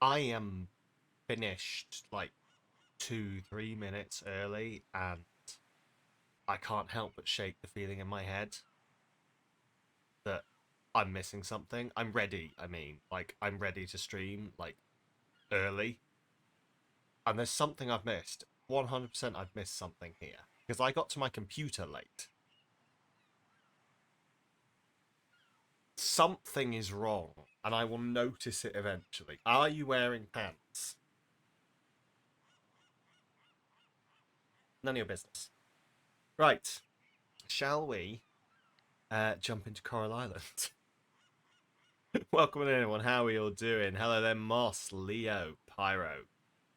I am finished like 2, 3 minutes early, and I can't help but shake the feeling in my head that I'm missing something. I'm ready. I mean, like I'm ready to stream like early, and there's something I've missed. 100% I've missed something here because I got to my computer late. Something is wrong, and I will notice it eventually. Are you wearing pants? None of your business. Right. Shall we jump into Coral Island? Welcome in, everyone. How are you all doing? Hello there, Moss, Leo, Pyro,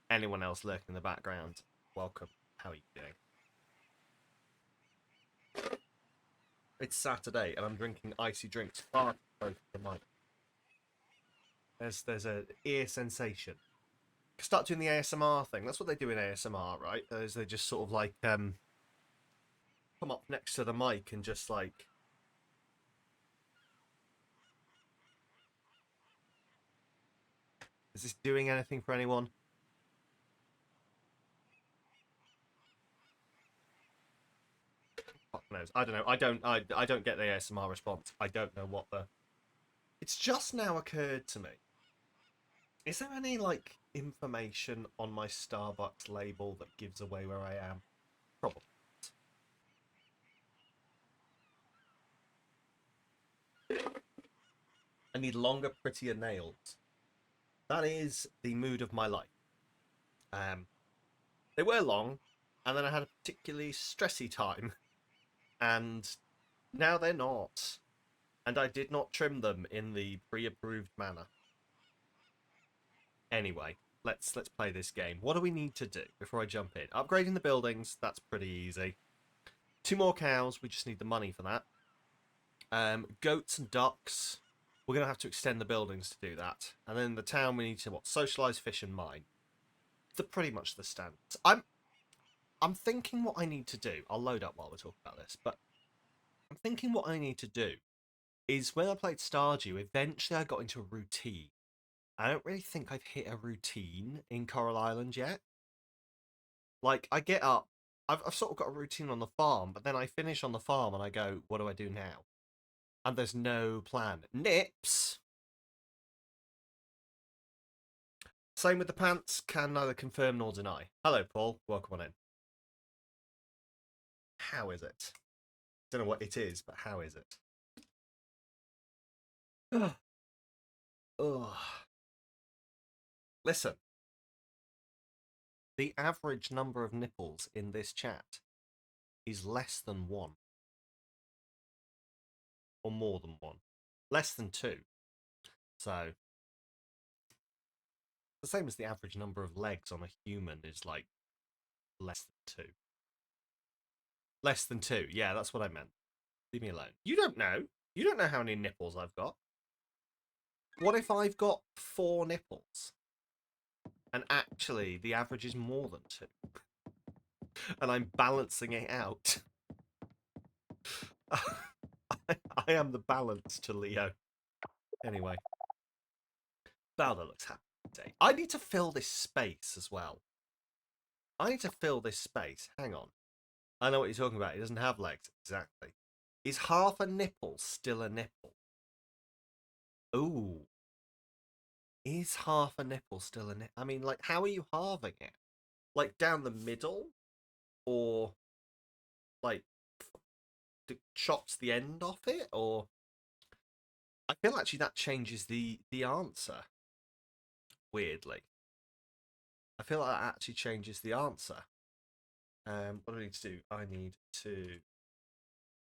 anyone else lurking in the background. Welcome. How are you doing? It's Saturday, and I'm drinking icy drinks far too close to the mic. There's a ear sensation. Start doing the ASMR thing. That's what they do in ASMR, right? Is they just sort of like come up next to the mic and just like. Is this doing anything for anyone? Fuck knows. I don't know. I don't get the ASMR response. I don't know what the. It's just now occurred to me. Is there any like information on my Starbucks label that gives away where I am? Probably. I need longer, prettier nails. That is the mood of my life. Um, they were long, and then I had a particularly stressy time, and now they're not. And I did not trim them in the pre-approved manner. Anyway, let's play this game. What do we need to do before I jump in? Upgrading the buildings, that's pretty easy. 2 more cows, we just need the money for that. Goats and ducks, we're going to have to extend the buildings to do that. And then the town, we need to, what, socialise, fish and mine. They're pretty much the standards. I'm thinking what I need to do. I'll load up while we're talking about this, but I'm thinking what I need to do is when I played Stardew, eventually I got into a routine. I don't really think I've hit a routine in Coral Island yet. Like, I get up, I've sort of got a routine on the farm, but then I finish on the farm and I go, what do I do now? And there's no plan. Nips! Same with the pants, can neither confirm nor deny. Hello, Paul. Welcome on in. How is it? Don't know what it is, but how is it? Ugh. Ugh. Listen, the average number of nipples in this chat is less than 1. Or more than 1. Less than 2. So, the same as the average number of legs on a human is like less than 2. Less than 2. Yeah, that's what I meant. Leave me alone. You don't know. You don't know how many nipples I've got. What if I've got 4 nipples? And actually, the average is more than 2. And I'm balancing it out. I am the balance to Leo. Anyway. Balder looks happy today. I need to fill this space as well. I need to fill this space. Hang on. I know what you're talking about. He doesn't have legs. Exactly. Is half a nipple still a nipple? Ooh. Is half a nipple still a nipple? I mean, like, how are you halving it? Like, down the middle? Or, like, chops the end off it? Or... I feel actually that changes the answer. Weirdly. I feel like that actually changes the answer. What do I need to do? I need to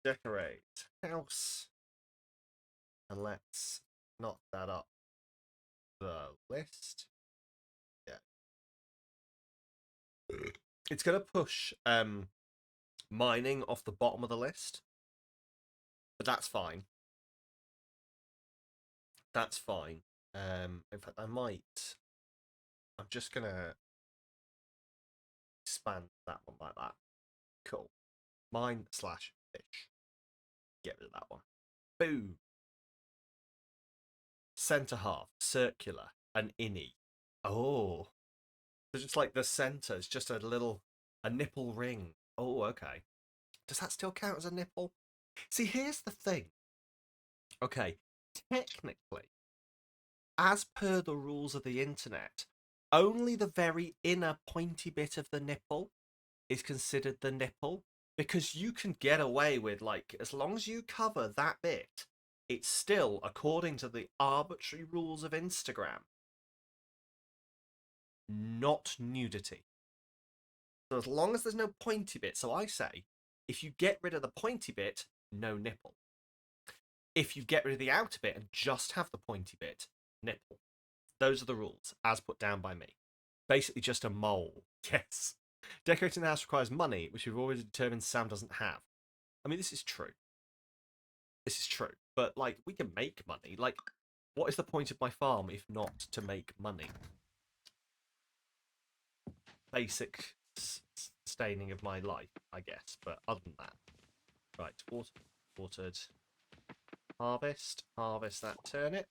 decorate house. And let's knock that up the list. Yeah. It's going to push mining off the bottom of the list. But that's fine. That's fine. In fact, I might... I'm just going to expand that one like that. Cool. Mine slash fish. Get rid of that one. Boom. Center half, circular, an innie. Oh, so just like the center is just a nipple ring. Oh, okay. Does that still count as a nipple? See, here's the thing. Okay, technically, as per the rules of the internet, only the very inner pointy bit of the nipple is considered the nipple because you can get away with, like, as long as you cover that bit, it's still, according to the arbitrary rules of Instagram, not nudity. So as long as there's no pointy bit, so I say, if you get rid of the pointy bit, no nipple. If you get rid of the outer bit and just have the pointy bit, nipple. Those are the rules, as put down by me. Basically just a mole. Yes. Decorating the house requires money, which we've already determined Sam doesn't have. I mean, this is true. This is true. But, like, we can make money. Like, what is the point of my farm if not to make money? Basic sustaining of my life, I guess. But other than that. Right, watered. Harvest that turnip.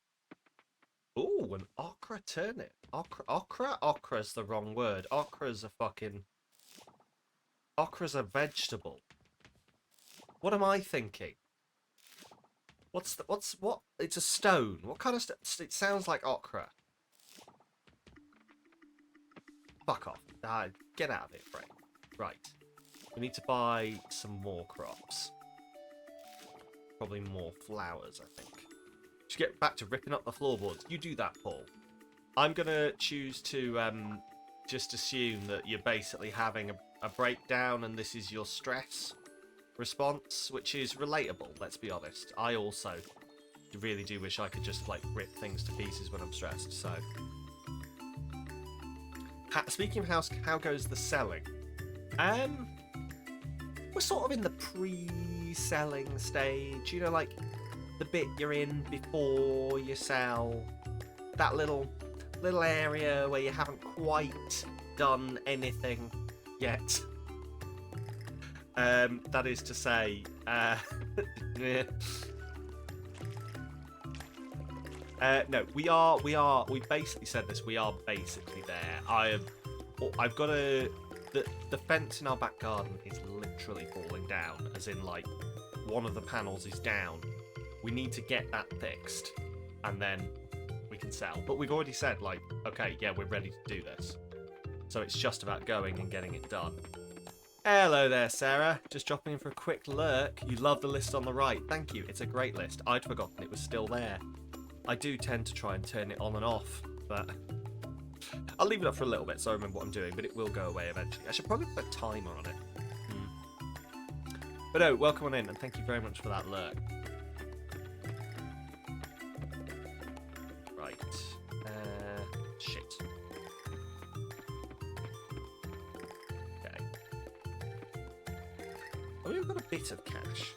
Ooh, an okra turnip. Okra? Okra's the wrong word. Okra's a vegetable. What am I thinking? What? It's a stone. What kind of it sounds like okra. Fuck off. Get out of it, Frank. Right. We need to buy some more crops. Probably more flowers, I think. Should get back to ripping up the floorboards. You do that, Paul. I'm gonna choose to just assume that you're basically having a breakdown and this is your stress response, which is relatable, let's be honest. I also really do wish I could just, like, rip things to pieces when I'm stressed, so... Speaking of how goes the selling? We're sort of in the pre-selling stage, you know, like, the bit you're in before you sell, that little area where you haven't quite done anything yet. That is to say, no, we basically said this, we are basically there. I've got the fence in our back garden is literally falling down, as in, like, one of the panels is down. We need to get that fixed, and then we can sell. But we've already said, like, okay, yeah, we're ready to do this. So it's just about going and getting it done. Hello there, Sarah. Just dropping in for a quick lurk. You love the list on the right. Thank you. It's a great list. I'd forgotten it was still there. I do tend to try and turn it on and off, but I'll leave it up for a little bit so I remember what I'm doing, but it will go away eventually. I should probably put a timer on it. But no, welcome on in, and thank you very much for that lurk. Right. Shit. Okay. Oh, we've got a bit of cash.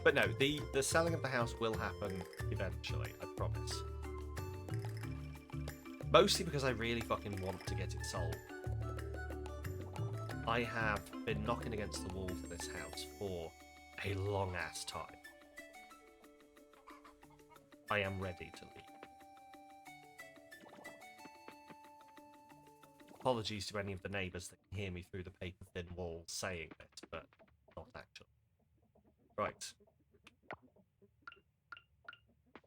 But no, the selling of the house will happen eventually, I promise. Mostly because I really fucking want to get it sold. I have been knocking against the wall for this house for a long-ass time. I am ready to leave. Apologies to any of the neighbours that can hear me through the paper-thin walls saying it, but not actually. Right.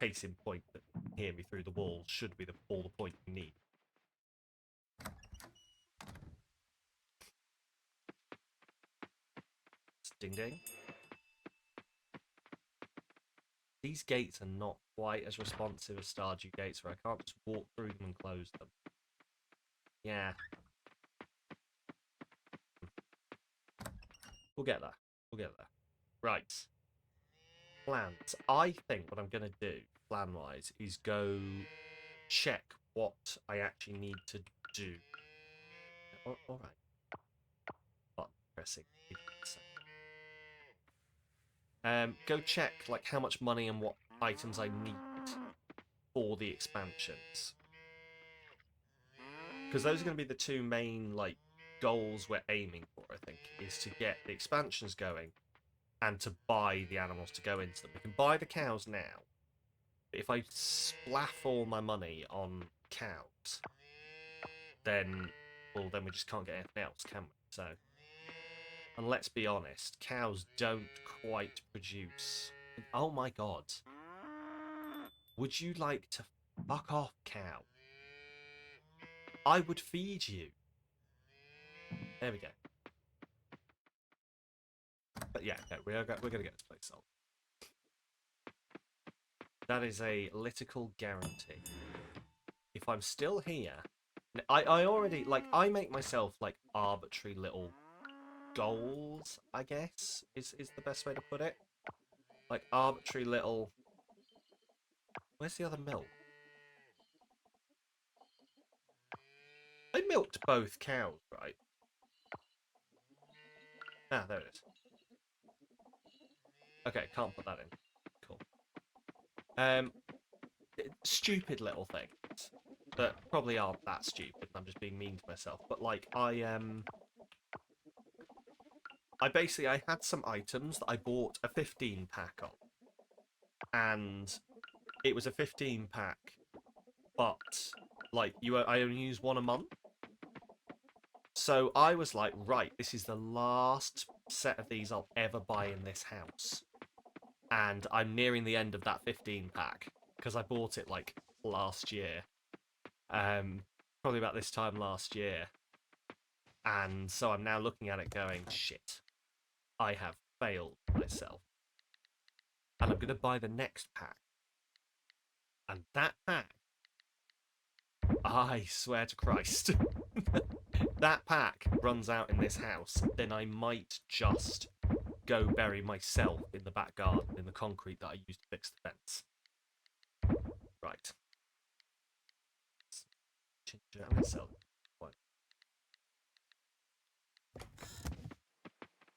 Case in point that hear me through the walls should be all the point you need. Ding ding. These gates are not quite as responsive as Stardew gates, where I can't just walk through them and close them. Yeah. We'll get there. We'll get there. Right. Plans. I think what I'm going to do, plan-wise, is go check what I actually need to do. Alright. Button pressing. Go check, like, how much money and what items I need for the expansions. Because those are going to be the two main, like, goals we're aiming for, I think, is to get the expansions going and to buy the animals to go into them. We can buy the cows now, If I splaff all my money on cows, then, well, then we just can't get anything else, can we? So, and let's be honest, cows don't quite produce. Oh my god. Would you like to fuck off, cow? I would feed you. There we go. But yeah, no, we're gonna get this place sold. That is a political guarantee. If I'm still here, I already, like, I make myself, like, arbitrary little goals, I guess, is the best way to put it. Like, arbitrary little... Where's the other milk? I milked both cows, right? Ah, there it is. Okay, can't put that in. Cool. Stupid little things that probably aren't that stupid. I'm just being mean to myself. But like, I had some items that I bought a 15 pack of, and it was a 15 pack, but like I only use one a month. So I was like, right, this is the last set of these I'll ever buy in this house, and I'm nearing the end of that 15 pack because I bought it like last year, probably about this time last year, and so I'm now looking at it going, shit, I have failed myself, and I'm gonna buy the next pack, and that pack, I swear to Christ, that pack runs out in this house, then I might just go bury myself in the back garden in the concrete that I used to fix the fence. Right. I'm gonna sell one.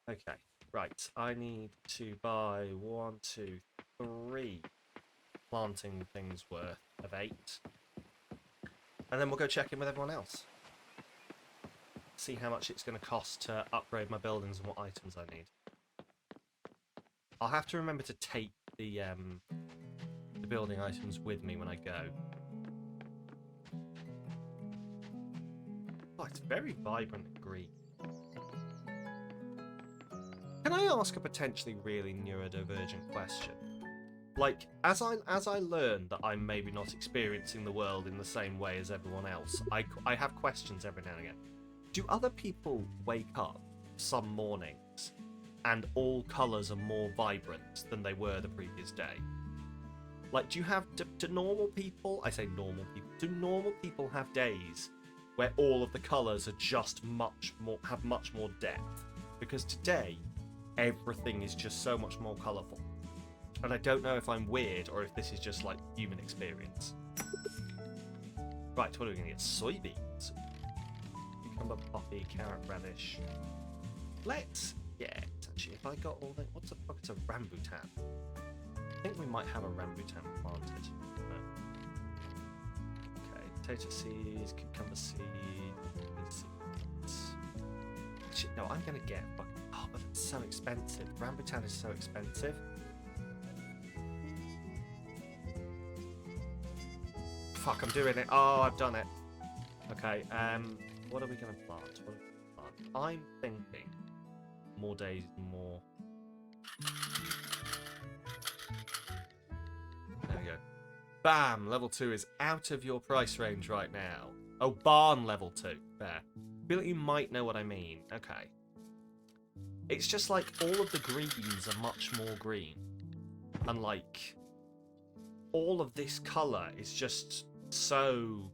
Okay. Right. I need to buy 1, 2, 3 planting things worth of 8. And then we'll go check in with everyone else. See how much it's going to cost to upgrade my buildings and what items I need. I'll have to remember to take the building items with me when I go. Oh, it's very vibrant and green. Can I ask a potentially really neurodivergent question? Like, as I learn that I'm maybe not experiencing the world in the same way as everyone else, I have questions every now and again. Do other people wake up some mornings and all colours are more vibrant than they were the previous day? Like, do normal people, I say normal people, do normal people have days where all of the colours are just have much more depth? Because today, everything is just so much more colourful. And I don't know if I'm weird or if this is just like human experience. Right, what are we going to get? Soybeans. Cucumber, poppy, carrot, radish. Let's get, actually, if I got all the... What the fuck is a rambutan? I think we might have a rambutan planted. No. Okay, potato seeds, cucumber seeds. Actually, no, I'm going to get... Oh, but it's so expensive. Rambutan is so expensive. Fuck, I'm doing it. Oh, I've done it. Okay, what are we going to plant? I'm thinking more days, more... There we go. Bam! Level 2 is out of your price range right now. Oh, barn level 2. There. I feel like you might know what I mean. Okay. It's just like all of the greens are much more green. And like, all of this colour is just so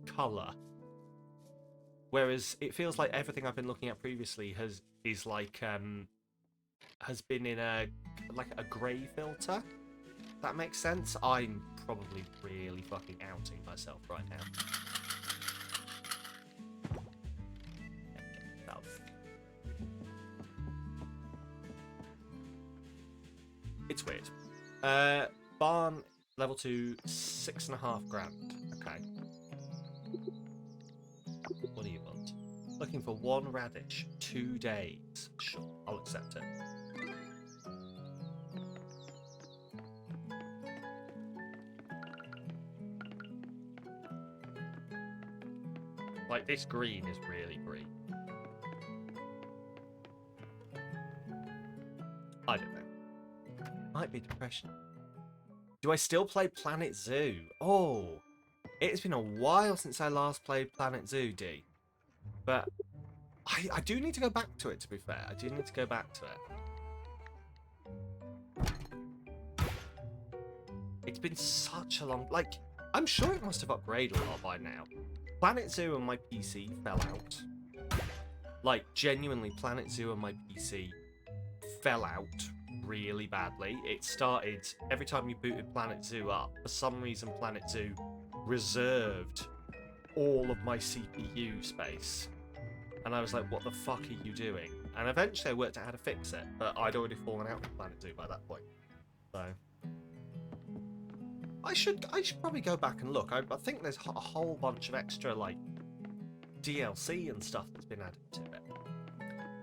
colour. Whereas it feels like everything I've been looking at previously has been in a grey filter. That makes sense. I'm probably really fucking outing myself right now. It's weird. Barn level 2, 6.5 grand. Okay. What do you want? Looking for 1 radish, 2 days. Sure, I'll accept it. Like, this green is really green. I don't know. Might be depression. Do I still play Planet Zoo? Oh, it's been a while since I last played Planet Zoo, D. But I do need to go back to it, to be fair. I do need to go back to it. It's been such a long... Like, I'm sure it must have upgraded a lot by now. Planet Zoo and my PC fell out. Like, genuinely, Planet Zoo and my PC fell out really badly. It started, every time you booted Planet Zoo up, for some reason Planet Zoo reserved all of my CPU space. And I was like, what the fuck are you doing? And eventually I worked out how to fix it, but I'd already fallen out with Planet Zoo by that point. So I should probably go back and look. I think there's a whole bunch of extra, like, DLC and stuff that's been added to it.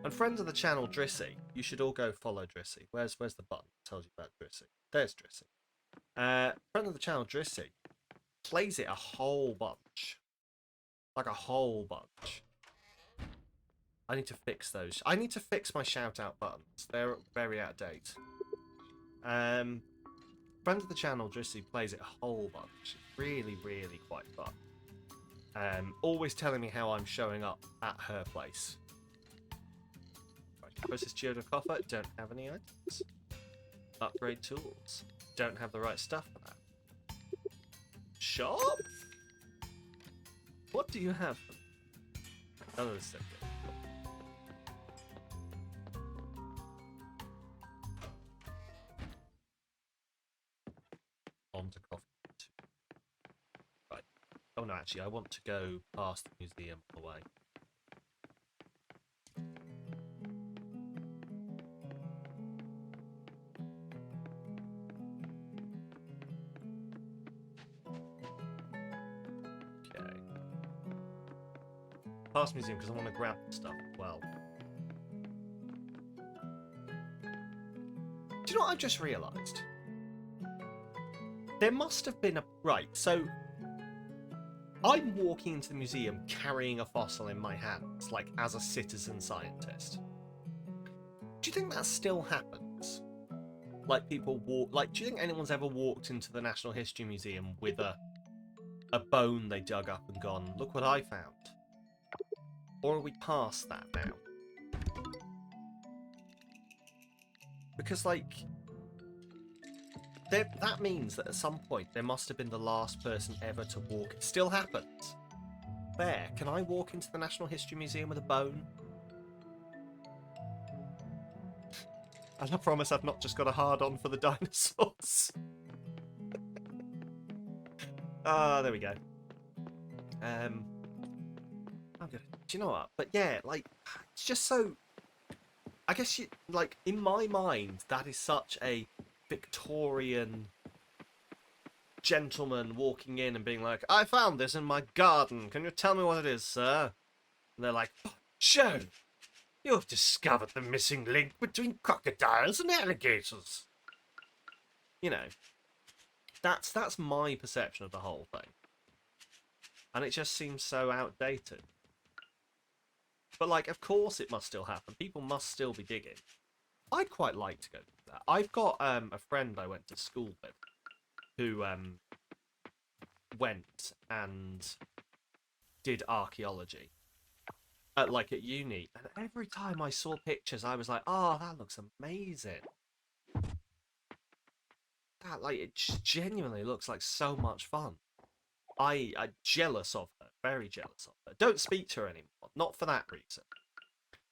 And friends of the channel, Drissy, you should all go follow Drissy. Where's the button that tells you about Drissy? There's Drissy. Friend of the channel, Drissy, plays it a whole bunch. Like a whole bunch. I need to fix those. I need to fix my shout-out buttons. They're very out of date. Friend of the channel, Drissy, plays it a whole bunch. Really, really quite fun. Always telling me how I'm showing up at her place. Process geodo coffer, don't have any items. Upgrade tools, don't have the right stuff for that. Shop? What do you have? Another second. On to coffee. Right. Oh no, actually, I want to go past the museum on the way. Past museum because I want to grab stuff as well. Do you know what I've just realised? There must have been a... Right, so... I'm walking into the museum carrying a fossil in my hands, like, as a citizen scientist. Do you think that still happens? Like, people walk... Like, do you think anyone's ever walked into the National History Museum with a bone they dug up and gone, look what I found? Or are we past that now? Because, like, that means that at some point there must have been the last person ever to walk. It still happens. There, can I walk into the National History Museum with a bone? And I promise I've not just got a hard-on for the dinosaurs. There we go. I'm good. Do you know what? But yeah, like, it's just so... I guess, you like, in my mind, that is such a Victorian gentleman walking in and being like, I found this in my garden. Can you tell me what it is, sir? And they're like, Joe, you've discovered the missing link between crocodiles and alligators. You know, that's my perception of the whole thing. And it just seems so outdated. But, like, of course it must still happen. People must still be digging. I'd quite like to go do that. I've got a friend I went to school with who went and did archaeology at uni. And every time I saw pictures, I was like, oh, that looks amazing. That, like, it genuinely looks like so much fun. I'm jealous of her, very jealous of her. Don't speak to her anymore, not for that reason.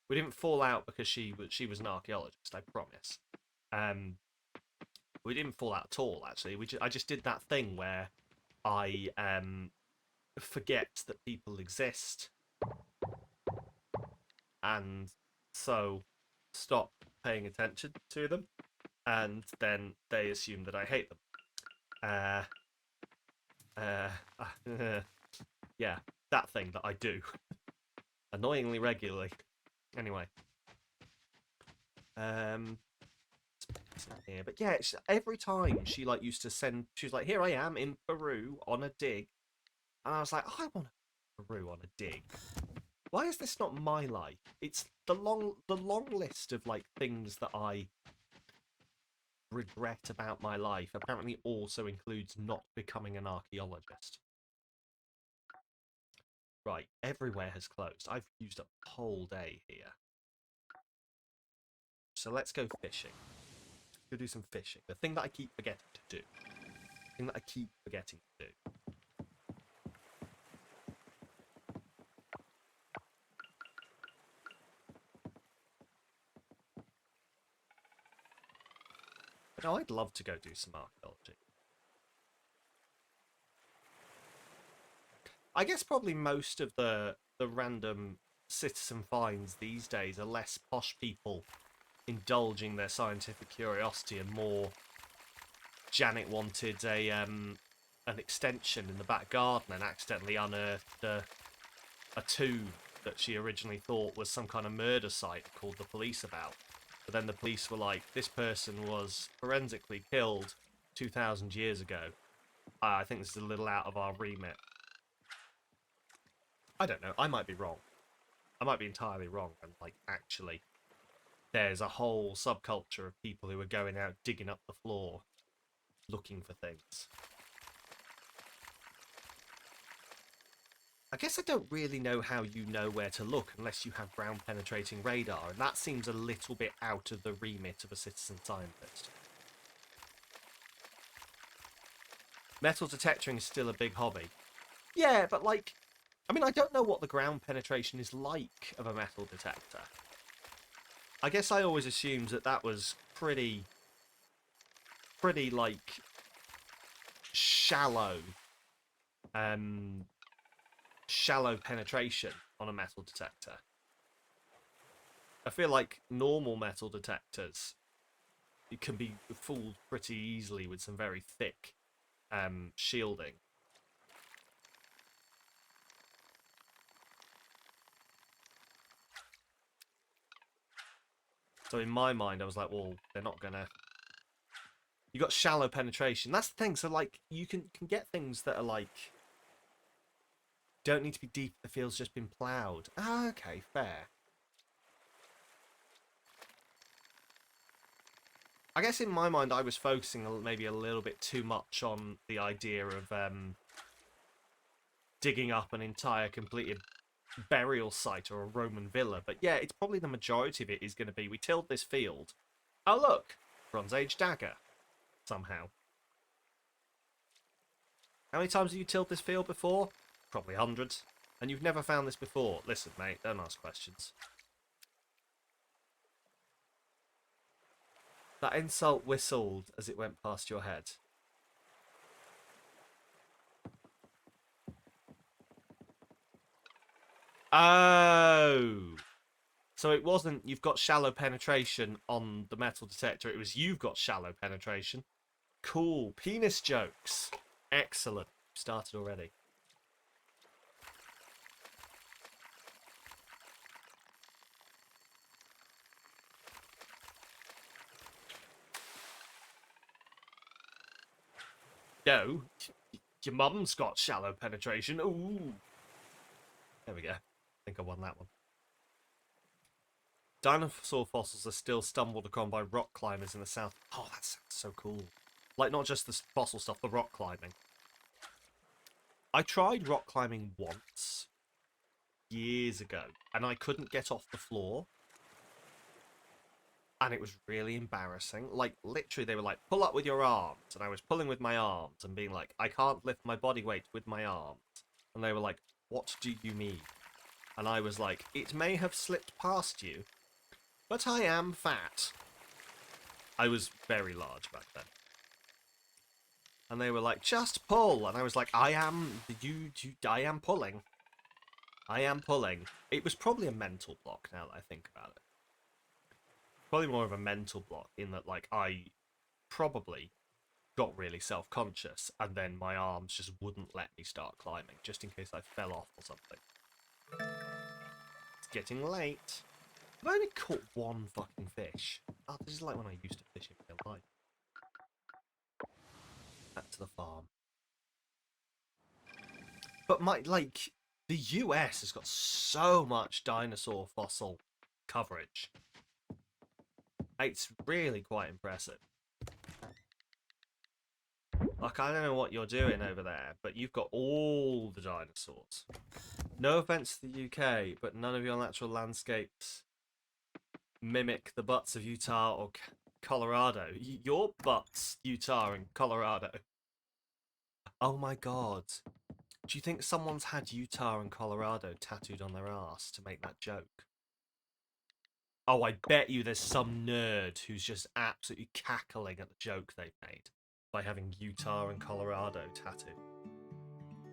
We didn't fall out because she was an archaeologist, I promise. We didn't fall out at all, actually. I just did that thing where I forget that people exist, and so stop paying attention to them, and then they assume that I hate them. Yeah, that thing that I do. Annoyingly regularly. Anyway. Here. But yeah, every time she like used to send, she was like, here I am in Peru on a dig. And I was like, I want to through on a dig. Why is this not my life? It's the long list of like things that I regret about my life apparently also includes not becoming an archaeologist. Right, everywhere has closed. I've used up the whole day here. So let's go fishing. Go do some fishing. The thing that I keep forgetting to do. The thing that I keep forgetting to do. But no, I'd love to go do some archaeology. I guess probably most of the random citizen finds these days are less posh people indulging their scientific curiosity and more Janet wanted an extension in the back garden and accidentally unearthed a tomb that she originally thought was some kind of murder site, called the police about. But then the police were like, this person was forensically killed 2,000 years ago. I think this is a little out of our remit. I don't know. I might be wrong. I might be entirely wrong. And like, actually, there's a whole subculture of people who are going out digging up the floor, looking for things. I guess I don't really know how you know where to look unless you have ground penetrating radar, and that seems a little bit out of the remit of a citizen scientist. Metal detecting is still a big hobby. Yeah, but like, I mean, I don't know what the ground penetration is like of a metal detector. I guess I always assumed that that was pretty like shallow, shallow penetration on a metal detector. I feel like normal metal detectors, it can be fooled pretty easily with some very thick shielding. So in my mind, I was like, well, they're not gonna. You got shallow penetration. That's the thing. So like, you can get things that are like don't need to be deep. The field's just been ploughed. Ah, okay, fair. I guess in my mind, I was focusing maybe a little bit too much on the idea of digging up an entire completed burial site or a Roman villa. But yeah, it's probably the majority of it is going to be we tilled this field. Oh look, Bronze Age dagger. Somehow. How many times have you tilled this field before? Probably hundreds. And you've never found this before. Listen, mate, don't ask questions. That insult whistled as it went past your head. Oh! So it wasn't you've got shallow penetration on the metal detector, it was you've got shallow penetration. Cool. Penis jokes. Excellent. Started already. No. Your mum's got shallow penetration. Ooh. There we go. I think I won that one. Dinosaur fossils are still stumbled upon by rock climbers in the south. Oh, that sounds so cool. Like, not just the fossil stuff, the rock climbing. I tried rock climbing once, years ago, and I couldn't get off the floor. And it was really embarrassing. Like, literally, they were like, pull up with your arms. And I was pulling with my arms and being like, I can't lift my body weight with my arms. And they were like, what do you mean? And I was like, it may have slipped past you, but I am fat. I was very large back then. And they were like, just pull. And I was like, I am pulling. I am pulling. It was probably a mental block now that I think about it. Probably more of a mental block in that, like, I probably got really self-conscious and then my arms just wouldn't let me start climbing, just in case I fell off or something. It's getting late. I've only caught one fucking fish. Oh, this is like when I used to fish in real life. Back to the farm. But my, like, The US has got so much dinosaur fossil coverage. It's really quite impressive. Like, I don't know what you're doing over there, but you've got all the dinosaurs. No offense to the UK, but none of your natural landscapes mimic the butts of Utah or Colorado. Your butts, Utah and Colorado. Oh my god. Do you think someone's had Utah and Colorado tattooed on their ass to make that joke? Oh, I bet you there's some nerd who's just absolutely cackling at the joke they've made by having Utah and Colorado tattooed.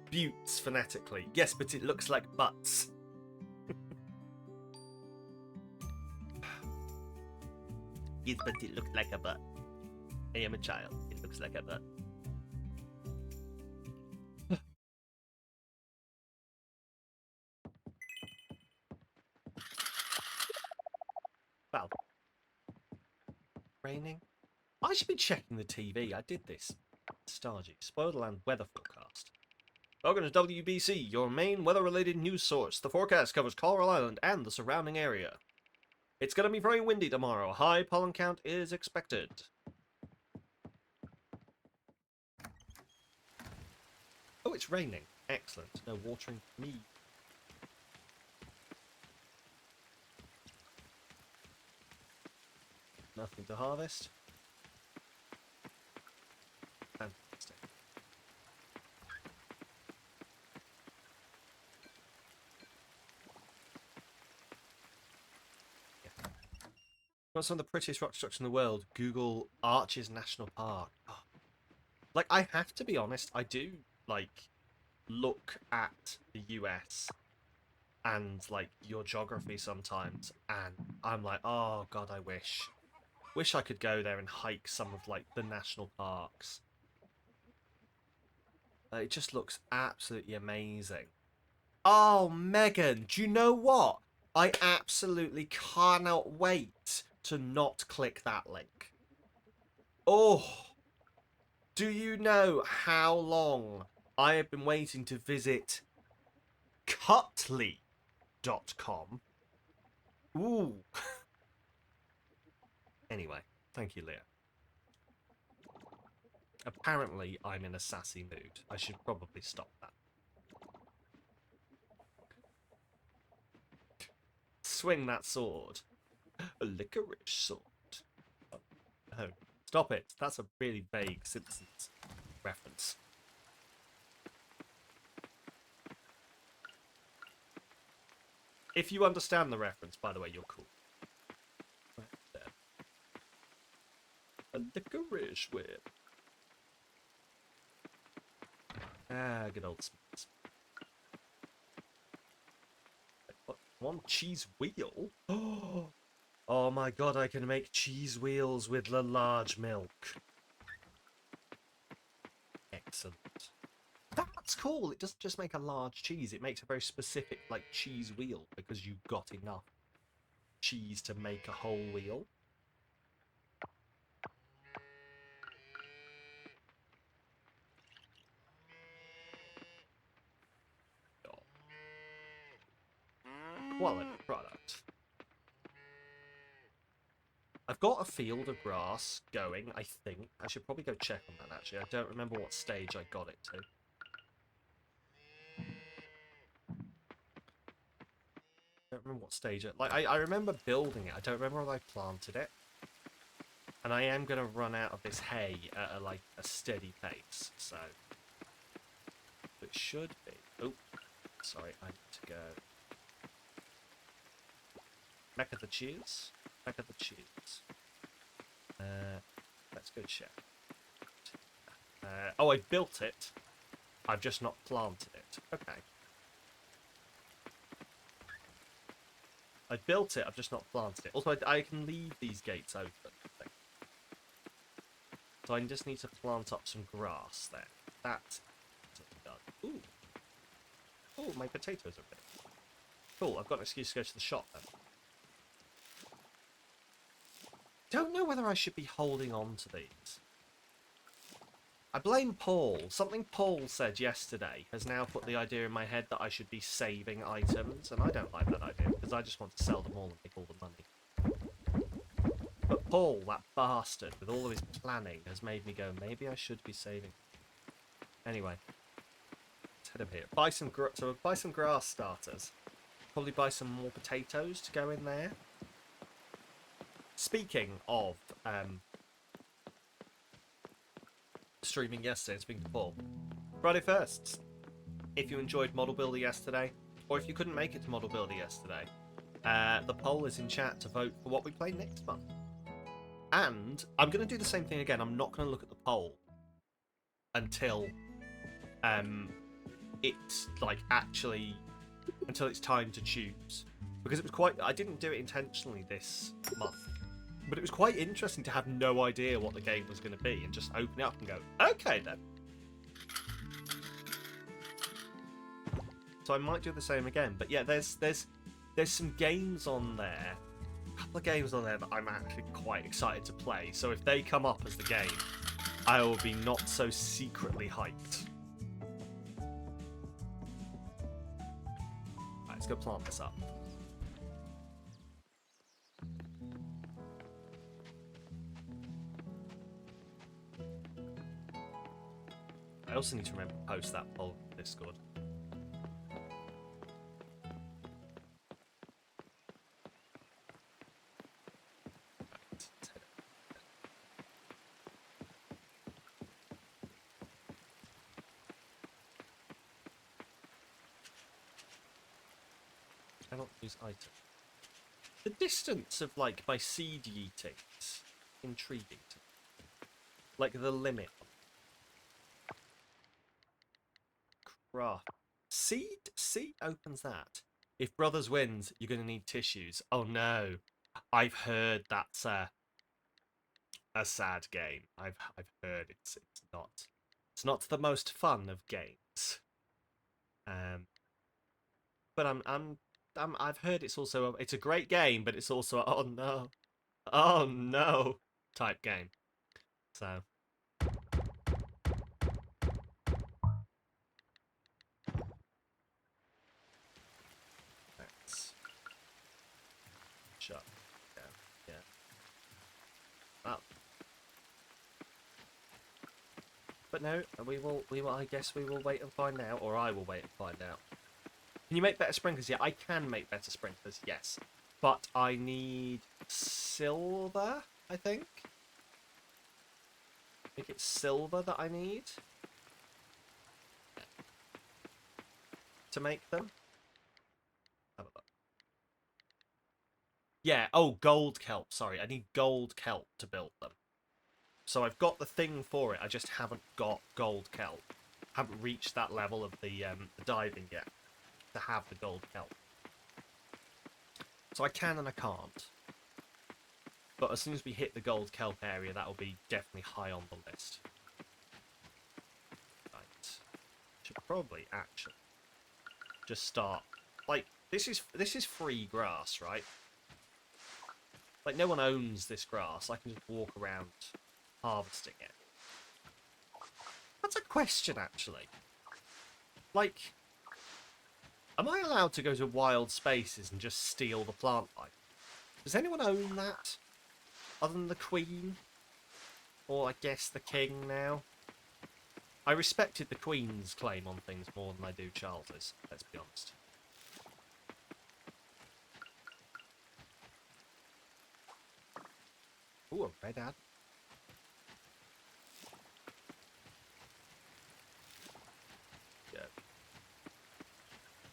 Buttes phonetically. Yes, but it looks like butts. Yes, but it looks like a butt. I am a child. It looks like a butt. Well, raining? I should be checking the TV. I did this. Stargy. Spoilerland weather forecast. Welcome to WBC, your main weather-related news source. The forecast covers Colorado Island and the surrounding area. It's going to be very windy tomorrow. High pollen count is expected. Oh, it's raining. Excellent. No watering for me. Nothing to harvest. Fantastic. Yeah. What's some of the prettiest rock structures in the world? Google Arches National Park. Oh. Like, I have to be honest, I do, like, look at the US and, like, your geography sometimes, and I'm like, oh, God, I wish I could go there and hike some of, like, the national parks. It just looks absolutely amazing. Oh, Megan, do you know what? I absolutely cannot wait to not click that link. Oh, do you know how long I have been waiting to visit Cutley.com? Ooh. Anyway, thank you, Leah. Apparently, I'm in a sassy mood. I should probably stop that. Swing that sword. A licorice sword. Oh, no. Stop it. That's a really vague Simpsons reference. If you understand the reference, by the way, you're cool. Right there. A licorice whip. Ah, good old Smiths. One cheese wheel? Oh my god, I can make cheese wheels with the large milk. Excellent. That's cool. It doesn't just make a large cheese. It makes a very specific, like, cheese wheel because you've got enough cheese to make a whole wheel. Oh. Quality product. I've got a field of grass going, I think. I should probably go check on that, actually. I don't remember what stage I got it to. I don't remember what stage it... Like, I remember building it. I don't remember whether I planted it. And I am going to run out of this hay at, like, a steady pace, so... It should be... Oh, sorry, I need to go... Back at the cheese. Back at the cheese. Let's go check. Oh, I built it. I've just not planted it. Okay. I built it, I've just not planted it. Also, I can leave these gates open, I think. So I just need to plant up some grass there. That's done. Ooh. Ooh, my potatoes are big. Cool, I've got an excuse to go to the shop then. Don't know whether I should be holding on to these. I blame Paul. Something Paul said yesterday has now put the idea in my head that I should be saving items, and I don't like that idea because I just want to sell them all and make all the money. But Paul, that bastard, with all of his planning, has made me go, maybe I should be saving. Anyway, let's head over here. Buy some grass starters. Probably buy some more potatoes to go in there. Speaking of streaming yesterday, speaking of Paul, Friday first. If you enjoyed Model Builder yesterday, or if you couldn't make it to Model Builder yesterday, the poll is in chat to vote for what we play next month. And I'm going to do the same thing again. I'm not going to look at the poll until it's like actually until it's time to choose, because it was quite. I didn't do it intentionally this month, but it was quite interesting to have no idea what the game was going to be and just open it up and go, okay then. So I might do the same again. But yeah, there's some games on there, a couple of games on there that I'm actually quite excited to play. So if they come up as the game, I will be not so secretly hyped. Right, let's go plant this up. I also need to remember to post that poll on Discord. Cannot use item. The distance of like my seed yeetings intriguing to me. Like the limit. Craft. Seed opens that. If Brothers wins, you're gonna need tissues. Oh no. I've heard that's a sad game. I've heard it's not the most fun of games. But I've heard it's also it's a great game, but it's also oh no type game. So let's shut down. Yeah. Well, but no, we will. I guess we will wait and find out, or I will wait and find out. Can you make better sprinklers? Yeah, I can make better sprinklers. Yes, but I need silver. I think. I think it's silver that I need to make them. Have a look. Yeah. Oh, gold kelp. Sorry, I need gold kelp to build them. So I've got the thing for it. I just haven't got gold kelp. Haven't reached that level of the diving yet to have the gold kelp. So I can and I can't. But as soon as we hit the gold kelp area, that will be definitely high on the list. Right. Should probably actually just start. Like this is free grass, right? Like no one owns this grass. I can just walk around harvesting it. That's a question, actually. Like, am I allowed to go to wild spaces and just steal the plant life? Does anyone own that? Other than the Queen? Or, I guess, the King now? I respected the Queen's claim on things more than I do Charles's, let's be honest. Ooh, a red ad.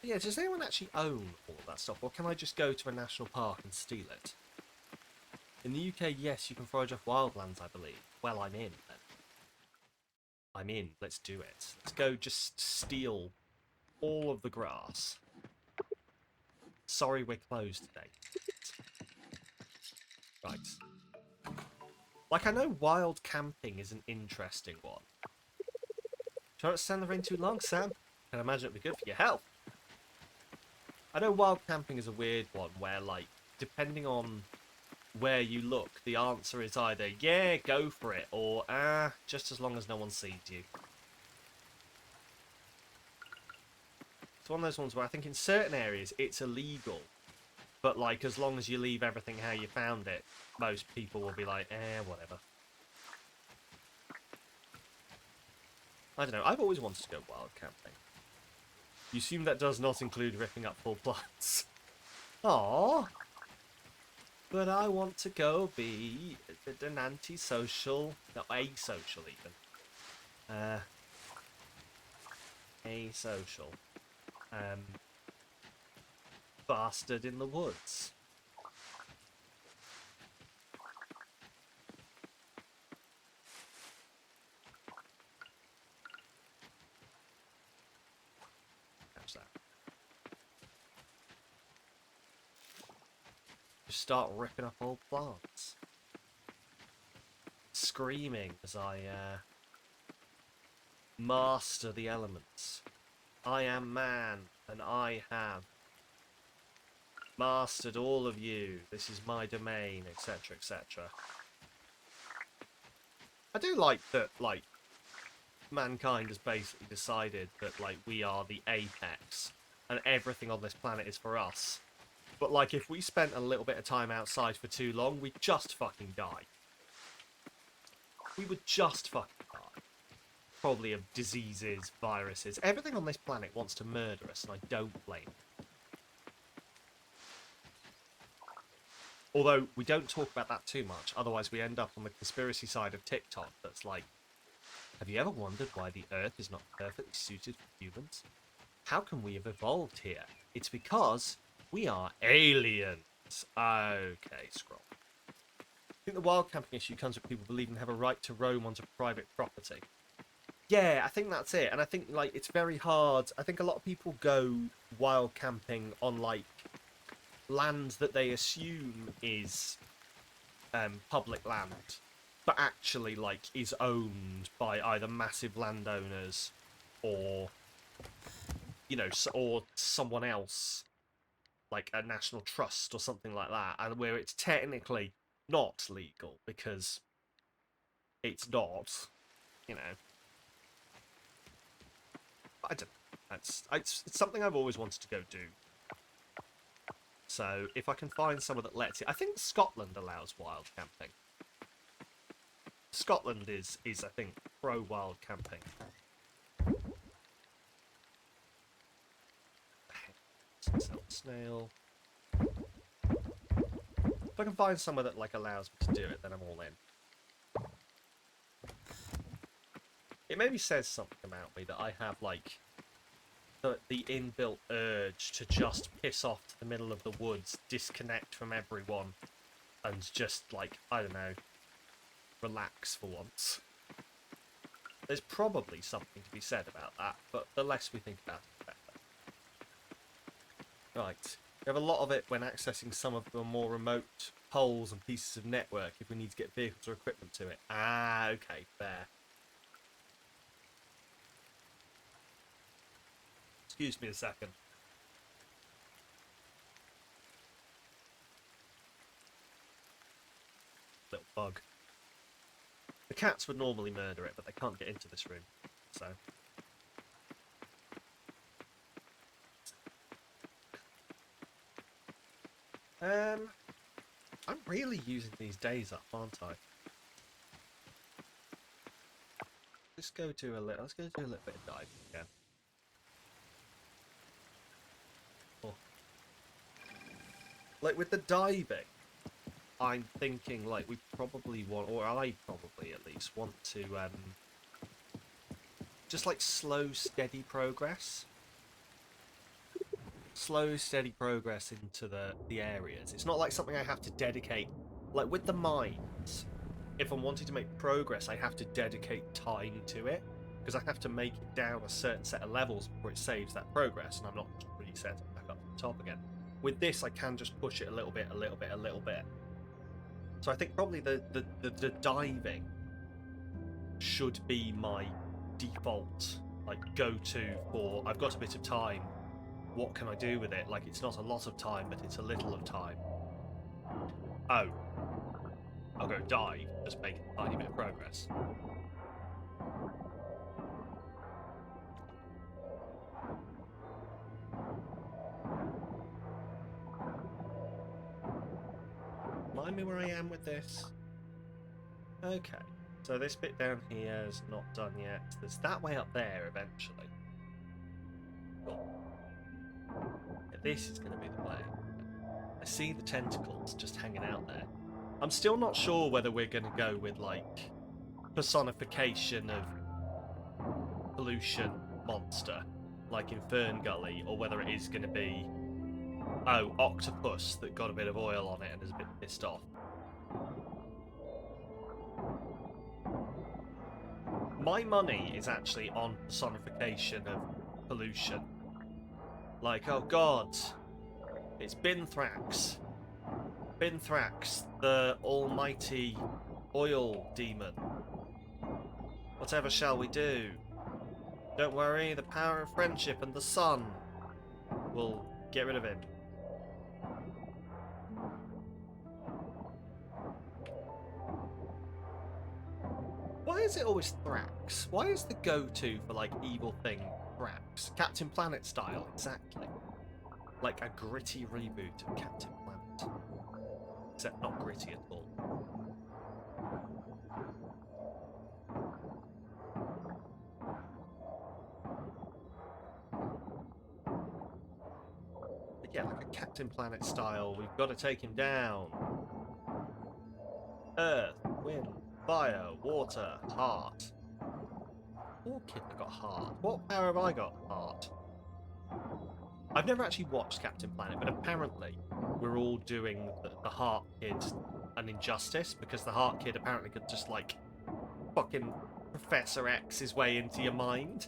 Yeah, does anyone actually own all of that stuff, or can I just go to a national park and steal it? In the UK, yes, you can forage off wildlands, I believe. Well, I'm in, then. I'm in, let's do it. Let's go just steal all of the grass. Sorry we're closed today. Right. Like, I know wild camping is an interesting one. Try not to stand in the rain too long, Sam. I can imagine it'd be good for your health. I know wild camping is a weird one where, like, depending on where you look, the answer is either, yeah, go for it, or, just as long as no one sees you. It's one of those ones where I think in certain areas it's illegal, but, like, as long as you leave everything how you found it, most people will be like, whatever. I don't know, I've always wanted to go wild camping. You assume that does not include ripping up full plants. Aww. But I want to go be an antisocial, not asocial even. Asocial. Bastard in the woods. Catch that. Just start ripping up old plants. Screaming as I master the elements. I am man, and I have mastered all of you. This is my domain, etc., etc. I do like that, like, mankind has basically decided that, like, we are the apex, and everything on this planet is for us. But, like, if we spent a little bit of time outside for too long, we'd just fucking die. We would just fucking die. Probably of diseases, viruses. Everything on this planet wants to murder us, and I don't blame them. Although, we don't talk about that too much, otherwise we end up on the conspiracy side of TikTok that's like, have you ever wondered why the Earth is not perfectly suited for humans? How can we have evolved here? It's because we are aliens. Okay, scroll. I think the wild camping issue comes with people believing they have a right to roam onto private property. Yeah, I think that's it. And I think, like, it's very hard. I think a lot of people go wild camping on, like, land that they assume is public land, but actually, like, is owned by either massive landowners or, you know, or someone else, like a national trust or something like that, and where it's technically not legal because it's not, you know. I don't know. It's something I've always wanted to go do. So if I can find somewhere that lets it, I think Scotland allows wild camping. Scotland is I think pro wild camping. Snail. If I can find somewhere that, like, allows me to do it, then I'm all in. It maybe says something about me that I have, like, the inbuilt urge to just piss off to the middle of the woods, disconnect from everyone, and just, like, I don't know, relax for once. There's probably something to be said about that, but the less we think about it, the better. Right. We have a lot of it when accessing some of the more remote poles and pieces of network if we need to get vehicles or equipment to it. Ah, okay, fair. Excuse me a second. Little bug. The cats would normally murder it, but they can't get into this room, so... I'm really using these days up, aren't I? Let's go do a little bit of diving again. Oh. Like, with the diving, I'm thinking, like, we probably want, or I probably at least want to, just, like, slow, steady progress. Slow, steady progress into the areas. It's not like something I have to dedicate, like, with the mines. If I'm wanting to make progress, I have to dedicate time to it, because I have to make it down a certain set of levels before it saves that progress, and I'm not resetting it back up to the top again. With this, I can just push it a little bit. So I think probably the diving should be my default, like, go-to for, I've got a bit of time, what can I do with it? Like, it's not a lot of time, but it's a little of time. Oh. I'll go dive, just make a tiny bit of progress. Remind me where I am with this. Okay, so this bit down here is not done yet. There's that way up there eventually. Cool. Yeah, this is going to be the way. I see the tentacles just hanging out there. I'm still not sure whether we're going to go with, like, personification of pollution monster, like in Fern Gully, or whether it is going to be, oh, octopus that got a bit of oil on it and is a bit pissed off. My money is actually on personification of pollution. Like, oh god, it's Binthrax. Binthrax, the almighty oil demon. Whatever shall we do? Don't worry, the power of friendship and the sun will get rid of him. Why is it always Thrax? Why is the go-to for, like, evil thing Thrax? Captain Planet style, exactly. Like a gritty reboot of Captain Planet. Except not gritty at all. But yeah, like a Captain Planet style, we've got to take him down. Earth, wind, fire, water, heart. Orchid, I got heart. What power have I got? Heart. I've never actually watched Captain Planet, but apparently we're all doing the Heart Kid an injustice, because the Heart Kid apparently could just, like, fucking Professor X his way into your mind.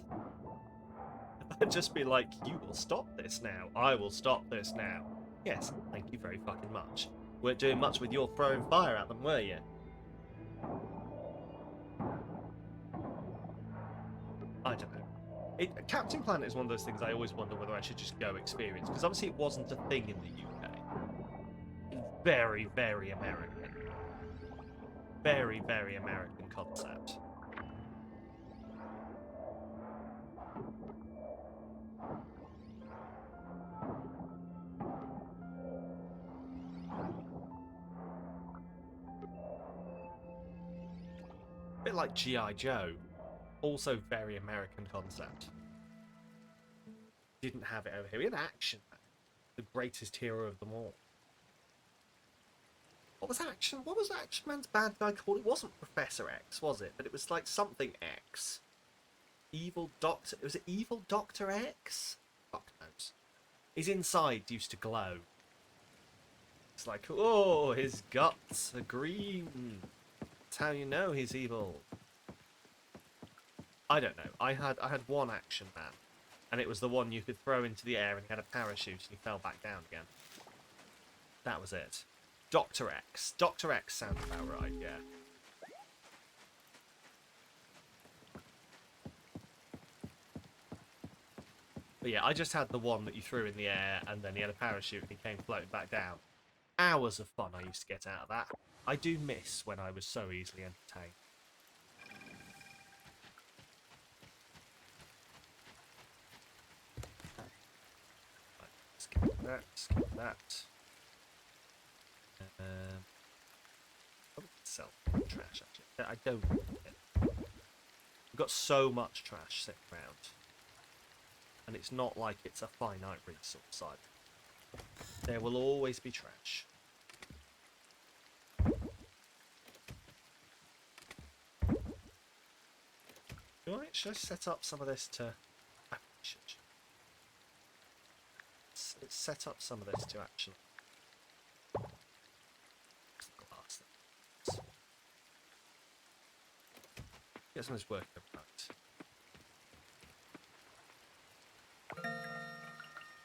And just be like, you will stop this now. I will stop this now. Yes, thank you very fucking much. Weren't doing much with your throwing fire at them, were you? I don't know. Captain Planet is one of those things I always wonder whether I should just go experience, because obviously it wasn't a thing in the UK. Very, very American. Very, very American concept. A bit like G.I. Joe. Also very American concept. Didn't have it over here. We had Action Man, the greatest hero of them all. What was Action Man's bad guy called? It wasn't Professor X, was it? But it was like something X. Evil Doctor. Was it Evil Doctor X? Fuck knows. His inside used to glow. It's like, oh, his guts are green. That's how you know he's evil. I don't know. I had one Action Man, and it was the one you could throw into the air, and he had a parachute, and he fell back down again. That was it. Dr. X. Dr. X sounds about right, yeah. But yeah, I just had the one that you threw in the air, and then he had a parachute, and he came floating back down. Hours of fun I used to get out of that. I do miss when I was so easily entertained. Skip that. Probably sell trash, actually. I don't need it. We've got so much trash sitting around. And it's not like it's a finite resource either. There will always be trash. Alright, should I set up some of this to... I should. Let's set up some of this to actually... Get some of this working right.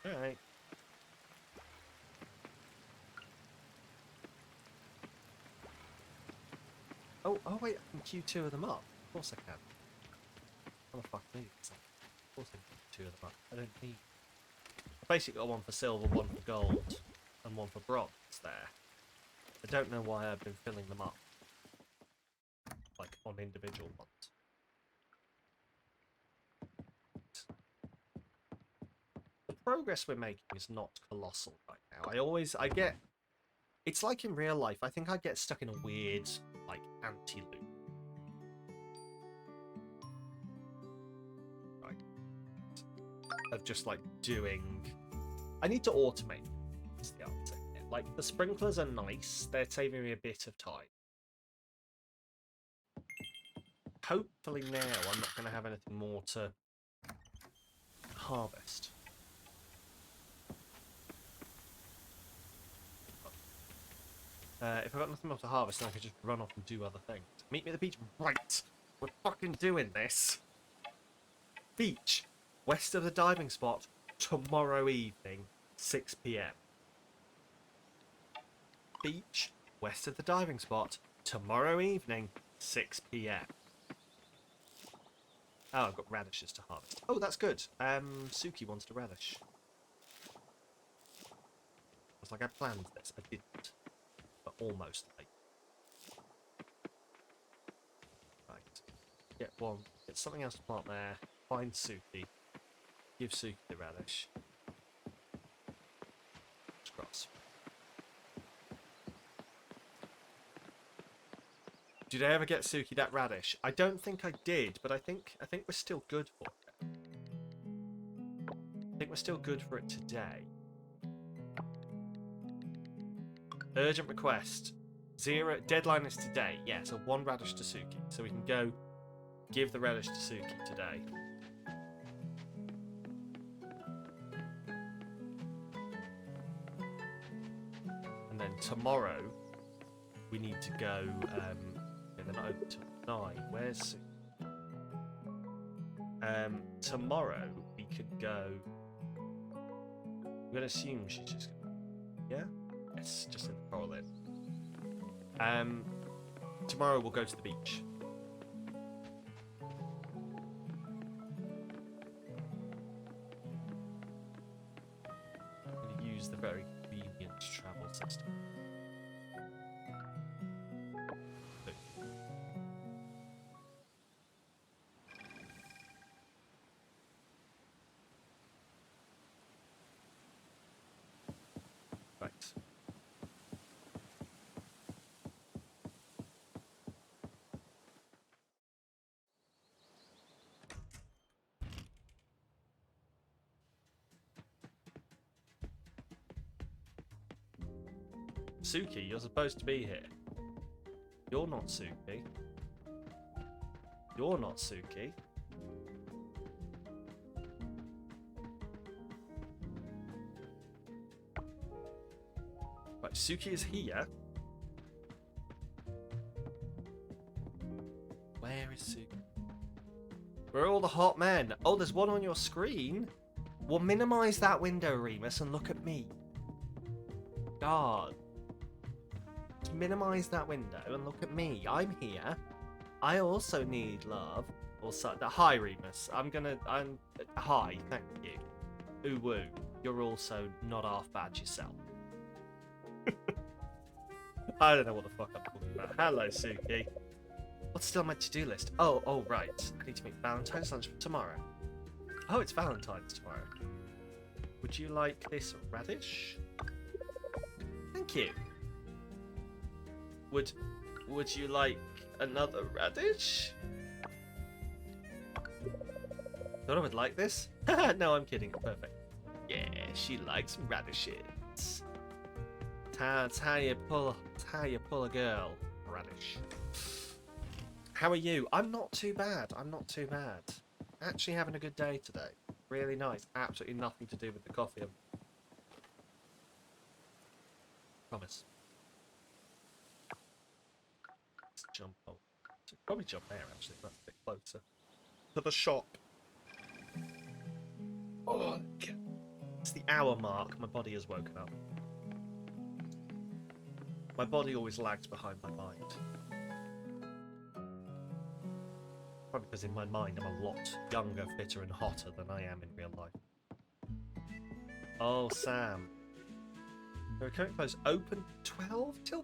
Alright. Oh wait, I can queue 2 of them up. Of course I can. What the fuck me? Of course I can queue 2 of them up. I don't need... I've basically got one for silver, one for gold, and one for bronze there. I don't know why I've been filling them up, like, on individual ones. The progress we're making is not colossal right now. I get... It's like in real life. I think I get stuck in a weird, like, anti-loop. Right. Of just, like, doing... I need to automate, is the answer. Like, the sprinklers are nice. They're saving me a bit of time. Hopefully now I'm not going to have anything more to harvest. If I've got nothing more to harvest, then I can just run off and do other things. Meet me at the beach. Right! We're fucking doing this! Beach, west of the diving spot, tomorrow evening, 6 PM. Beach, west of the diving spot, tomorrow evening, 6 PM. Oh, I've got radishes to harvest. Oh, that's good. Suki wants to radish. I was like, I planned this. I didn't. But almost. Right. Get one. Get something else to plant there. Find Suki. Give Suki the radish. Let's cross. Did I ever get Suki that radish? I don't think I did, but I think we're still good for it. I think we're still good for it today. Urgent request. 0 deadline is today. Yeah, so 1 radish to Suki. So we can go give the radish to Suki today. And then tomorrow we need to go they're not open till 9. Where's Suki? Tomorrow we could go. I'm gonna assume she's just gonna... Yeah? Yes, just in the coral in. Tomorrow we'll go to the beach. I'm going to use the very convenient travel system. Right. Suki, you're supposed to be here. You're not Suki. You're not Suki. Right, Suki is here. Where is Suki? Where are all the hot men? Oh, there's one on your screen. Well, minimize that window, Remus, and look at me. God. Just minimize that window and look at me. I'm here. I also need love. Also, hi, Remus. Hi, thank you. Ooh woo. You're also not half bad yourself. I don't know what the fuck I'm talking about. Hello, Suki. What's still on my to-do list? Oh, right. I need to make Valentine's lunch for tomorrow. Oh, it's Valentine's tomorrow. Would you like this radish? Thank you. Would you like another radish? Thought I would like this? No, I'm kidding. Perfect. Yeah, she likes radishes. That's how you pull a girl. Radish. How are you? I'm not too bad. Actually having a good day today. Really nice. Absolutely nothing to do with the coffee. Promise. Let's jump on. Probably jump there actually. That's a bit closer to the shop. Oh, it's the hour mark. My body has woken up. My body always lags behind my mind. Probably because in my mind I'm a lot younger, fitter and hotter than I am in real life. Oh, Sam. We're currently closed. Open 12 till...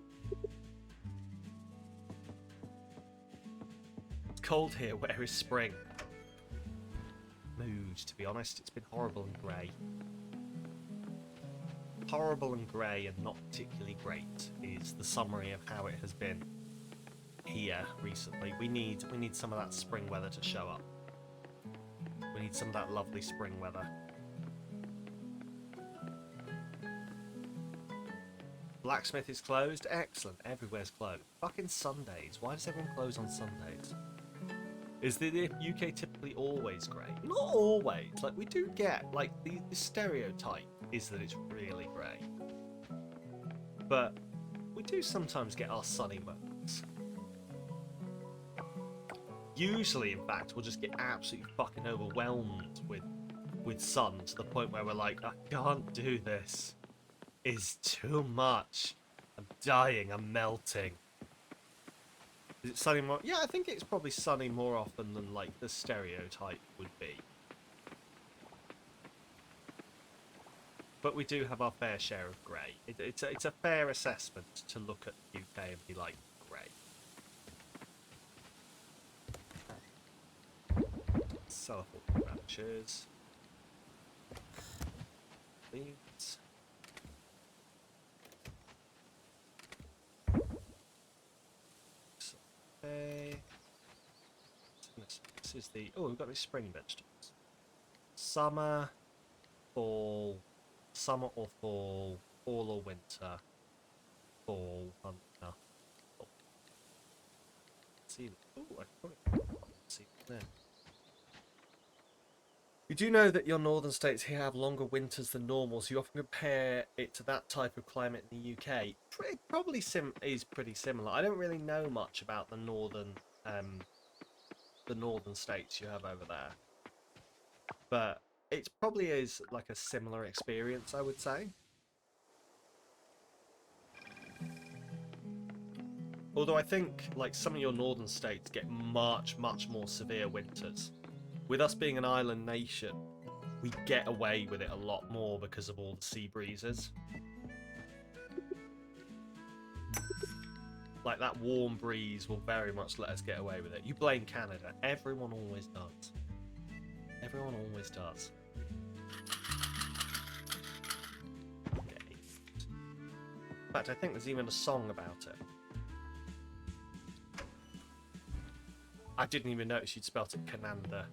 It's cold here. Where is spring? Mood, to be honest. It's been horrible and grey. Horrible and grey and not particularly great is the summary of how it has been here recently. We need some of that spring weather to show up. We need some of that lovely spring weather. Blacksmith is closed. Excellent. Everywhere's closed. Fucking Sundays. Why does everyone close on Sundays? Is the UK typically always grey? Not always. Like, we do get, like, the stereotype is that it's really grey. But we do sometimes get our sunny moments. Usually, in fact, we'll just get absolutely fucking overwhelmed with sun to the point where we're like, I can't do this. It's too much. I'm dying. I'm melting. Is it sunny more? Yeah, I think it's probably sunny more often than, like, the stereotype would be. But we do have our fair share of grey. It's a fair assessment to look at the UK and be like, grey. Colourful branches. Leaves. Okay. This is the... Oh, we've got these spring vegetables. Summer, fall, summer or fall or winter, fall, winter, fall. See, oh, I probably see there. You do know that your northern states here have longer winters than normal, so you often compare it to that type of climate in the UK. It probably is pretty similar. I don't really know much about the northern states you have over there, but it probably is like a similar experience, I would say. Although I think like some of your northern states get much more severe winters. With us being an island nation, we get away with it a lot more because of all the sea breezes. Like, that warm breeze will very much let us get away with it. You blame Canada. Everyone always does. Everyone always does. Okay. In fact, I think there's even a song about it. I didn't even notice you'd spelt it Cananda.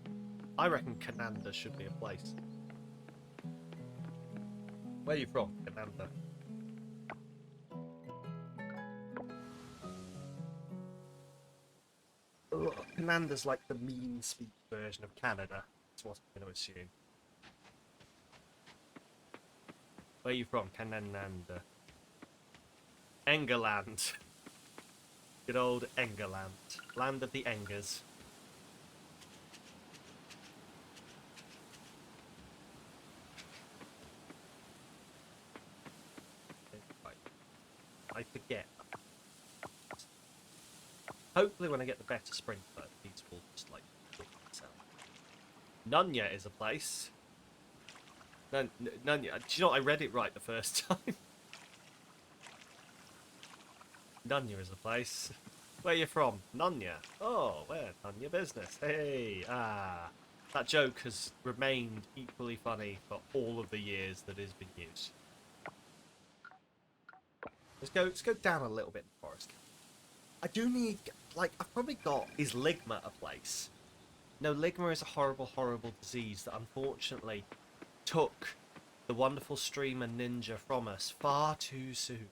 I reckon Cananda should be a place. Where are you from, Cananda? Canada's like the mean speak version of Canada. That's what I'm going to assume. Where are you from, Cananda? Engerland. Good old Engerland. Land of the Engers. Right. I forget. Hopefully when I get the better sprinkler, these will just like sort themselves. Nunya is a place. Nunya. Do you know what? I read it right the first time. Nunya is a place. Where you from? Nunya. Oh, where? Nunya business. Hey, that joke has remained equally funny for all of the years that it's been used. Let's go down a little bit in the forest. I do need, like, I've probably got, is Ligma a place? No, Ligma is a horrible disease that unfortunately took the wonderful streamer Ninja from us far too soon.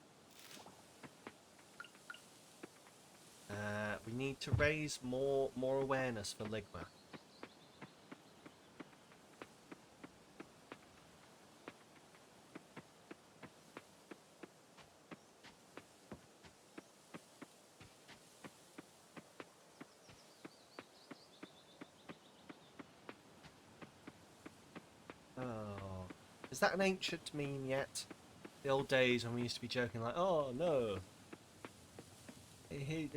We need to raise more awareness for Ligma. Oh, is that an ancient meme yet? The old days when we used to be joking like, oh no, he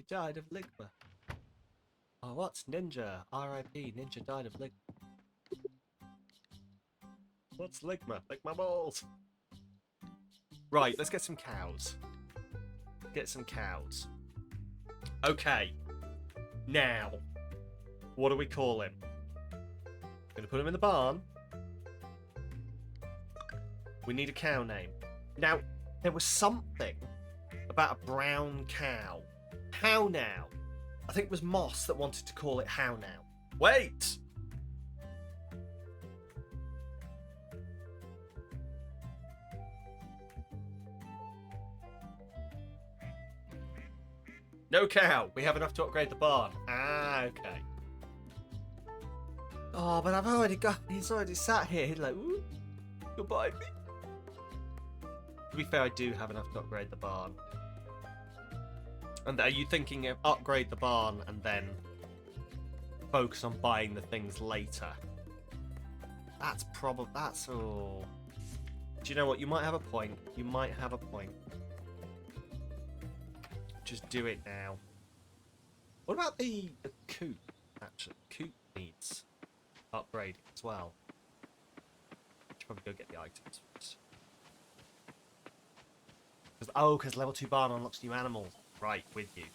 died of Ligma. Oh, what's Ninja? R.I.P. Ninja died of Ligma. What's Ligma? Ligma balls. Right, let's get some cows. Get some cows. Okay. Now, what do we call him? I'm going to put him in the barn. We need a cow name. Now, there was something about a brown cow. How now? I think it was Moss that wanted to call it How Now. Wait! No cow. We have enough to upgrade the barn. Ah, okay. Oh, but I've already got... He's already sat here. He's like, ooh, goodbye. To be fair, I do have enough to upgrade the barn. And are you thinking of upgrade the barn and then focus on buying the things later? That's probably... That's... Oh... Do you know what? You might have a point. You might have a point. Just do it now. What about the coop? Actually, coop needs upgrading as well. Should probably go get the items first. Because level 2 barn unlocks new animals. Right, with you.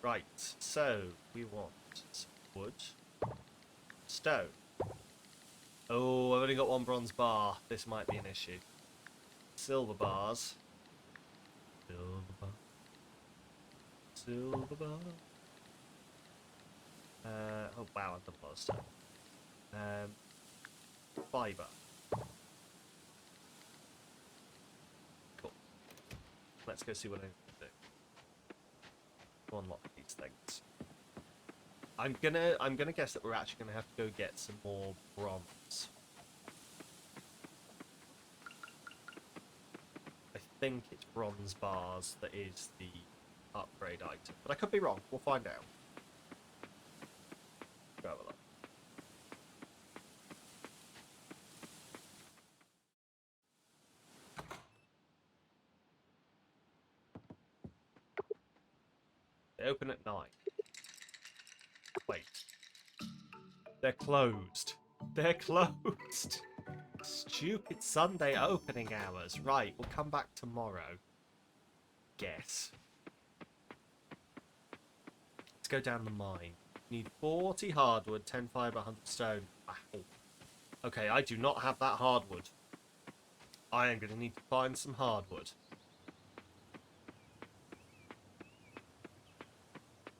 Right, so we want some wood, stone. Oh, I've only got one bronze bar. This might be an issue. Silver bars. Silver bar. Silver bar. Oh wow, I've done a lot of stuff. Fiber. Cool. Let's go see what I can do. To unlock these things. I'm gonna guess that we're actually gonna have to go get some more bronze. I think it's bronze bars that is the upgrade item, but I could be wrong. We'll find out. Go have a look. They open at 9. Wait. They're closed. They're closed. Stupid Sunday opening hours. Right, we'll come back tomorrow. Guess. Let's go down the mine. Need 40 hardwood, 10 fibre, 100 stone. Wow. Okay, I do not have that hardwood. I am going to need to find some hardwood.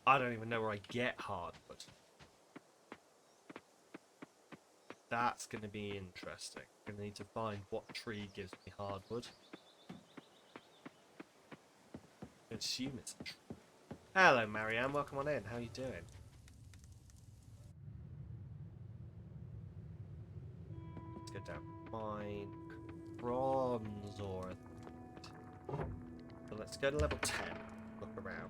I don't even know where I get hardwood. That's going to be interesting. I'm going to need to find what tree gives me hardwood. I assume it's a tree. Hello, Marianne. Welcome on in. How are you doing? Let's go down. Mine. Bronze ore. So let's go to level 10. Look around.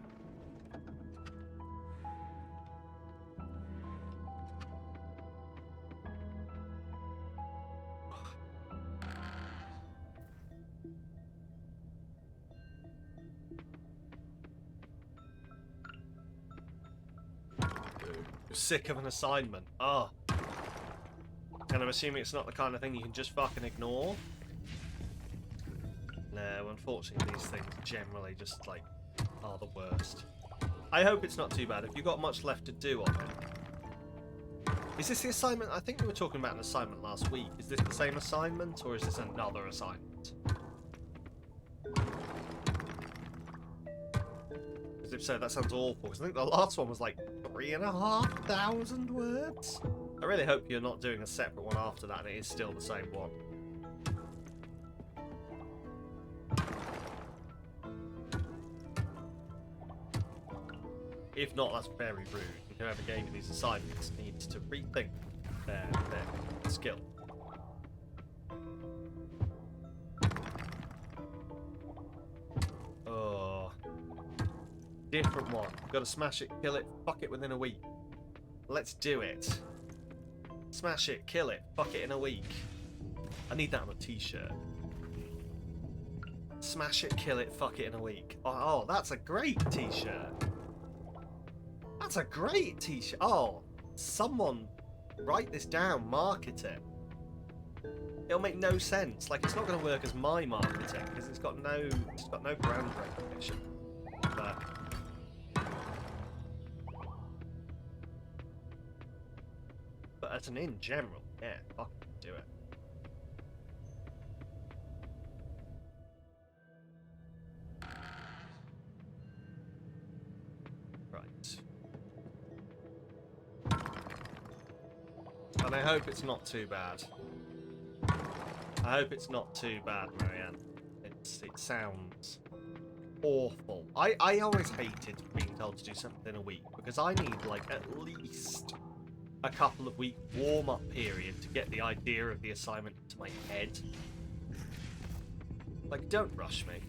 Sick of an assignment. Oh. And I'm assuming it's not the kind of thing you can just fucking ignore. No, unfortunately these things generally just, like, are the worst. I hope it's not too bad. Have you got much left to do on it? Is this the assignment? I think we were talking about an assignment last week. Is this the same assignment, or is this another assignment? Because if so, that sounds awful. Because I think the last one was like 3,500 words. I really hope you're not doing a separate one after that and it is still the same one. If not, that's very rude. Whoever gave you these assignments needs to rethink their skill. Oh. Different one. Gotta smash it, kill it, fuck it within a week. Let's do it. Smash it, kill it, fuck it in a week. I need that on a t-shirt. Smash it, kill it, fuck it in a week. Oh, that's a great t-shirt. That's a great t-shirt. Oh, Someone write this down, market it. It'll make no sense. Like, it's not going to work as my marketing because it's got no brand recognition. But as an in general, yeah, fucking do it. Right. And I hope it's not too bad. I hope it's not too bad, Marianne. It sounds awful. I always hated being told to do something in a week because I need like at least a couple of week warm-up period to get the idea of the assignment into my head. Like, don't rush me.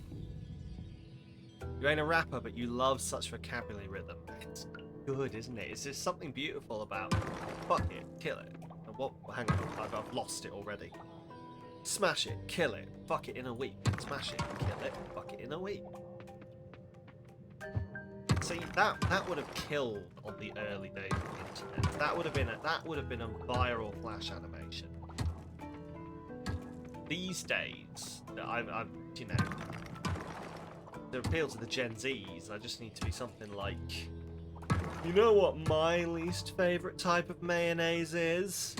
You ain't a rapper, but you love such vocabulary rhythm. It's good, isn't it? Is there something beautiful about fuck it, kill it? And what? Hang on, I've lost it already. Smash it, kill it, fuck it in a week. Smash it, kill it, fuck it in a week. See, that would have killed on the early days of the internet. That would have been a viral flash animation. These days, I've you know, to appeal to the Gen Zs, I just need to be something like, you know what my least favourite type of mayonnaise is?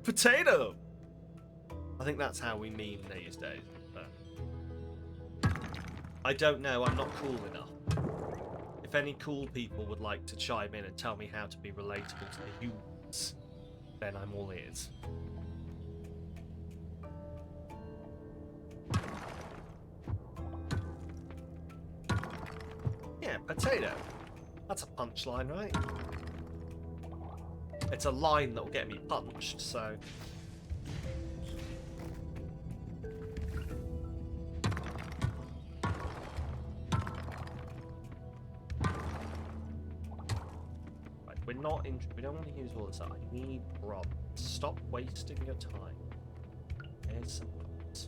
Potato! I think that's how we meme these days. But I don't know, I'm not cool enough. If any cool people would like to chime in and tell me how to be relatable to the humans, then I'm all ears. Yeah, potato. That's a punchline, right? It's a line that will get me punched, so... We don't want to use all this up. I need Rob. Stop wasting your time. There's some buttons.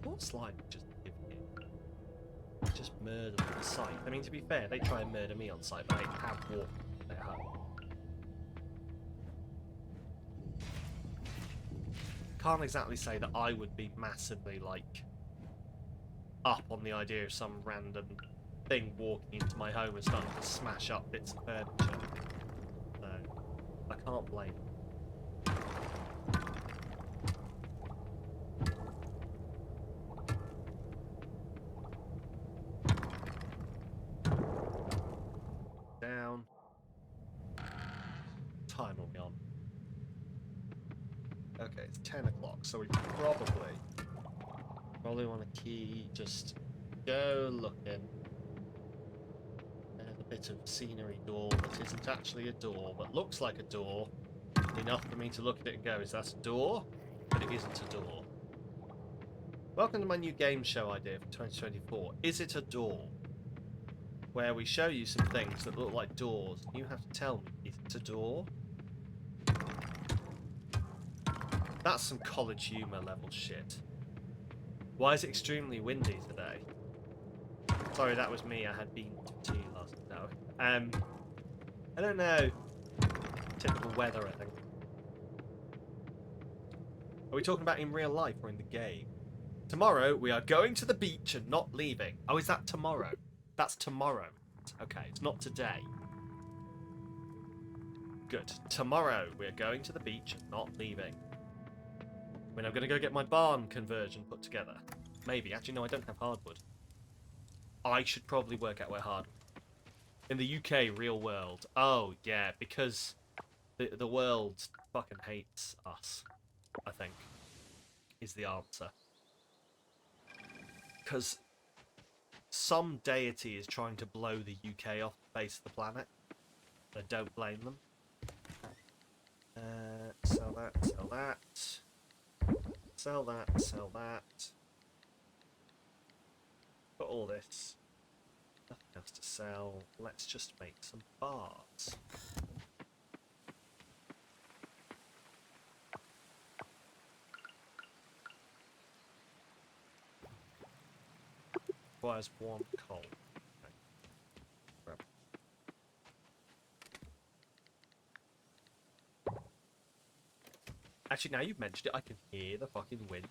What slide just give me? Just murder them on sight. I mean, to be fair, they try and murder me on sight, but they have walked their home. Can't exactly say that I would be massively, like, up on the idea of some random thing walking into my home and starting to smash up bits of furniture. No, I can't blame them. Down. Time will be on. Okay, it's 10 o'clock, so we probably want to just go looking. There's a bit of scenery door that isn't actually a door, but looks like a door. Enough for me to look at it and go, is that a door? But it isn't a door. Welcome to my new game show idea for 2024. Is it a door? Where we show you some things that look like doors, and you have to tell me, is it a door? That's some college humour level shit. Why is it extremely windy today? Sorry, that was me. I had bean tea last night. No. I don't know. Typical weather, I think. Are we talking about in real life or in the game? Tomorrow, we are going to the beach and not leaving. Oh, is that tomorrow? That's tomorrow. Okay, it's not today. Good. Tomorrow, we are going to the beach and not leaving. When I'm going to go get my barn conversion put together. Maybe. Actually, no, I don't have hardwood. I should probably work out where hardwood. In the UK, real world. Oh, yeah, because the world fucking hates us, I think, is the answer. Because some deity is trying to blow the UK off the face of the planet. I don't blame them. Sell that, sell that. Sell that, sell that. Got all this. Nothing else to sell. Let's just make some bars. Requires 1 coal. Okay. Actually, now you've mentioned it, I can hear the fucking wind.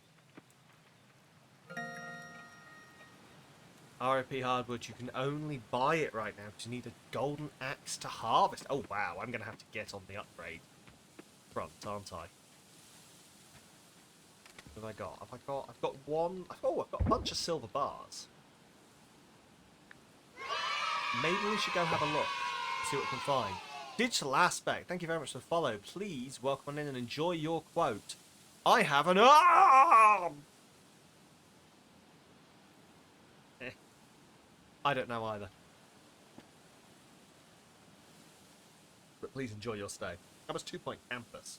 RIP Hardwood, you can only buy it right now because you need a golden axe to harvest. Oh, wow. I'm going to have to get on the upgrade front, aren't I? What have I got? I've got one. Oh, I've got a bunch of silver bars. Maybe we should go have a look, see what we can find. Digital Aspect, thank you very much for the follow. Please welcome on in and enjoy your quote. I have an arm! I don't know either. But please enjoy your stay. That was 2 Point Campus.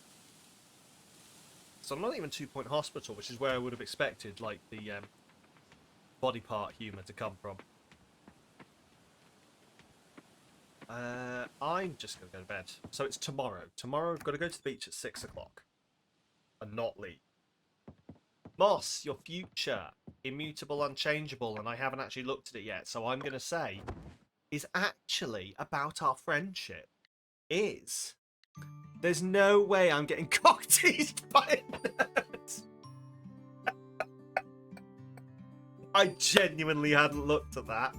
So not even 2 Point Hospital, which is where I would have expected, like, the body part humour to come from. I'm just going to go to bed. So it's tomorrow. Tomorrow I've got to go to the beach at 6 o'clock. And not leave. Moss, your future, immutable, unchangeable, and I haven't actually looked at it yet, so I'm going to say, is actually about our friendship. There's no way I'm getting cock-teased by a nerd. I genuinely hadn't looked at that.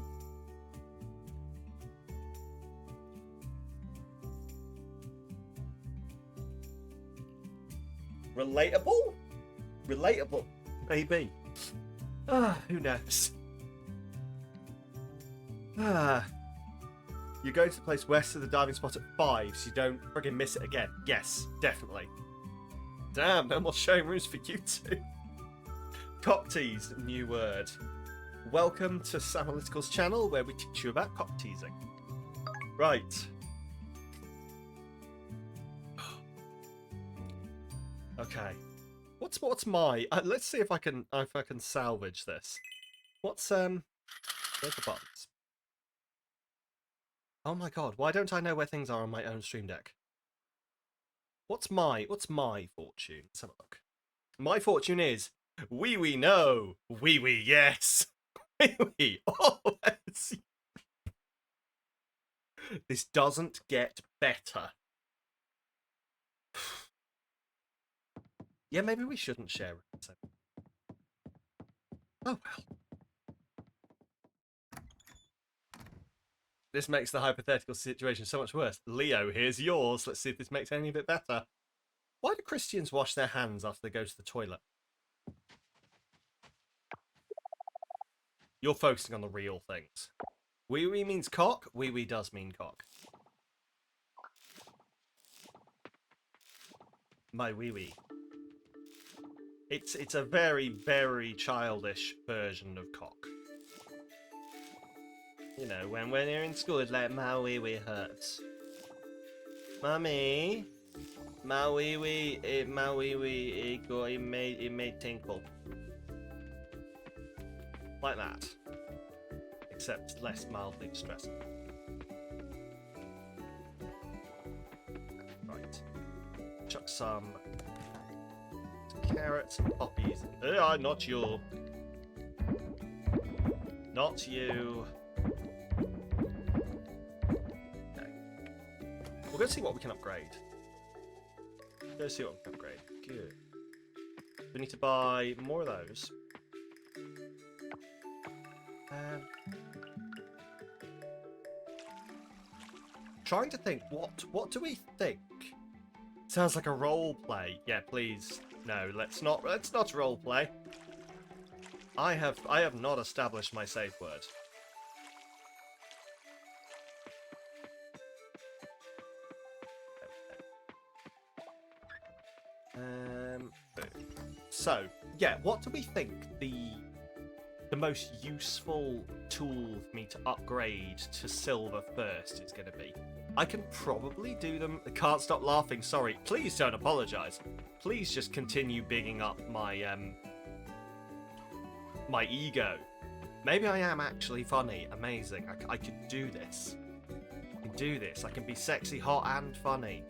Relatable? Relatable? Maybe. Who knows? You're going to the place west of the diving spot at 5, so you don't friggin' miss it again. Yes, definitely. Damn, no more showing rooms for you two. Cock tease, new word. Welcome to Samalytical's channel, where we teach you about cock teasing. Right. Okay. What's my? Let's see if I can salvage this. What's where's the buttons? Oh my god! Why don't I know where things are on my own stream deck? What's my fortune? Let's have a look. My fortune is wee no, wee yes, wee always. This doesn't get better. Yeah, maybe we shouldn't share it. Oh well. This makes the hypothetical situation so much worse. Leo, here's yours. Let's see if this makes any of it better. Why do Christians wash their hands after they go to the toilet? You're focusing on the real things. Wee means cock. Wee does mean cock. My wee. It's a very, very childish version of cock. You know, when you're in school, it's like, my wee hurts. Mummy, my wee, it may tinkle. Like that. Except less mildly distressing. Right. Chuck some carrots and poppies. Not you. Not you. Okay. We'll go see what we can upgrade. Go see what we can upgrade. Good. We need to buy more of those. Trying to think, what do we think? Sounds like a role play. Yeah, please. No, let's not role play. I have not established my safe word. So, yeah, what do we think the most useful tool for me to upgrade to silver first is going to be? I can probably do them. I can't stop laughing. Sorry. Please don't apologize. Please just continue bigging up my my ego. Maybe I am actually funny. Amazing. I could do this. I can do this. I can be sexy, hot, and funny.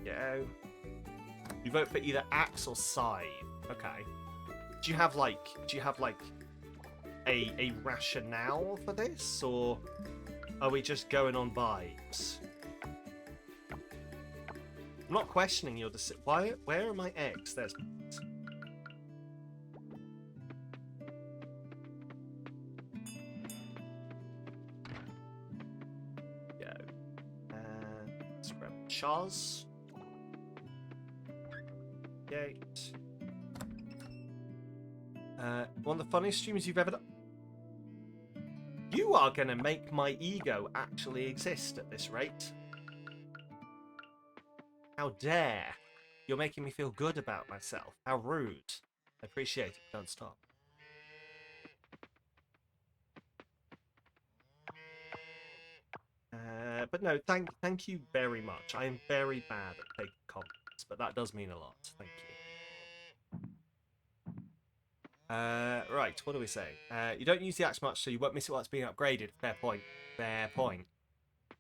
Go. You vote for either axe or scythe. Okay. Do you have like a rationale for this, or are we just going on vibes? I'm not questioning your decision. Where are my eggs? There's. Go. Let's grab Chaz. Gate. One of the funniest streams you've ever done. You are gonna make my ego actually exist at this rate. How dare! You're making me feel good about myself. How rude. I appreciate it. Don't stop. But no, thank you very much. I am very bad at taking compliments, but that does mean a lot. Thank you. Right, what are we saying? You don't use the axe much, so you won't miss it while it's being upgraded. Fair point. Fair point.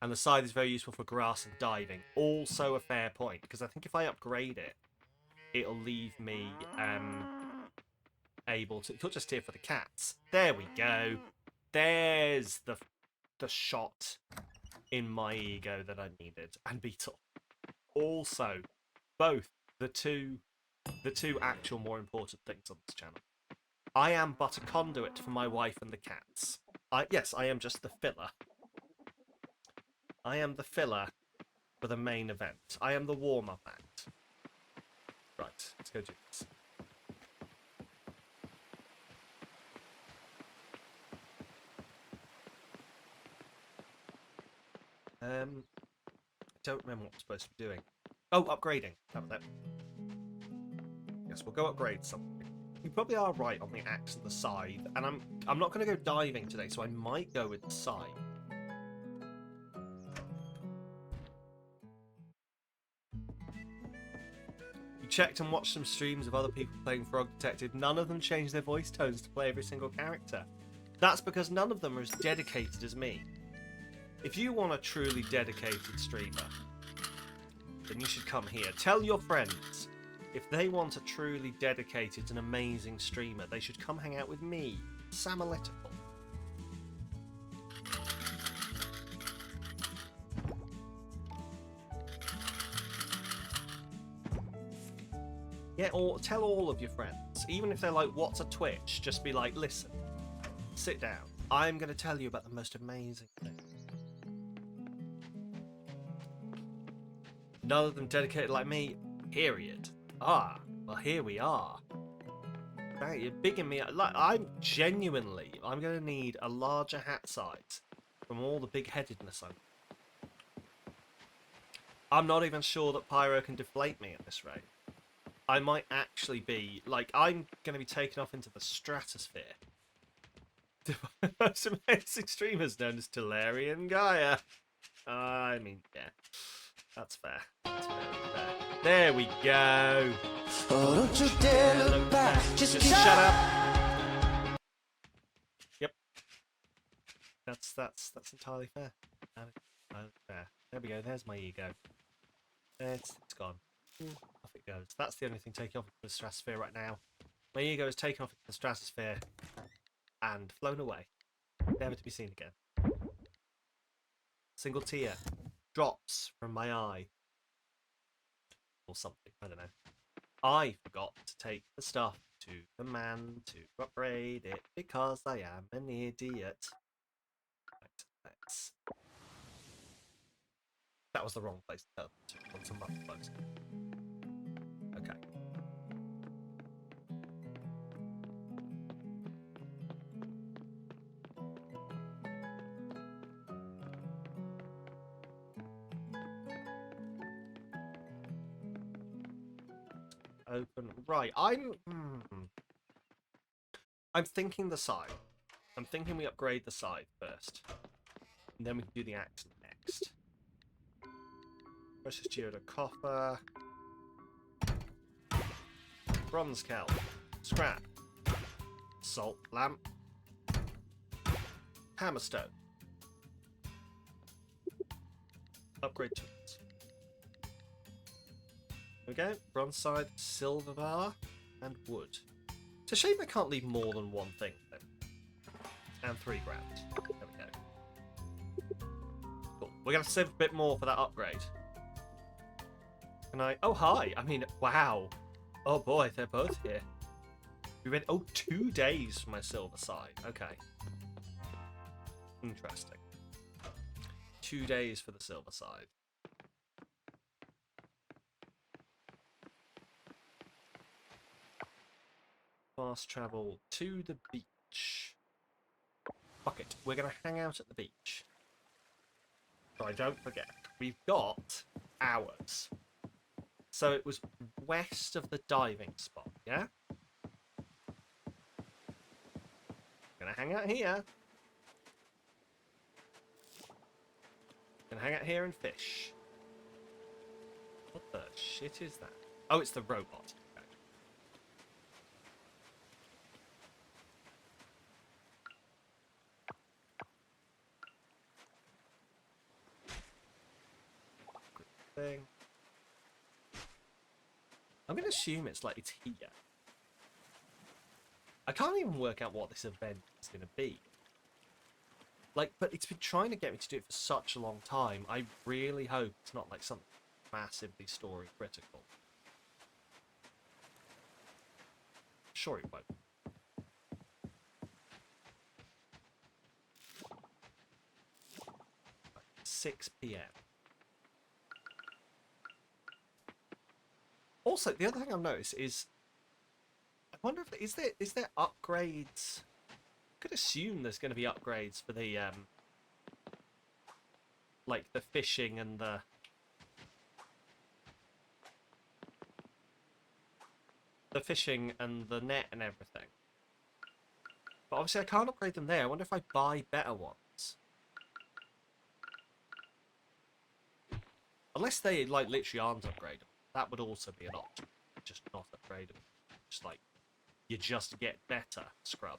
And the scythe is very useful for grass and diving. Also a fair point, because I think if I upgrade it, it'll leave me able to... Not just here for the cats. There we go. There's the shot in my ego that I needed. And Beetle. Also, both the two actual more important things on this channel. I am but a conduit for my wife and the cats. Yes, I am just the filler. I am the filler for the main event. I am the warm-up act. Right, let's go do this. I don't remember what I'm supposed to be doing. Oh, upgrading. That was it. Yes, we'll go upgrade something. You probably are right on the axe and the scythe, and I'm not going to go diving today, so I might go with the scythe. You checked and watched some streams of other people playing Frog Detective. None of them changed their voice tones to play every single character. That's because none of them are as dedicated as me. If you want a truly dedicated streamer, then you should come here. Tell your friends, if they want a truly dedicated and amazing streamer, they should come hang out with me, Samalytical. Yeah, or tell all of your friends. Even if they're like, what's a Twitch? Just be like, listen, sit down. I'm going to tell you about the most amazing thing. None of them dedicated like me, period. Ah, well, here we are. Right, you're bigging me up. Like, I'm going to need a larger hat size from all the big-headedness I'm not even sure that Pyro can deflate me at this rate. I might actually be, like, I'm going to be taken off into the stratosphere. The most amazing streamers known as Tellarian Gaia. I mean, yeah. That's fair. That's very fair. There we go. Oh, don't you dare look back. Just shut up. Yep. That's entirely fair. Fair. There we go. There's my ego. It's gone. Off it goes. That's the only thing taking off into the stratosphere right now. My ego is taken off into the stratosphere and flown away, never to be seen again. Single tear drops from my eye. Or something, I don't know. I forgot to take the stuff to the man to upgrade it because I am an idiot. Right, let's... That was the wrong place to tell on some muffin bugs. Okay. Open. Right, I'm thinking the scythe. I'm thinking we upgrade the scythe first. And then we can do the axe next. Precious geode copper. Bronze kelp. Scrap. Salt lamp. Hammerstone. Upgrade tools. There we go. Bronze side, silver bar, and wood. It's a shame I can't leave more than one thing, though. And 3 grand. There we go. Cool. We're going to save a bit more for that upgrade. Can I... Oh, hi. I mean, wow. Oh, boy, they're both here. We went... Oh, 2 days for my silver side. Okay. Interesting. 2 days for the silver side. Fast travel to the beach. Fuck it. We're going to hang out at the beach. So I don't forget. We've got hours. So it was west of the diving spot, yeah? Gonna hang out here. Gonna hang out here and fish. What the shit is that? Oh, it's the robot. Okay. Good thing. I'm gonna assume it's here. I can't even work out what this event is gonna be. Like, but it's been trying to get me to do it for such a long time. I really hope it's not like something massively story critical. Sure it won't. Right, 6 PM. Also, the other thing I've noticed is, I wonder if is there upgrades. I could assume there's going to be upgrades for the like the fishing and the fishing and the net and everything. But obviously I can't upgrade them there. I wonder if I buy better ones. Unless they like literally aren't upgradable. That would also be an option. Just not upgradable. Just like you just get better scrub.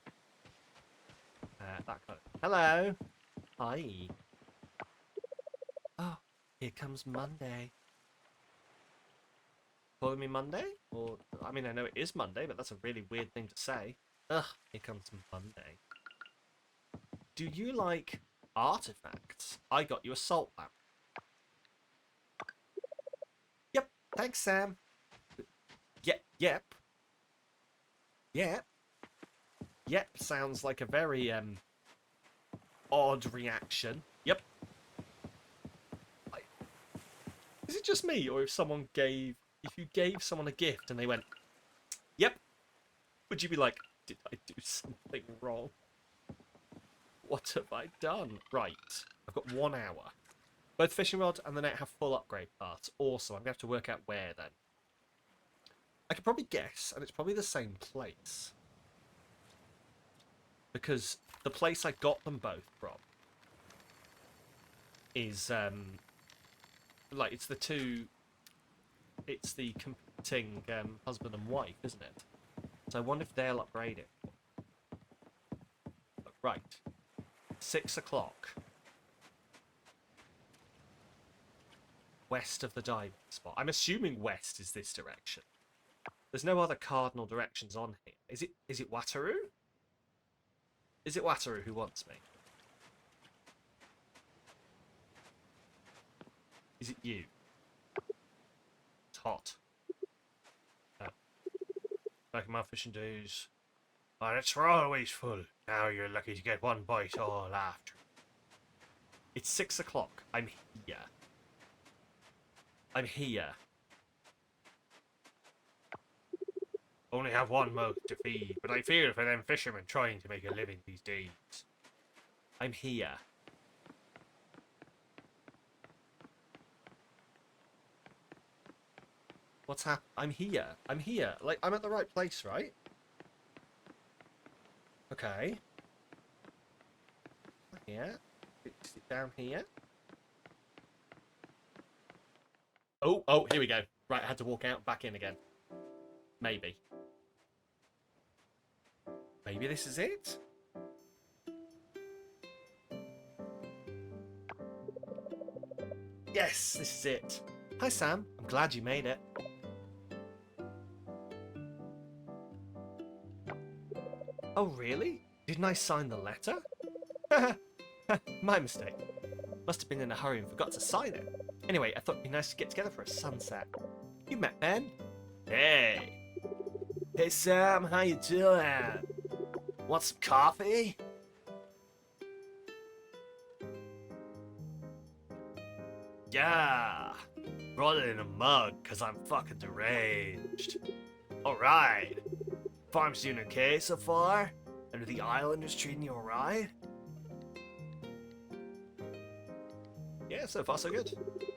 That kind of... Hello. Hi. Oh, here comes Monday. Calling me Monday? Or, I mean, I know it is Monday, but that's a really weird thing to say. Ugh, here comes Monday. Do you like artifacts? I got you a salt lamp. Yep, thanks, Sam. Yep. Yep, sounds like a very, odd reaction. Yep. Is it just me, or if you gave someone a gift and they went, yep, would you be like, did I do something wrong? What have I done? Right, I've got 1 hour. Both fishing rod and the net have full upgrade parts. Awesome, I'm going to have to work out where then. I could probably guess, and it's probably the same place. Because the place I got them both from is, like, it's the competing husband and wife, isn't it? So I wonder if they'll upgrade it. Right. 6 o'clock. West of the diving spot. I'm assuming west is this direction. There's no other cardinal directions on here. Is it Wataru? Is it Wataru who wants me? Is it you? It's hot. Back in my fishing days. But it's always full. Now you're lucky to get 1 bite all after. It's 6 o'clock. I'm here. I'm here. Only have 1 mouth to feed, but I feel for them fishermen trying to make a living these days. I'm here. What's happened? I'm here. I'm here. Like, I'm at the right place, right? Okay. Here. Sit down here. Oh, here we go. Right, I had to walk out, back in again. Maybe. Maybe this is it? Yes, this is it. Hi, Sam. I'm glad you made it. Oh, really? Didn't I sign the letter? My mistake. Must have been in a hurry and forgot to sign it. Anyway, I thought it'd be nice to get together for a sunset. You met Ben? Hey. Hey Sam, how you doing? Want some coffee? Yeah. Brought it in a mug, cause I'm fucking deranged. Alright. Farm's doing okay so far? And are the islanders treating you alright? Yeah, so far so good.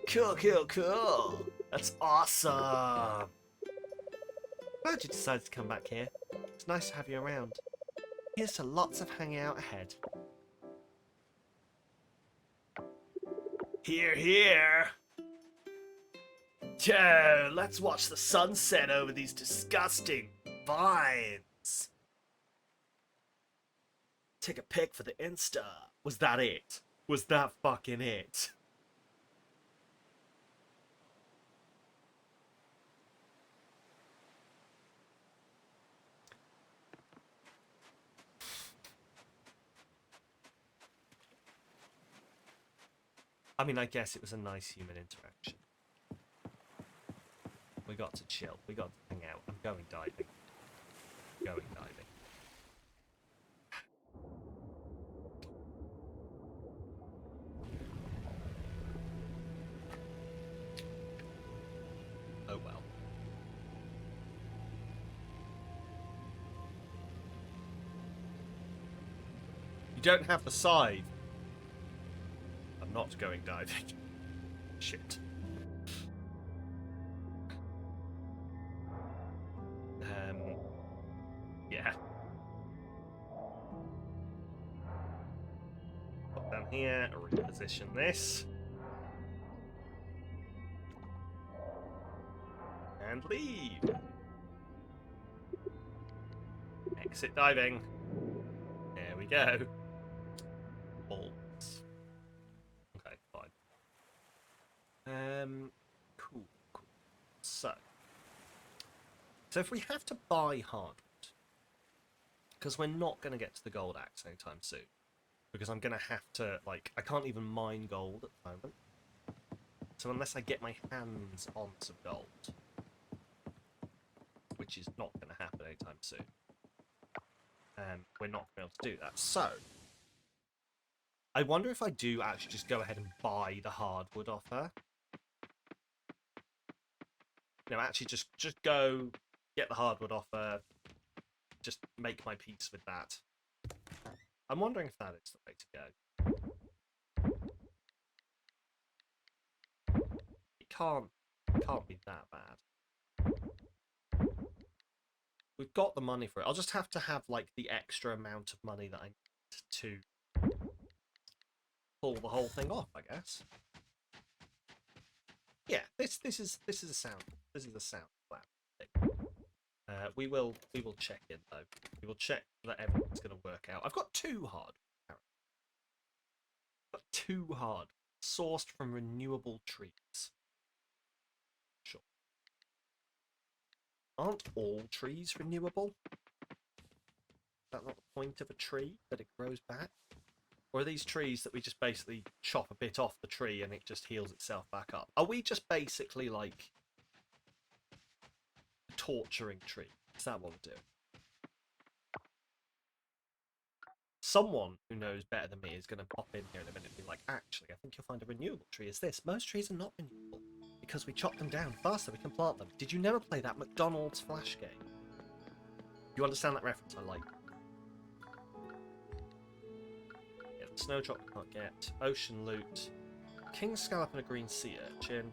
Cool, cool, cool. That's awesome. Glad you decided to come back here. It's nice to have you around. Here's to lots of hanging out ahead. Here, here. Yeah, let's watch the sunset over these disgusting vines. Take a pic for the Insta. Was that it? Was that fucking it? I mean, I guess it was a nice human interaction. We got to chill. We got to hang out. I'm going diving. Going diving. Oh well. You don't have the scythe. I'm not going diving. Shit. Yeah. Put down here, reposition this. And leave. Exit diving. There we go. Bolts. Okay, fine. Cool, cool. So if we have to buy hardwood, because we're not going to get to the gold axe anytime soon, because I'm going to have to, like, I can't even mine gold at the moment. So unless I get my hands on some gold, which is not going to happen anytime soon, we're not going to be able to do that. So I wonder if I do actually just go ahead and buy the hardwood off her. No, actually just go get the hardwood off her, just make my peace with that. I'm wondering if that is the way to go. It can't be that bad. We've got the money for it. I'll just have to have like the extra amount of money that I need to pull the whole thing off, I guess. Yeah, this is a sound plan thing. We will check in though. We will check that everything's going to work out. I've got 2 hard. But 2 hard, sourced from renewable trees. Sure. Aren't all trees renewable? Is that not the point of a tree, that it grows back? Or are these trees that we just basically chop a bit off the tree and it just heals itself back up? Are we just basically like torturing trees? Is that what we're doing? Someone who knows better than me is going to pop in here in a minute and be like, actually, I think you'll find a renewable tree is this. Most trees are not renewable because we chop them down faster, we can plant them. Did you never play that McDonald's Flash game? You understand that reference? I like. Yeah, the snowdrop we can't get. Ocean loot. King scallop and a green sea urchin.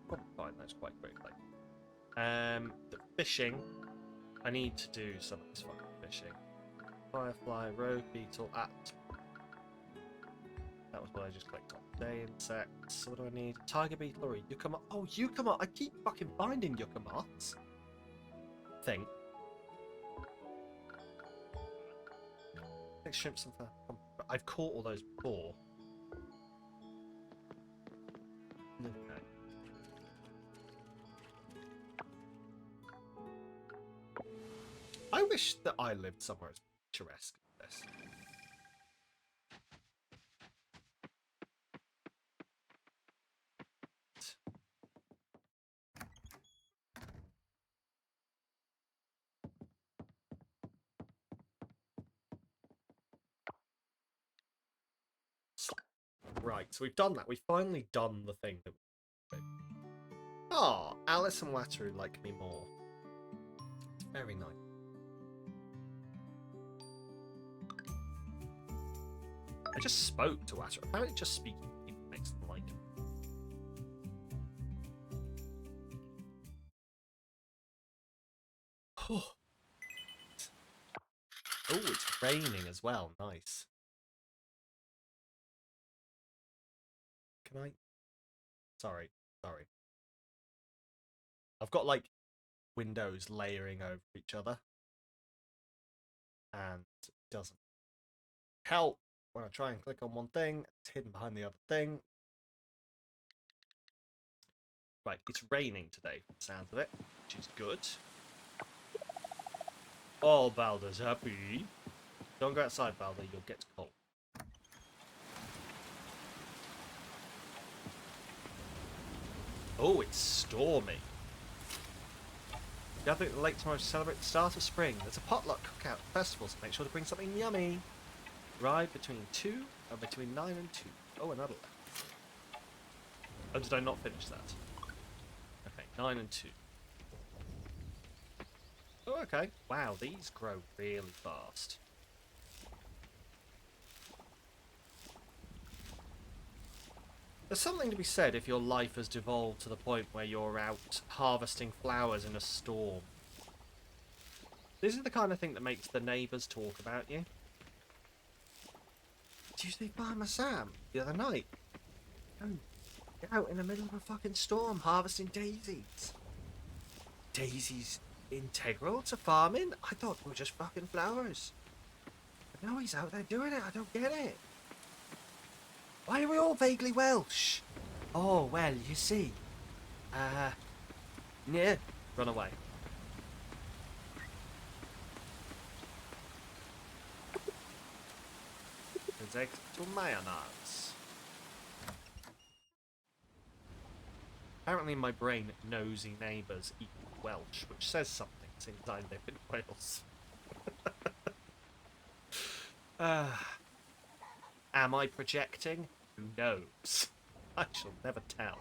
Probably find those quite quickly. The fishing. I need to do some of this fucking fishing. Firefly, road beetle, that was what I just clicked on. Day insects. What do I need? Tiger beetle or a yucca moth? Oh, yucca moth! I keep fucking finding yucca moths. Thing. 6 shrimps and I've caught all those before. Okay. I wish that I lived somewhere as picturesque as this. Right, so we've done that. We've finally done the thing that we do. Oh, Alice and Wataru like me more. It's very nice. I just spoke to Wataru. Apparently just speaking to people makes them like him. Oh, it's raining as well. Nice. Can I? Sorry. I've got, like, windows layering over each other. And it doesn't help when I try and click on one thing. It's hidden behind the other thing. Right, it's raining today, from the sounds of it, which is good. Oh, Balder's happy. Don't go outside, Balder. You'll get cold. Oh, it's stormy. Gathering at the lake tomorrow to celebrate the start of spring. There's a potluck cookout festival, so make sure to bring something yummy. Ride between 9 and 2. Oh, another one. Oh, did I not finish that? Okay, 9 and 2. Oh, okay. Wow, these grow really fast. There's something to be said if your life has devolved to the point where you're out harvesting flowers in a storm. This is the kind of thing that makes the neighbours talk about you. Did you see Farmer Sam the other night? Oh, you're out in the middle of a fucking storm harvesting daisies. Daisies integral to farming? I thought they were just fucking flowers. But now he's out there doing it. I don't get it. Why are we all vaguely Welsh? Oh, well, you see. Yeah. Run away. Exit to mayonnaise. Apparently my brain nosy neighbours equal Welsh, which says something since I live in Wales. Am I projecting? Who knows? I shall never tell.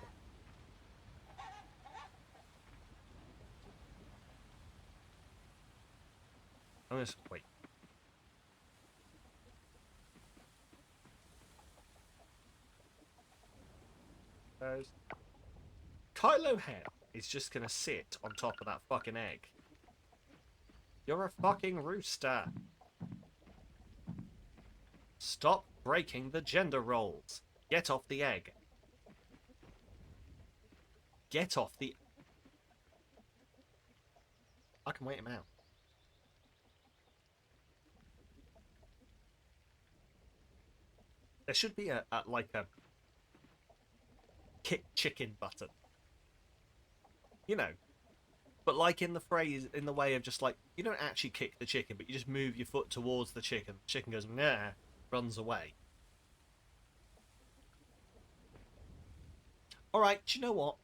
I'm just wait. Kylo Hen is just gonna sit on top of that fucking egg. You're a fucking rooster. Stop breaking the gender roles. Get off the egg. Get off the... I can wait him out. There should be a kick chicken button. You know. But like in the phrase, in the way of just like, you don't actually kick the chicken, but you just move your foot towards the chicken. The chicken goes, nah, runs away. Alright, do you know what?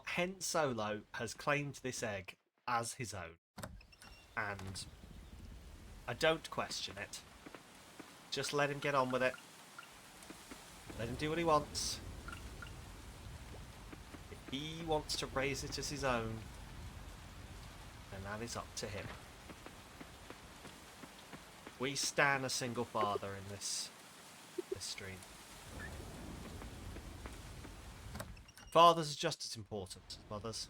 Hen Solo has claimed this egg as his own. And I don't question it. Just let him get on with it. Let him do what he wants. If he wants to raise it as his own, then that is up to him. We stan a single father in this stream. Fathers are just as important as mothers.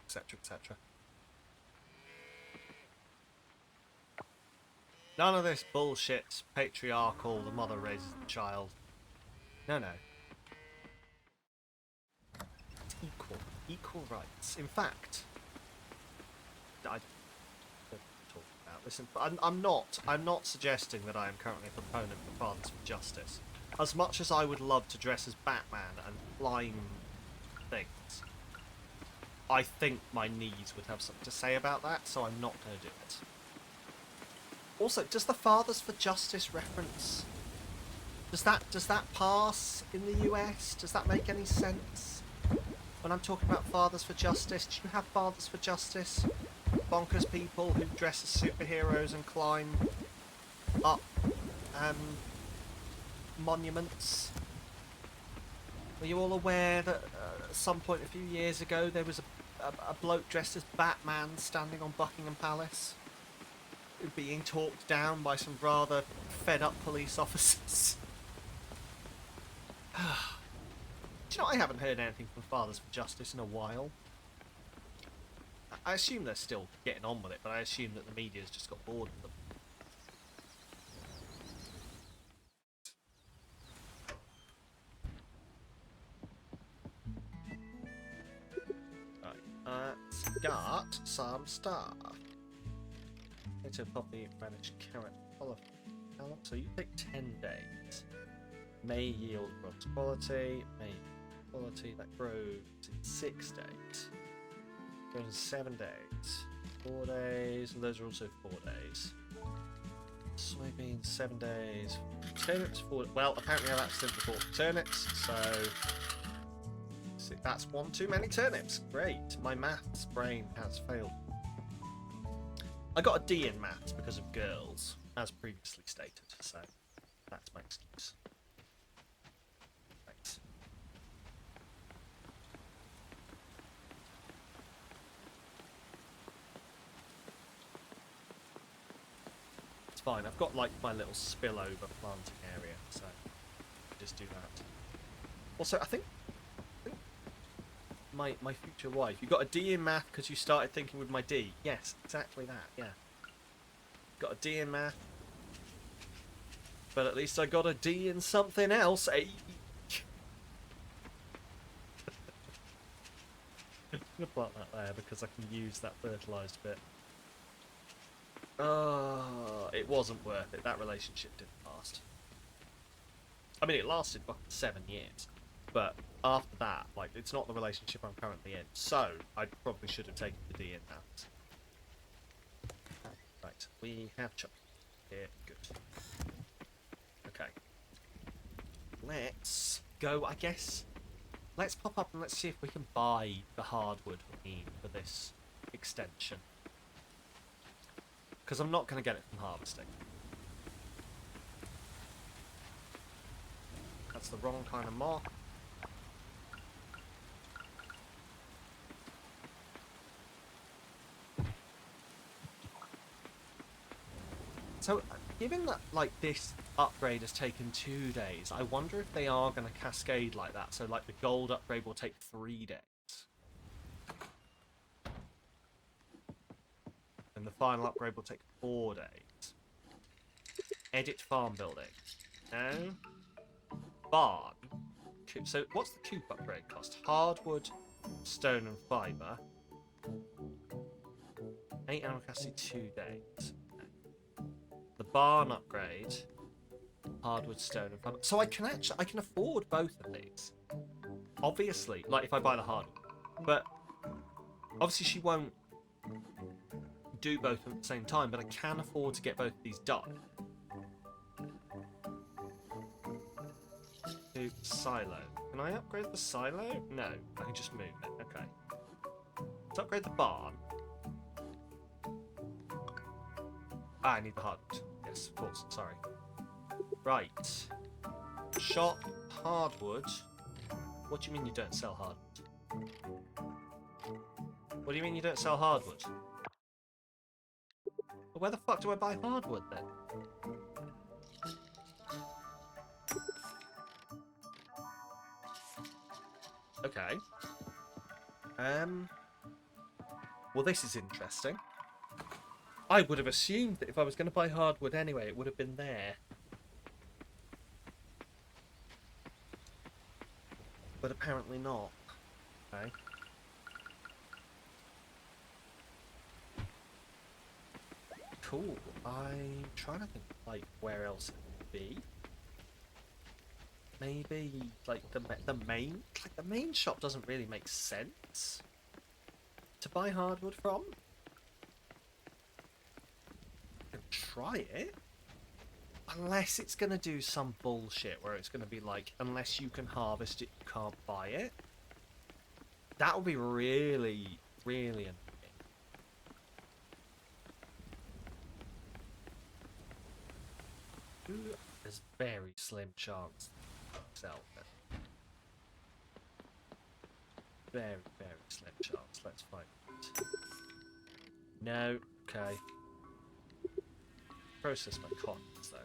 Etc, etc. None of this bullshit patriarchal, the mother raises the child. No. It's equal. Equal rights. In fact, I don't talk about this. I'm not suggesting that I am currently a proponent for Fathers for Justice. As much as I would love to dress as Batman and climb things, I think my knees would have something to say about that, so I'm not going to do it. Also, does the Fathers for Justice reference... Does that pass in the US? Does that make any sense? When I'm talking about Fathers for Justice, do you have Fathers for Justice? Bonkers people who dress as superheroes and climb up monuments. Were you all aware that at some point a few years ago there was a bloke dressed as Batman standing on Buckingham Palace, being talked down by some rather fed up police officers? Do you know, I haven't heard anything from Fathers for Justice in a while. I assume they're still getting on with it, but I assume that the media's just got bored of them. Right, let's got some stuff. Into poppy, radish, carrot, cauliflower. So you take 10 days. May yield bronze quality. May quality that grows in 6 days. Grows in 7 days. 4 days, and those are also 4 days. Soybeans 7 days. Turnips 4. Well, apparently I've accidentally bought turnips, so that's one too many turnips. Great, my maths brain has failed. I got a D in maths because of girls, as previously stated, so that's my excuse. Thanks. It's fine, I've got like my little spillover planting area, so just do that. Also, I think my future wife, you got a D in math because you started thinking with my D. Yes, exactly that, yeah. Got a D in math. But at least I got a D in something else, eh? I'm going to plant that there because I can use that fertilised bit. It wasn't worth it. That relationship didn't last. I mean, it lasted fucking 7 years. But after that, like, it's not the relationship I'm currently in. So, I probably should have taken the D in that. Right, we have chocolate here. Good. Okay. Let's go, I guess. Let's pop up and let's see if we can buy the hardwood we need for this extension. Because I'm not going to get it from harvesting. That's the wrong kind of moth. So, given that, like, this upgrade has taken 2 days, I wonder if they are going to cascade like that. So, like, the gold upgrade will take 3 days. And the final upgrade will take 4 days. Edit farm building. No. Barn. So, what's the coop upgrade cost? Hardwood, stone and fibre. 8 animal capacity, 2 days. The barn upgrade, hardwood, stone, and fibre. So I can afford both of these. Obviously, like if I buy the hardwood, but obviously she won't do both at the same time. But I can afford to get both of these done. To silo. Can I upgrade the silo? No, I can just move it. Okay. Let's upgrade the barn. Ah, I need the hardwood. Yes, of course. Sorry. Right. Shop hardwood. What do you mean you don't sell hardwood? What do you mean you don't sell hardwood? Well, where the fuck do I buy hardwood then? Okay. Well, this is interesting. I would have assumed that if I was going to buy hardwood anyway, it would have been there. But apparently not. Okay. Cool. I'm trying to think, like, where else it would be. Maybe, like, the main... Like, the main shop doesn't really make sense. to buy hardwood from. Try it. Unless it's going to do some bullshit where it's going to be like, unless you can harvest it, you can't buy it. That would be really, really annoying. There's very slim chance to sell it. Very, very slim chance. Let's find it. No. Okay. Process my coffers, though.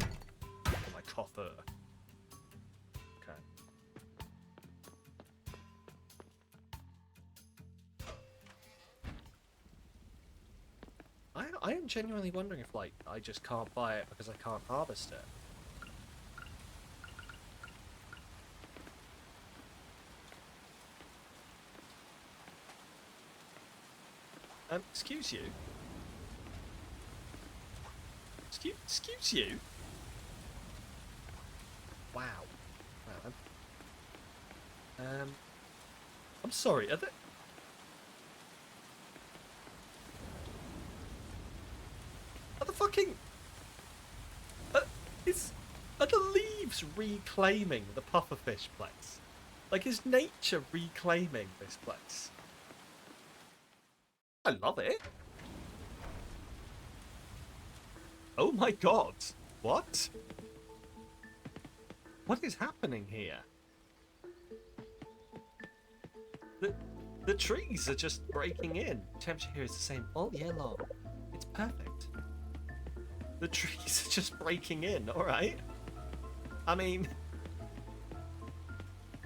Or my coffer. Okay. I am genuinely wondering if, like, I just can't buy it because I can't harvest it. Excuse you? Excuse you? Wow. Wow. I'm sorry, are the fucking... Are the leaves reclaiming the pufferfish place? Like, is nature reclaiming this place? I love it. Oh my god. What? What is happening here? The trees are just breaking in. Temperature here is the same all year long. It's perfect. The trees are just breaking in, alright? I mean...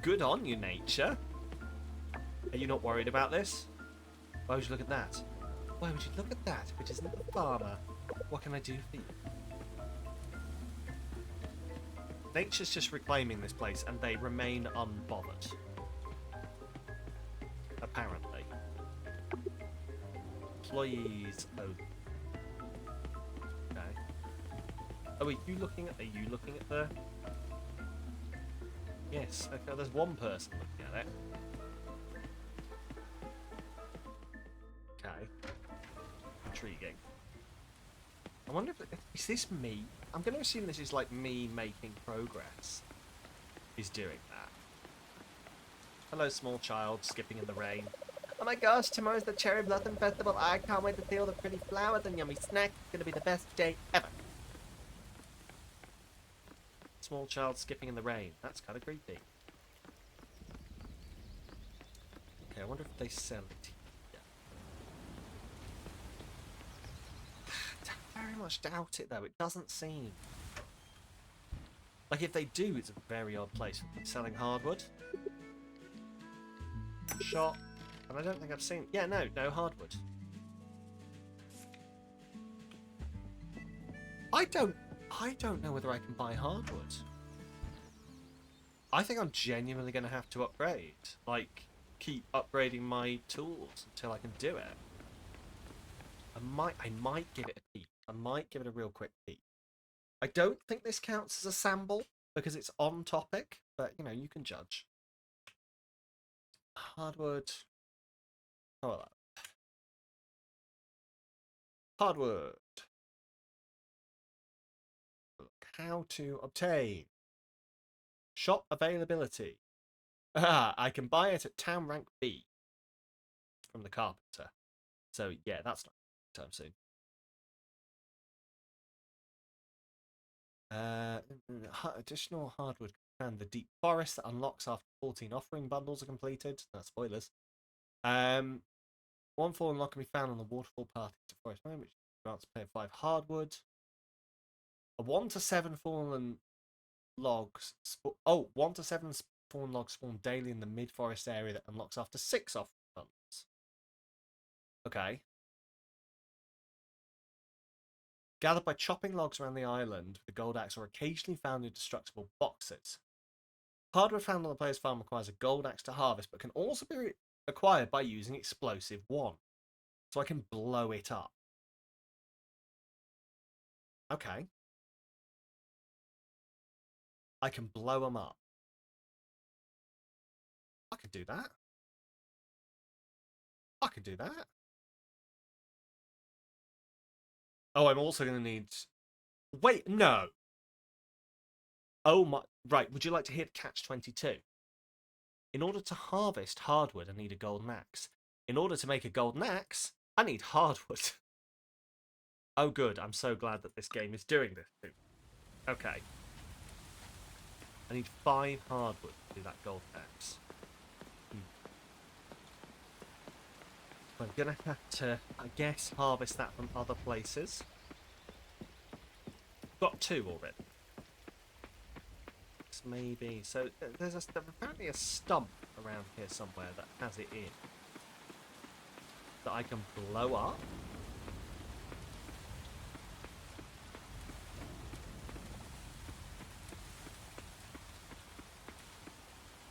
Good on you, nature. Are you not worried about this? Why would you look at that? Why would you look at that if it isn't the farmer? What can I do for you? Nature's just reclaiming this place and they remain unbothered. Apparently. Employees. Oh. Okay. Oh, are you looking at the... Yes, okay, there's one person looking at it. Okay. Intriguing. I wonder if... Is this me? I'm going to assume this is like me making progress. Is doing that. Hello, small child, skipping in the rain. Oh my gosh, tomorrow's the Cherry Blossom Festival. I can't wait to see all the pretty flowers and yummy snacks. It's going to be the best day ever. Small child skipping in the rain. That's kind of creepy. Okay, I wonder if they sell it here. I very much doubt it, though. It doesn't seem. Like, if they do, it's a very odd place. Selling hardwood. Shop. And I don't think I've seen... Yeah, no hardwood. I don't know whether I can buy hardwood. I think I'm genuinely going to have to upgrade. Like, keep upgrading my tools until I can do it. I might give it a peek. I might give it a real quick peek. I don't think this counts as a sample because it's on topic, but, you know, you can judge. Hardwood. How about that? Hardwood. How to obtain. Shop availability. Ah, I can buy it at town rank B from the carpenter. So yeah, that's not time soon. Additional hardwood and the deep forest that unlocks after 14 offering bundles are completed. That's spoilers. One fallen log can be found on the waterfall path to forest mine, which grants player 5 hardwood. A 1 to 7 fallen logs. 1 to 7 fallen logs spawn daily in the mid forest area that unlocks after 6 offering bundles. Okay. Gathered by chopping logs around the island with the gold axe are occasionally found in destructible boxes. Hardwood found on the player's farm requires a gold axe to harvest, but can also be acquired by using explosive 1. So I can blow it up. Okay. I can blow them up. I could do that. I could do that. Oh, I'm also going to need... Wait, no. Oh my... Right, would you like to hear catch 22? In order to harvest hardwood, I need a golden axe. In order to make a golden axe, I need hardwood. Oh, good. I'm so glad that this game is doing this too. Okay. I need 5 hardwood to do that golden axe. I'm going to have to, I guess, harvest that from other places. Got 2 already. Maybe. So there's apparently a stump around here somewhere that has it in. That I can blow up.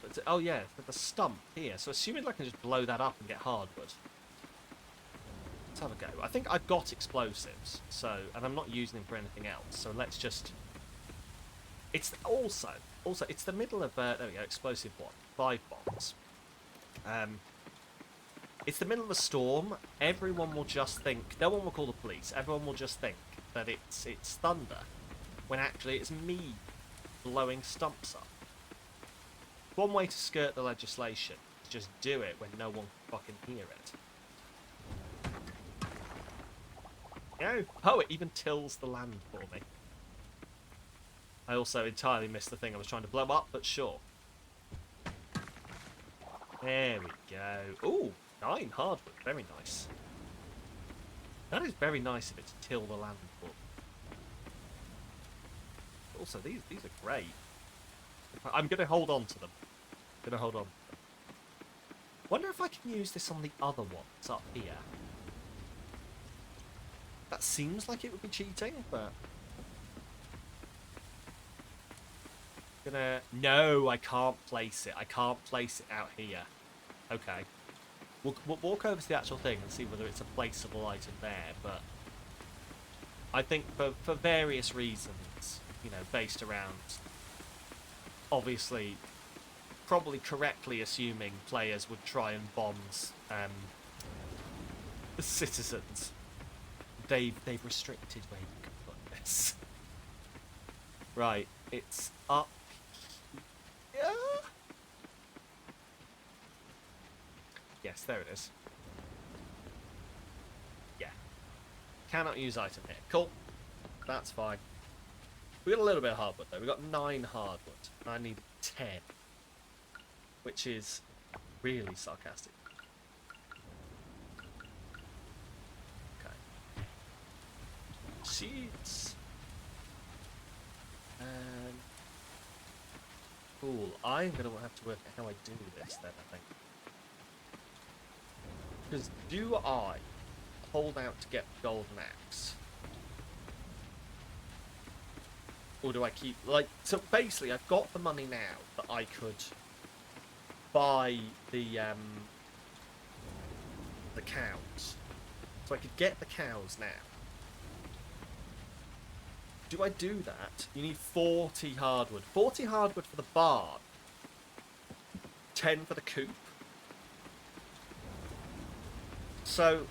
But, oh yeah, there's a stump here. So assuming I can just blow that up and get hardwood. Let's have a go. I think I've got explosives, so, and I'm not using them for anything else. So let's just... It's also it's the middle of there we go, explosive one, 5 bombs. It's the middle of a storm. Everyone will just think, no one will call the police. Everyone will just think that it's thunder, when actually it's me blowing stumps up. One way to skirt the legislation is just do it when no one can fucking hear it. No. Oh, it even tills the land for me. I also entirely missed the thing I was trying to blow up, but sure. There we go. Ooh, 9 hardwood. Very nice. That is very nice of it to till the land for. Also, these are great. I'm going to hold on to them. Wonder if I can use this on the other ones up here. That seems like it would be cheating, but... No, I can't place it. I can't place it out here. Okay. We'll walk over to the actual thing and see whether it's a placeable item there, but... I think for various reasons, you know, based around... Obviously, probably correctly assuming players would try and bomb citizens. They've restricted where you can put this. Right, it's up. Yeah. Yes, there it is. Yeah. Cannot use item here. Cool. That's fine. We got a little bit of hardwood though. We got 9 hardwood. I need 10. Which is really sarcastic. Okay. Seeds. Cool. I'm going to have to work out how I do this then, I think. Because do I hold out to get the golden axe? Or do I keep... Like, so basically, I've got the money now that I could buy the cows. So I could get the cows now. Do I do that? You need 40 hardwood. 40 hardwood for the barn. 10 for the coop. So,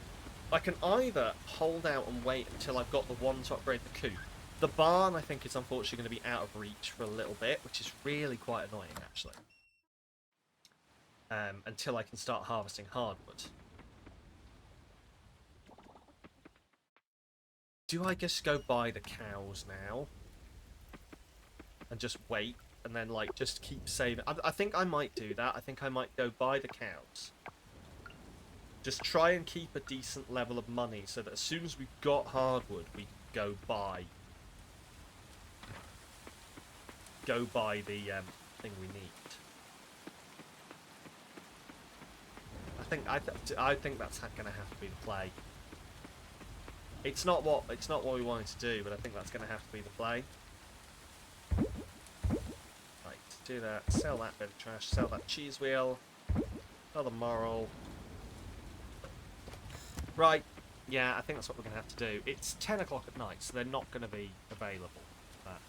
I can either hold out and wait until I've got the one to upgrade the coop. The barn, I think, is unfortunately going to be out of reach for a little bit, which is really quite annoying, actually. Until I can start harvesting hardwood. Do I just go buy the cows now? And just wait? And then, like, just keep saving? I think I might do that. I think I might go buy the cows. Just try and keep a decent level of money so that as soon as we've got hardwood, we can go buy the thing we need. I think that's going to have to be the play. It's not what we wanted to do, but I think that's going to have to be the play. Right, do that. Sell that bit of trash. Sell that cheese wheel. Another moral. Right. Yeah, I think that's what we're going to have to do. It's 10 o'clock at night, so they're not going to be available. But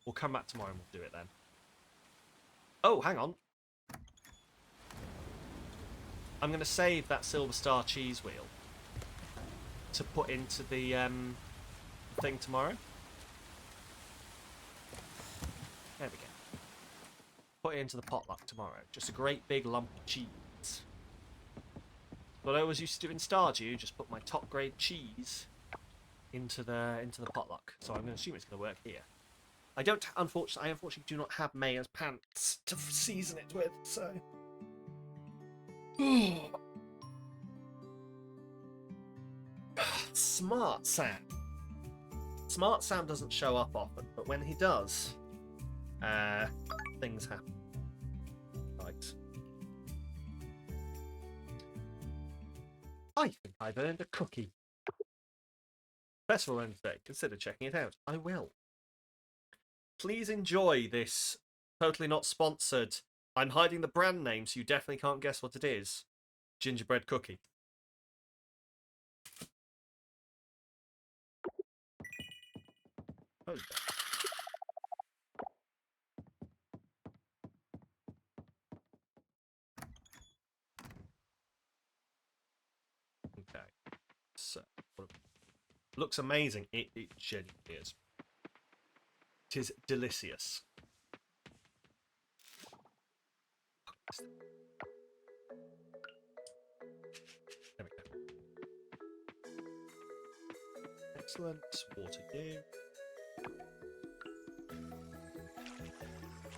we'll come back tomorrow and we'll do it then. Oh, hang on. I'm going to save that Silver Star cheese wheel to put into the thing tomorrow. There we go. Put it into the potluck tomorrow. Just a great big lump of cheese. What I always used to do in Stardew, just put my top grade cheese into the potluck. So I'm going to assume it's going to work here. I unfortunately do not have Mayor's pants to season it with, so. Smart Sam. Smart Sam doesn't show up often, but when he does, things happen. Right. I think I've earned a cookie. Festival Wednesday. Consider checking it out. I will. Please enjoy this totally not sponsored. I'm hiding the brand name so you definitely can't guess what it is. Gingerbread cookie. Oh. Okay. So, looks amazing. It genuinely is. It is delicious. There we go. Excellent. Water you.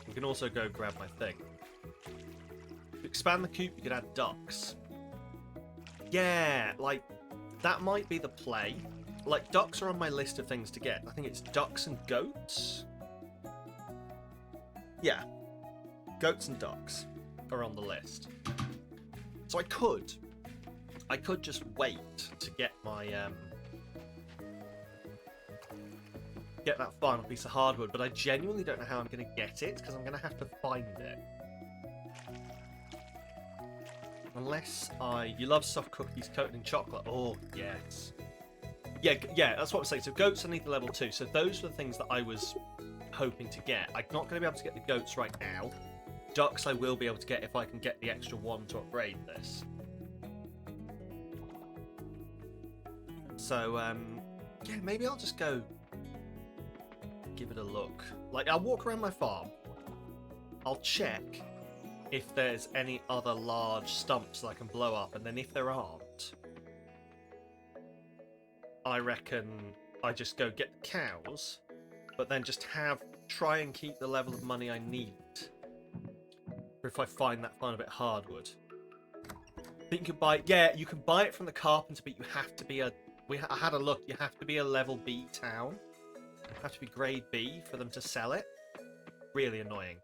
We can also go grab my thing. To expand the coop, you could add ducks. Yeah, like, that might be the play. Like, ducks are on my list of things to get. I think it's ducks and goats. Yeah. Goats and ducks are on the list. So I could just wait to get my, get that final piece of hardwood, but I genuinely don't know how I'm going to get it, because I'm going to have to find it. Unless you love soft cookies coated in chocolate. Oh, yes. Yeah, that's what I'm saying. So goats I need the level 2. So those were the things that I was hoping to get. I'm not going to be able to get the goats right now. Ducks I will be able to get if I can get the extra 1 to upgrade this. So, yeah, maybe I'll just go give it a look. Like, I'll walk around my farm. I'll check if there's any other large stumps that I can blow up, and then if there aren't, I reckon I just go get the cows, but then just try and keep the level of money I need for if I find that final bit of hardwood. I think you can buy, yeah, you can buy it from the carpenter, but you have to be I had a look, you have to be a level B town. You have to be grade B for them to sell it. Really annoying.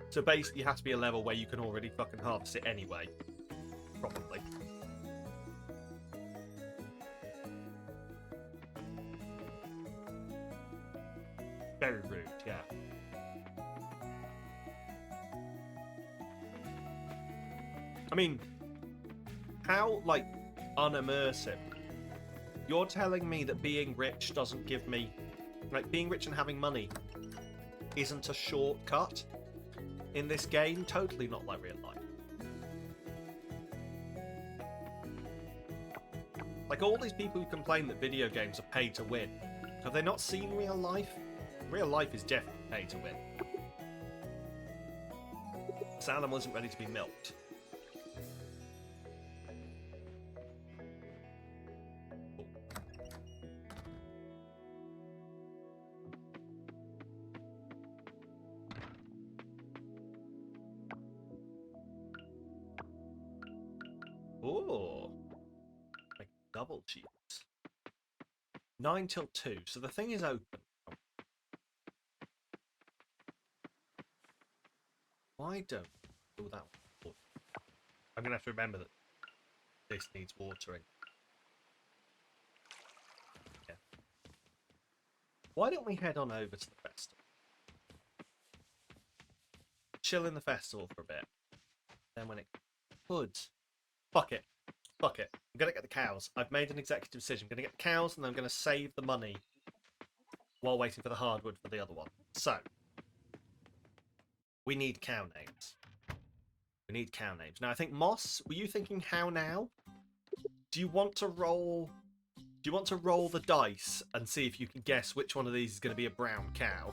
So basically you have to be a level where you can already fucking harvest it anyway. Probably. Very rude, yeah. I mean, how, like, unimmersive. You're telling me that being rich doesn't give me... Like, being rich and having money isn't a shortcut in this game? Totally not like real life. Like, all these people who complain that video games are pay to win, have they not seen real life? Real life is definitely pay to win. This animal isn't ready to be milked. Oh, like double cheese. 9 till 2, so the thing is open. Why don't do that one? I'm gonna have to remember that this needs watering. Yeah. Why don't we head on over to the festival? Chill in the festival for a bit. Then when it could... Fuck it. Fuck it. I'm gonna get the cows. I've made an executive decision. I'm gonna get the cows and then I'm gonna save the money while waiting for the hardwood for the other one. So, we need cow names. We We need cow names. Now, I think, Moss, were you thinking how now? Do you want to roll... Do you want to roll the dice and see if you can guess which one of these is going to be a brown cow?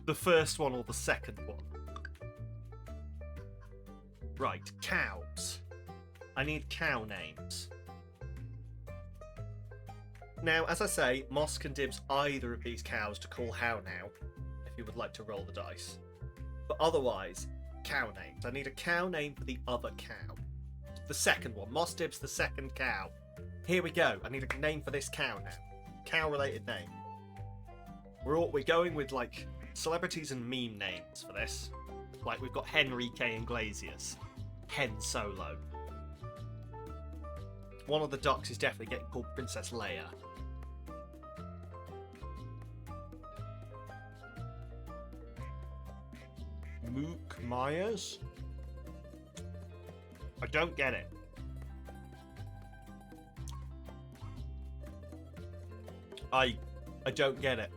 The first one or the second one? Right, cows. I need cow names. Now, as I say, Moss can dibs either of these cows to call how now, if you would like to roll the dice. But otherwise, cow names. I need a cow name for the other cow. The second one. Moss dibs the second cow. Here we go. I need a name for this cow now. Cow-related name. We're going with, like, celebrities and meme names for this. Like, we've got Henrique Iglesias. Hen Solo. One of the ducks is definitely getting called Princess Leia. Mook Myers? I don't get it. I don't get it.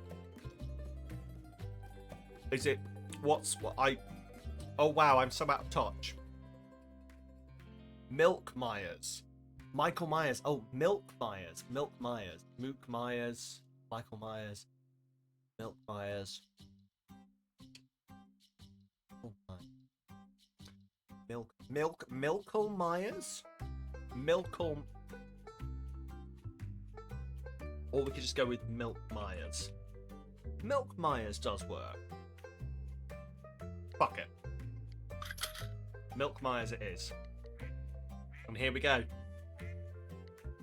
Is it... what I... Oh wow, I'm so out of touch. Milk Myers. Michael Myers. Oh, Milk Myers. Milk Myers. Mook Myers. Michael Myers. Milk Myers. Oh my. Milkle Myers? Milkle... Or we could just go with Milk Myers. Milk Myers does work. Fuck it. Milk Myers it is. And here we go.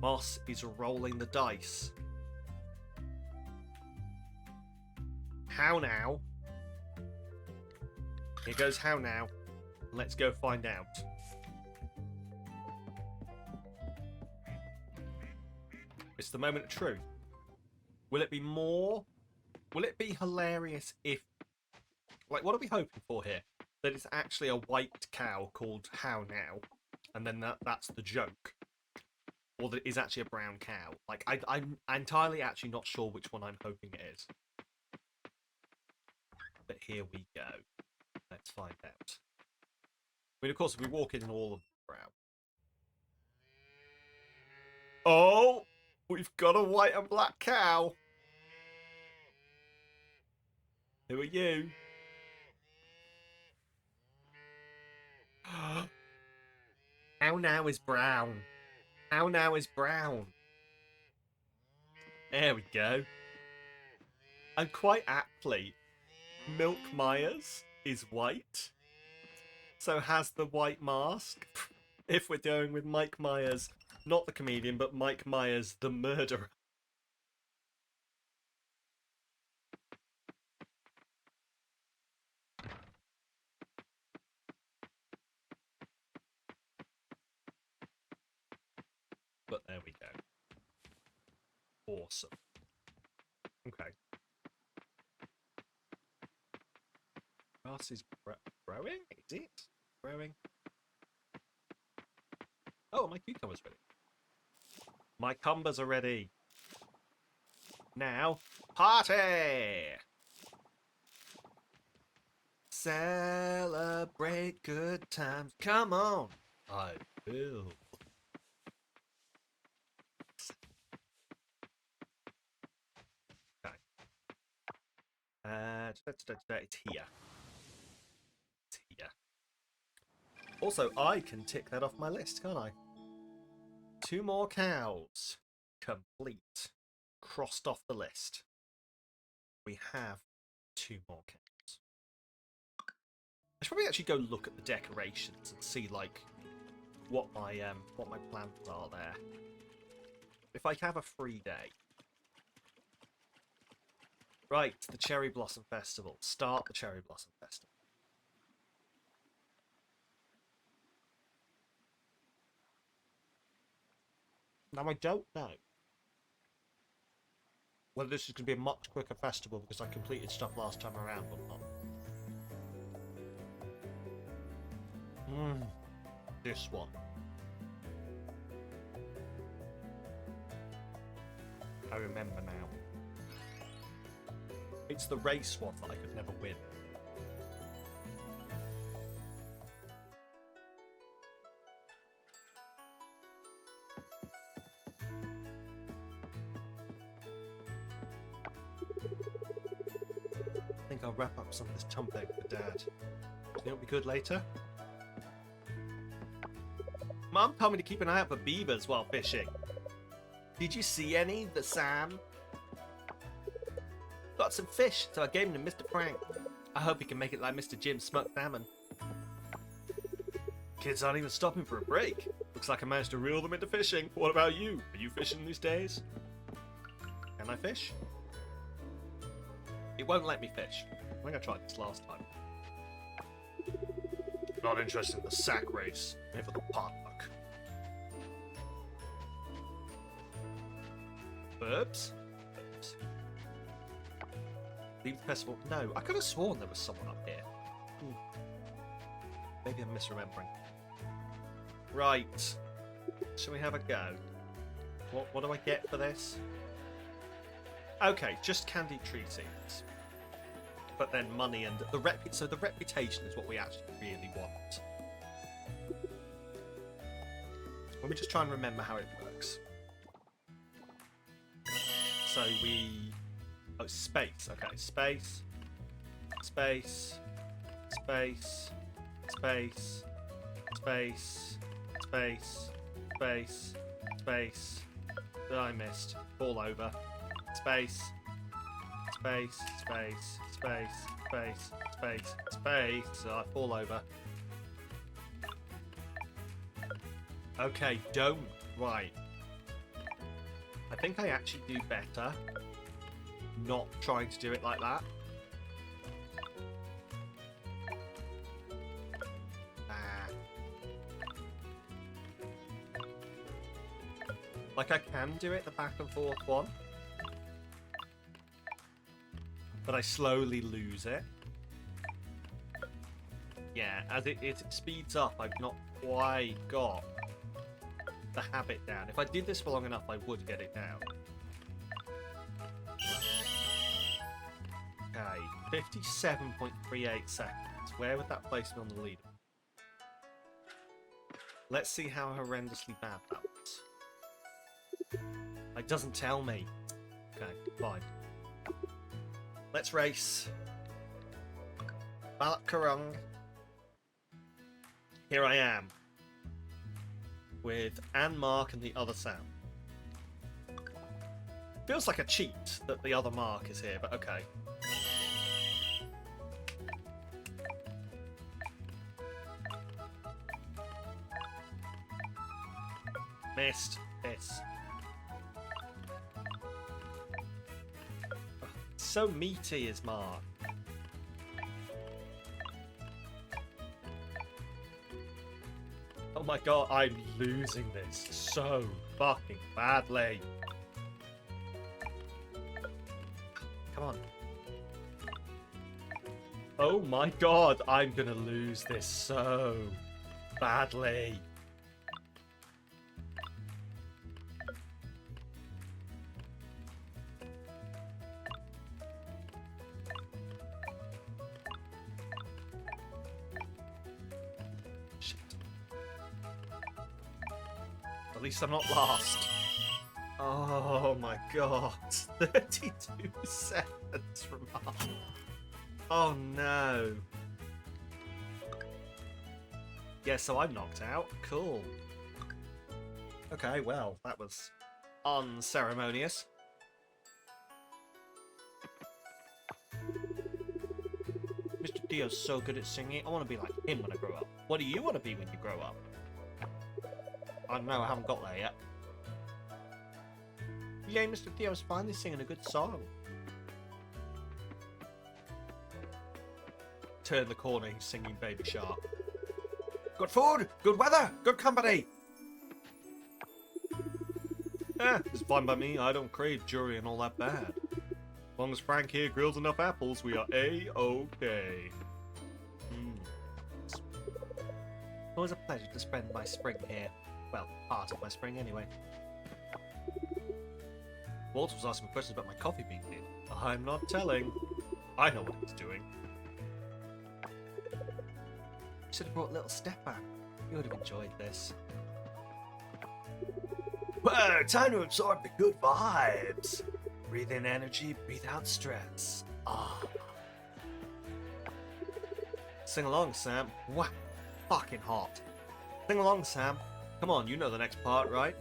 Moss is rolling the dice. How now? Here goes how now. Let's go find out. It's the moment of truth. Will it be more? Will it be hilarious if... Like, what are we hoping for here? That it's actually a white cow called How Now, and then that's the joke. Or that it is actually a brown cow. Like, I'm entirely actually not sure which one I'm hoping it is. But here we go. Let's find out. I mean, of course, if we walk in all of the brown. Oh! We've got a white and black cow! Who are you? How now is brown. How now is brown. There we go. And quite aptly, Milk Myers is white. So has the white mask. If we're going with Mike Myers, not the comedian, but Mike Myers, the murderer. But there we go. Awesome. Okay. Grass is growing? Is it? Growing? Oh, my cucumber's ready. My cumbers are ready. Now, party! Celebrate good times. Come on. I will. Okay. It's here. It's here. Also, I can tick that off my list, can't I? 2 more cows. Complete. Crossed off the list. We have 2 more cows. I should probably actually go look at the decorations and see, like, what my plans are there. If I have a free day. Right, the Cherry Blossom Festival. Start the Cherry Blossom Festival. Now, I don't know whether this is going to be a much quicker festival because I completed stuff last time around or not. This one. I remember now. It's the race one that I could never win. I'll wrap up some of this tumpeg for Dad. You think it'll be good later? Mum told me to keep an eye out for beavers while fishing. Did you see any, the Sam? Got some fish, so I gave him to Mr. Frank. I hope he can make it like Mr. Jim's smoked salmon. Kids aren't even stopping for a break. Looks like I managed to reel them into fishing. What about you? Are you fishing these days? Can I fish? It won't let me fish. I think I tried this last time. Not interested in the sack race. Here for the potluck. Verbs? Leave the festival. No, I could have sworn there was someone up here. Maybe I'm misremembering. Right. Shall we have a go? What do I get for this? Okay, just candied tree seeds. But then money and so the reputation is what we actually really want. Let me just try and remember how it works. So oh, space. Okay, space, space, space, space, space, space, space, space. That I missed. Fall over. Space. Space. Space. Space. Space. Space. Space. So I fall over. Okay, don't. Right. I think I actually do better not trying to do it like that. Like I can do it the back and forth one, but I slowly lose it. Yeah, as it speeds up, I've not quite got the habit down. If I did this for long enough, I would get it down. Okay, 57.38 seconds. Where would that place me on the leader? Let's see how horrendously bad that was. It doesn't tell me. Okay, fine. Let's race. Balak Karung. Here I am. With Anne Mark and the other Sam. Feels like a cheat that the other Mark is here, but okay. Missed. Miss. So meaty is Mark. Oh my god, I'm losing this so fucking badly. Come on. Oh my god, I'm gonna lose this so badly. At least I'm not last. Oh my god. 32 seconds from Mark. Oh no. Yeah, so I'm knocked out. Cool. Okay, well, that was unceremonious. Mr. Dio's so good at singing. I want to be like him when I grow up. What do you want to be when you grow up? I don't know, I haven't got there yet. Yay, Mr. Dio's finally singing a good song. Turn the corner, he's singing Baby Shark. Good food, good weather, good company. It's fine by me, I don't crave jury and all that bad. As long as Frank here grills enough apples, we are A-OK. It's always a pleasure to spend my spring here. Well, part of my spring anyway. Walter was asking questions about my coffee bean here. I'm not telling. I know what he's doing. Should have brought little Stepan. He would have enjoyed this. Whoa, time to absorb the good vibes. Breathe in energy, breathe out stress. Ah. Sing along, Sam. Wow, fucking hot. Sing along, Sam. Come on, you know the next part, right?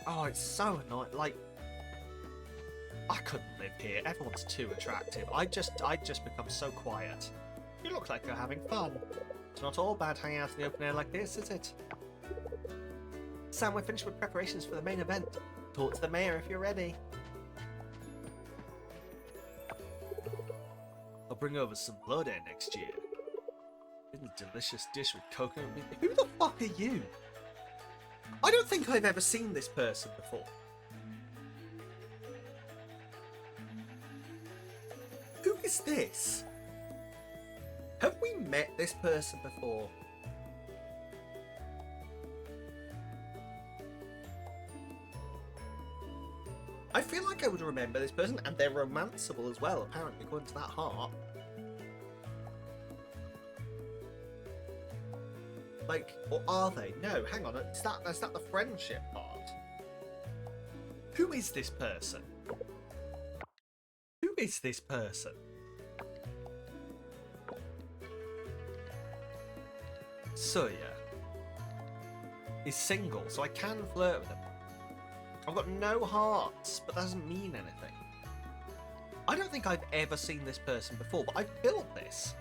Oh, it's so annoying. Like, I couldn't live here. Everyone's too attractive. I'd just become so quiet. You look like you're having fun. It's not all bad hanging out in the open air like this, is it? Sam, we're finished with preparations for the main event. Talk to the mayor if you're ready. I'll bring over some blood air next year. In a delicious dish with coconut meat. Who the fuck are you? I don't think I've ever seen this person before. Who is this? Have we met this person before? I feel like I would remember this person, and they're romanceable as well, apparently, according to that heart. Like, or are they? No, hang on, is that the friendship part? Who is this person? Who is this person? Suya is single, so I can flirt with him. I've got no hearts, but that doesn't mean anything. I don't think I've ever seen this person before, but I've built this.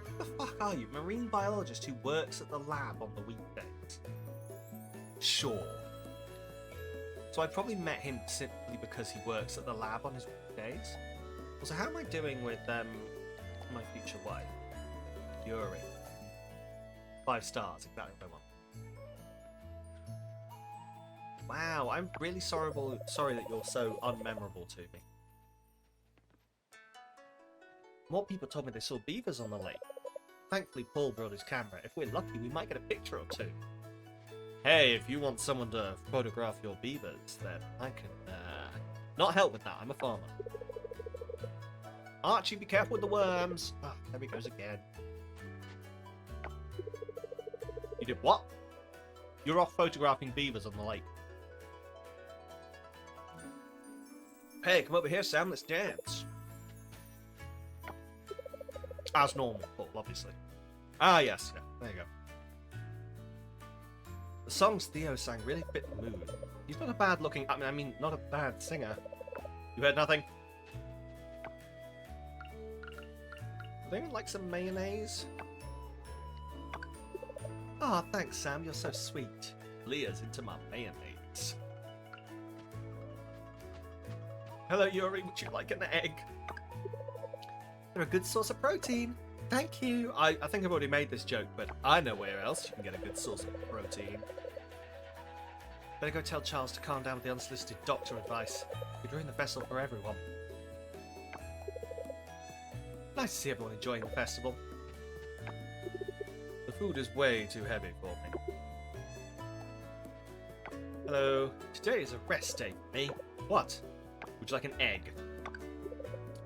Who the fuck are you? Marine biologist who works at the lab on the weekdays. Sure. So I probably met him simply because he works at the lab on his weekdays. Also, how am I doing with my future wife? Yuri. 5 stars, exactly what I want. Wow, I'm really sorry that you're so unmemorable to me. More people told me they saw beavers on the lake. Thankfully, Paul brought his camera. If we're lucky, we might get a picture or two. Hey, if you want someone to photograph your beavers, then I can not help with that. I'm a farmer. Archie, be careful with the worms. Ah, there he goes again. You did what? You're off photographing beavers on the lake. Hey, come over here, Sam. Let's dance. As normal, Paul, obviously. Ah, yes. Yeah, there you go. The songs Theo sang really fit the mood. He's not a bad-looking... I mean, not a bad singer. You heard nothing? Would anyone like some mayonnaise? Ah, oh, thanks, Sam. You're so sweet. Leah's into my mayonnaise. Hello, Yuri. Would you like an egg? They're a good source of protein. Thank you. I think I've already made this joke, but I know where else you can get a good source of protein. Better go tell Charles to calm down with the unsolicited doctor advice. You're doing the festival for everyone. Nice to see everyone enjoying the festival. The food is way too heavy for me. Hello. Today is a rest day for me. What? Would you like an egg?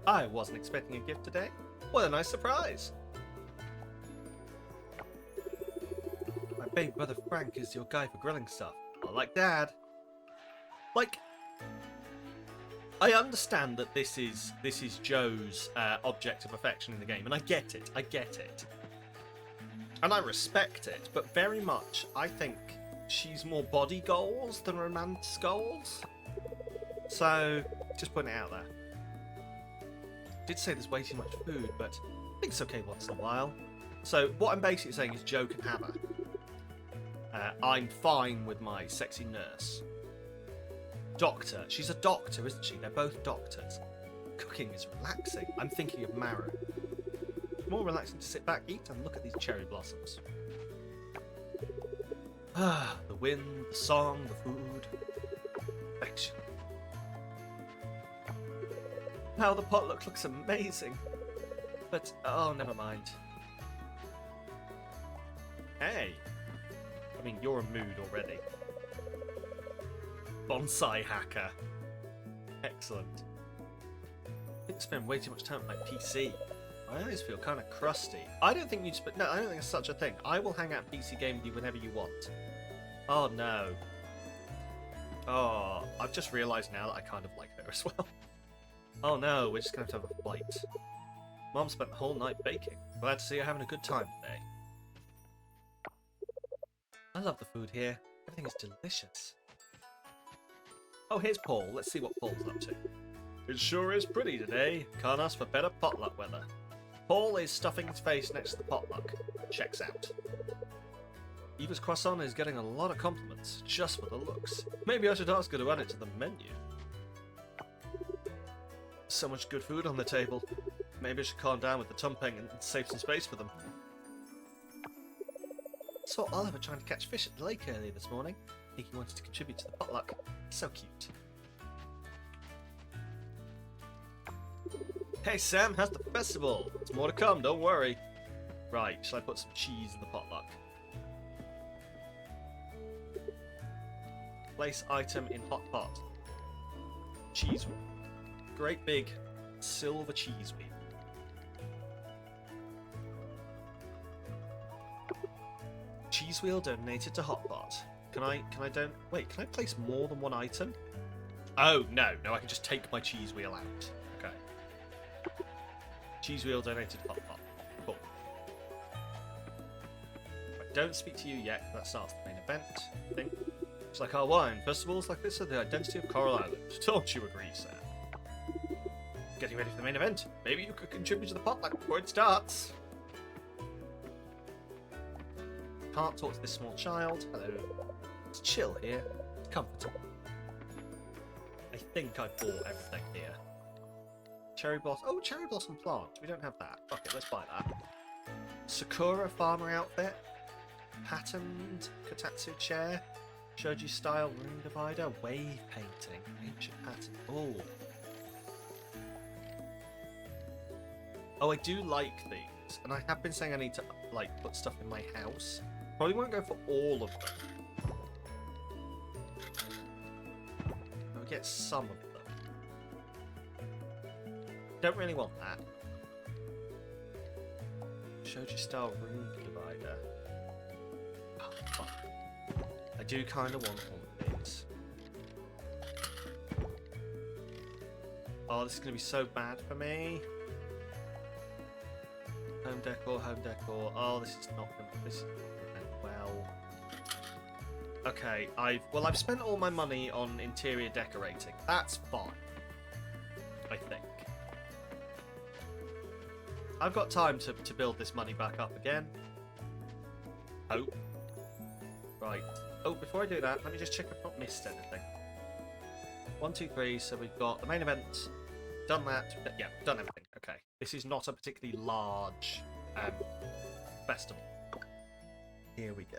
I wasn't expecting a gift today. What a nice surprise. My baby brother Frank is your guy for grilling stuff. Not like Dad. Like, I understand that this is Joe's object of affection in the game, and I get it. And I respect it, but very much I think she's more body goals than romance goals. So, just putting it out there. Did say there's way too much food, but I think it's okay once in a while. So what I'm basically saying is Joe can have her. I'm fine with my sexy nurse. Doctor. She's a doctor, isn't she? They're both doctors. Cooking is relaxing. I'm thinking of Maru. More relaxing to sit back, eat, and look at these cherry blossoms. Ah, the wind, the song, the food. Perfection. Wow, the potluck looks amazing. But, oh, never mind. Hey. I mean, you're a mood already. Bonsai hacker. Excellent. I think I spend way too much time on my PC. My eyes feel kind of crusty. I don't think you'd no, I don't think it's such a thing. I will hang out PC game with you whenever you want. Oh, no. Oh, I've just realised now that I kind of like her as well. Oh no, we're just going to have a flight. Mom spent the whole night baking. Glad to see you're having a good time today. I love the food here. Everything is delicious. Oh, here's Paul. Let's see what Paul's up to. It sure is pretty today. Can't ask for better potluck weather. Paul is stuffing his face next to the potluck. Checks out. Eva's croissant is getting a lot of compliments, just for the looks. Maybe I should ask her to add it to the menu. So much good food on the table. Maybe I should calm down with the tumping and save some space for them. Saw Oliver trying to catch fish at the lake earlier this morning. I think he wanted to contribute to the potluck. So cute. Hey Sam, how's the festival? There's more to come, don't worry. Right, shall I put some cheese in the potluck? Place item in hot pot. Cheese wheel. Great big silver cheese wheel. Cheese wheel donated to hot pot. Can I place more than one item? Oh no, I can just take my cheese wheel out. Okay. Cheese wheel donated to hot pot. Cool. Right, don't speak to you yet, that starts the main event, I think. It's like our wine. Festivals like this are the identity of Coral Island. Don't you agree, Sam? Getting ready for the main event. Maybe you could contribute to the potluck before it starts. Can't talk to this small child. Hello. It's chill here. It's comfortable. I think I bought everything here. Cherry blossom. Oh, cherry blossom plant. We don't have that. Fuck it, let's buy that. Sakura farmer outfit. Patterned Kotatsu chair. Shoji style ring divider. Wave painting. Ancient pattern. Oh. Oh, I do like these. And I have been saying I need to, like, put stuff in my house. Probably won't go for all of them. I'll get some of them. Don't really want that. Shoji style ring divider. Oh, fuck. I do kind of want all of these. Oh, this is going to be so bad for me. Home decor, home decor. Oh, this is not going to... This is well... Okay, I've spent all my money on interior decorating. That's fine. I think. I've got time to build this money back up again. Hope. Right. Oh, before I do that, let me just check I've not missed anything. 1, 2, 3, so we've got the main event. Done that. Yeah, done everything. Okay. This is not a particularly large festival. Here we go.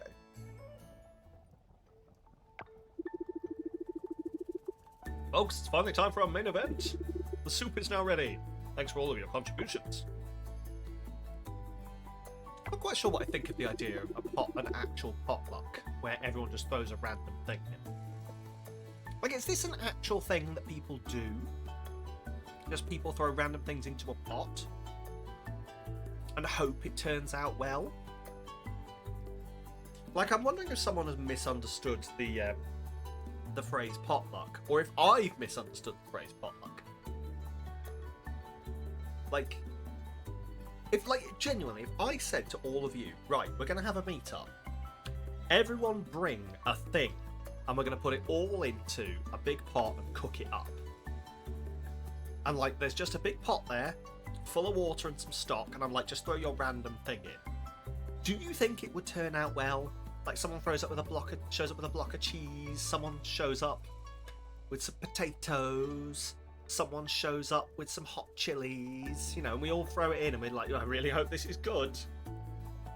Folks, it's finally time for our main event. The soup is now ready. Thanks for all of your contributions. I'm not quite sure what I think of the idea of an actual potluck, where everyone just throws a random thing in. Like, is this an actual thing that people do? Just people throw random things into a pot and hope it turns out well? Like, I'm wondering if someone has misunderstood the phrase potluck, or if I've misunderstood the phrase potluck. Like, genuinely, if I said to all of you, right, we're going to have a meetup, everyone bring a thing, and we're going to put it all into a big pot and cook it up. And, like, there's just a big pot there, full of water and some stock, and I'm like, just throw your random thing in. Do you think it would turn out well? Like, someone shows up with a block of cheese, someone shows up with some potatoes, someone shows up with some hot chilies, you know, and we all throw it in and we're like, I really hope this is good.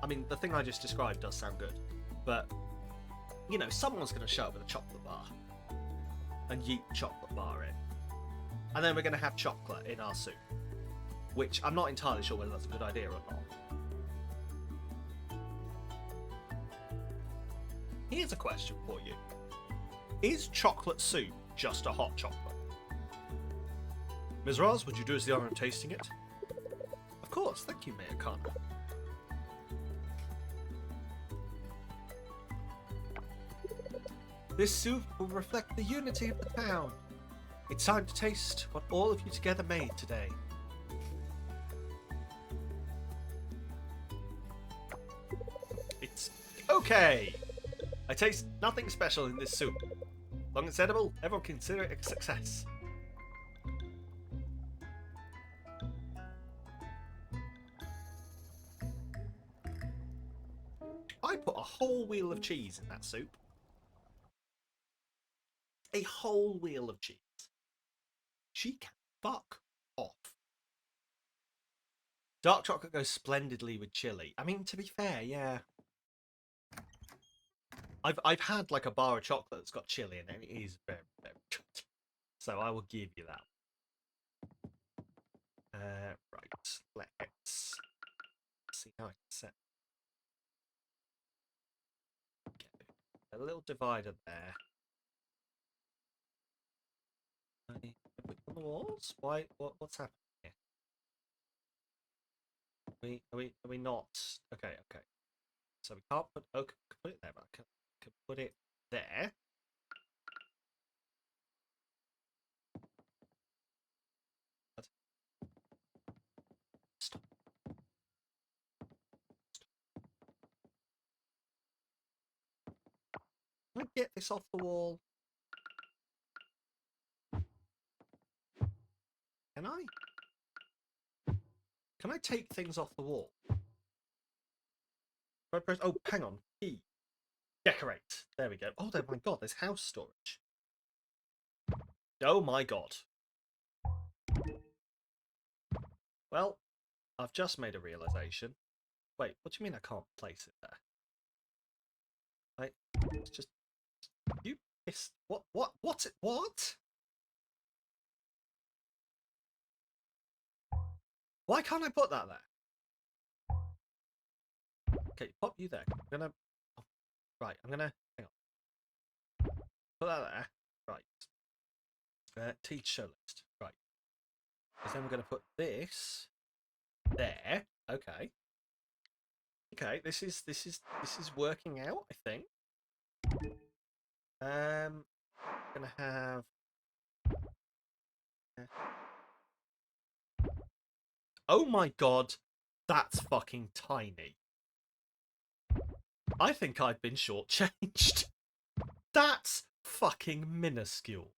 I mean, the thing I just described does sound good, but, you know, someone's going to show up with a chocolate bar and yeet the chocolate bar in. And then we're going to have chocolate in our soup, which I'm not entirely sure whether that's a good idea or not. Here's a question for you. Is chocolate soup just a hot chocolate? Ms. Roz, would you do us the honour of tasting it? Of course, thank you, Mayor Connor. This soup will reflect the unity of the town. It's time to taste what all of you together made today. Okay. I taste nothing special in this soup. Long as it's edible, everyone consider it a success. I put a whole wheel of cheese in that soup. A whole wheel of cheese. She can fuck off. Dark chocolate goes splendidly with chili. I mean, to be fair, yeah. I've had like a bar of chocolate that's got chili in it. It is very, very good. So I will give you that. Right. Let's see how I can set. Okay. A little divider there. Put it on the walls? Why? What's happening here? Are we not? Okay. So we can't put. Oh, can put it there, but I can put it there. Stop. Can I get this off the wall? Can I? Can I take things off the wall? I press, oh, hang on. E. Decorate. There we go. Oh, my God, there's house storage. Oh, my God. Well, I've just made a realization. Wait, what do you mean I can't place it there? Like, it's just... You pissed... What? What? Why can't I put that there? Okay, pop you there. I'm gonna... Oh, right, I'm gonna... Hang on. Put that there. Right. Teach show list. Right. Because then we're gonna put this... there. Okay. Okay, this is working out, I think. Gonna have... Oh my God, that's fucking tiny. I think I've been shortchanged. That's fucking minuscule.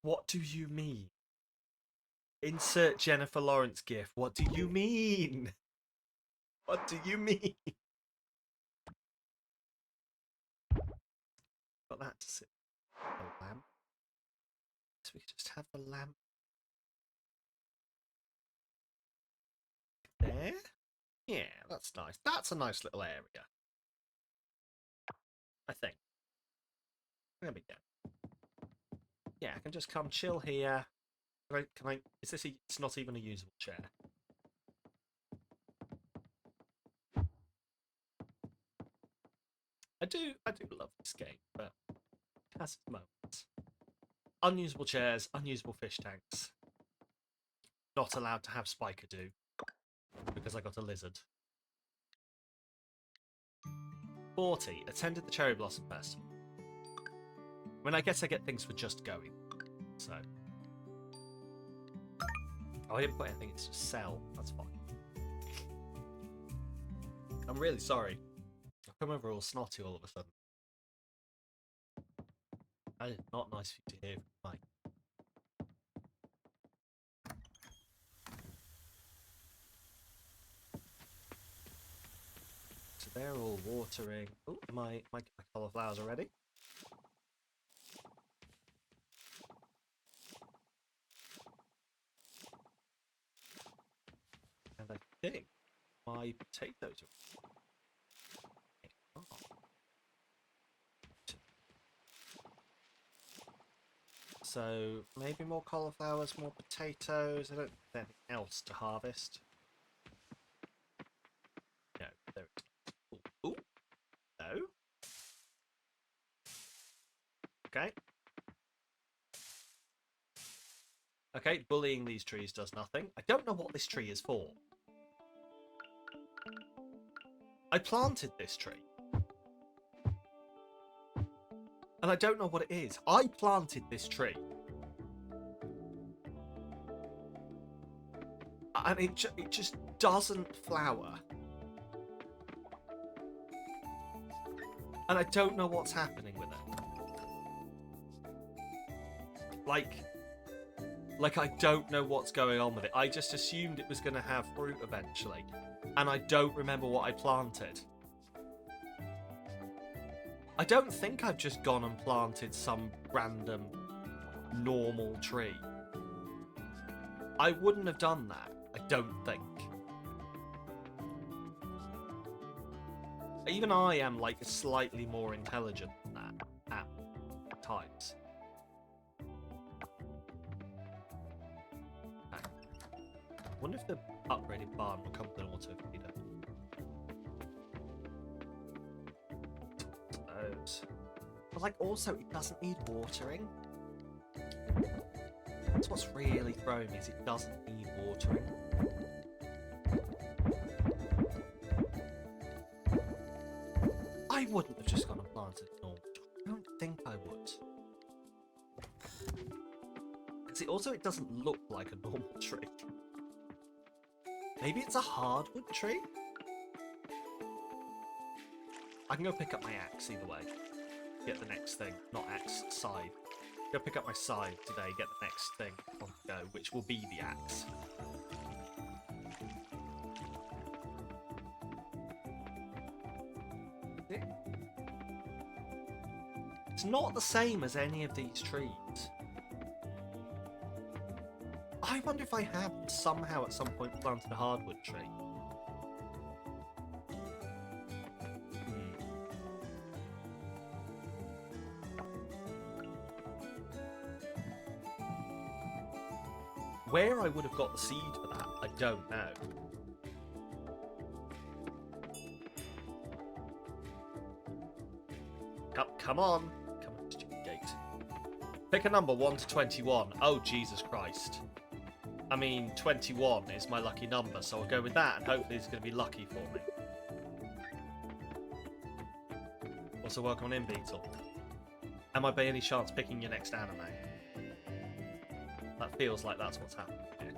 What do you mean? Insert Jennifer Lawrence gif. What do you mean? What do you mean? Got that to sit. The lamp. So we can just have the lamp there. Yeah, that's nice. That's a nice little area. I think. There we go. Yeah, I can just come chill here. Can I is this it's not even a usable chair. I do love this game, but it has its moments. Unusable chairs, unusable fish tanks. Not allowed to have Spikadoo because I got a lizard. 40. Attended the Cherry Blossom Festival. I mean, I guess I get things for just going. So. Oh, I didn't put anything, it's just sell. That's fine. I'm really sorry. I've come over all snotty all of a sudden. That is not nice for you to hear from Mike. So they're all watering. Oh, my cauliflowers are ready. And I think my potatoes are... Oh. So maybe more cauliflowers, more potatoes. I don't think there's anything else to harvest. No, there it is. Ooh, no. Okay. Okay, bullying these trees does nothing. I don't know what this tree is for. I planted this tree. And I don't know what it is. I planted this tree. And it just doesn't flower. And I don't know what's happening with it. Like I don't know what's going on with it. I just assumed it was going to have fruit eventually. And I don't remember what I planted. I don't think I've just gone and planted some random normal tree. I wouldn't have done that. I don't think. Even I am like slightly more intelligent than that at times. Okay. I wonder if the upgraded barn will come with an auto feeder. But like also it doesn't need watering. That's what's really throwing me, is it doesn't need watering. I wouldn't have just gone and planted a normal tree. I don't think I would. See, also it doesn't look like a normal tree. Maybe it's a hardwood tree? I can go pick up my axe either way. Get the next thing. Not axe, scythe. Go pick up my scythe today, get the next thing on the go, which will be the axe. It's not the same as any of these trees. I wonder if I have somehow at some point planted a hardwood tree. Where I would have got the seed for that, I don't know. Come on. Come on, stupid gate. Pick a number 1 to 21. Oh, Jesus Christ. I mean, 21 is my lucky number, so I'll go with that, and hopefully it's going to be lucky for me. Also, welcome in, Beetle. Am I by any chance picking your next anime? That feels like that's what's happening here.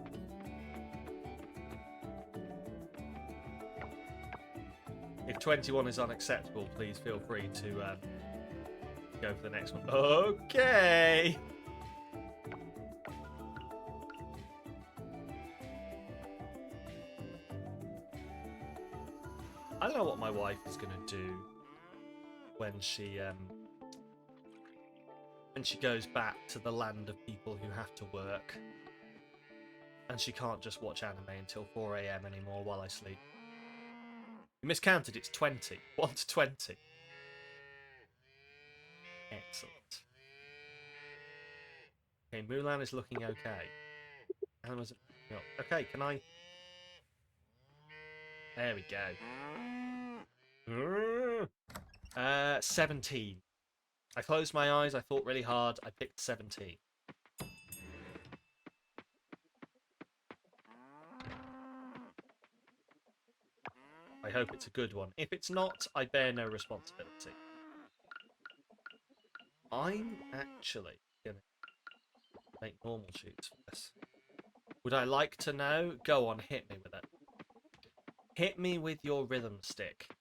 If 21 is unacceptable, please feel free to go for the next one. Okay! I don't know what my wife is going to do when she goes back to the land of people who have to work, and she can't just watch anime until 4 AM anymore while I sleep. You miscounted, it's 20. 1 to 20. Excellent. Okay, Mulan is looking okay. Okay, can I... There we go. 17. I closed my eyes, I thought really hard, I picked 17. I hope it's a good one. If it's not, I bear no responsibility. I'm actually going to make normal shoots for this. Would I like to know? Go on, hit me with it. Hit me with your rhythm stick.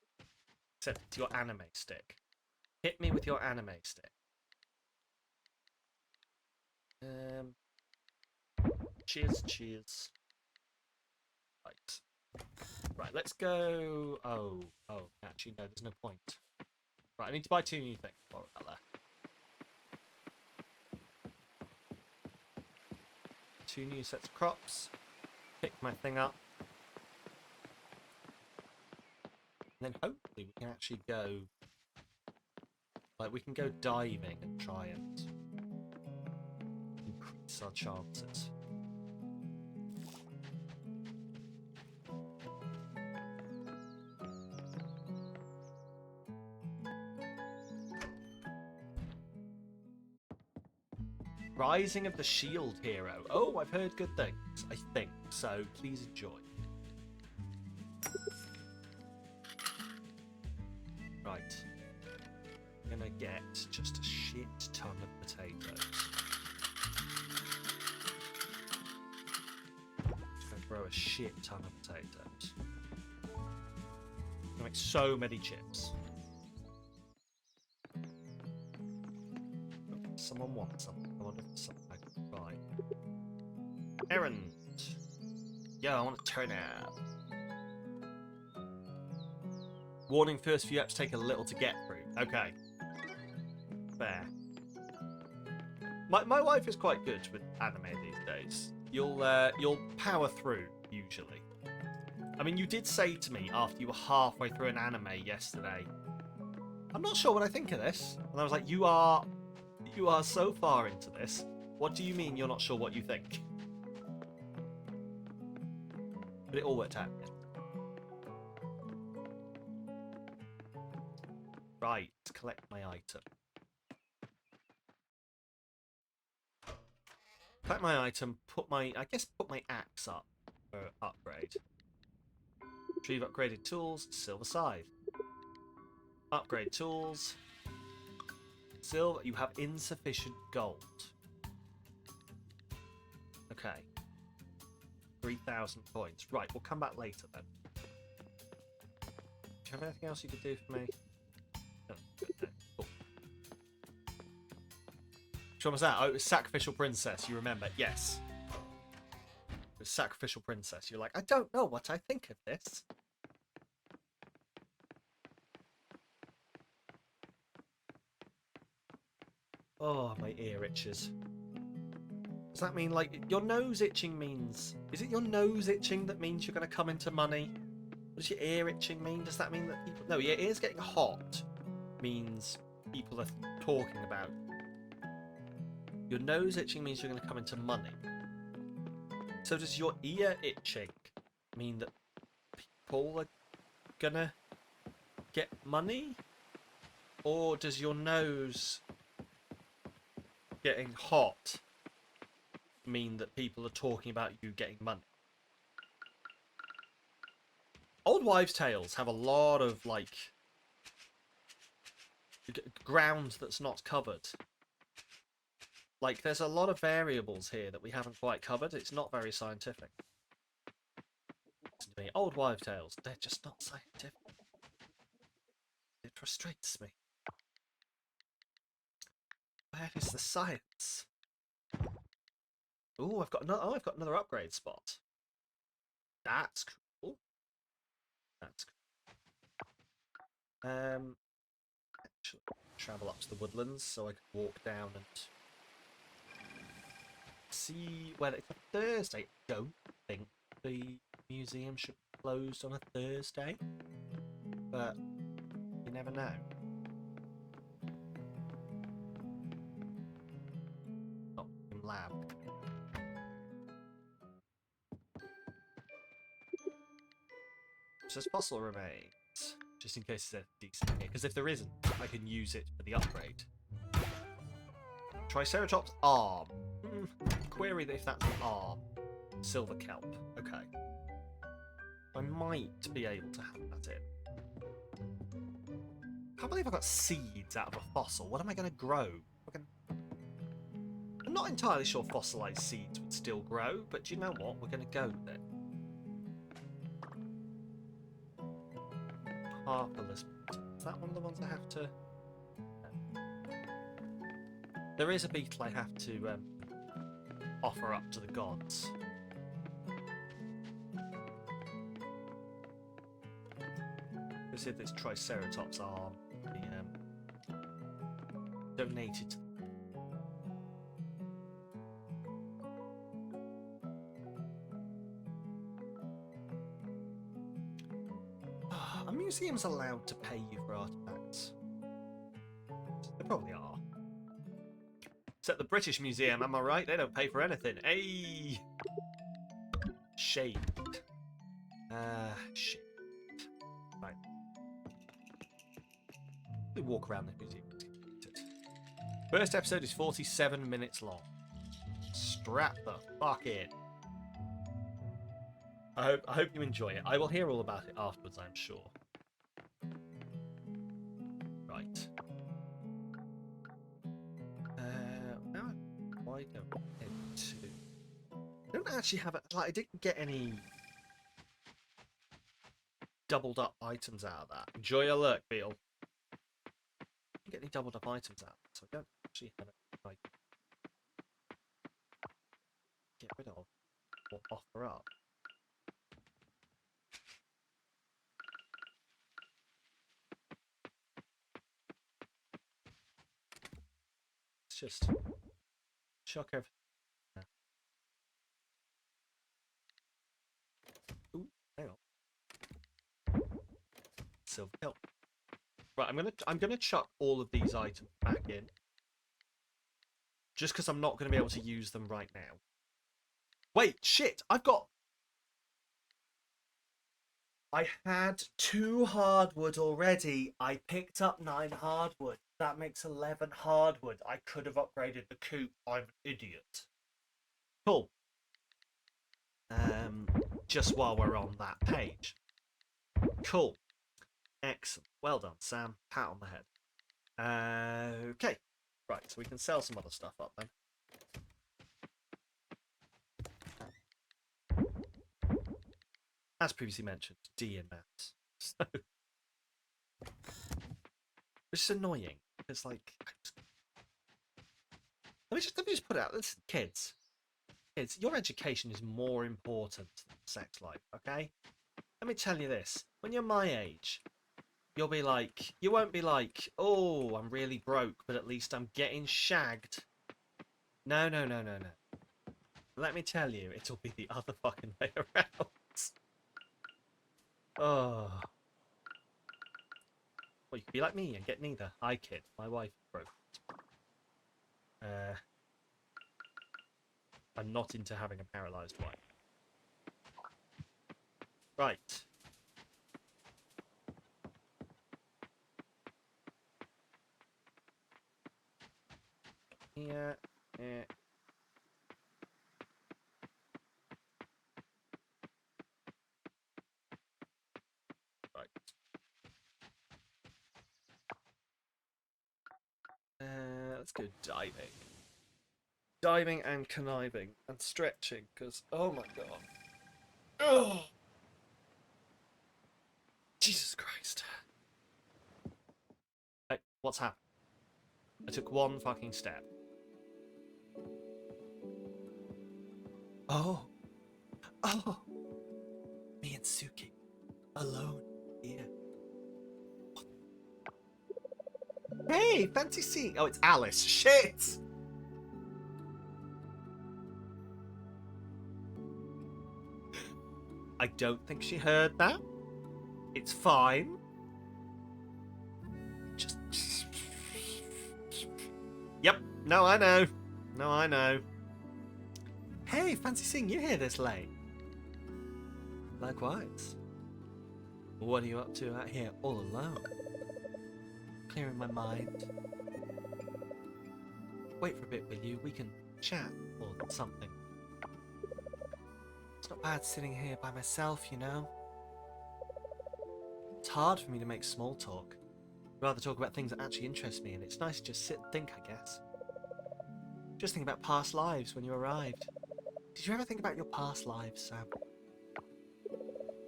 Except it's your anime stick. Hit me with your anime stick. Cheers, cheers. Right. Right, let's go... Oh, actually, no, there's no point. Right, I need to buy 2 new things. While we're out there. 2 new sets of crops. Pick my thing up. And then hopefully we can actually go... Like, we can go diving and try and increase our chances. Rising of the Shield Hero. Oh, I've heard good things, I think. So please enjoy. Right. I'm gonna get just a shit ton of potatoes. Just gonna throw a shit ton of potatoes. I'm gonna make so many chips. Someone wants something. I wonder if there's something I can buy. Errand. Yeah, I want a turnip. Warning, first few apps take a little to get through. Okay. Fair. My wife is quite good with anime these days. You'll power through, usually. I mean, you did say to me after you were halfway through an anime yesterday, I'm not sure what I think of this. And I was like, you are so far into this. What do you mean you're not sure what you think? But it all worked out. Right, collect my item. Collect my item, put my axe up for upgrade. Retrieve upgraded tools, silver scythe. Upgrade tools. Silver, you have insufficient gold. Okay. 3,000 points. Right, we'll come back later then. Do you have anything else you could do for me? No, no. Cool. Which one was that? Oh, it was Sacrificial Princess, you remember? Yes. It was Sacrificial Princess. You're like, I don't know what I think of this. Oh, my ear itches. Does that mean, like, your nose itching means... Is it your nose itching that means you're going to come into money? What does your ear itching mean? Does that mean that people... No, your ear's getting hot means people are talking about... Your nose itching means you're going to come into money. So does your ear itching mean that people are going to get money? Or does your nose getting hot mean that people are talking about you getting money? Old wives' tales have a lot of, like, ground that's not covered. Like, there's a lot of variables here that we haven't quite covered. It's not very scientific. Listen to me. Old wives' tales, they're just not scientific. It frustrates me. Where is the science? Ooh, I've got another upgrade spot. That's cool. That's cool. Actually, travel up to the woodlands so I can walk down and see whether it's a Thursday. I don't think the museum should be closed on a Thursday, but you never know. Not in lab. It says fossil remains, just in case there's a decent here, because if there isn't, I can use it for the upgrade. Triceratops arm. Query if that's an arm. Silver kelp. Okay. I might be able to have that in. Can't believe I got seeds out of a fossil. What am I going to grow? I'm not entirely sure fossilized seeds would still grow, but do you know what? We're going to go with it. Harpalus. Is that one of the ones I have to... There is a beetle I have to offer up to the gods. Let's see if this Triceratops arm be donated. Are museums allowed to pay you for artifacts? They probably are. Except the British Museum, am I right? They don't pay for anything. Hey! Shade. Shit. Right. We walk around the museum. First episode is 47 minutes long. Strap the fuck in. I hope you enjoy it. I will hear all about it afterwards, I'm sure. Right. Now, why don't I head to... I don't actually have it. Like, I didn't get any doubled up items out of that. Enjoy your look, Beetle. Didn't get any doubled up items out of that, so I don't actually have it. like get rid of or offer up. Let's just chuck everything. Ooh, hang on. Silver pill. Right, I'm gonna chuck all of these items back in. Just because I'm not gonna be able to use them right now. Wait, shit! I had 2 hardwood already. I picked up 9 hardwood. That makes 11 hardwood. I could have upgraded the coop. I'm an idiot. Cool. Just while we're on that page. Cool. Excellent. Well done, Sam. Pat on the head. Okay. Right, so we can sell some other stuff up then. As previously mentioned, D in maths. So, which is annoying. It's like, let me just put it out. Listen, kids, your education is more important than sex life. Okay. Let me tell you this: when you're my age, you won't be like, oh, I'm really broke, but at least I'm getting shagged. No, no, no, no, no. Let me tell you, it'll be the other fucking way around. Oh. Well, you could be like me and get neither. I kid. My wife broke. I'm not into having a paralysed wife. Right. Here. Here. Right. Let's go diving. Diving and conniving and stretching, because, oh my god. Oh! Jesus Christ. Hey, what's happened? I took one fucking step. Oh. Oh. Me and Suki. Alone. Here. Hey, fancy seeing... Oh, it's Alice. Shit! I don't think she heard that. It's fine. Just... Yep. No, I know. No, I know. Hey, fancy seeing you here this late. Likewise. What are you up to out here all alone? Clearing my mind. Wait for a bit, will you? We can chat or something. It's not bad sitting here by myself, you know. It's hard for me to make small talk. I'd rather talk about things that actually interest me, and it's nice to just sit and think, I guess. Just think about past lives when you arrived. Did you ever think about your past lives, Sam?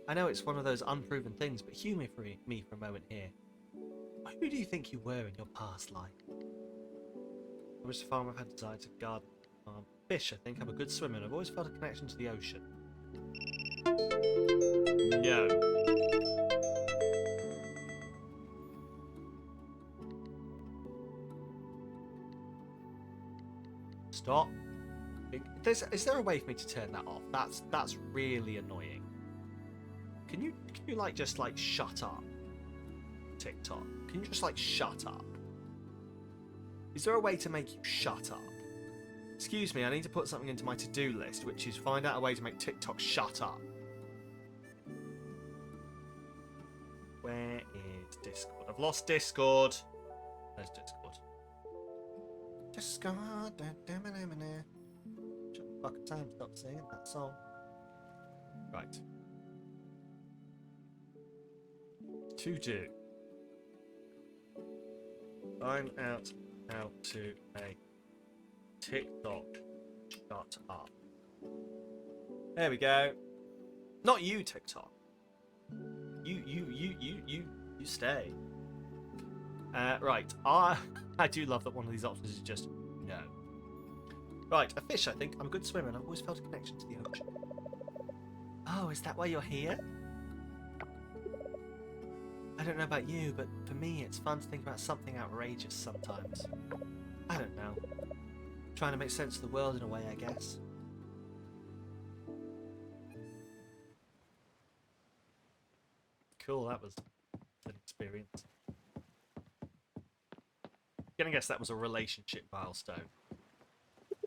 I know it's one of those unproven things, but humour me for a moment here. Who do you think you were in your past life? I was a farmer. I've had desire to garden. Fish, I think. I'm a good swimmer, and I've always felt a connection to the ocean. No. Stop. Is there a way for me to turn that off? That's really annoying. Can you like just like shut up? TikTok. Can you just like shut up? Is there a way to make you shut up? Excuse me, I need to put something into my to-do list, which is find out a way to make TikTok shut up. Where is Discord? I've lost Discord. There's Discord. Discord. Shut the fucking time. Stop singing that song. Right. To do. Find out how to make TikTok shut up. There we go. Not you, TikTok. You stay. Right. I do love that one of these options is just no. go. Right, a fish, I think. I'm a good swimmer and I've always felt a connection to the ocean. Oh, is that why you're here? I don't know about you, but for me it's fun to think about something outrageous sometimes. I don't know. Trying to make sense of the world in a way, I guess. Cool, that was an experience. I'm gonna guess that was a relationship milestone.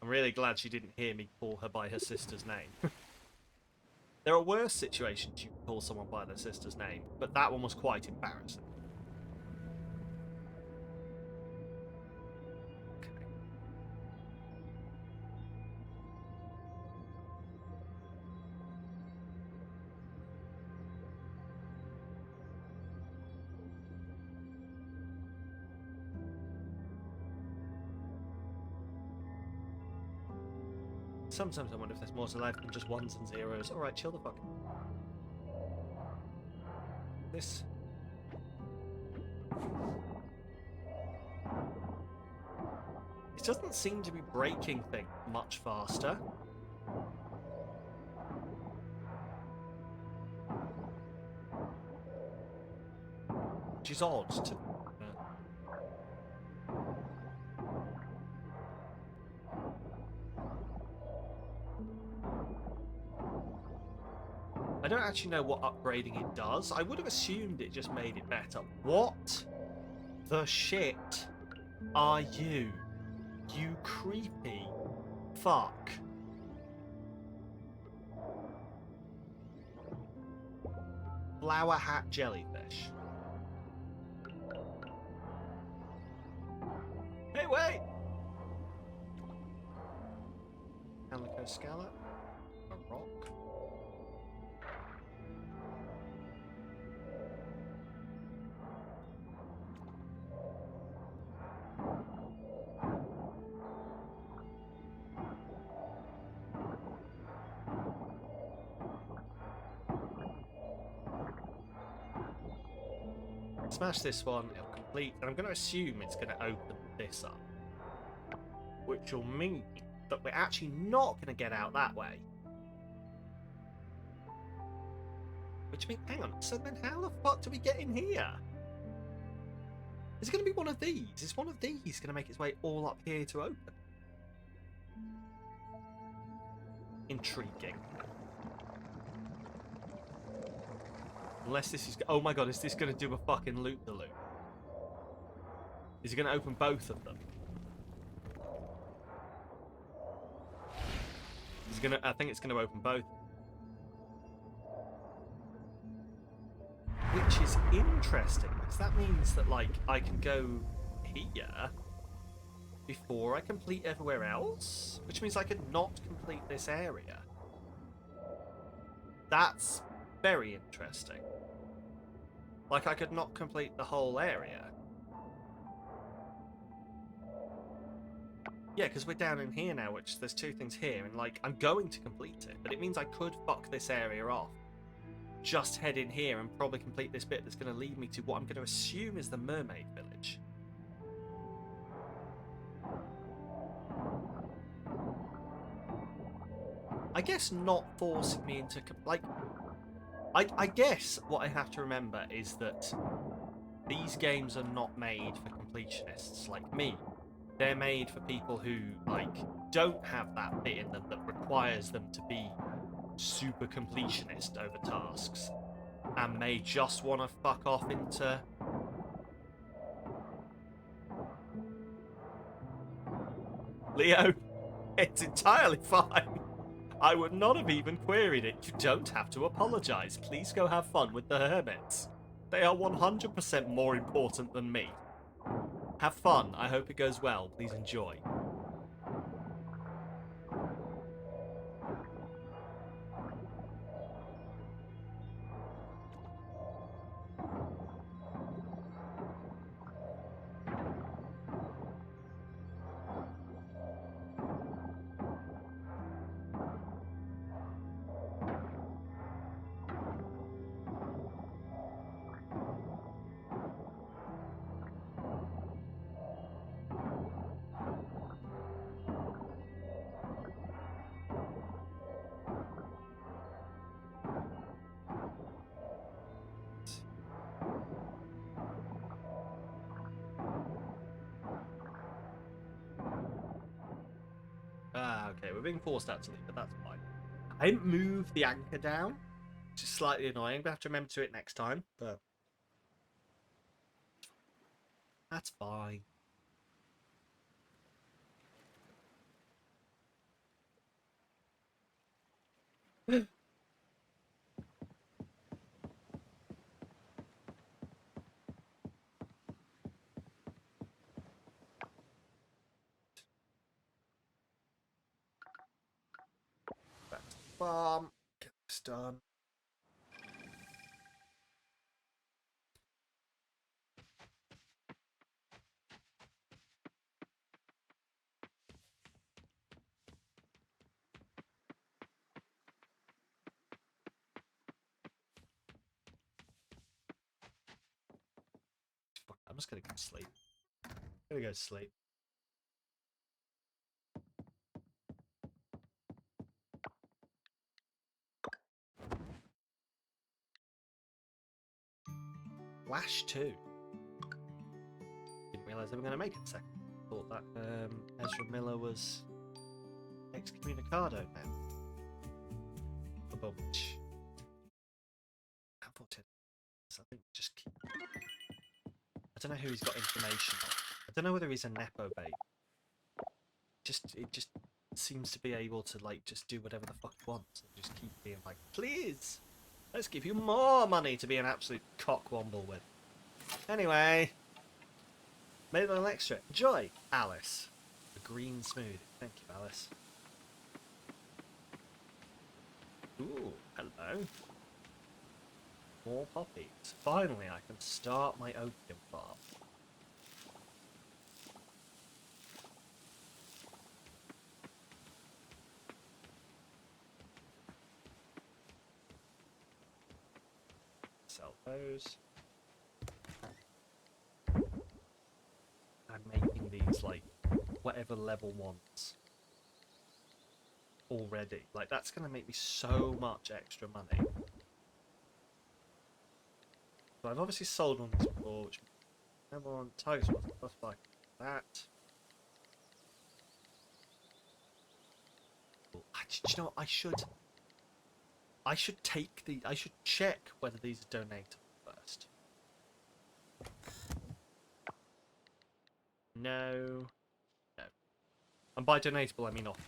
I'm really glad she didn't hear me call her by her sister's name. There are worse situations you can call someone by their sister's name, but that one was quite embarrassing. Okay. Sometimes I wonder if there's more to life than just ones and zeros. Alright, chill the fuck. This... It doesn't seem to be breaking things much faster. Which is odd to... I don't actually know what upgrading it does. I would have assumed it just made it better. What the shit are you? You creepy fuck. Flower hat jellyfish. Hey, wait! Calico scallop. A rock. Smash this one, it'll complete, and I'm going to assume it's going to open this up. Which will mean that we're actually not going to get out that way. Which means, hang on, so then how the fuck do we get in here? Is it going to be one of these? Is one of these going to make its way all up here to open? Intriguing. Unless this is... Oh my god, is this going to do a fucking loop-the-loop? Is it going to open both of them? Is it going to... I think it's going to open both. Which is interesting, because that means that, like, I can go here before I complete everywhere else? Which means I could not complete this area. That's very interesting. Like, I could not complete the whole area. Yeah, because we're down in here now, which there's two things here, and, like, I'm going to complete it, but it means I could fuck this area off. Just head in here and probably complete this bit that's going to lead me to what I'm going to assume is the mermaid village. I guess not forcing me into... Like... I guess what I have to remember is that these games are not made for completionists like me. They're made for people who, like, don't have that bit in them that requires them to be super completionist over tasks and may just want to fuck off into... Leo, it's entirely fine. I would not have even queried it. You don't have to apologise. Please go have fun with the hermits. They are 100% more important than me. Have fun. I hope it goes well. Please enjoy. being forced out to leave, but that's fine. I didn't move the anchor down, which is slightly annoying, but I have to remember to do it next time. But that's fine. Back to the farm. Get this done. Fuck, I'm just gonna go to sleep. I'm gonna go to sleep. Flash 2. Didn't realise they were going to make it second. Thought that Ezra Miller was excommunicado now. A bunch. I think just keep... I don't know who he's got information on. I don't know whether he's a nepo bait. It just seems to be able to like just do whatever the fuck he wants and just keep being like, please, let's give you more money to be an absolute cockwomble with. Anyway, made it a little extra. Enjoy, Alice. A green smoothie. Thank you, Alice. Ooh, hello. More poppies. Finally, I can start my opium farm. Sell those. I'm making these like whatever level ones already. Like that's gonna make me so much extra money. So I've obviously sold one before, which I'm on Tigers was plus 5 that. Do you know what? I should take the I should check whether these are donated first. No. No. And by donatable I mean off.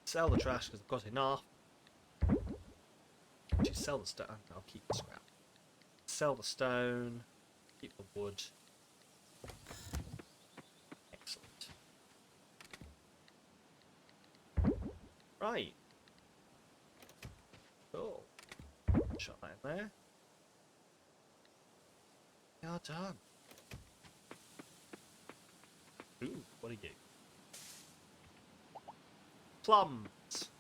Sell the trash because I've got enough. Actually sell the stone. I'll keep the scrap. Sell the stone. Keep the wood. Excellent. Right. Cool. Shut that in there. We are done. Ooh, what are you? Plums.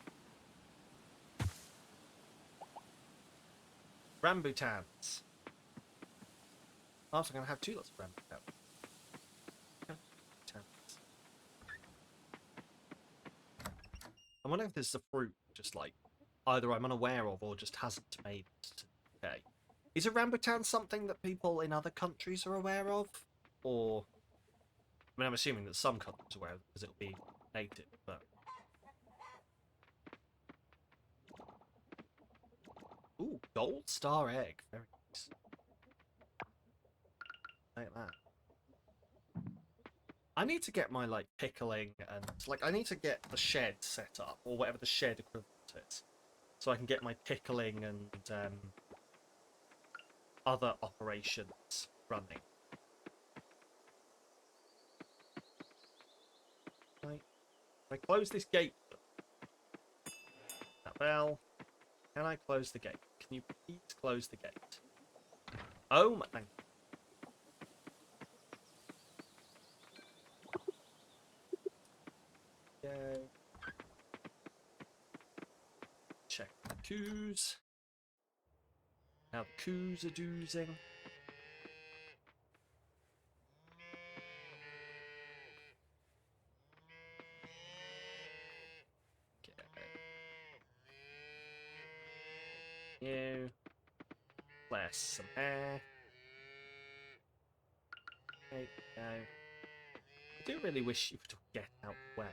Rambutans. I'm also going to have 2 lots of rambutans. I wonder if there's a fruit just like either I'm unaware of or just hasn't made it to the UK. Is a rambutan something that people in other countries are aware of? Or I mean I'm assuming that some countries are aware of it because it'll be native, but ooh, gold star egg. Very nice. Like that. I need to get my like pickling and like I need to get the shed set up or whatever the shed equivalent is, so I can get my pickling and other operations running. Right. I close this gate. That bell. Can I close the gate? Can you please close the gate? Oh my thank you. Yay. Check the coos. Now the coos are doozing. You. Bless some air. There you go. I do really wish you would get out the way.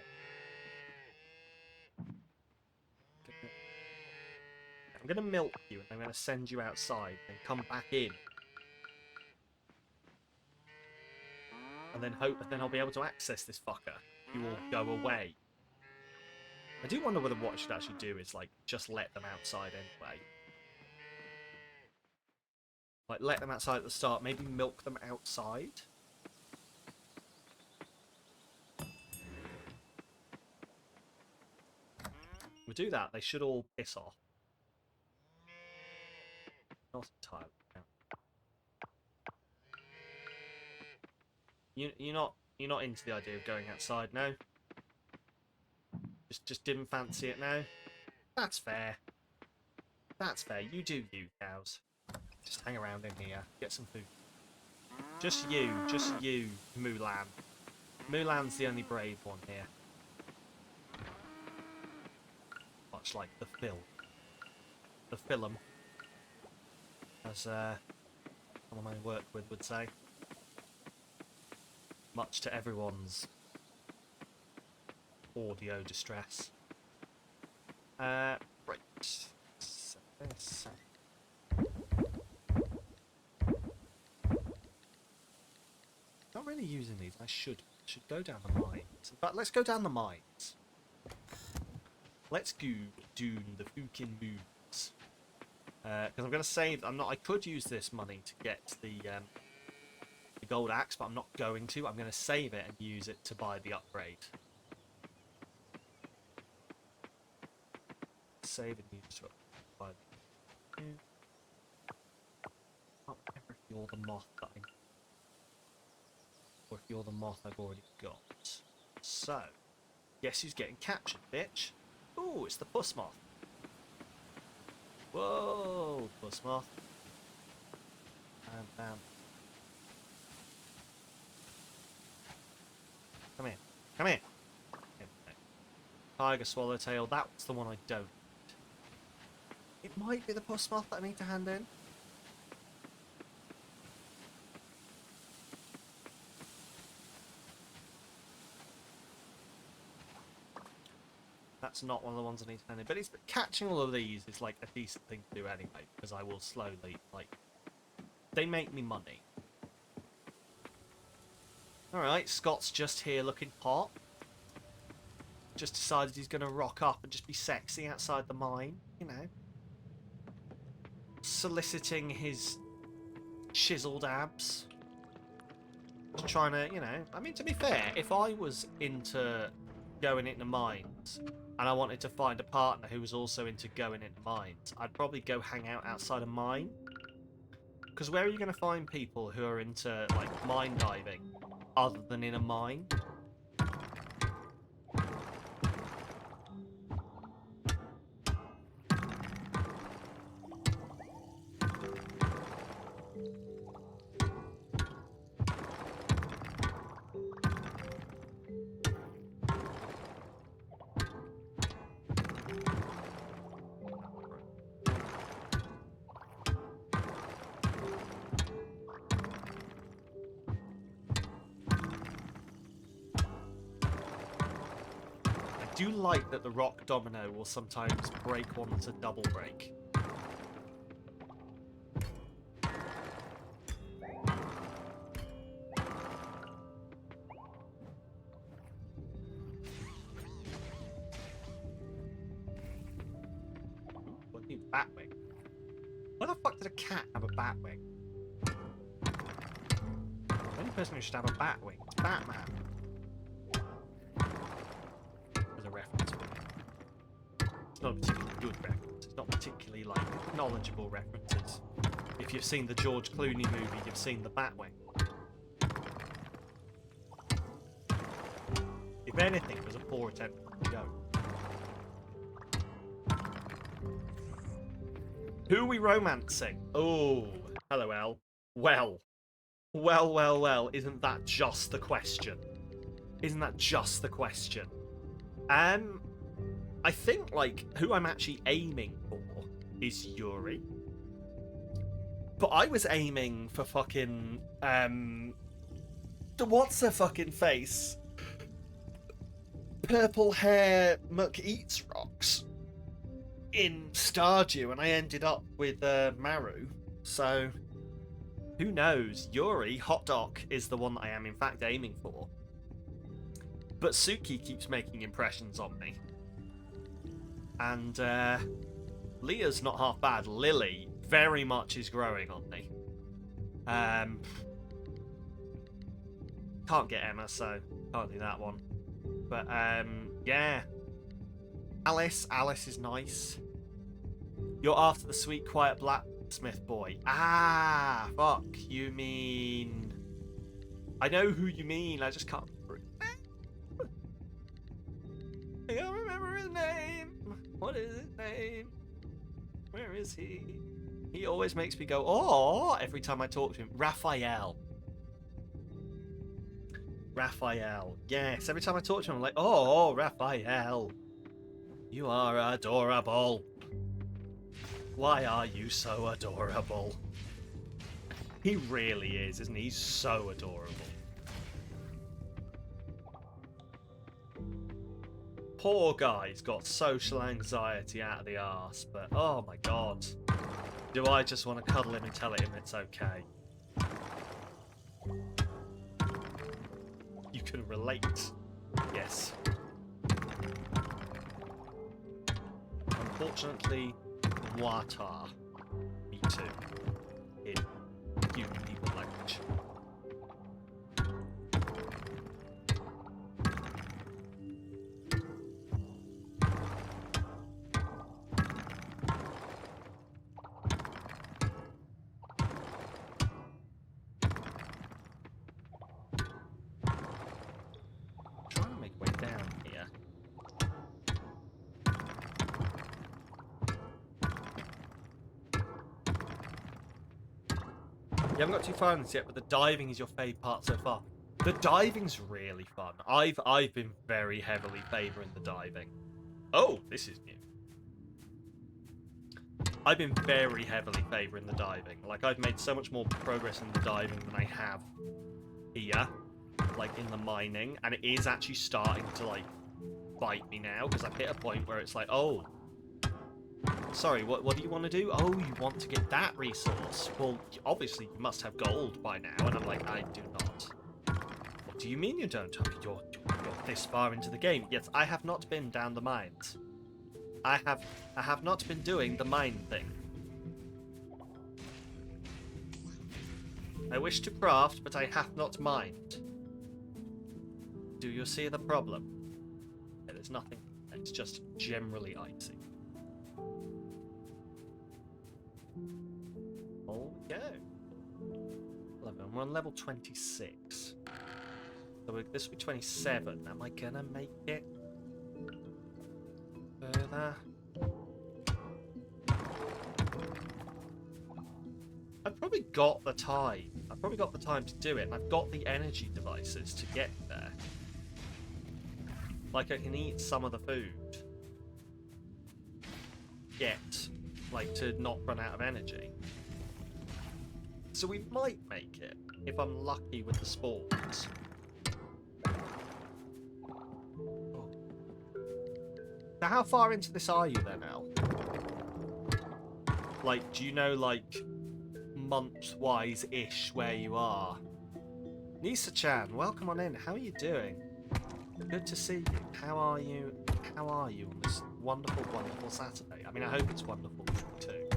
I'm going to milk you and I'm going to send you outside and come back in. And then I'll be able to access this fucker. You all go away. I do wonder whether what I should actually do is, like, just let them outside anyway. Like, let them outside at the start. Maybe milk them outside. We do that, they should all piss off. Not entirely. You're not into the idea of going outside now. Just didn't fancy it now. That's fair. That's fair. You do you, cows. Just hang around in here, get some food. Just you, Mulan. Mulan's the only brave one here. Much like the film, as someone I work with would say. Much to everyone's audio distress. Right. So this. Not really using these. I should go down the mines. But let's go down the mines. Let's go do the fucking moves. Because I'm going to save. I could use this money to get the gold axe, but I'm not going to. I'm going to save it and use it to buy the upgrade. Save and use to buy the. I can't remember if you're the moth that I. Or if you're the moth I've already got. So, guess who's getting captured, bitch? Ooh, it's the puss moth. Whoa, puss moth. Bam, bam. Come here. Come here. Tiger swallowtail. That's the one I don't. It might be the puss moth that I need to hand in. That's not one of the ones I need to hand in. But catching all of these is like a decent thing to do anyway, because I will slowly, like, they make me money. Alright, Scott's just here looking hot. Just decided he's going to rock up and just be sexy outside the mine, you know. Soliciting his chiseled abs. Just trying to, you know, I mean, to be fair, if I was into going into mines and I wanted to find a partner who was also into going into mines, I'd probably go hang out outside a mine. Because where are you going to find people who are into, like, mine diving other than in a mine? I do like that the rock domino will sometimes break one to double break. What do you batwing? Why the fuck did a cat have a batwing? The only person who should have a batwing is Batman. Reference, but it's not a particularly good reference. It's not particularly, like, knowledgeable references. If you've seen the George Clooney movie, you've seen the Batwing. If anything, it was a poor attempt at a joke. Who are we romancing? Oh, hello, El. Well, isn't that just the question? Isn't that just the question? I think, like, who I'm actually aiming for is Yuri. But I was aiming for fucking, what's her fucking face? purple hair muck eats rocks in Stardew, and I ended up with Maru. So who knows? Yuri Hot Doc is the one that I am in fact aiming for. But Suki keeps making impressions on me, and Leah's not half bad. Lily very much is growing on me. Can't get Emma, so can't do that one. But yeah. Alice is nice. You're after the sweet, quiet blacksmith boy. Ah, fuck. You mean... I know who you mean, I just can't remember it. I can't remember his name. What is his name? Where is he? He always makes me go, oh, every time I talk to him. Raphael. Yes, every time I talk to him, I'm like, oh, Raphael. You are adorable. Why are you so adorable? He really is, isn't he? He's so adorable. Poor guy's got social anxiety out of the arse, but oh my god. Do I just want to cuddle him and tell him it's okay? You can relate. Yes. Unfortunately, Watar. Me too. In human people language. Trying to make way down here. You haven't got too far in this yet, but the diving is your fave part so far. The diving's really fun. I've been very heavily favouring the diving. Oh, this is new. I've been very heavily favouring the diving. Like, I've made so much more progress in the diving than I have here, like in the mining, and it is actually starting to like bite me now because I've hit a point where it's like, oh, sorry, what do you want to do? Oh, you want to get that resource. Well, obviously you must have gold by now. And I'm like, I do not. What do you mean you don't? You're this far into the game. Yes, I have not been down the mines. I have not been doing the mine thing. I wish to craft, but I have not mined. Do you see the problem? Yeah, there's nothing. It's just generally icy. Go. We're on level 26. So this will be 27. Am I gonna make it further? I've probably got the time. I've probably got the time to do it, and I've got the energy devices to get there. Like, I can eat some of the food. Yet, like, to not run out of energy. So we might make it, if I'm lucky with the spawns. Oh. So how far into this are you then, Al? Like, do you know, like, month-wise-ish where you are? Nisa-chan, welcome on in. How are you doing? Good to see you. How are you? How are you on this wonderful, wonderful Saturday? I mean, I hope it's wonderful for you too.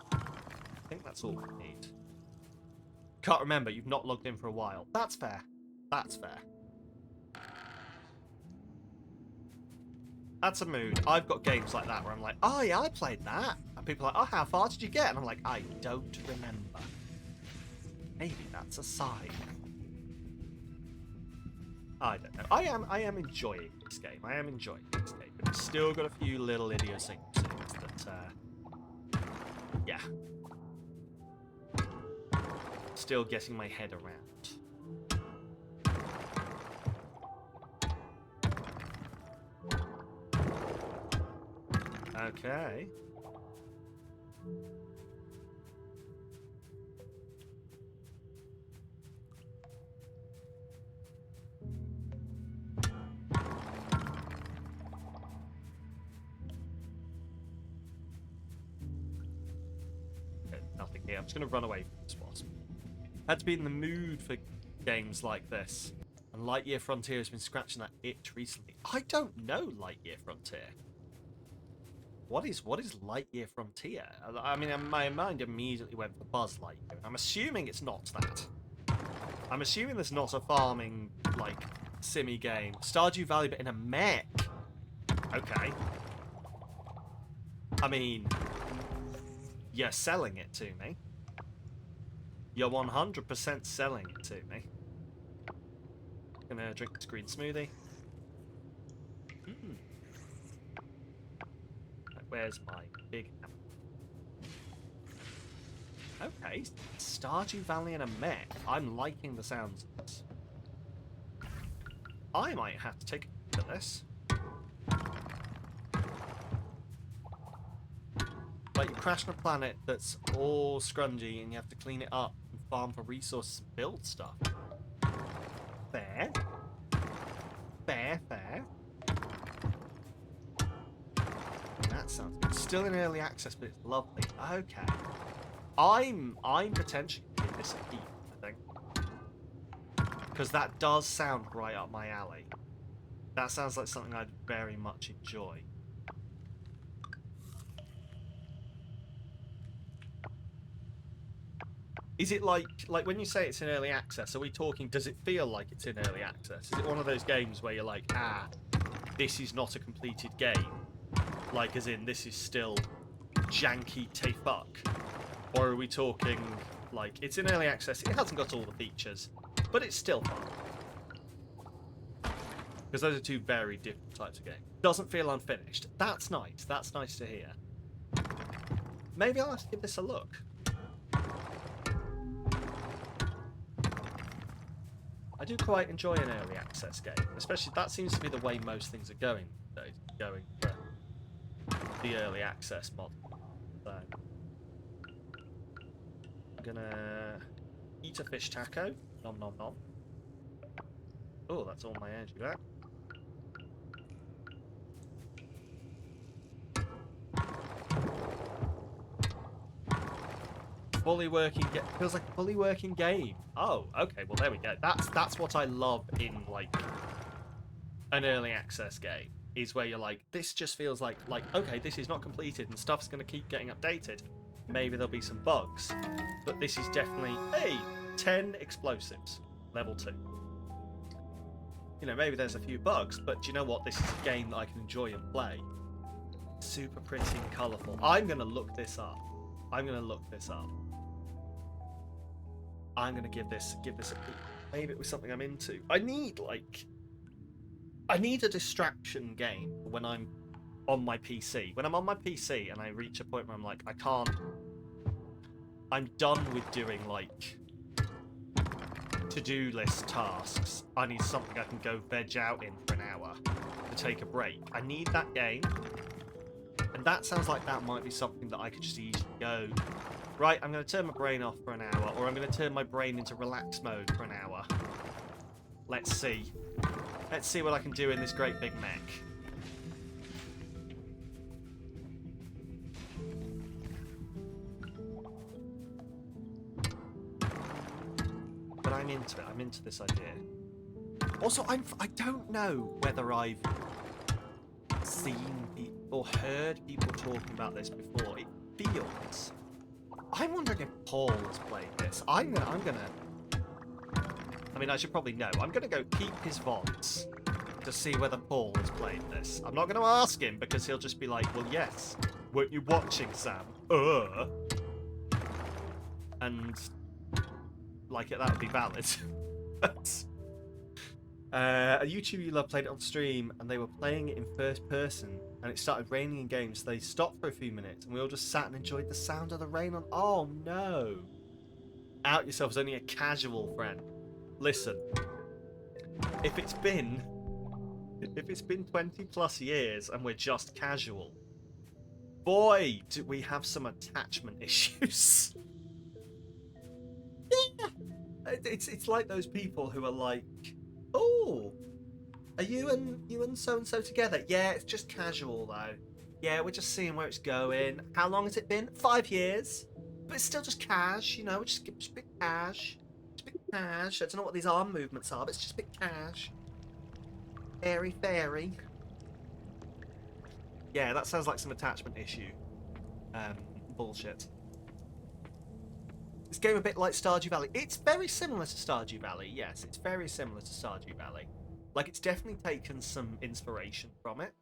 I think that's all we need. Can't remember, you've not logged in for a while. That's fair. That's fair. That's a mood. I've got games like that where I'm like, oh yeah, I played that. And people are like, oh, how far did you get? And I'm like, I don't remember. Maybe that's a sign. I don't know. I am enjoying this game. I am enjoying this game. But it's still got a few little idiosyncrasies that, yeah. Still getting my head around. Okay. Okay, nothing here. I'm just going to run away from this wasp. Had to be in the mood for games like this. And Lightyear Frontier has been scratching that itch recently. I don't know Lightyear Frontier. What is Lightyear Frontier? I mean, my mind immediately went for Buzz Lightyear. I'm assuming it's not that. I'm assuming there's not a farming, like, simmy game. Stardew Valley, but in a mech. Okay. I mean, you're selling it to me. You're 100% selling it to me. Gonna drink this green smoothie. Where's my big hammer? Okay, Stardew Valley in a mech. I'm liking the sounds of this. I might have to take a look at this. Like, you crash on a planet that's all scrungy and you have to clean it up and farm for resources and build stuff. Fair. Fair, fair. That sounds good. Still in early access, but it's lovely. Okay. I'm potentially giving this a peep, I think. Because that does sound right up my alley. That sounds like something I'd very much enjoy. Is it like when you say it's in early access, are we talking, does it feel like it's in early access? Is it one of those games where you're like, ah, this is not a completed game? Like, as in, this is still janky to fuck? Or are we talking, like, it's in early access, it hasn't got all the features, but it's still fun? Because those are two very different types of games. Doesn't feel unfinished. That's nice. That's nice to hear. Maybe I'll have to give this a look. I do quite enjoy an early access game, especially that seems to be the way most things are going these days, going for the early access model. So, I'm gonna eat a fish taco. Nom nom nom. Oh, that's all my energy back. Fully working feels like a fully working game. Oh, okay, well there we go. That's what I love in like an early access game, is where you're like, this just feels like okay, this is not completed and stuff's gonna keep getting updated. Maybe there'll be some bugs. But this is definitely 10 explosives. Level 2. You know, maybe there's a few bugs, but do you know what? This is a game that I can enjoy and play. Super pretty and colourful. I'm gonna look this up. I'm gonna give this a peek. Maybe it was something I'm into. I need a distraction game when I'm on my PC. When I'm on my PC and I reach a point where I'm like, I'm done with doing like to-do list tasks. I need something I can go veg out in for an hour to take a break. I need that game. And that sounds like that might be something that I could just easily go, right, I'm going to turn my brain off for an hour, or I'm going to turn my brain into relax mode for an hour. Let's see. Let's see what I can do in this great big mech. But I'm into it. I'm into this idea. Also, I don't know whether I've seen or heard people talking about this before. It feels... I'm wondering if Paul has played this. I'm gonna... I mean, I should probably know. I'm gonna go peep his VODs to see whether Paul has played this. I'm not gonna ask him because he'll just be like, well, yes. Weren't you watching, Sam? And... like, that would be valid. But... a YouTuber you love played it on stream, and they were playing it in first person, and it started raining in games, so they stopped for a few minutes, and we all just sat and enjoyed the sound of the rain on... Oh, no. Out yourself as only a casual friend. Listen. If it's been 20 plus years and we're just casual, boy, do we have some attachment issues. Yeah. It's like those people who are like, oh, are you and so together? Yeah, it's just casual though. Yeah, we're just seeing where it's going. How long has it been? 5 years. But it's still just cash, you know, just a bit cash. Just a bit cash. I don't know what these arm movements are, but it's just a bit cash. Fairy fairy. Yeah, that sounds like some attachment issue. Bullshit. This game a bit like Stardew Valley. It's very similar to Stardew Valley, yes. It's very similar to Stardew Valley. Like, it's definitely taken some inspiration from it.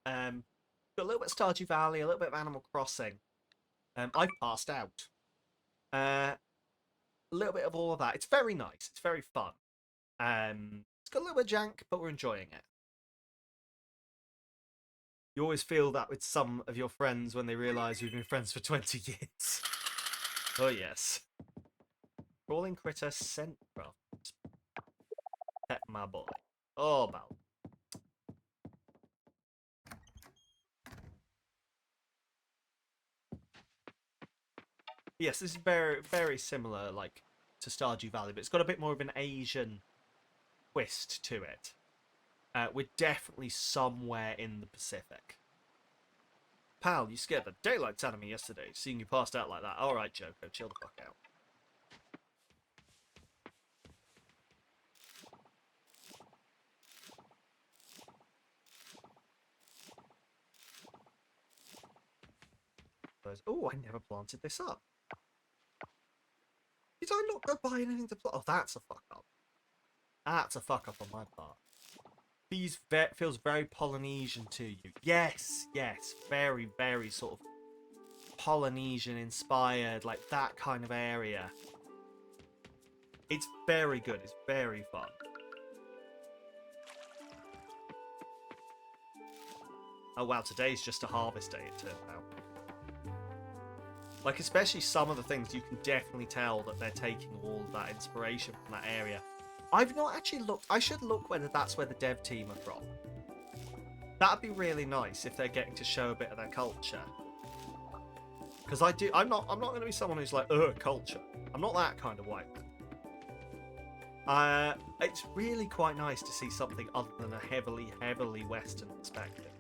Got a little bit of Stardew Valley, a little bit of Animal Crossing. I've passed out. A little bit of all of that. It's very nice. It's very fun. It's got a little bit of jank, but we're enjoying it. You always feel that with some of your friends when they realise you've been friends for 20 years. Oh, yes. Crawling critter scent craft. Pet my boy. Oh, Bal. Yes, this is very, very similar, like, to Stardew Valley, but it's got a bit more of an Asian twist to it. We're definitely somewhere in the Pacific. Pal, you scared the daylights out of me yesterday, seeing you passed out like that. Alright, Joko, chill the fuck out. Oh, I never planted this up. Did I not go buy anything to plant? Oh, that's a fuck up. That's a fuck up on my part. Feels very Polynesian to you. Yes, yes. Very, very sort of Polynesian inspired, like that kind of area. It's very good. It's very fun. Oh wow, today's just a harvest day, it turns out. Like, especially some of the things, you can definitely tell that they're taking all of that inspiration from that area. I've not actually looked. I should look whether that's where the dev team are from. That'd be really nice if they're getting to show a bit of their culture. Because I'm not going to be someone who's like, culture. I'm not that kind of white. It's really quite nice to see something other than a heavily, heavily Western perspective.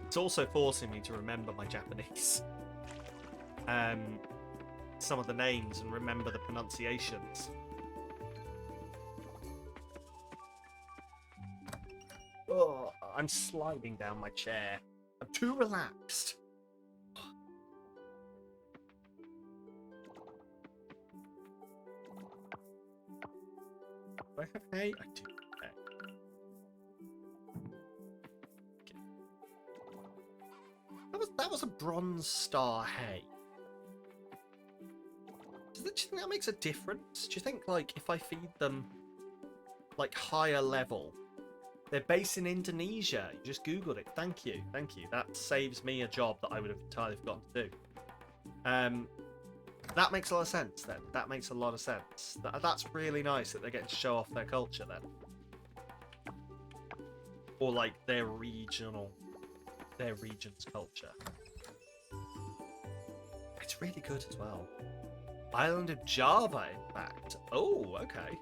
It's also forcing me to remember my Japanese. Some of the names and remember the pronunciations. Oh, I'm sliding down my chair. I'm too relaxed. Do I have hay? I do. That was a bronze star hay. Do you think that makes a difference? Do you think, like, if I feed them, like, higher level, they're based in Indonesia? You just Googled it. Thank you. Thank you. That saves me a job that I would have entirely forgotten to do. That makes a lot of sense, then. That makes a lot of sense. That's really nice that they're getting to show off their culture, then. Or, like, their region's culture. It's really good as well. Island of Java, in fact. Oh, okay.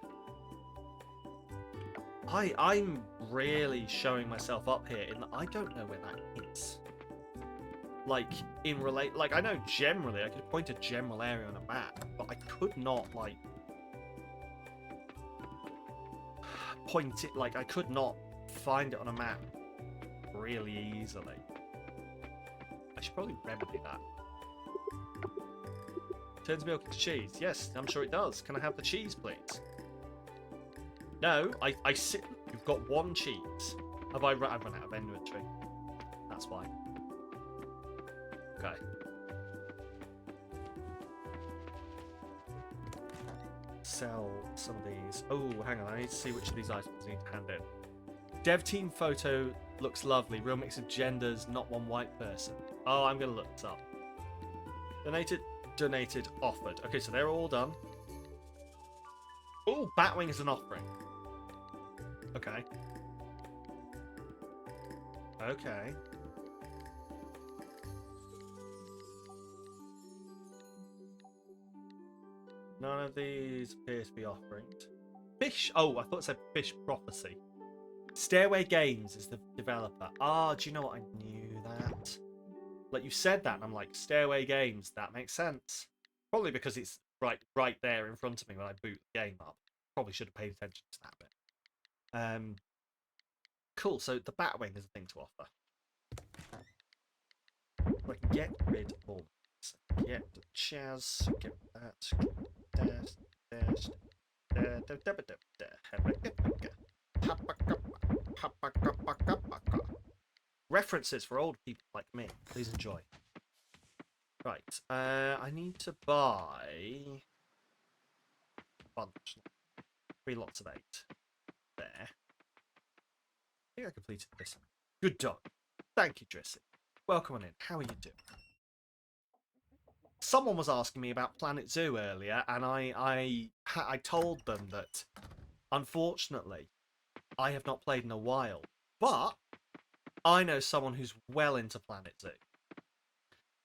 I'm really showing myself up here in that I don't know where that is. Like, like, I know generally, I could point a general area on a map, but I could not, like, point it, like, I could not find it on a map really easily. I should probably remedy that. Turns milk into cheese. Yes, I'm sure it does. Can I have the cheese, please? No, I sit. You've got one cheese. I've run out of inventory. That's why. Okay. Sell some of these. Oh, hang on. I need to see which of these items I need to hand in. Dev team photo looks lovely. Real mix of genders, not one white person. Oh, I'm going to look this up. Donated donated, offered. Okay, so they're all done. Oh, Batwing is an offering. Okay. Okay. None of these appear to be offerings. Fish. Oh, I thought it said Fish Prophecy. Stairway Games is the developer. Ah, do you know what? I knew that. Like, you said that, and I'm like, Stairway Games. That makes sense. Probably because it's right there in front of me when I boot the game up. Probably should have paid attention to that bit. Cool. So the Batwing is a thing to offer. I can get rid of all this. Get Chaz. Get that. Dash. References for old people like me. Please enjoy. Right. I need to buy a bunch. 3 lots of 8. There. I think I completed this. Good dog. Thank you, Drissy. Welcome on in. How are you doing? Someone was asking me about Planet Zoo earlier, and I told them that, unfortunately, I have not played in a while. But I know someone who's well into Planet Zoo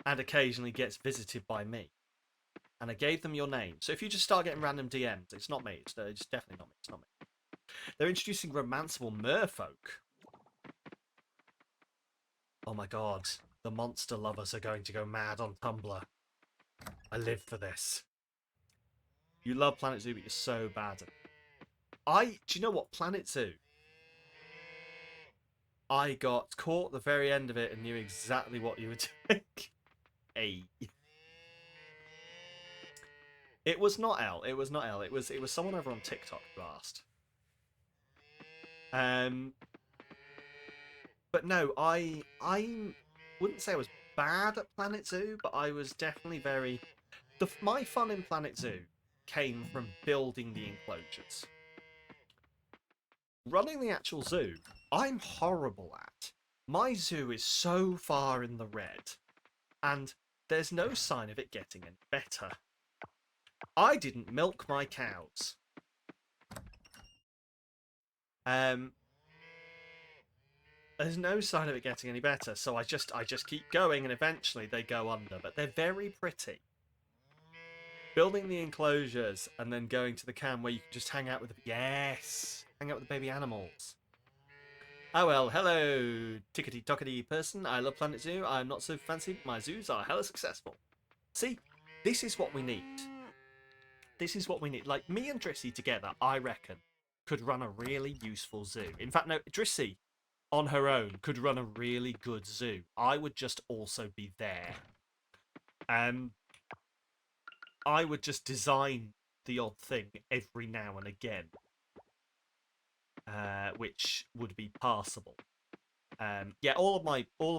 and occasionally gets visited by me. And I gave them your name. So if you just start getting random DMs, it's not me. It's definitely not me. It's not me. They're introducing romanceable merfolk. Oh my god. The monster lovers are going to go mad on Tumblr. I live for this. You love Planet Zoo, but you're so bad at it. Do you know what? Planet Zoo. I got caught at the very end of it and knew exactly what you were doing. Hey. It was not L. It was not L. It was someone over on TikTok who asked. But no, I wouldn't say I was bad at Planet Zoo, but I was definitely very. My fun in Planet Zoo came from building the enclosures. Running the actual zoo, I'm horrible at. My zoo is so far in the red, and there's no sign of it getting any better. I didn't milk my cows. There's no sign of it getting any better, so I just keep going, and eventually they go under. But they're very pretty. Building the enclosures and then going to the cam where you can just hang out with hang out with the baby animals. Oh well, hello, tickety tockety person. I love Planet Zoo. I'm not so fancy, but my zoos are hella successful. See, this is what we need. This is what we need. Like, me and Drissy together, I reckon, could run a really useful zoo. In fact, no, Drissy on her own could run a really good zoo. I would just also be there. I would just design the odd thing every now and again, which would be passable. Yeah, all of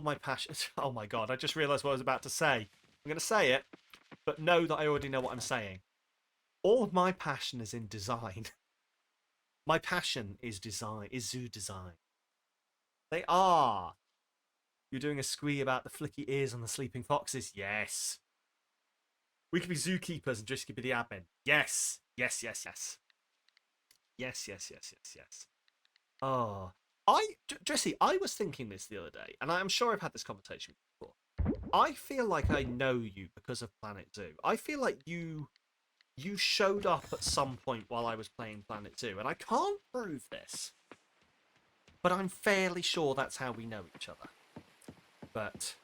my passion. Oh my god! I just realised what I was about to say. I'm going to say it, but know that I already know what I'm saying. All of my passion is in design. My passion is design. Is zoo design. They are. You're doing a squee about the flicky ears on the sleeping foxes. Yes. We could be zookeepers and just could be the admin. Yes. Yes. Yes. Yes. Yes. Yes. Yes. Yes. Yes. Oh, Jesse, I was thinking this the other day, and I'm sure I've had this conversation before. I feel like I know you because of Planet Zoo. I feel like you showed up at some point while I was playing Planet Zoo, and I can't prove this, but I'm fairly sure that's how we know each other. But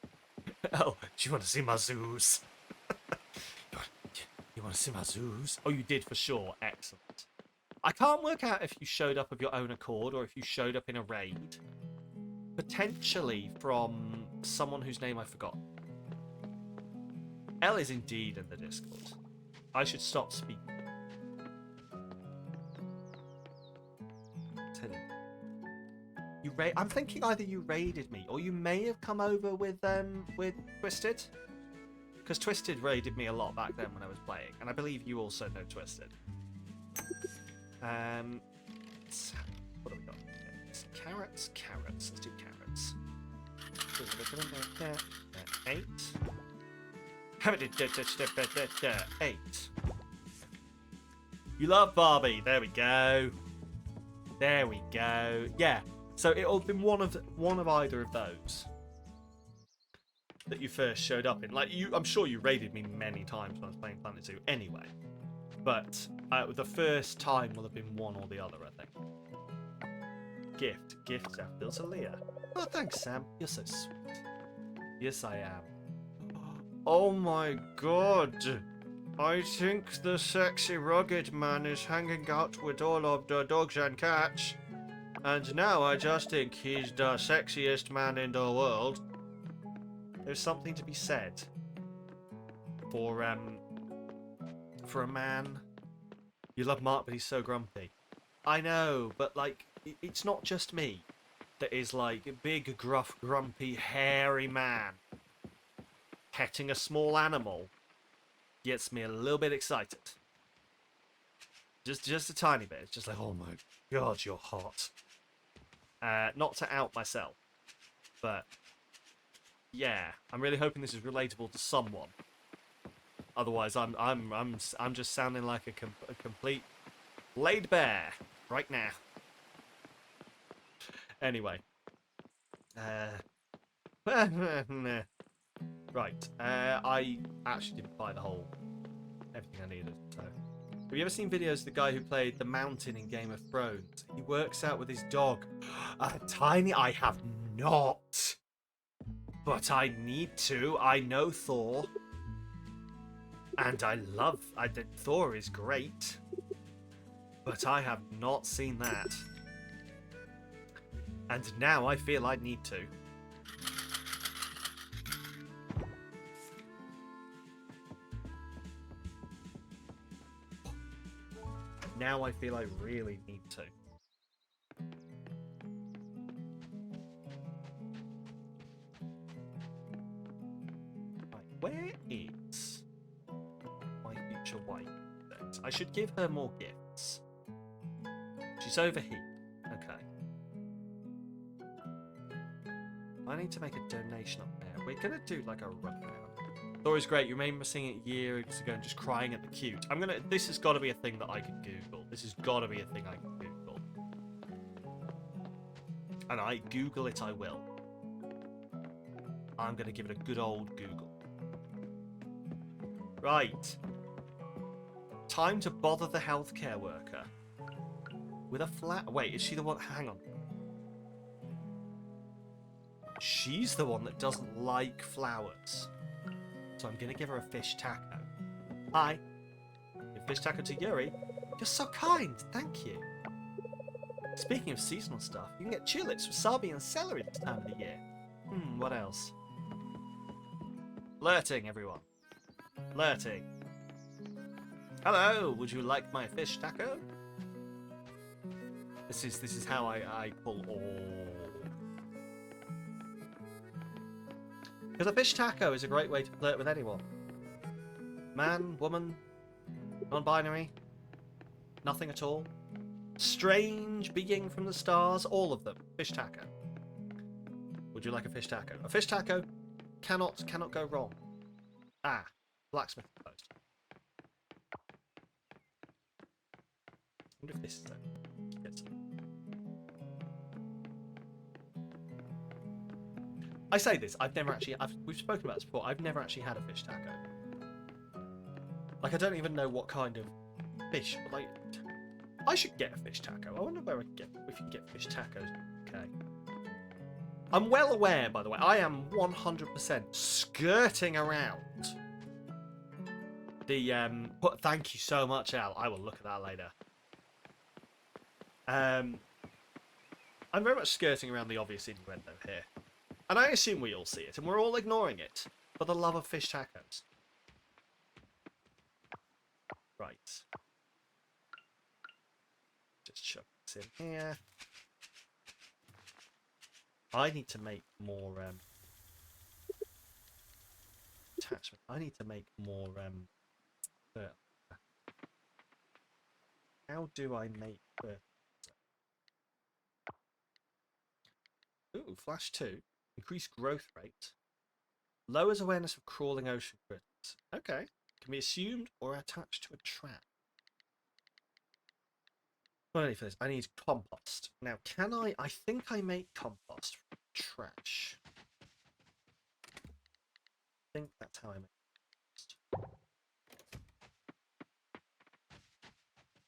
oh, do you want to see my zoos? You want to see my zoos? Oh, you did for sure. Excellent. I can't work out if you showed up of your own accord or if you showed up in a raid. Potentially from someone whose name I forgot. Elle is indeed in the Discord. I should stop speaking. I'm thinking either you raided me or you may have come over with Twisted. Because Twisted raided me a lot back then when I was playing, and I believe you also know Twisted. What have we got? Carrots. Let's do carrots. 8. 8. You love Barbie. There we go. There we go. Yeah. So it'll have been one of either of those that you first showed up in. Like I'm sure you raided me many times when I was playing Planet Zoo anyway. But the first time will have been one or the other, I think. Gift, daffodils to Leah. Oh, thanks, Sam. You're so sweet. Yes, I am. Oh my god. I think the sexy rugged man is hanging out with all of the dogs and cats. And now I just think he's the sexiest man in the world. There's something to be said for a man. You love Mark, but he's so grumpy. I know, but like, it's not just me that is like a big, gruff, grumpy, hairy man petting a small animal gets me a little bit excited. Just a tiny bit. It's just like, oh my god, you're hot. Not to out myself, but yeah, I'm really hoping this is relatable to someone. Otherwise, I'm just sounding like a complete laid bear right now. Anyway, right. I actually didn't buy everything I needed. So, have you ever seen videos of the guy who played the Mountain in Game of Thrones? He works out with his dog. Tiny. I have not, but I need to. I know Thor. And I think Thor is great, but I have not seen that. And now I feel I need to. Now I feel I really need to. Right, where is my future wife? I should give her more gifts. She's over here. Okay. I need to make a donation up there. We're gonna do like a rundown. Thor is great. You remember seeing it years ago and just crying at the cute. This has got to be a thing that I can Google. This has got to be a thing I can Google. And I Google it, I will. I'm gonna give it a good old Google. Right. Time to bother the healthcare worker. With a flat... Wait, is she the one... Hang on. She's the one that doesn't like flowers. So I'm going to give her a fish taco. Hi. A fish taco to Yuri. You're so kind. Thank you. Speaking of seasonal stuff, you can get tulips, wasabi, and celery this time of the year. What else? Flirting, everyone. Flirting. Hello, would you like my fish taco? This is how I pull all. Because a fish taco is a great way to flirt with anyone. Man, woman, non-binary, nothing at all. Strange being from the stars, all of them. Fish taco. Would you like a fish taco? A fish taco cannot go wrong. Ah, blacksmith post. I wonder if this is it. I say this, we've spoken about this before, I've never actually had a fish taco. Like, I don't even know what kind of fish, but like, I should get a fish taco. I wonder where if you can get fish tacos. Okay. I'm well aware, by the way, I am 100% skirting around the, thank you so much, Al. I will look at that later. I'm very much skirting around the obvious innuendo here. And I assume we all see it, and we're all ignoring it for the love of fish tacos. Right. Just chuck this in here. I need to make more attachment. I need to make more how do I make Ooh, Flash 2. Increased growth rate. Lowers awareness of crawling ocean critters. Okay. Can be assumed or attached to a trap. What do I need for this? I need compost. Now, can I think I make compost from trash. I think that's how I make compost.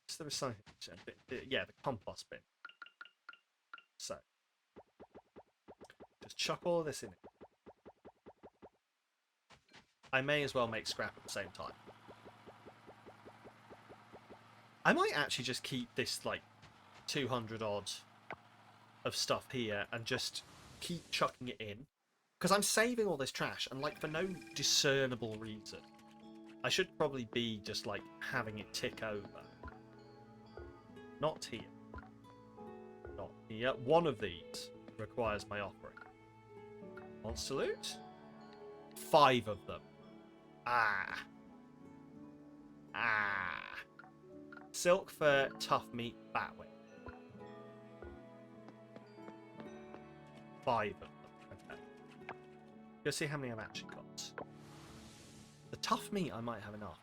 So the recycling bin. Yeah, the compost bin. So, just chuck all of this in it. I may as well make scrap at the same time. I might actually just keep this, like, 200 odd of stuff here and just keep chucking it in. Because I'm saving all this trash, and, like, for no discernible reason. I should probably be just, like, having it tick over. Not here. Not here. One of these requires my offering. Monster loot? 5 of them. Ah. Silk fur, tough meat, batwing. 5 of them. Okay. Go see how many I've actually got. The tough meat I might have enough.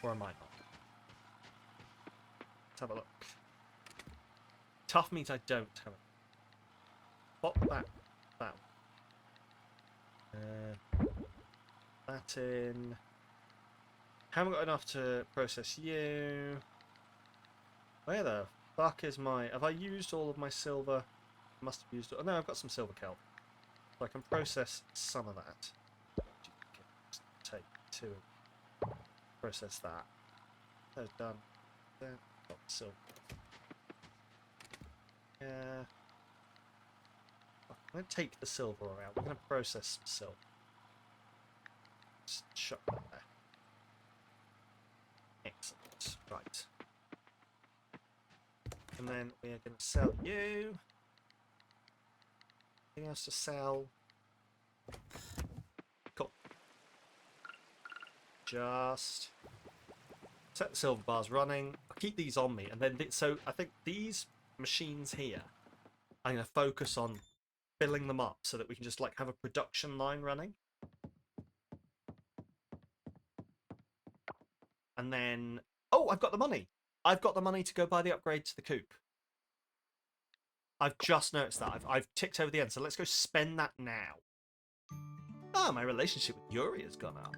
Or I might not. Let's have a look. Tough meat I don't have enough. Pop that that in. Haven't got enough to process you. Where the fuck is my... Have I used all of my silver? I must have used... Oh, no, I've got some silver kelp. So I can process some of that. Just take 2. Process that. That's done. There. Got silver. Yeah. I'm going to take the silver around. We're going to process some silver. Just chuck that there. Excellent. Right. And then we are going to sell you. Anything else to sell? Cool. Just set the silver bars running. I'll keep these on me, and then so I think these machines here, I'm going to focus on filling them up so that we can just like have a production line running. And then, oh, I've got the money. I've got the money to go buy the upgrade to the coop. I've just noticed that. I've ticked over the end, so let's go spend that now. Ah, my relationship with Yuri has gone up.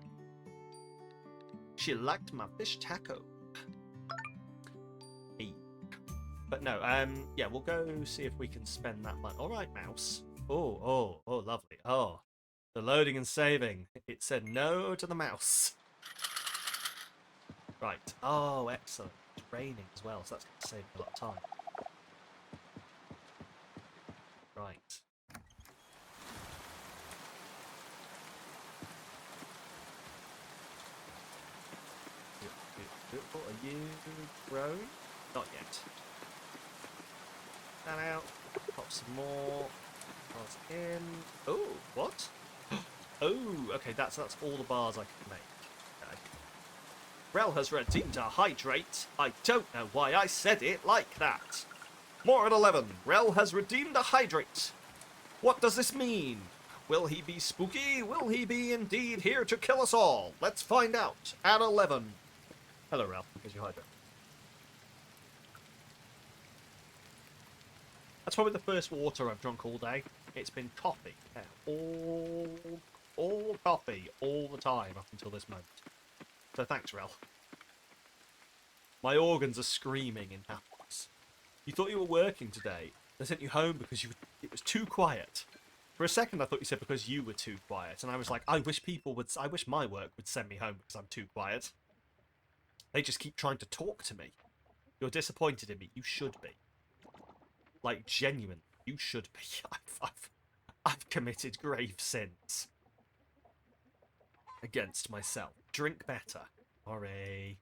She liked my fish taco. Hey. But no, yeah, we'll go see if we can spend that money. All right, mouse. Oh, lovely. Oh, the loading and saving. It said no to the mouse. Right. Oh, excellent. It's raining as well, so that's going to save a lot of time. Right. Are you grown? Not yet. That out. Pop some more. Bars in. Oh, what? Oh, okay, that's all the bars I can make. Okay. Rel has redeemed a hydrate. I don't know why I said it like that. More at 11. Rel has redeemed a hydrate. What does this mean? Will he be spooky? Will he be indeed here to kill us all? Let's find out at 11. Hello, Rel. Here's your hydrate. That's probably the first water I've drunk all day. It's been coffee. Yeah, all coffee all the time up until this moment. So thanks, Rel. My organs are screaming in happiness. You thought you were working today. They sent you home because it was too quiet. For a second, I thought you said because you were too quiet, and I was like, I wish my work would send me home because I'm too quiet. They just keep trying to talk to me. You're disappointed in me. You should be. Like, genuine. You should be. I've committed grave sins against myself. Drink better. Alright.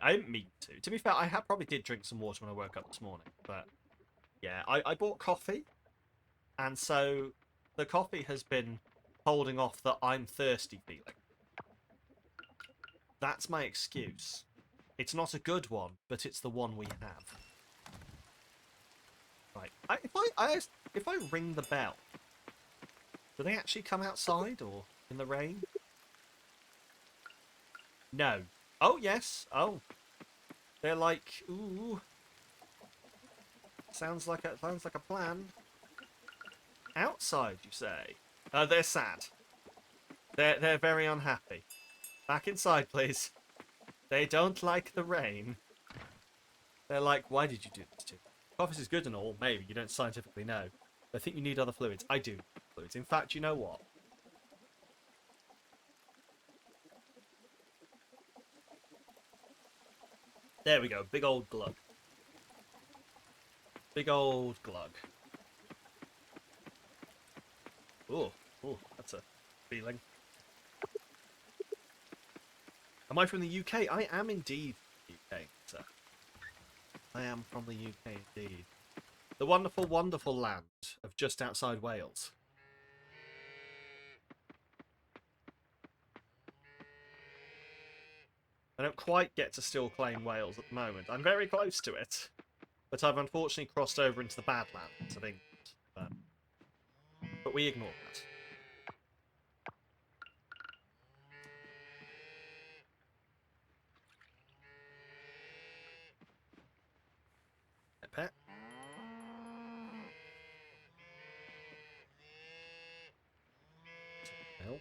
I didn't mean to. To be fair, I probably did drink some water when I woke up this morning. But, yeah, I bought coffee. And so, the coffee has been holding off that I'm thirsty feeling. That's my excuse. It's not a good one, but it's the one we have. Right. If I ring the bell, do they actually come outside, or in the rain? No. Oh, yes. Oh. They're like, ooh. Sounds like a plan. Outside, you say? They're sad. They're very unhappy. Back inside, please. They don't like the rain. They're like, why did you do this to me? Coffee is good and all, maybe. You don't scientifically know. I think you need other fluids. I do need fluids. In fact, you know what? There we go. Big old glug. Big old glug. Oh, oh, that's a feeling. Am I from the UK? I am indeed from the UK, sir. I am from the UK indeed. The wonderful, wonderful land of just outside Wales. I don't quite get to still claim Wales at the moment. I'm very close to it. But I've unfortunately crossed over into the Badlands of England. But we ignore that. Pet. Milk.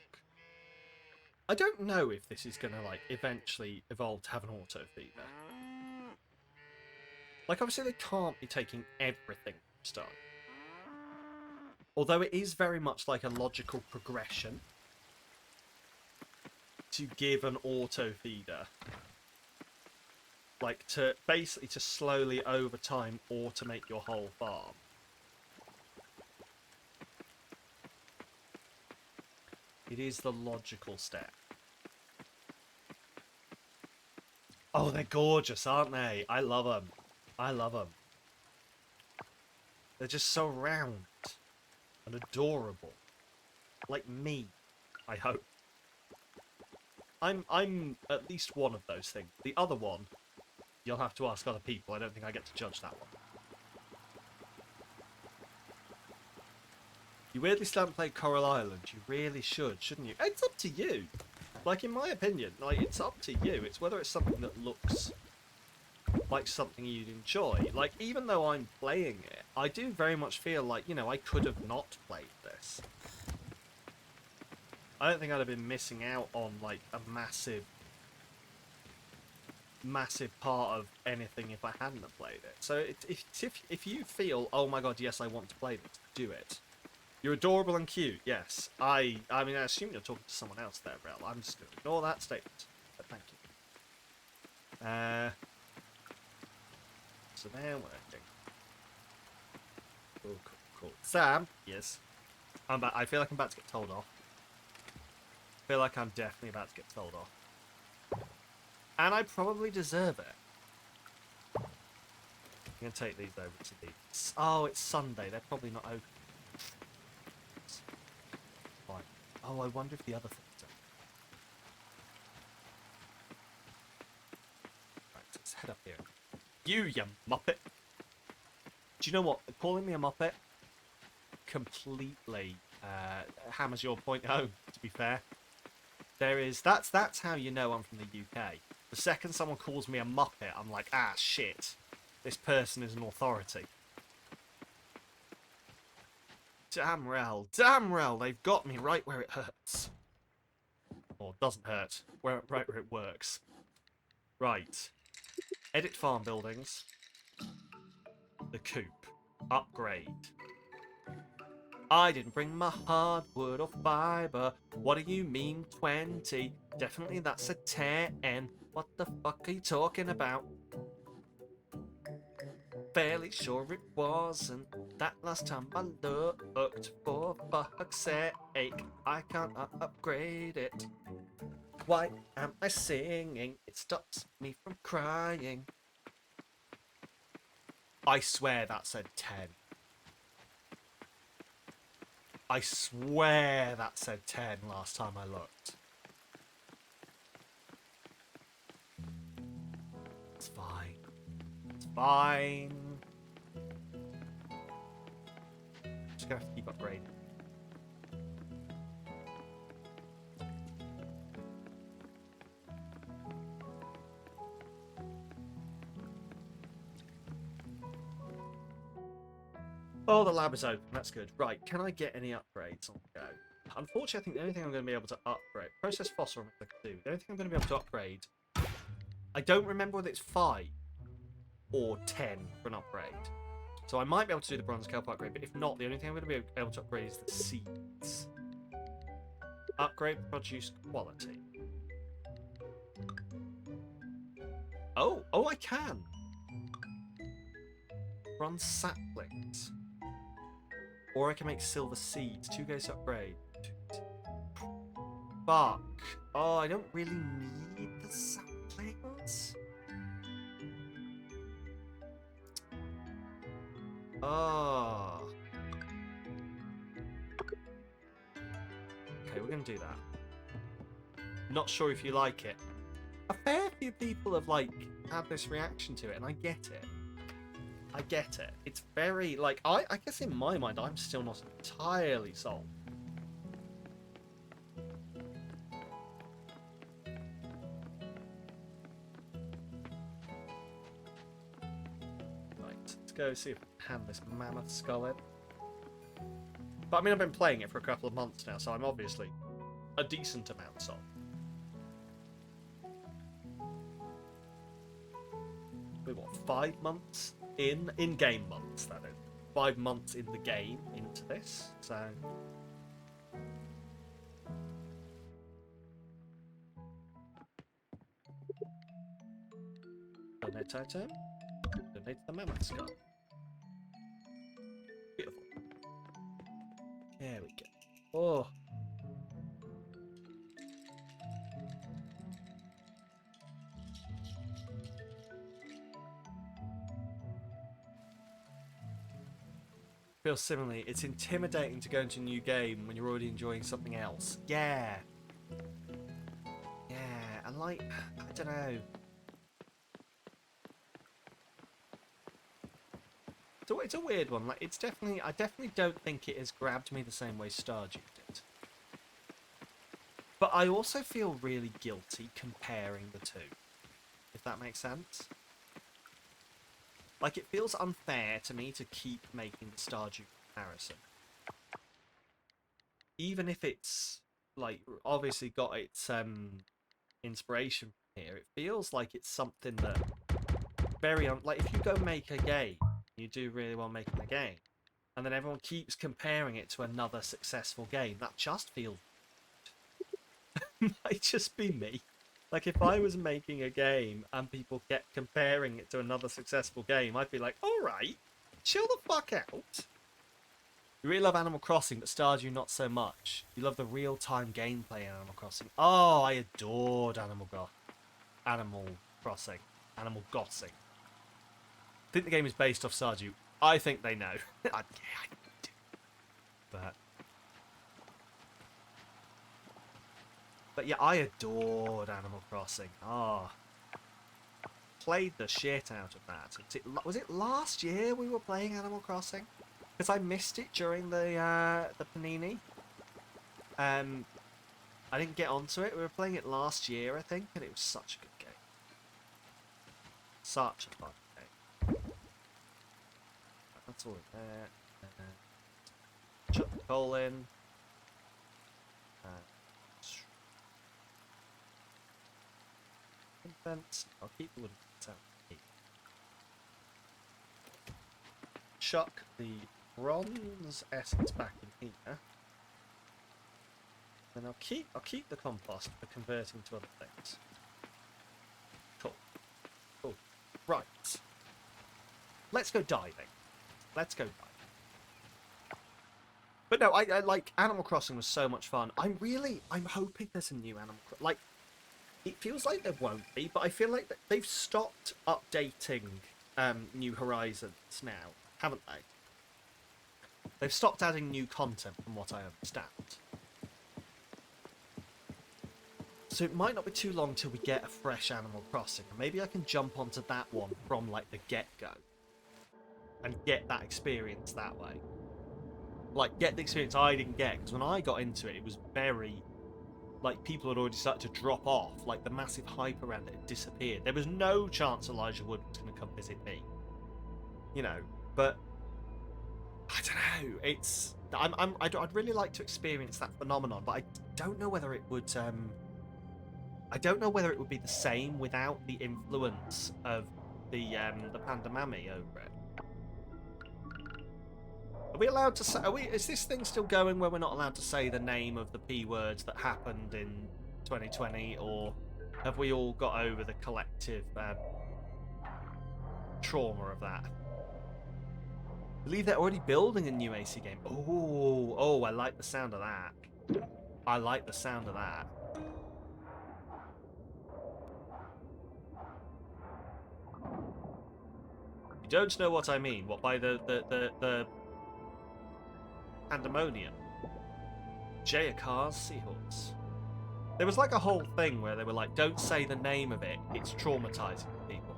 I don't know if this is going to, like, eventually evolve to have an auto feeder. Like, obviously they can't be taking everything from start. Although it is very much like a logical progression to give an auto feeder. Like, to basically to slowly over time automate your whole farm. It is the logical step. Oh, they're gorgeous, aren't they? I love them. I love them. They're just so round and adorable. Like me, I hope. I'm at least one of those things. The other one, you'll have to ask other people. I don't think I get to judge that one. You weirdly still haven't played Coral Island. You really should, shouldn't you? It's up to you. Like, in my opinion, like, it's up to you. It's whether it's something that looks like something you'd enjoy. Like, even though I'm playing it, I do very much feel like, you know, I could have not played this. I don't think I'd have been missing out on, like, a massive part of anything if I hadn't have played it. So if you feel, oh my god, yes, I want to play this, do it. You're adorable and cute, yes. I mean, I assume you're talking to someone else there, Rel. I'm just going to ignore that statement. But thank you. So they're working. Cool, cool, cool. Sam, yes. I feel like I'm about to get told off. I feel like I'm definitely about to get told off. And I probably deserve it. I'm going to take these over to the... Oh, it's Sunday. They're probably not open. Fine. Oh, I wonder if the other things are. Right, let's head up here. You muppet! Do you know what? Calling me a muppet completely hammers your point home, to be fair. That's how you know I'm from the UK. The second someone calls me a muppet, I'm like, ah, shit. This person is an authority. Damn Rel, they've got me right where it hurts. Or doesn't hurt, right where it works. Right. Edit farm buildings. The coop. Upgrade. I didn't bring my hardwood or fiber. What do you mean 20? Definitely that's a 10. What the fuck are you talking about? Fairly sure it wasn't that last time I looked. For fuck's sake, I can't upgrade it. Why am I singing? It stops me from crying. I swear that said 10. I swear that said 10 last time I looked. It's fine. It's fine. Just gonna have to keep upgrading. Oh, the lab is open. That's good. Right, can I get any upgrades on the go? Unfortunately, I think the only thing I'm going to be able to upgrade... Process fossil, I can do. The only thing I'm going to be able to upgrade... I don't remember whether it's 5 or 10 for an upgrade. So I might be able to do the bronze kelp upgrade, but if not, the only thing I'm going to be able to upgrade is the seeds. Upgrade produce quality. Oh, I can. Bronze saplings. Or I can make silver seeds. 2 goes to upgrade. Fuck. Oh, I don't really need the saplings. Oh. Okay, we're going to do that. Not sure if you like it. A fair few people have, like, had this reaction to it, and I get it. I get it. It's very, like, I guess in my mind, I'm still not entirely sold. Right, let's go see if we can hand this mammoth skull in. But, I mean, I've been playing it for a couple of months now, so I'm obviously a decent amount sold. We what, 5 months in-game months, that is. 5 months in the game into this, so... Donate item. Donate the mammoth skull. Beautiful. There we go. Oh. Feels similarly. It's intimidating to go into a new game when you're already enjoying something else. Yeah. Yeah, and like, I don't know. So it's a weird one. Like, it's definitely, I definitely don't think it has grabbed me the same way Stardew did. But I also feel really guilty comparing the two, if that makes sense. Like, it feels unfair to me to keep making the Stardew comparison. Even if it's, like, obviously got its inspiration from here, it feels like it's something that very... like, if you go make a game, you do really well making the game, and then everyone keeps comparing it to another successful game, that just feels... might just be me. Like, if I was making a game and people kept comparing it to another successful game, I'd be like, alright, chill the fuck out. You really love Animal Crossing, but Stardew not so much. You love the real-time gameplay in Animal Crossing. Oh, I adored Animal Crossing. Animal Gossing. I think the game is based off Stardew. I think they know. Yeah, I do. But yeah, I adored Animal Crossing. Oh. Played the shit out of that. Was it last year we were playing Animal Crossing? Because I missed it during the Panini. I didn't get onto it. We were playing it last year, I think, and it was such a good game. Such a fun game. That's all in there. Chuck the coal in. Fence. I'll keep the wooden fence out. Chuck the bronze essence back in here. And I'll keep the compost for converting to other things. Cool. Cool. Right. Let's go diving. Let's go diving. But no, I like Animal Crossing was so much fun. I'm hoping there's a new Animal Crossing. Like, it feels like there won't be, but I feel like they've stopped updating New Horizons now, haven't they? They've stopped adding new content, from what I understand. So it might not be too long till we get a fresh Animal Crossing, and maybe I can jump onto that one from, like, the get-go. And get that experience that way. Like, get the experience I didn't get, because when I got into it, it was very... like, people had already started to drop off. Like, the massive hype around it had disappeared. There was no chance Elijah Wood was going to come visit me. You know, but I don't know. It's I'd really like to experience that phenomenon, but I don't know whether it would. I don't know whether it would be the same without the influence of the Pandamami over it. Are we allowed to say? Is this thing still going where we're not allowed to say the name of the P words that happened in 2020, or have we all got over the collective trauma of that? I believe they're already building a new AC game. Oh, I like the sound of that. I like the sound of that. You don't know what I mean. What, by the pandemonium? Jayakar's Seahorse. There was like a whole thing where they were like, don't say the name of it. It's traumatizing people.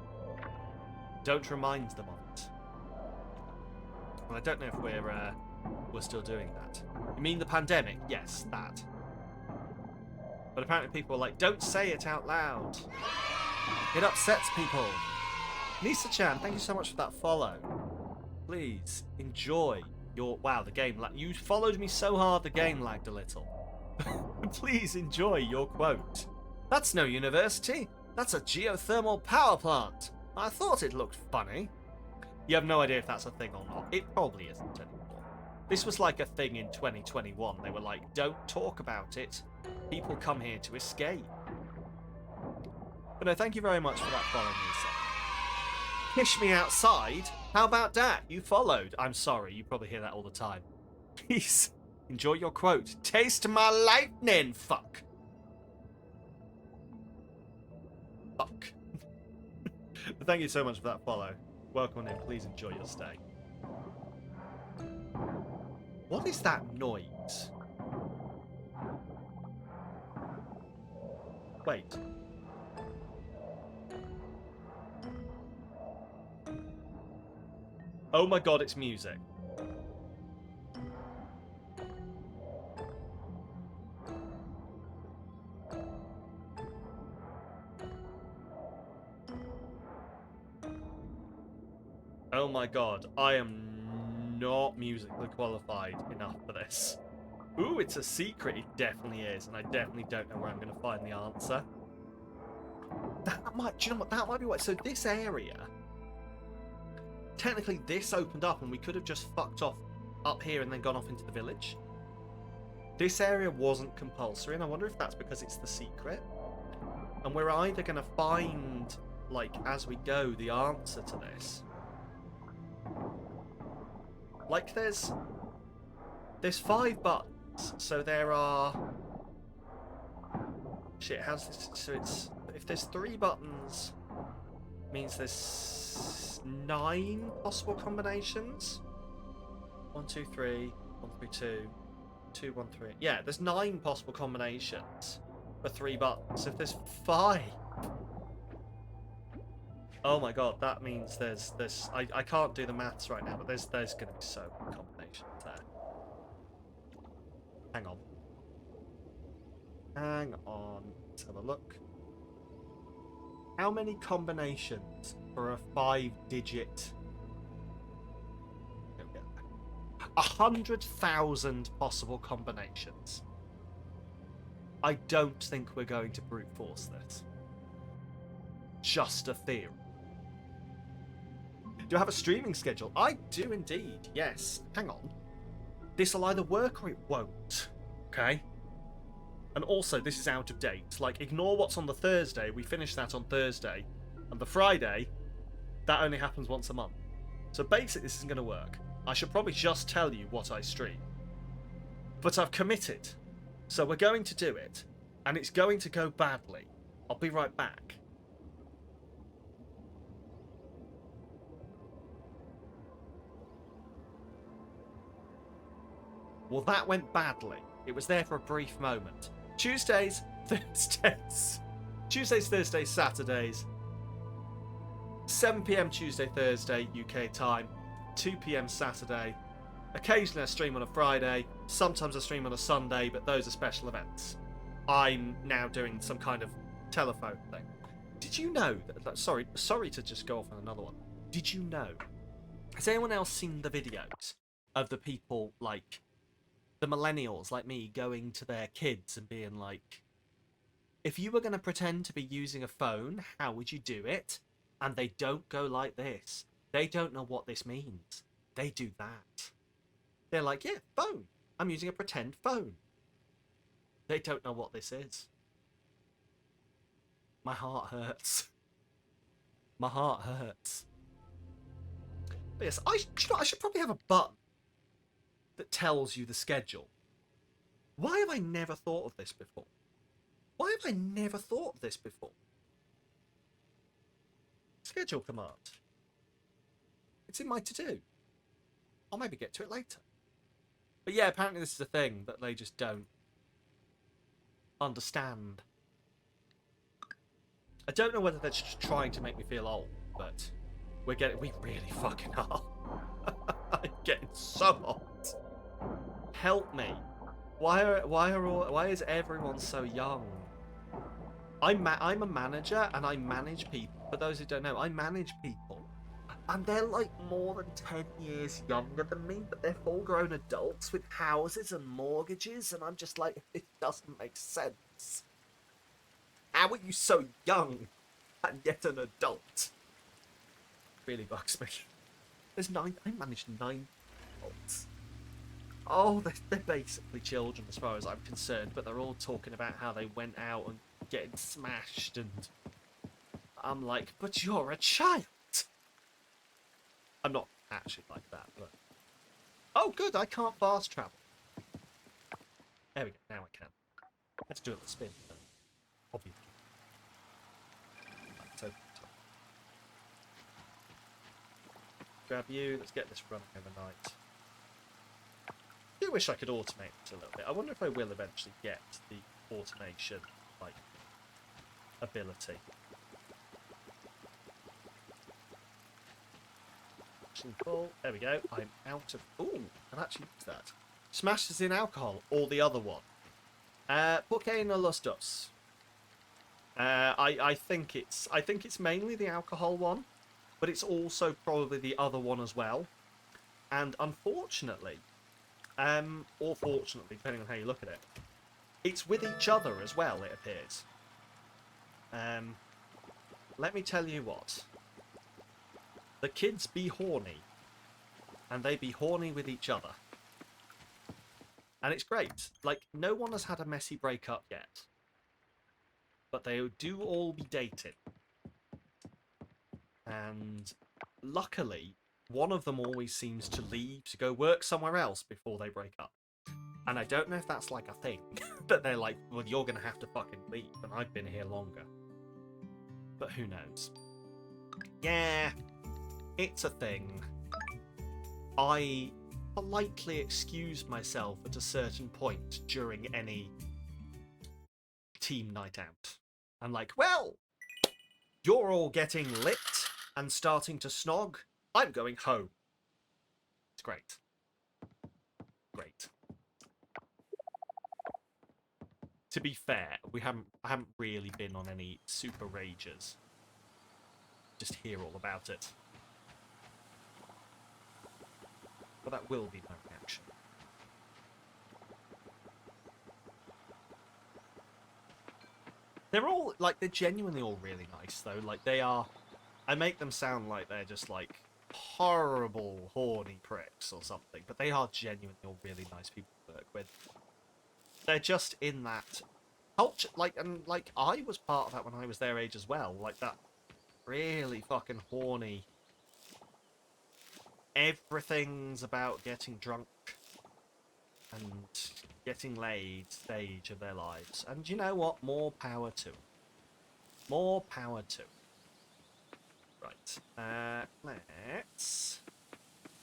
Don't remind them of it. And I don't know if we're still doing that. You mean the pandemic? Yes, that. But apparently people are like, don't say it out loud. It upsets people. Nisa-chan, thank you so much for that follow. Please enjoy your... Wow, the game lagged. You followed me so hard the game lagged a little. Please enjoy your quote. That's no university. That's a geothermal power plant. I thought it looked funny. You have no idea if that's a thing or not. It probably isn't anymore. This was like a thing in 2021. They were like, don't talk about it. People come here to escape. But no, thank you very much for that follow, Nisa. Kish me outside? How about that? You followed. I'm sorry, you probably hear that all the time. Please, enjoy your quote. Taste my lightning, fuck. Fuck. But thank you so much for that follow. Welcome in, please enjoy your stay. What is that noise? Wait. Oh my god, it's music. Oh my god, I am not musically qualified enough for this. Ooh, it's a secret. It definitely is, and I definitely don't know where I'm going to find the answer. That might, do you know what? That might be what. So this area, technically, this opened up, and we could have just fucked off up here and then gone off into the village. This area wasn't compulsory, and I wonder if that's because it's the secret. And we're either going to find, like, as we go, the answer to this. Like, there's 5 buttons, so there are... Shit, how's this? So it's... If there's 3 buttons, means there's 9 possible combinations. 1, 2, 3, 1, 3, 2, 2, 1, 3. Yeah, there's 9 possible combinations for 3 buttons. If there's 5... Oh my god, that means there's I can't do the maths right now, but there's gonna be so many combinations there. Hang on. Hang on. Let's have a look. How many combinations for a 5-digit? 100,000 possible combinations. I don't think we're going to brute force this. Just a theory. Do I have a streaming schedule? I do indeed, yes. Hang on. This will either work or it won't. Okay? And also, this is out of date. Like, ignore what's on the Thursday. We finish that on Thursday. And the Friday, that only happens once a month. So basically, this isn't going to work. I should probably just tell you what I stream. But I've committed. So we're going to do it. And it's going to go badly. I'll be right back. Well, that went badly. It was there for a brief moment. Tuesdays, Thursdays. Tuesdays, Thursdays, Saturdays. 7 PM Tuesday, Thursday, UK time. 2 PM Saturday. Occasionally I stream on a Friday. Sometimes I stream on a Sunday, but those are special events. I'm now doing some kind of telephone thing. Did you know that... Sorry to just go off on another one. Did you know... Has anyone else seen the videos of the people like the millennials like me going to their kids and being like, if you were going to pretend to be using a phone, how would you do it? And they don't go like this. They don't know what this means. They do that. They're like, yeah, phone. I'm using a pretend phone. They don't know what this is. My heart hurts. My heart hurts. But yes, I should probably have a button that tells you the schedule. Why have I never thought of this before? Why have I never thought of this before? Schedule command. It's in my to-do. I'll maybe get to it later. But yeah, apparently this is a thing that they just don't understand. I don't know whether they're just trying to make me feel old, but we really fucking are. I'm getting so old. Help me. Why is everyone so young? I'm a manager and I manage people. For those who don't know, I manage people. And they're like more than 10 years younger than me, but they're full grown adults with houses and mortgages, and I'm just like, it doesn't make sense. How are you so young and yet an adult? Really bugs me. I manage 9 adults. Oh, they're basically children as far as I'm concerned, but they're all talking about how they went out and getting smashed, and I'm like, but you're a child. I'm not actually like that, but... Oh, good, I can't fast travel. There we go, now I can. Let's do it with a spin, though. Obviously. Right, so, grab you, let's get this running overnight. I do wish I could automate it a little bit. I wonder if I will eventually get the automation, like, ability. Full. There we go. I'm out of... Ooh, I can actually use that. Smashes in alcohol, or the other one. Por qué no los dos? I think it's mainly the alcohol one, but it's also probably the other one as well. And unfortunately, or fortunately, depending on how you look at it, it's with each other as well, it appears. Let me tell you what. The kids be horny, and they be horny with each other. And it's great. Like, no one has had a messy breakup yet. But they do all be dating. And luckily, one of them always seems to leave to go work somewhere else before they break up. And I don't know if that's like a thing. But they're like, well, you're going to have to fucking leave, and I've been here longer. But who knows? Yeah, it's a thing. I politely excuse myself at a certain point during any team night out. I'm like, well, you're all getting lit and starting to snog. I'm going home. It's great. Great. To be fair, I haven't really been on any super rages. Just hear all about it. But that will be my reaction. They're all, like, they're genuinely all really nice, though. Like, they are... I make them sound like they're just, like, horrible, horny pricks or something. But they are genuinely all really nice people to work with. They're just in that culture, like, and, like, I was part of that when I was their age as well. Like, that really fucking horny... Everything's about getting drunk and getting laid stage of their lives. And you know what? More power to them. More power to them. Right. Let's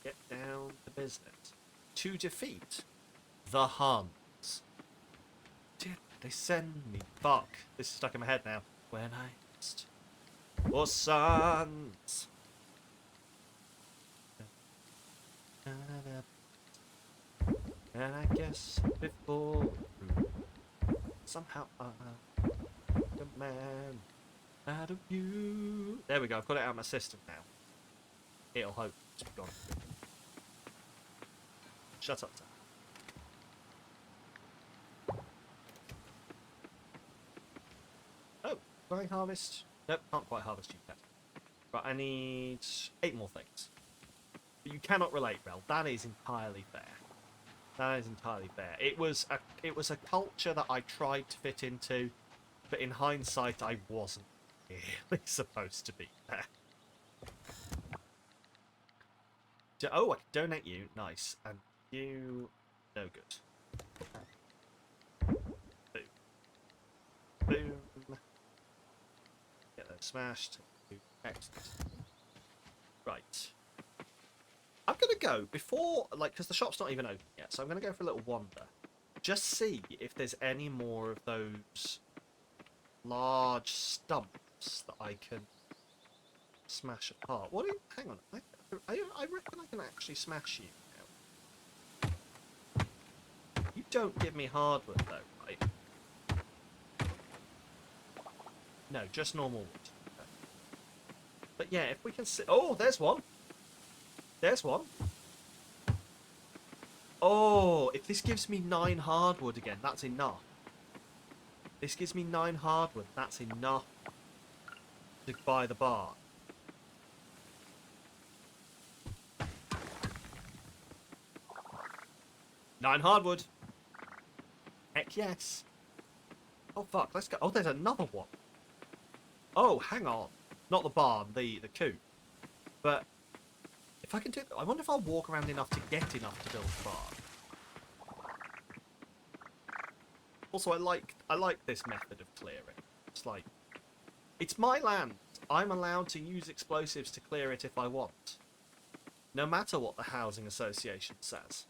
get down to business. To defeat the Huns. Did they send me? Fuck. This is stuck in my head now. When I asked for sons. And I guess before somehow I make a man out of you. There we go, I've got it out of my system now. It'll hope to be gone. Shut up, Sam. Oh, can I harvest? Nope, can't quite harvest you yet. Right, I need 8 more things. But you cannot relate, Rel. That is entirely fair. That is entirely fair. It was a culture that I tried to fit into, but in hindsight, I wasn't really supposed to be there. Oh, I can donate you. Nice. And you, no good. Boom. Boom. Get those smashed. Excellent. Right. I'm going to go before, like, because the shop's not even open yet, so I'm going to go for a little wander. Just see if there's any more of those large stumps that I can smash apart. What? Hang on. I reckon I can actually smash you now. You don't give me hardwood, though, right? No, just normal wood. Okay. But yeah, if we can see... Oh, there's one. There's one. Oh, if this gives me 9 hardwood again, that's enough. This gives me 9 hardwood. That's enough to buy the barn. Nine hardwood. Heck yes. Oh fuck, let's go. Oh, there's another one. Oh, hang on. Not the barn, the coop. But if I can do, I wonder if I'll walk around enough to get enough to build the barn. Also, I like this method of clearing. It's like, it's my land. I'm allowed to use explosives to clear it if I want. No matter what the housing association says.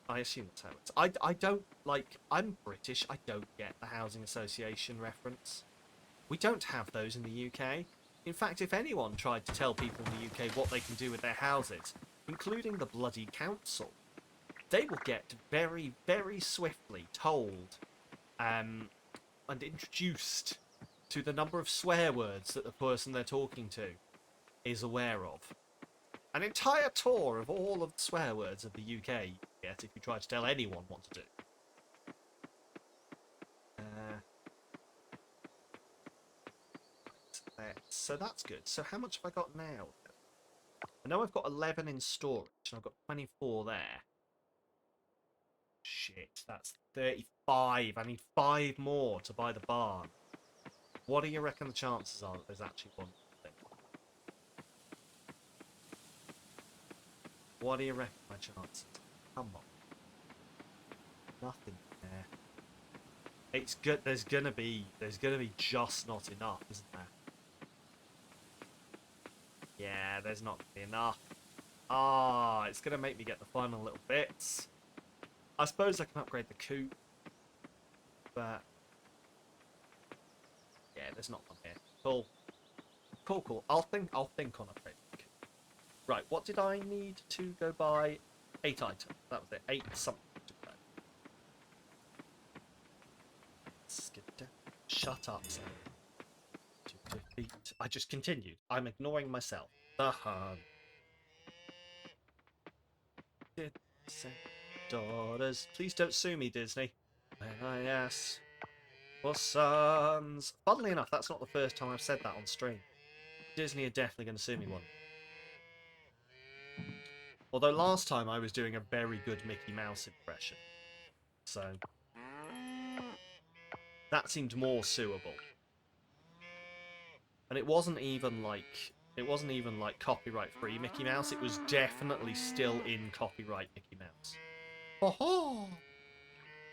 I assume that's how it's... I don't, like... I'm British. I don't get the housing association reference. We don't have those in the UK. In fact, if anyone tried to tell people in the UK what they can do with their houses, including the bloody council, they will get very, very swiftly told and introduced to the number of swear words that the person they're talking to is aware of. An entire tour of all of the swear words of the UK you get if you try to tell anyone what to do. So that's good. So how much have I got now? I know I've got 11 in storage, and I've got 24 there. Shit, that's 35. I need 5 more to buy the barn. What do you reckon the chances are that there's actually one thing? What do you reckon my chances? Come on. Nothing there. It's good. There's gonna be just not enough, isn't there? Yeah, there's not gonna be enough. Ah, it's gonna make me get the final little bits. I suppose I can upgrade the coop, but yeah, there's not one here. Cool, cool, cool. I'll think on upgrading the coop. Right, what did I need to go buy? 8 items. That was it. 8 something to go. Let's get down. Shut up, Sam. To defeat. I just continued. I'm ignoring myself. The hunt. Daughters. Please don't sue me, Disney. When I ask for sons. Funnily enough, that's not the first time I've said that on stream. Disney are definitely going to sue me one. Although last time I was doing a very good Mickey Mouse impression. So that seemed more suable. And it wasn't even like copyright free Mickey Mouse, it was definitely still in copyright Mickey Mouse. Oh,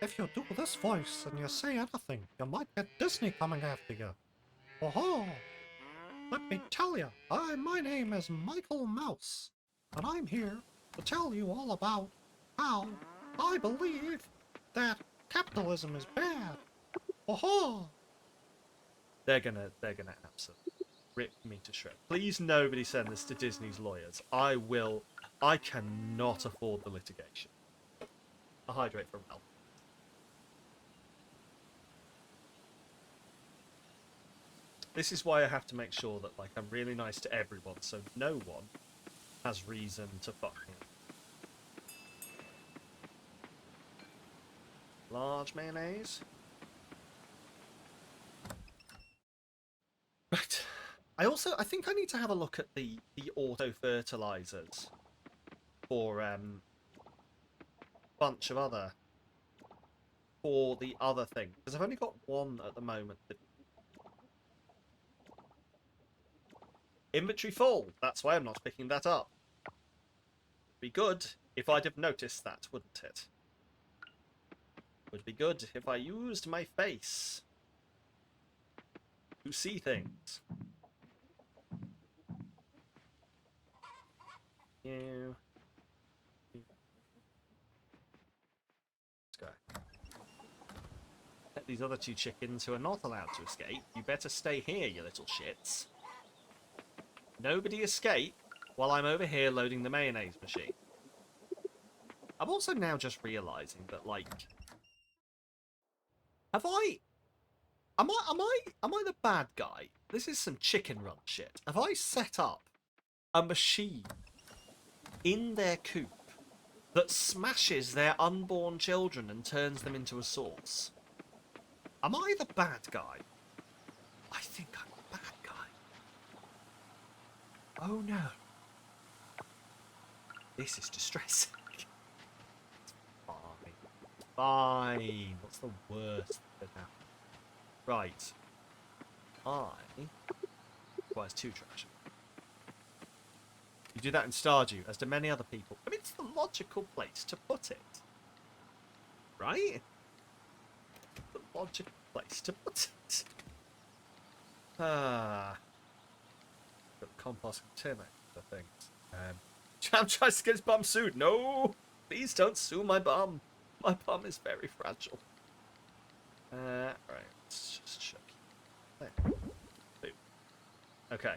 if you do this voice and you say anything, you might get Disney coming after you. Oh, let me tell you, my name is Michael Mouse, and I'm here to tell you all about how I believe that capitalism is bad. Oh, They're gonna absolutely rip me to shreds. Please nobody send this to Disney's lawyers. I cannot afford the litigation. I'll hydrate for Ralph. This is why I have to make sure that, like, I'm really nice to everyone, so no one has reason to fuck me. Large mayonnaise. Right. I think I need to have a look at the auto fertilizers for bunch of other for the other thing, because I've only got one at the moment. Inventory full. That's why I'm not picking that up. Be good if I'd have noticed that, wouldn't it? Would be good if I used my face to see things. You. Let's go. Let these other two chickens who are not allowed to escape. You better stay here, you little shits. Nobody escape while I'm over here loading the mayonnaise machine. I'm also now just realising that, like, am I the bad guy? This is some chicken run shit. Have I set up a machine in their coop that smashes their unborn children and turns them into a sauce? Am I the bad guy? I think I'm the bad guy. Oh no. This is distressing. Fine. Fine. What's the worst that happen? Right. Requires 2 trash. You do that in Stardew, as do many other people. I mean, it's the logical place to put it. Right? The logical place to put it. Got the compost container for things. I'm trying to get his bum sued. No! Please don't sue my bum. My bum is very fragile. Right. Let's just check. There. Boom. Okay.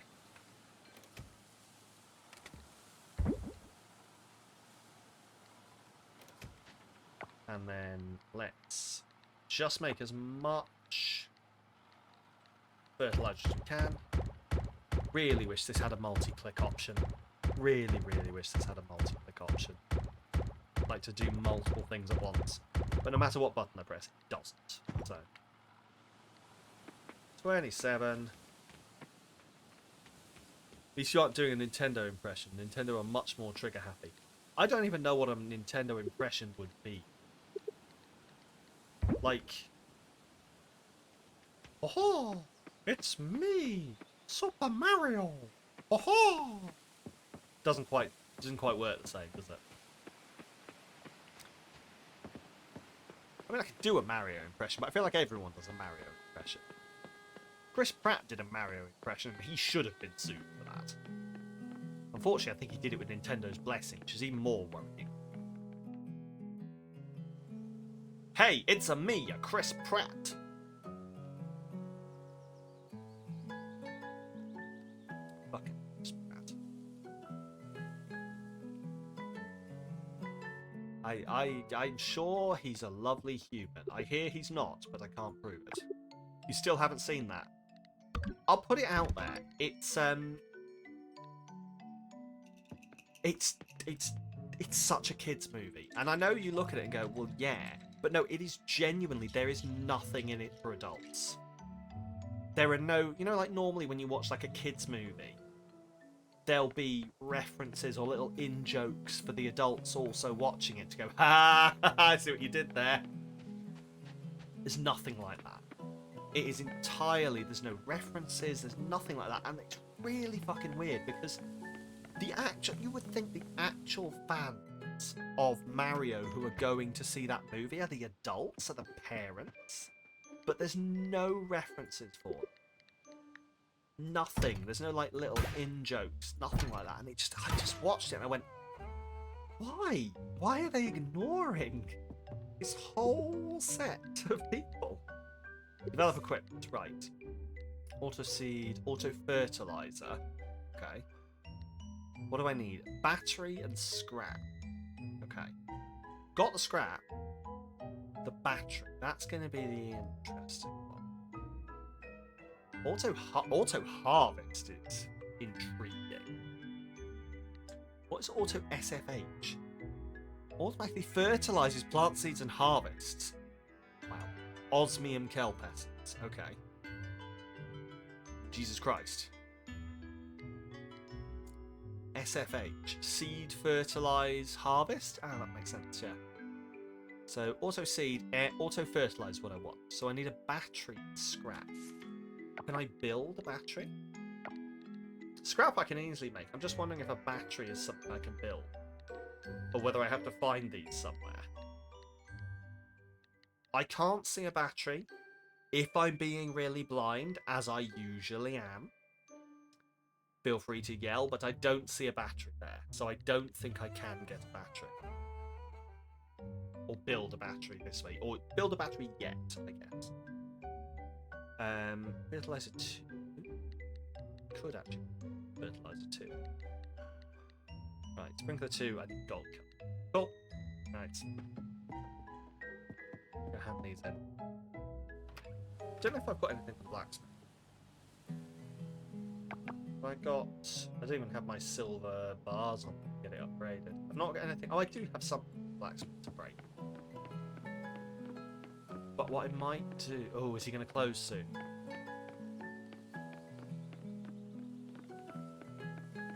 And then let's just make as much fertilizer as we can. Really wish this had a multi-click option. Really, really wish this had a multi-click option. Like to do multiple things at once. But no matter what button I press, it doesn't. So 27. At least you aren't doing a Nintendo impression. Nintendo are much more trigger happy. I don't even know what a Nintendo impression would be. Like, Oh, it's me, Super Mario. Oh, doesn't quite work the same, does it? I mean, I could do a Mario impression, but I feel like everyone does a Mario impression. Chris Pratt did a Mario impression, and he should have been sued for that. Unfortunately, I think he did it with Nintendo's blessing, which is even more worrying. Hey, it's a me, a Chris Pratt. Fucking Chris Pratt. I'm sure he's a lovely human. I hear he's not, but I can't prove it. You still haven't seen that? I'll put it out there. It's such a kids movie, and I know you look at it and go, well, yeah, but no, it is genuinely, there is nothing in it for adults. There are no, you know, like normally when you watch like a kids movie, there'll be references or little in jokes for the adults also watching it to go, ha, I see what you did there. There's nothing like that. It is entirely, there's no references, there's nothing like that, and it's really fucking weird because you would think the actual fans of Mario who are going to see that movie are the adults, are the parents, but there's no references for it. Nothing. There's no like little in jokes, nothing like that. And I just watched it and I went, why? Why are they ignoring this whole set of people? Develop equipment, right? Auto seed, auto fertilizer. Okay. What do I need? Battery and scrap. Okay. Got the scrap. The battery. That's going to be the interesting one. Auto harvest is intriguing. What is auto SFH? Automatically fertilizes plant seeds and harvests. Osmium kelpescence. Okay. Jesus Christ. SFH. Seed, fertilize, harvest? Ah, that makes sense, yeah. So, auto seed, auto fertilize is what I want. So I need a battery scrap. Can I build a battery? Scrap I can easily make. I'm just wondering if a battery is something I can build. Or whether I have to find these somewhere. I can't see a battery. If I'm being really blind, as I usually am, feel free to yell, but I don't see a battery there. So I don't think I can get a battery. Or build a battery this way. Or build a battery yet, I guess. Fertilizer 2. Could actually fertilizer 2. Right, sprinkler 2 and gold cup. Cool. Right. Gonna hand these in. Don't know if I've got anything for blacksmith. I don't even have my silver bars on to get it upgraded. I've not got anything. Oh, I do have some blacksmith to break. But what I might do. Oh, is he going to close soon?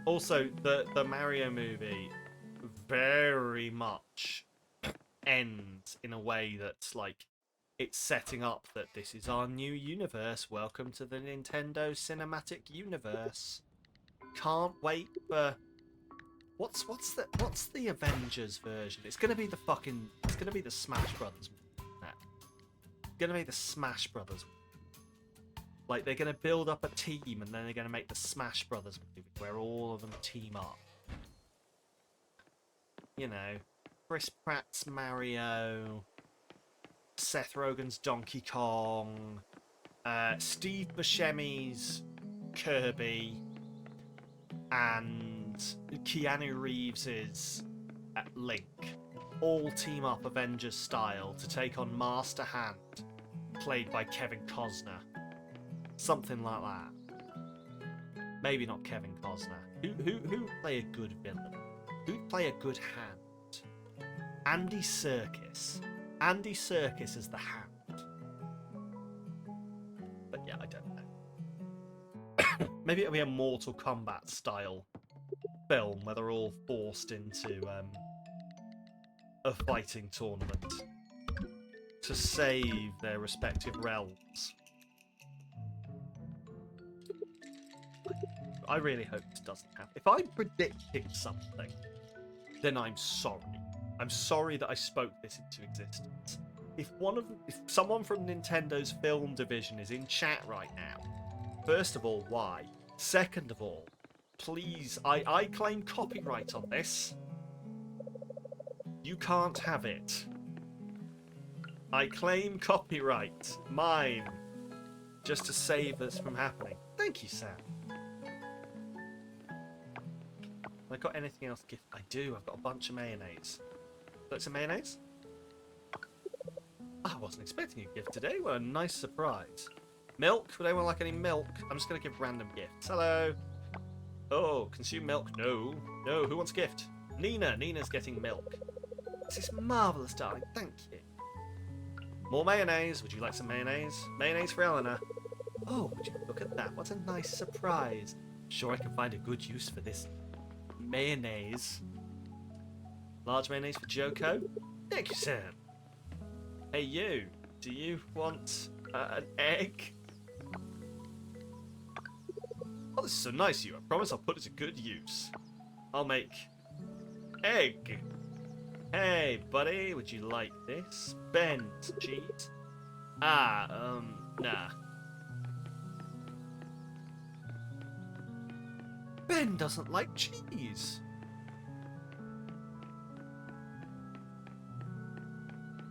Also, the Mario movie very much ends in a way that's like it's setting up that this is our new universe. Welcome to the Nintendo Cinematic Universe. Can't wait for what's the Avengers version? It's gonna be the Smash Brothers movie. It's gonna be the Smash Brothers. Like they're gonna build up a team and then they're gonna make the Smash Brothers movie where all of them team up. You know, Chris Pratt's Mario, Seth Rogen's Donkey Kong, Steve Buscemi's Kirby, and Keanu Reeves's Link all team up Avengers style to take on Master Hand, played by Kevin Costner. Something like that. Maybe not Kevin Costner. Who'd play a good villain? Who'd play a good Hand? Andy Serkis. Andy Serkis as the Hand. But yeah, I don't know. Maybe it'll be a Mortal Kombat style film where they're all forced into a fighting tournament to save their respective realms. I really hope this doesn't happen. If I'm predicting something, then I'm sorry. I'm sorry that I spoke this into existence. If someone from Nintendo's film division is in chat right now, first of all, why? Second of all, please, I claim copyright on this. You can't have it. I claim copyright. Mine. Just to save this from happening. Thank you, Sam. Have I got anything else? I do. I've got a bunch of mayonnaise. Got some mayonnaise? I wasn't expecting a gift today. What a nice surprise. Milk? Would anyone like any milk? I'm just going to give random gifts. Hello. Oh, consume milk? No. No, who wants a gift? Nina. Nina's getting milk. This is marvellous, darling. Thank you. More mayonnaise. Would you like some mayonnaise? Mayonnaise for Eleanor. Oh, would you look at that? What a nice surprise. Sure I can find a good use for this mayonnaise. Large mayonnaise for Joko. Thank you, Sam. Hey, you. Do you want an egg? Oh, this is so nice of you. I promise I'll put it to good use. I'll make egg. Hey, buddy, would you like this? Ben, cheese? Nah. Ben doesn't like cheese.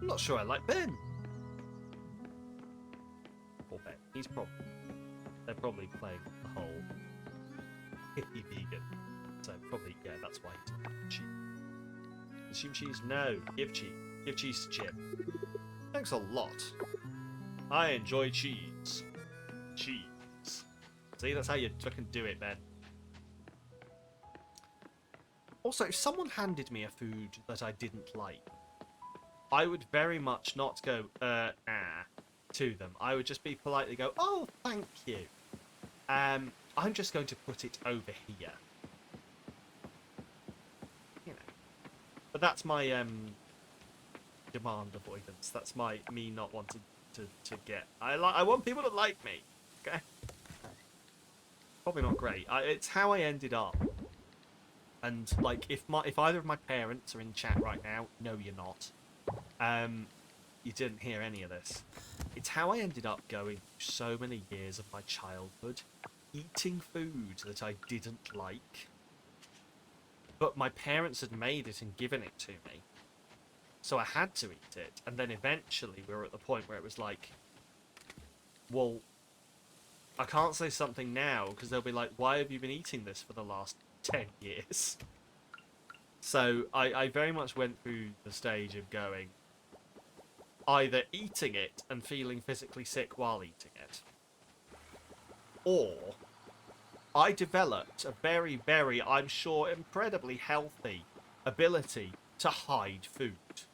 I'm not sure I like Ben. Poor Ben. They're probably playing the whole hippie vegan. So probably, yeah, that's why he's not cheese. Consume cheese? No. Give cheese. Give cheese to Chip. Thanks a lot. I enjoy cheese. Cheese. See, that's how you fucking do it, Ben. Also, if someone handed me a food that I didn't like, I would very much not go, nah. to them. I would just be politely go, "Oh, thank you. I'm just going to put it over here." You know. But that's my demand avoidance. That's me not wanting to get. I want people to like me. Okay. Probably not great. It's how I ended up. And like, if either of my parents are in chat right now, no, you're not. You didn't hear any of this. It's how I ended up going so many years of my childhood, eating food that I didn't like, but my parents had made it and given it to me, so I had to eat it. And then eventually, we were at the point where it was like, well, I can't say something now because they'll be like, "Why have you been eating this for the last 10 years?" So I very much went through the stage of going, either eating it and feeling physically sick while eating it, or I developed a very, very, I'm sure, incredibly healthy ability to hide food,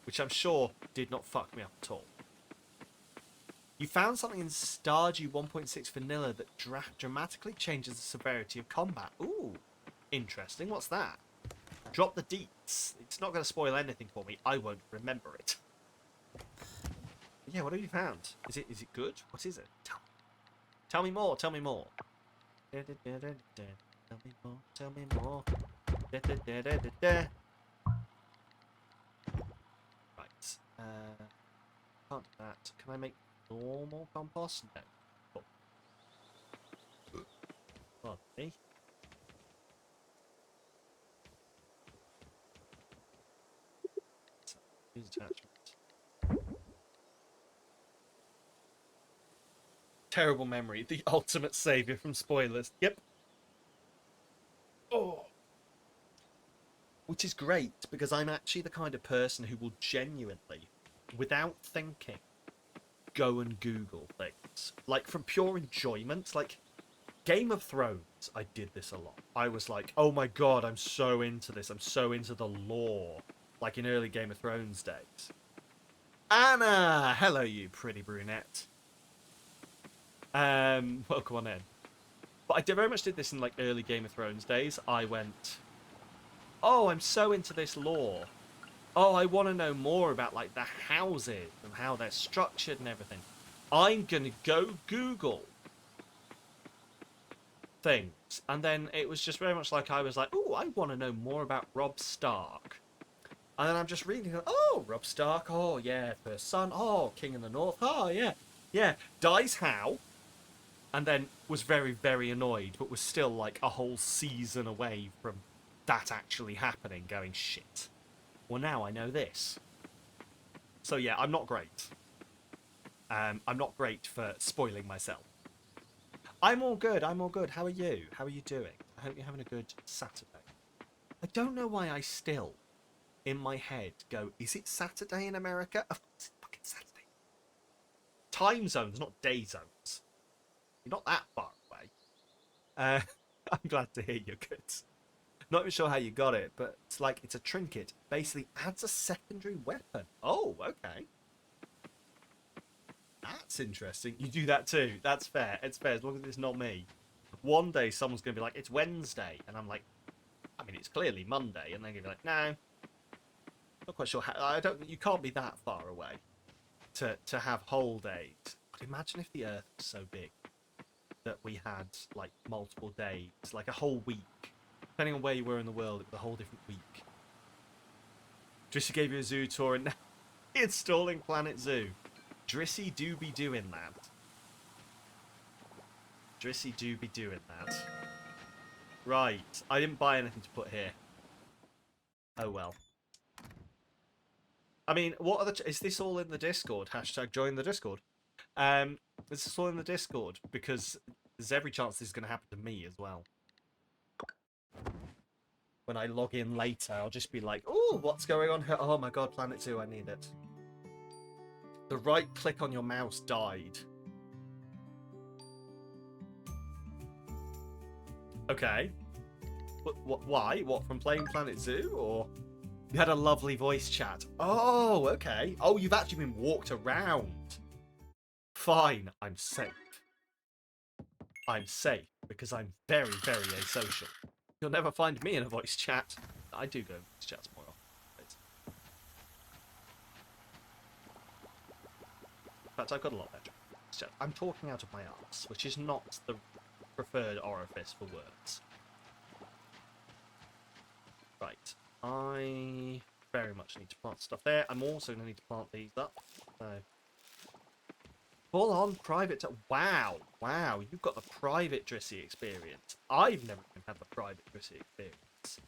which I'm sure did not fuck me up at all. You found something in Stardew 1.6 vanilla that dramatically changes the severity of combat. Ooh, interesting. What's that? Drop the deets. It's not going to spoil anything for me. I won't remember it. Yeah, what have you found? Is it good? What is it? Tell me more. Tell me more. Tell me more. Tell me more. Right. Can't do that. Can I make normal compost? No. Cool. Pardon me. Use attachment. Terrible memory. The ultimate savior from spoilers. Yep. Oh. Which is great because I'm actually the kind of person who will genuinely, without thinking, go and Google things. Like from pure enjoyment. Like Game of Thrones, I did this a lot. I was like, oh my god, I'm so into this. I'm so into the lore. Like in early Game of Thrones days. Anna! Hello, you pretty brunette. Welcome on in. But I very much did this in like early Game of Thrones days. I went, oh, I'm so into this lore. Oh, I want to know more about like the houses and how they're structured and everything. I'm gonna go Google things. And then it was just very much like I was like, oh, I want to know more about Robb Stark. And then I'm just reading, oh, Robb Stark, oh yeah, first son, oh, King in the North, oh yeah, yeah, dies how? And then was very, very annoyed, but was still like a whole season away from that actually happening, going, shit. Well, now I know this. So yeah, I'm not great. I'm not great for spoiling myself. I'm all good, I'm all good. How are you? How are you doing? I hope you're having a good Saturday. I don't know why I still, in my head, go, is it Saturday in America? Of course it's fucking Saturday. Time zones, not day zones. You're not that far away. I'm glad to hear you're good. Not even sure how you got it, but it's like it's a trinket. Basically adds a secondary weapon. Oh, okay. That's interesting. You do that too. That's fair. It's fair as long as it's not me. One day someone's going to be like, it's Wednesday. And I'm like, I mean, it's clearly Monday. And they're going to be like, no. Not quite sure how. I don't. You can't be that far away to have whole days. But imagine if the Earth was so big that we had like multiple days, like a whole week. Depending on where you were in the world, it was a whole different week. Drissy gave you a zoo tour and now installing Planet Zoo. Drissy do be doing that. Drissy do be doing that. Right, I didn't buy anything to put here. Oh well. I mean, what are the... Is this all in the Discord? Hashtag join the Discord. Is this all in the Discord? Because there's every chance this is going to happen to me as well. When I log in later, I'll just be like, oh, what's going on here? Oh my god, Planet 2, I need it. The right click on your mouse died. Okay. Why? What, from playing Planet Zoo, or...? You had a lovely voice chat. Oh, okay. Oh, you've actually been walked around. Fine, I'm safe. I'm safe because I'm very, very asocial. You'll never find me in a voice chat. I do go in voice chats more often. In fact, I've got a lot better. I'm talking out of my arse, which is not the preferred orifice for words. Right. I very much need to plant stuff there. I'm also going to need to plant these up. So, full on private. Wow. Wow. You've got the private Drissy experience. I've never even had the private Drissy experience.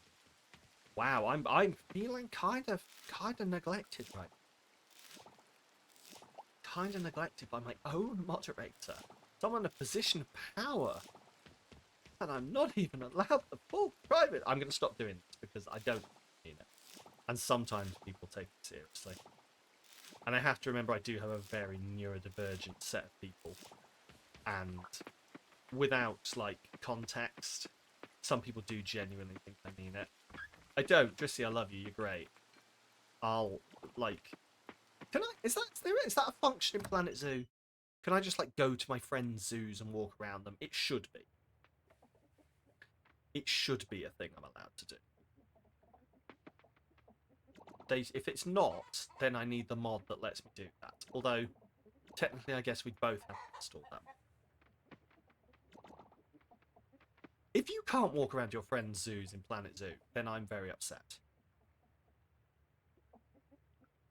Wow. I'm feeling kind of neglected right now. Kind of neglected by my own moderator. Someone in a position of power. And I'm not even allowed the full private. I'm going to stop doing this because I don't mean it. And sometimes people take it seriously. And I have to remember I do have a very neurodivergent set of people. And without, like, context, some people do genuinely think I mean it. I don't. Drissy, I love you. You're great. I'll, like... Can I... Is that a function in Planet Zoo? Can I just, like, go to my friends' zoos and walk around them? It should be. It should be a thing I'm allowed to do. If it's not, then I need the mod that lets me do that. Although, technically, I guess we'd both have to install that. If you can't walk around your friends' zoos in Planet Zoo, then I'm very upset.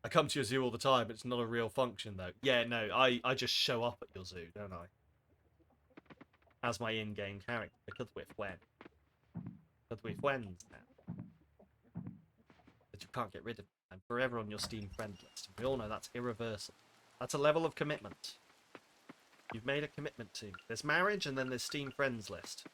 I come to your zoo all the time, it's not a real function, though. Yeah, no, I just show up at your zoo, don't I? As my in-game character, because we're friends. Because we're friends now. But you can't get rid of it. I'm forever on your Steam friend list. We all know that's irreversible. That's a level of commitment. You've made a commitment to. There's marriage and then there's Steam friends list.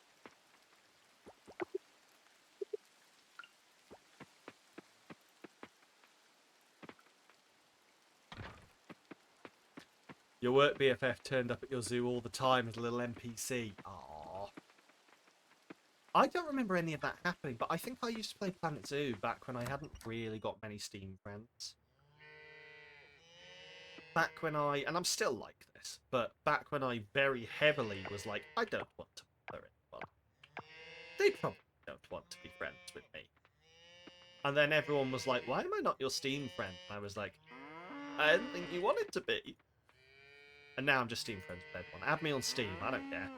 Your work BFF turned up at your zoo all the time as a little NPC. Aww. I don't remember any of that happening, but I think I used to play Planet Zoo back when I hadn't really got many Steam friends. Back when and I'm still like this, but back when I very heavily was like, I don't want to bother anyone. They probably don't want to be friends with me. And then everyone was like, why am I not your Steam friend? And I was like, I didn't think you wanted to be. And now I'm just Steam friends with everyone. Add me on Steam, I don't care.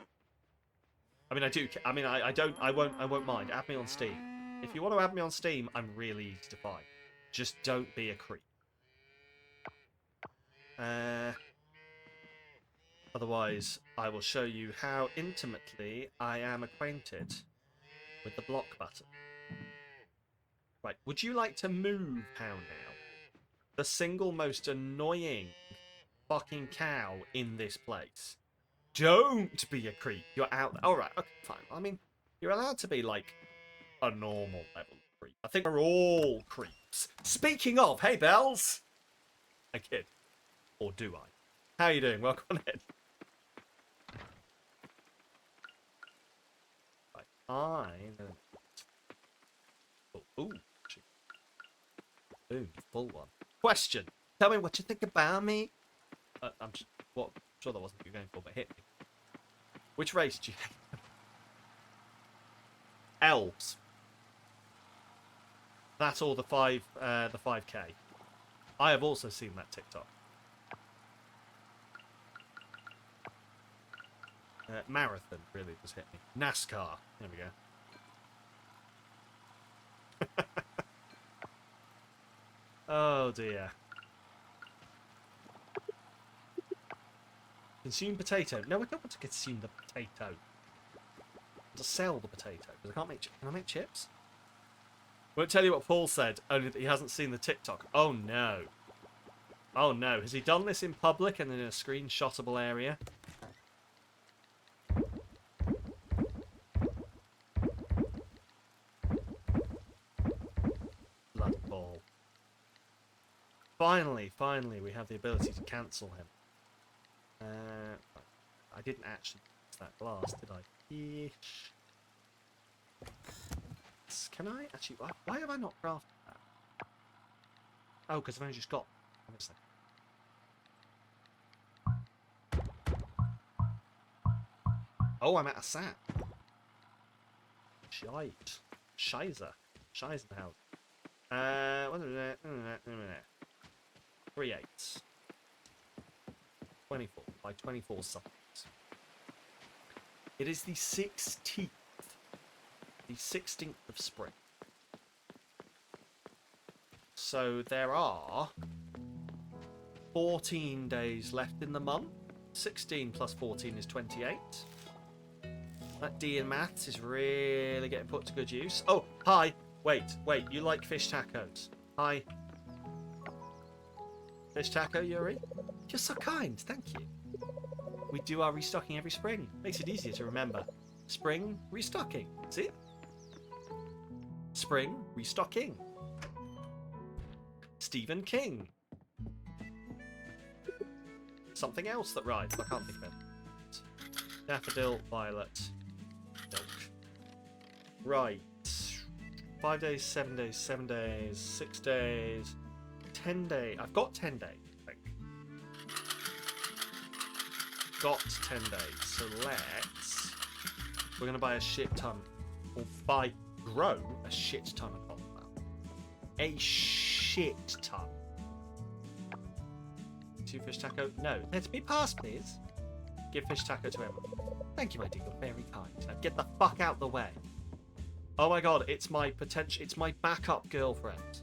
I mean, I do. I mean, I won't mind. Add me on Steam. If you want to add me on Steam, I'm really easy to find. Just don't be a creep. Otherwise, I will show you how intimately I am acquainted with the block button. Right, would you like to move cow now? The single most annoying fucking cow in this place. Don't be a creep. You're out. Alright, okay, fine. I mean, you're allowed to be, like, a normal level of creep. I think we're all creeps. Speaking of, hey, Bells! I kid. Or do I? How you doing? Welcome in. Right, ooh, boom, full one. Question. Tell me what you think about me. I'm sure that wasn't what you were going for, but hit me. Which race do you hate? Elves. That's all the 5K. I have also seen that TikTok. Marathon really just hit me. NASCAR. There we go. Oh dear. Consume potato. No, I don't want to consume the potato. I want to sell the potato because I can't make. Can I make chips? Won't tell you what Paul said. Only that he hasn't seen the TikTok. Oh no. Oh no. Has he done this in public and in a screenshotable area? Bloody ball. Finally, we have the ability to cancel him. I didn't actually use that glass, did I? Can I actually? Why have I not crafted that? Oh, because I've only just got... Honestly. Oh, I'm at a sap. Shite. Shizer. Scheisenhouse. 3 8. 24 by 24 somethings. It is the 16th. The 16th of spring. So there are 14 days left in the month. 16 plus 14 is 28. That D in maths is really getting put to good use. Oh, hi. Wait. You like fish tacos? Hi. Fish taco, Yuri? You're so kind. Thank you. We do our restocking every spring. Makes it easier to remember. Spring restocking. See? Spring restocking. Stephen King. Something else that rhymes. I can't think of it. Daffodil, violet, milk. Right. 5 days, 7 days, 7 days, 6 days, 10 days. I've got 10 days, I think. Got 10 days. So we're going to buy a shit ton. Or grow a shit ton of cauliflower. A shit ton. 2 fish taco? No. Let me pass, please. Give fish taco to Emma. Thank you, my dear. You're very kind. Now get the fuck out the way. Oh my god, it's my backup girlfriend.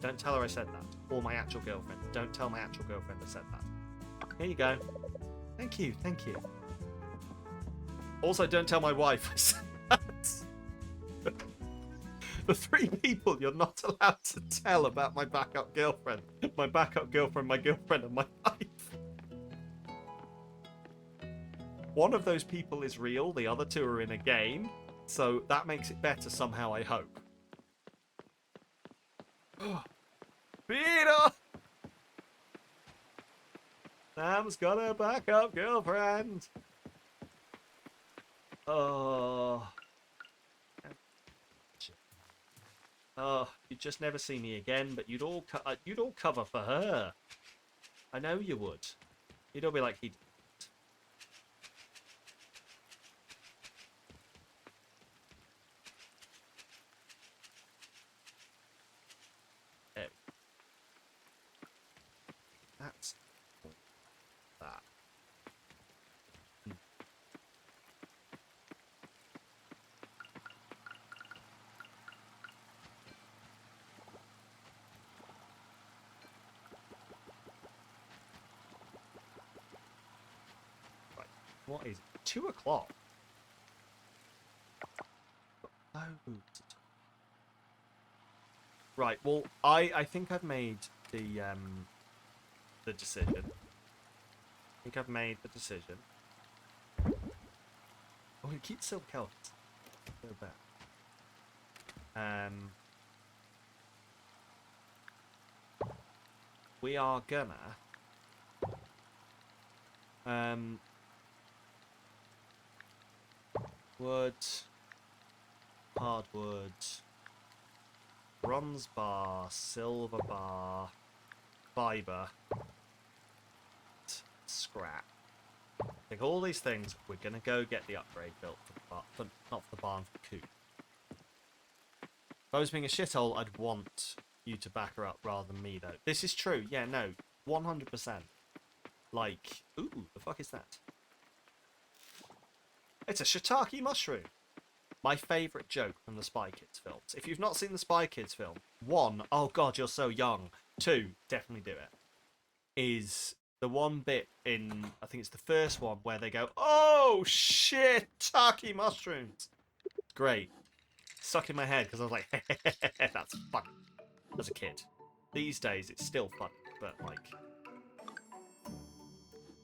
Don't tell her I said that. Or my actual girlfriend. Don't tell my actual girlfriend I said that. Here you go. Thank you. Also, don't tell my wife I said that. The 3 people you're not allowed to tell about my backup girlfriend. My backup girlfriend, my girlfriend, and my wife. One of those people is real, the other 2 are in a game. So that makes it better somehow, I hope. Peter! Sam's got a backup girlfriend. Oh. Oh, you'd just never see me again, but you'd all cover for her. I know you would. You'd all be like, he. That's that. Right. What is it? 2 o'clock? Oh. Right. Well, I think I've made the decision. I think I've made the decision. Oh, it keeps silk elves. Go back. We are gonna wood, hardwood, bronze bar, silver bar, fiber, scrap. Take all these things. We're gonna go get the upgrade built for the barn, not for the barn, for the coop. If I was being a shithole, I'd want you to back her up rather than me, though. This is true. Yeah, no, 100%. Like, ooh, the fuck is that? It's a shiitake mushroom. My favourite joke from the Spy Kids films. If you've not seen the Spy Kids film, 1, oh god, you're so young. 2, definitely do it. Is the one bit in, I think it's the first one, where they go, oh shit, shiitake mushrooms. Great. Stuck in my head because I was like, that's funny. As a kid. These days, it's still funny, but like...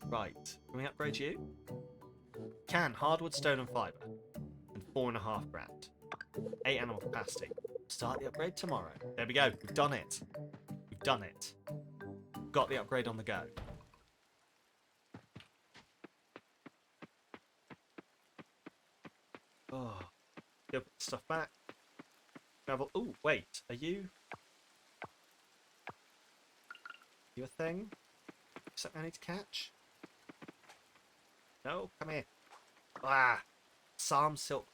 Right. Can we upgrade you? Can. Hardwood, stone and fibre. And 4.5 grand. 8 animal capacity. Start the upgrade tomorrow. There we go. We've done it. We've done it. Got the upgrade on the go. Oh. Go put the stuff back. Gravel. Oh, wait. Are you... You a thing? Something I need to catch? No, come here. Ah! Psalm Silk.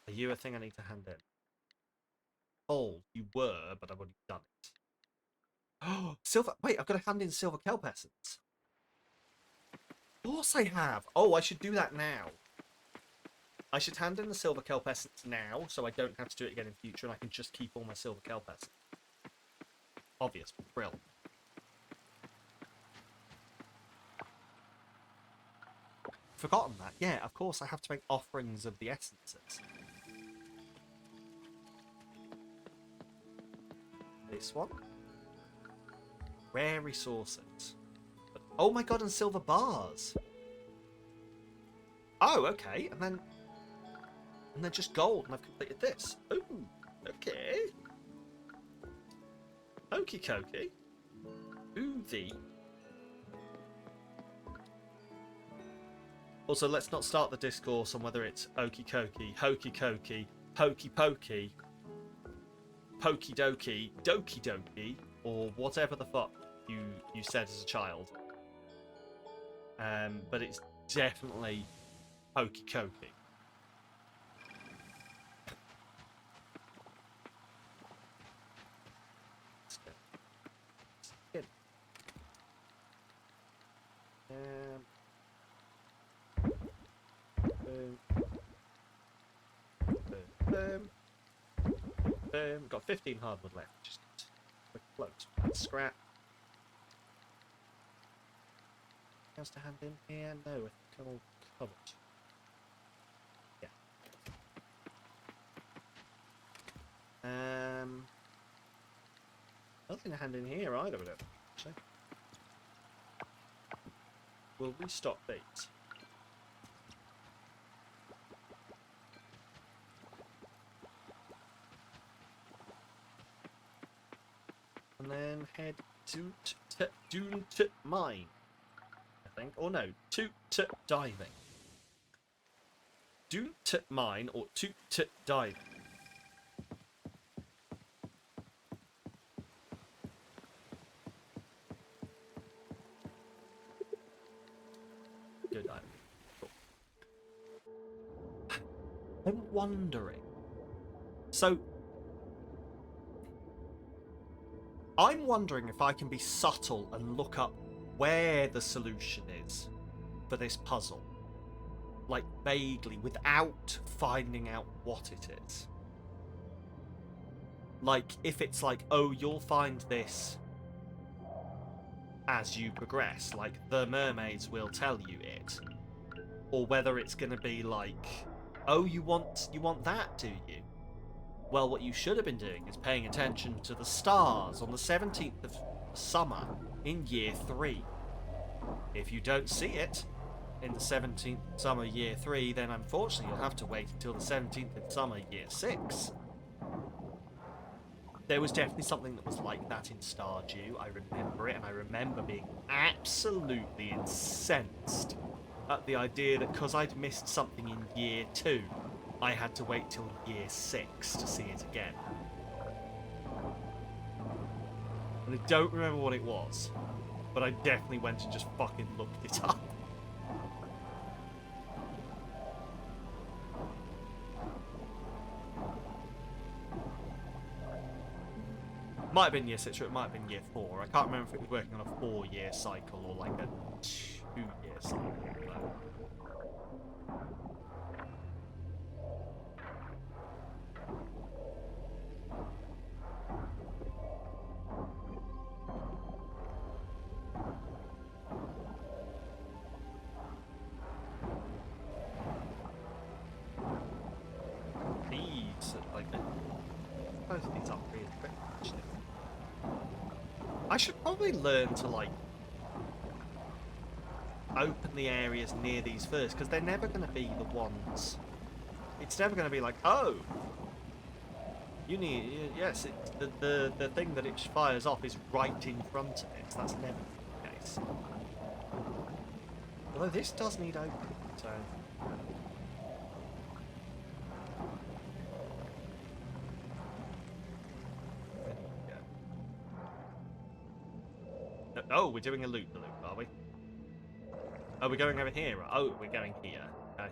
Are you a thing I need to hand in? Oh, you were, but I've already done it. Oh, silver. Wait, I've got to hand in silver kelp essence. Of course I have. Oh, I should do that now. I should hand in the silver kelp essence now, so I don't have to do it again in future, and I can just keep all my silver kelp essence. Obvious, brill. Forgotten that. Yeah, of course I have to make offerings of the essences. This one. Rare resources. Oh my god, and silver bars. Oh, okay, and then just gold, and I've completed this. Ooh, okay. Okie dokie. Ooh, thee. Also, let's not start the discourse on whether it's okie dokie, hokey cokey, hokey pokey, pokey dokey, dokie dokey, or whatever the fuck you said as a child. But it's definitely hokey cokey. Boom. Boom. Got 15 hardwood left. Just quick close. That's scrap. Anything else to hand in here? No, I think I'm all covered. Yeah. Nothing to hand in here either, I don't think, actually. We'll restock these. And then head to mine, I think. Or no, to diving. To mine or to diving. Good diving. Cool. I'm wondering. So I'm wondering if I can be subtle and look up where the solution is for this puzzle. Like, vaguely, without finding out what it is. Like, if it's like, oh, you'll find this as you progress, like, the mermaids will tell you it. Or whether it's going to be like, oh, you want that, do you? Well, what you should have been doing is paying attention to the stars on the 17th of summer in year 3. If you don't see it in the 17th summer year 3, then unfortunately you'll have to wait until the 17th of summer year 6. There was definitely something that was like that in Stardew. I remember it, and I remember being absolutely incensed at the idea that because I'd missed something in year 2, I had to wait till year 6 to see it again. And I don't remember what it was, but I definitely went and just fucking looked it up. Might have been year 6 or it might have been year 4. I can't remember if it was working on a 4-year cycle or like a 2-year cycle. Though. These, like, both of these are really quick, actually. I should probably learn to, like, open the areas near these first, because they're never going to be the ones. It's never going to be like, oh, you need, yes, the thing that it fires off is right in front of it. That's never the case. Although this does need opening, so. Oh, we're doing a loop-the-loop, are we? Oh, we're going over here. Oh, we're going here. Okay.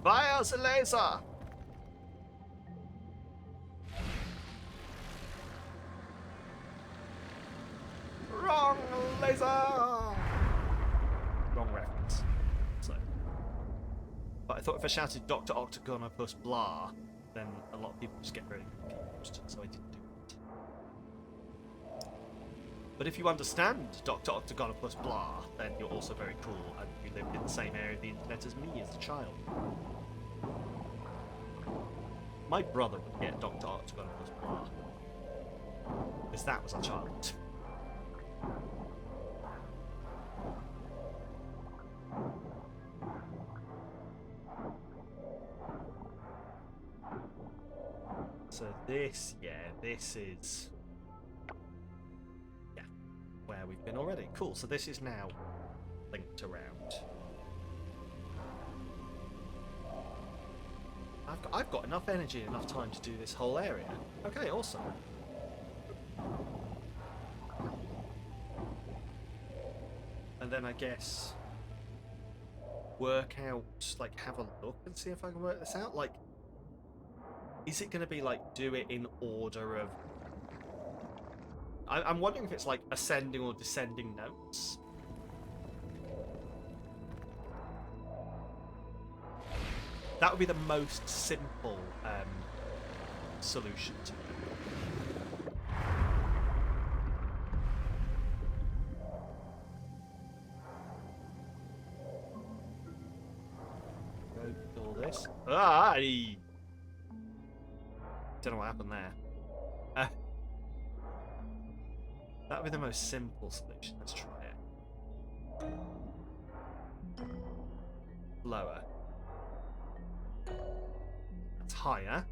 Fire the laser! Wrong laser! Wrong reference. So, but I thought if I shouted Dr. Octagonopus blah, then a lot of people just get very confused, so I didn't do it. But if you understand Dr. Octagonopus blah, then you're also very cool, and you lived in the same area of the internet as me as a child. My brother would get Dr. Octagonopus blah, because that was a child. So this, this is... yeah, where we've been already. Cool, so this is now linked around. I've got enough energy and enough time to do this whole area. Okay, awesome. And then I guess work out, like, have a look and see if I can work this out. Like, is it going to be like do it in order of... I'm wondering if it's like ascending or descending notes. That would be the most simple solution to it. Go all this. Ah! Don't know what happened there. That would be the most simple solution. Let's try it. Lower. That's higher.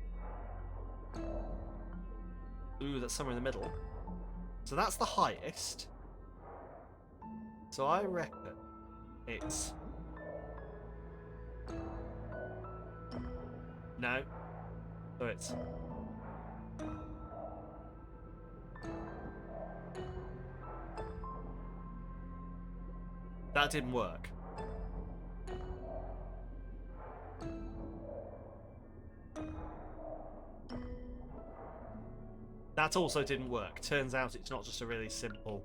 Ooh, that's somewhere in the middle. So that's the highest. So I reckon it's... no. So it's... that didn't work. That also didn't work. Turns out it's not just a really simple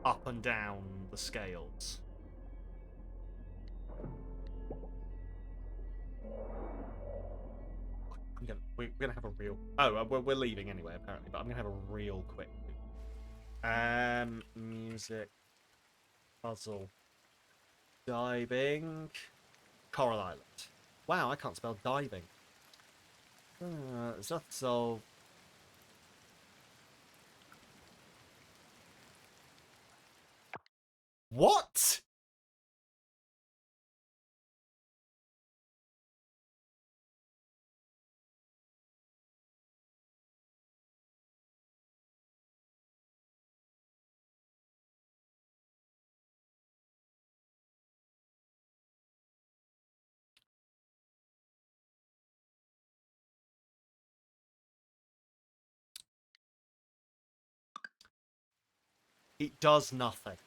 up and down the scales. We're gonna have a real... oh, we're leaving anyway, apparently, but I'm gonna have a real quick... music... puzzle... diving... Coral Island. Wow, I can't spell diving. It's not so... what? It does nothing.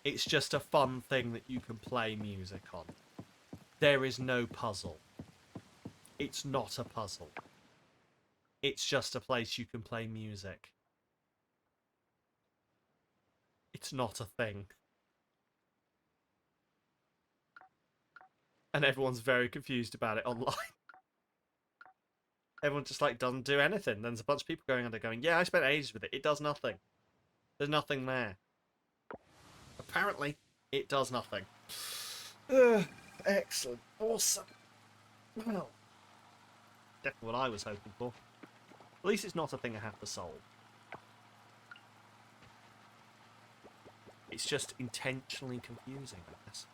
It's just a fun thing that you can play music on. There is no puzzle. It's not a puzzle. It's just a place you can play music. It's not a thing. And everyone's very confused about it online. Everyone just like doesn't do anything. Then there's a bunch of people going under going, yeah, I spent ages with it. It does nothing. There's nothing there. Apparently, it does nothing. Excellent. Awesome. Well, definitely what I was hoping for. At least it's not a thing I have to solve. It's just intentionally confusing, I guess.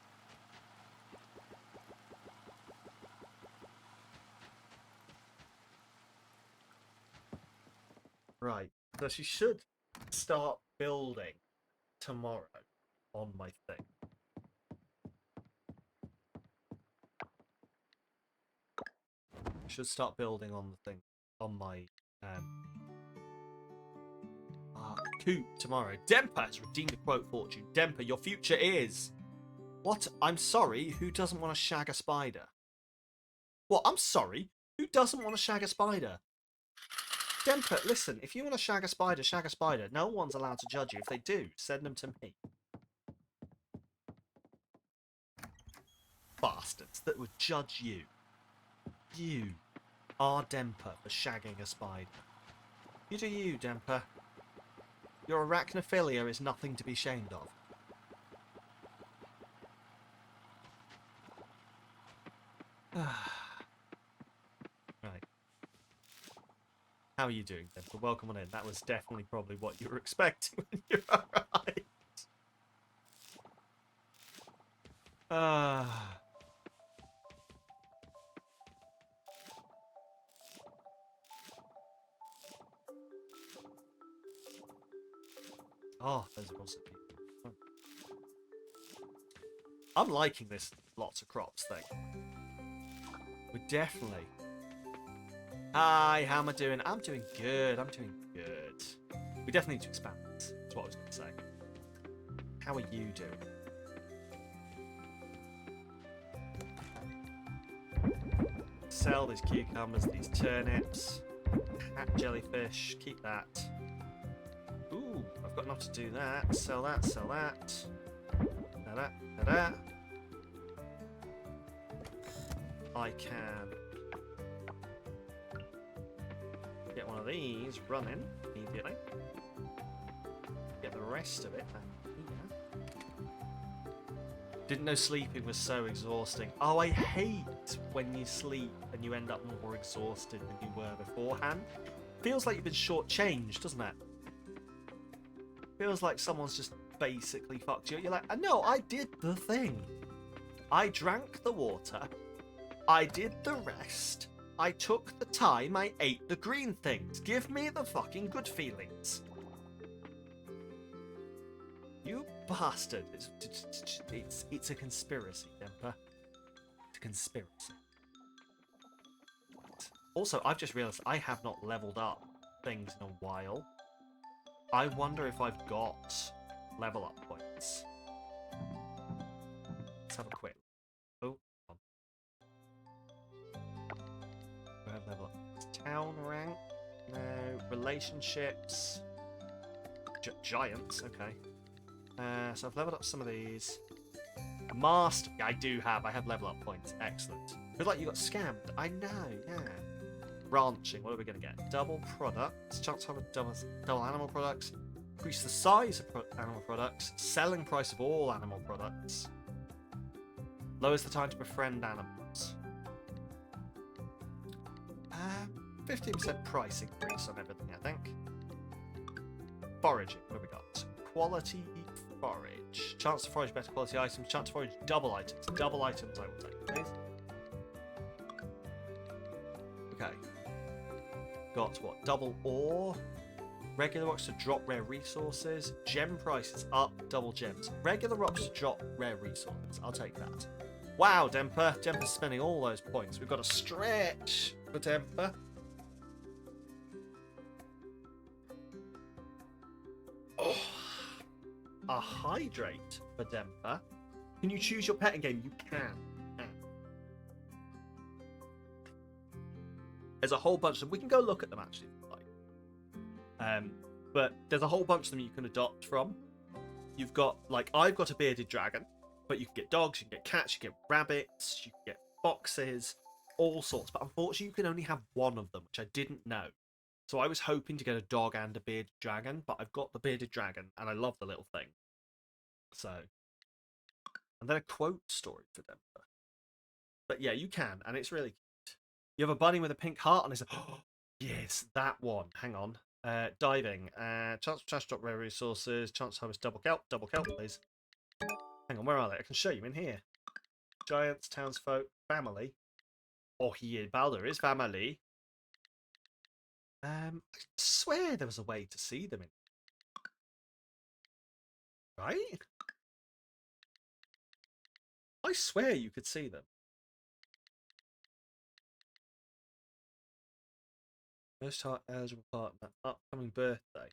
Right. So she should start building tomorrow on my thing. Should start building on the thing on my coop tomorrow. Demper has redeemed the quote fortune. Demper, your future is... What? I'm sorry, who doesn't want to shag a spider? What? I'm sorry, who doesn't want to shag a spider? Demper, listen, if you want to shag a spider, shag a spider. No one's allowed to judge you. If they do, send them to me. Bastards that would judge you. You are Demper for shagging a spider. You do you, Demper. Your arachnophilia is nothing to be ashamed of. Right. How are you doing, Demper? Welcome on in. That was definitely probably what you were expecting when you arrived. Oh, there's also people. I'm liking this lots of crops thing. We're definitely... Hi, how am I doing? I'm doing good. I'm doing good. We definitely need to expand this. That's what I was going to say. How are you doing? Sell these cucumbers, these turnips. Hat jellyfish. Keep that. Ooh, I've got enough to do that. Sell that, sell that. Da-da, da-da. I can get one of these running immediately. Get the rest of it back here. Didn't know sleeping was so exhausting. Oh, I hate when you sleep and you end up more exhausted than you were beforehand. Feels like you've been shortchanged, doesn't it? Feels like someone's just basically fucked you. You're like, no, I did the thing. I drank the water. I did the rest. I took the time. I ate the green things. Give me the fucking good feelings. You bastard. It's a conspiracy, Demper. It's a conspiracy. Also, I've just realised I have not leveled up things in a while. I wonder if I've got level up points. Let's have a quick. Oh, hold on. Do I have level up? Town rank? No. Relationships. Giants, okay. So I've leveled up some of these. Master. Yeah, I do have. I have level up points. Excellent. Feel like you got scammed. I know, yeah. Ranching. What are we going to get? Double products. Chance to have double animal products. Increase the size of animal products. Selling price of all animal products. Lowers the time to befriend animals. 15% price increase on everything, I think. Foraging. What have we got? Quality forage. Chance to forage better quality items. Chance to forage double items. Double items I will take, please. Okay. Got what? Double ore. Regular rocks to drop rare resources. Gem prices up. Double gems. Regular rocks to drop rare resources. I'll take that. Wow, Demper. Demper's spending all those points. We've got a stretch for Demper. Oh. A hydrate for Demper. Can you choose your pet in game? You can. There's a whole bunch of them. We can go look at them actually. But there's a whole bunch of them you can adopt from. You've got, like, I've got a bearded dragon, but you can get dogs, you can get cats, you can get rabbits, you can get foxes, all sorts. But unfortunately, you can only have one of them, which I didn't know. So I was hoping to get a dog and a bearded dragon, but I've got the bearded dragon, and I love the little thing. So, and then a quote story for them. But yeah, you can, and it's really cute. You have a bunny with a pink heart, and it's like, oh, yes, that one. Hang on. Diving. Chance to trash drop rare resources. Chance to harvest double kelp, please. Hang on, where are they? I can show you in here. Giants, townsfolk, family. Oh, here, Baldur is family. I swear there was a way to see them in. Right? I swear you could see them. Most heart eligible partner. Upcoming birthday.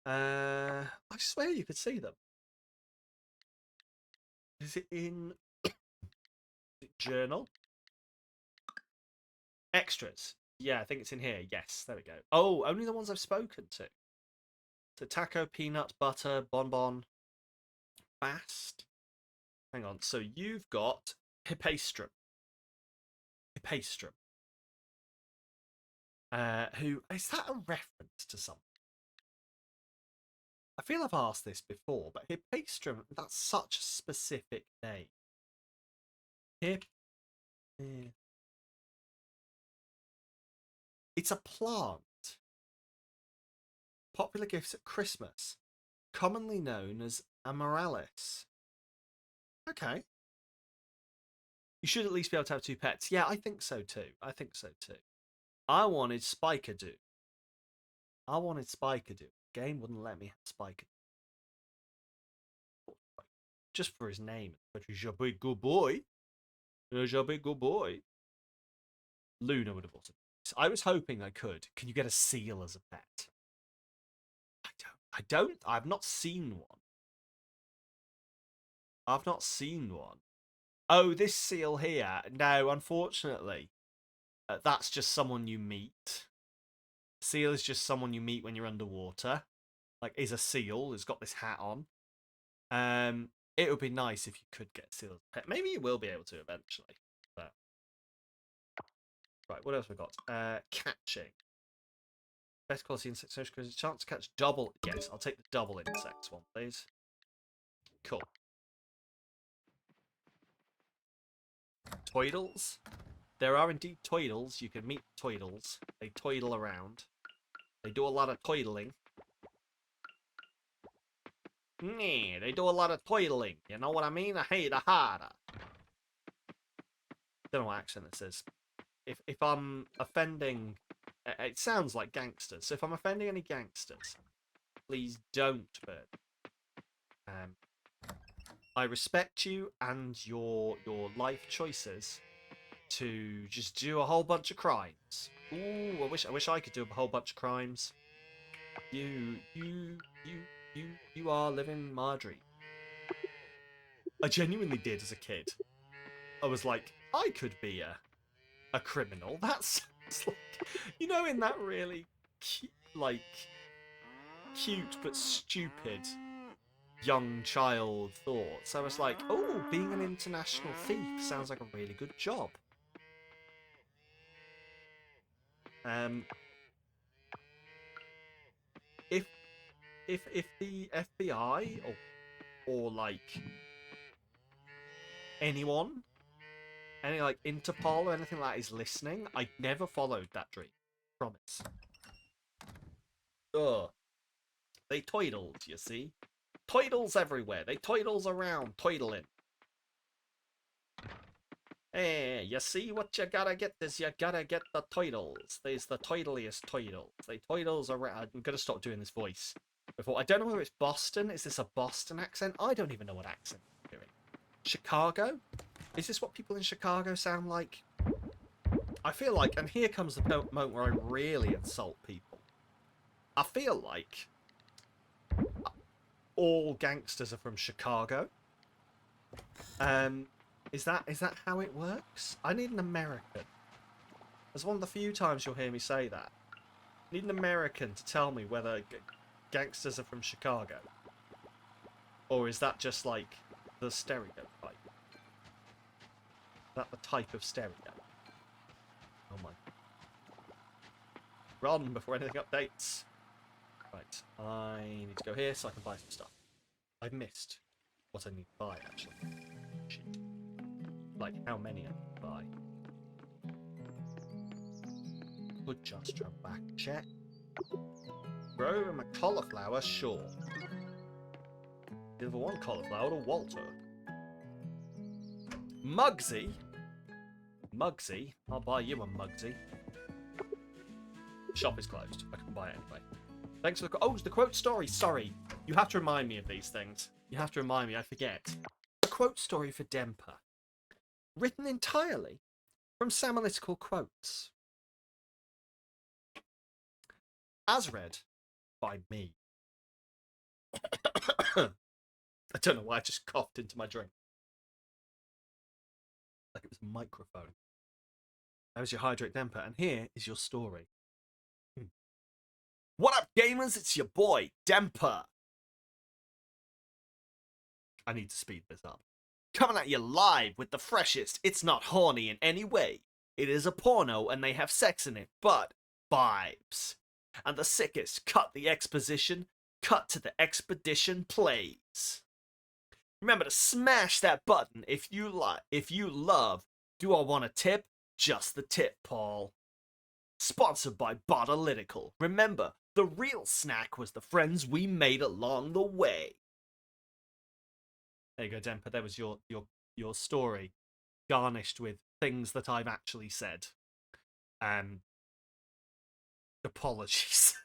I swear you could see them. Is it in journal? Extras. Yeah, I think it's in here. Yes, there we go. Oh, only the ones I've spoken to. So taco, peanut, butter, bonbon, fast. Hang on. So you've got Hippastrum. Hippastrum. Who is that a reference to something? I feel I've asked this before, but Hippastrum, that's such a specific name. Hip. It's a plant. Popular gifts at Christmas. Commonly known as amaryllis. Okay. You should at least be able to have two pets. Yeah, I think so too. I think so too. I wanted Spikadoo. I wanted Spikadoo. Game wouldn't let me have Spikadoo. Just for his name. But he's a big good boy. He's a big good boy. Luna would have also. I was hoping I could. Can you get a seal as a pet? I don't. I've not seen one. I've not seen one. Oh, this seal here. No, unfortunately. That's just someone you meet. Seal is just someone you meet when you're underwater. Like, is a seal. Has got this hat on. It would be nice if you could get a seal as a pet. Maybe you will be able to eventually. But right, what else we got? Catching. Best quality insect social because chance to catch double. Yes, I'll take the double insects one, please. Cool. Toidles. There are indeed toidles. You can meet toidles. They toidle around. They do a lot of toidling. Yeah, they do a lot of toidling. You know what I mean? I hate a harder. Don't know what accent this is. If I'm offending, it sounds like gangsters. So if I'm offending any gangsters, please don't burn. I respect you and your life choices to just do a whole bunch of crimes. Ooh, I wish I could do a whole bunch of crimes. You are living my dream. I genuinely did as a kid. I was like, I could be a criminal. That sounds like, you know, in that really cute but stupid young child thoughts. I was like, oh, being an international thief sounds like a really good job. If if the FBI or like anyone, any like Interpol or anything like that is listening, I never followed that dream. Promise. Ugh. They toidled, you see. Toidles everywhere. They toidles around, toidling. Hey, you see what you gotta get is you gotta get the toidles. There's the toidliest toidles. They toidles around. I'm gonna stop doing this voice. Before I don't know whether it's Boston. Is this a Boston accent? I don't even know what accent I'm doing. Chicago? Is this what people in Chicago sound like? I feel like, and here comes the moment where I really insult people. I feel like all gangsters are from Chicago. Is that how it works? I need an American. That's one of the few times you'll hear me say that. I need an American to tell me whether gangsters are from Chicago. Or is that just like the stereotype? Is that the type of stereotype? Oh my. Run before anything updates. Right, I need to go here so I can buy some stuff. I've missed what I need to buy, actually. Shit. Like, how many I need to buy. Could just jump back and check. Grow him a cauliflower, sure. Deliver one cauliflower to Walter. Mugsy? Mugsy? I'll buy you a Mugsy. Shop is closed. I can buy it anyway. Thanks for the oh, the quote story. Sorry. You have to remind me of these things. You have to remind me. I forget. A quote story for Demper. Written entirely from Samalytical quotes. As read by me. I don't know why I just coughed into my drink. Like it was a microphone. That was your Hydrate Demper, and here is your story. What up, gamers? It's your boy, Demper. I need to speed this up. Coming at you live with the freshest. It's not horny in any way. It is a porno and they have sex in it, but vibes. And the sickest, cut the exposition, cut to the expedition plays. Remember to smash that button if you love. Do I want a tip? Just the tip, Paul. Sponsored by Samalytical. Remember, the real snack was the friends we made along the way. There you go, Demper. There was your story, garnished with things that I've actually said. Apologies.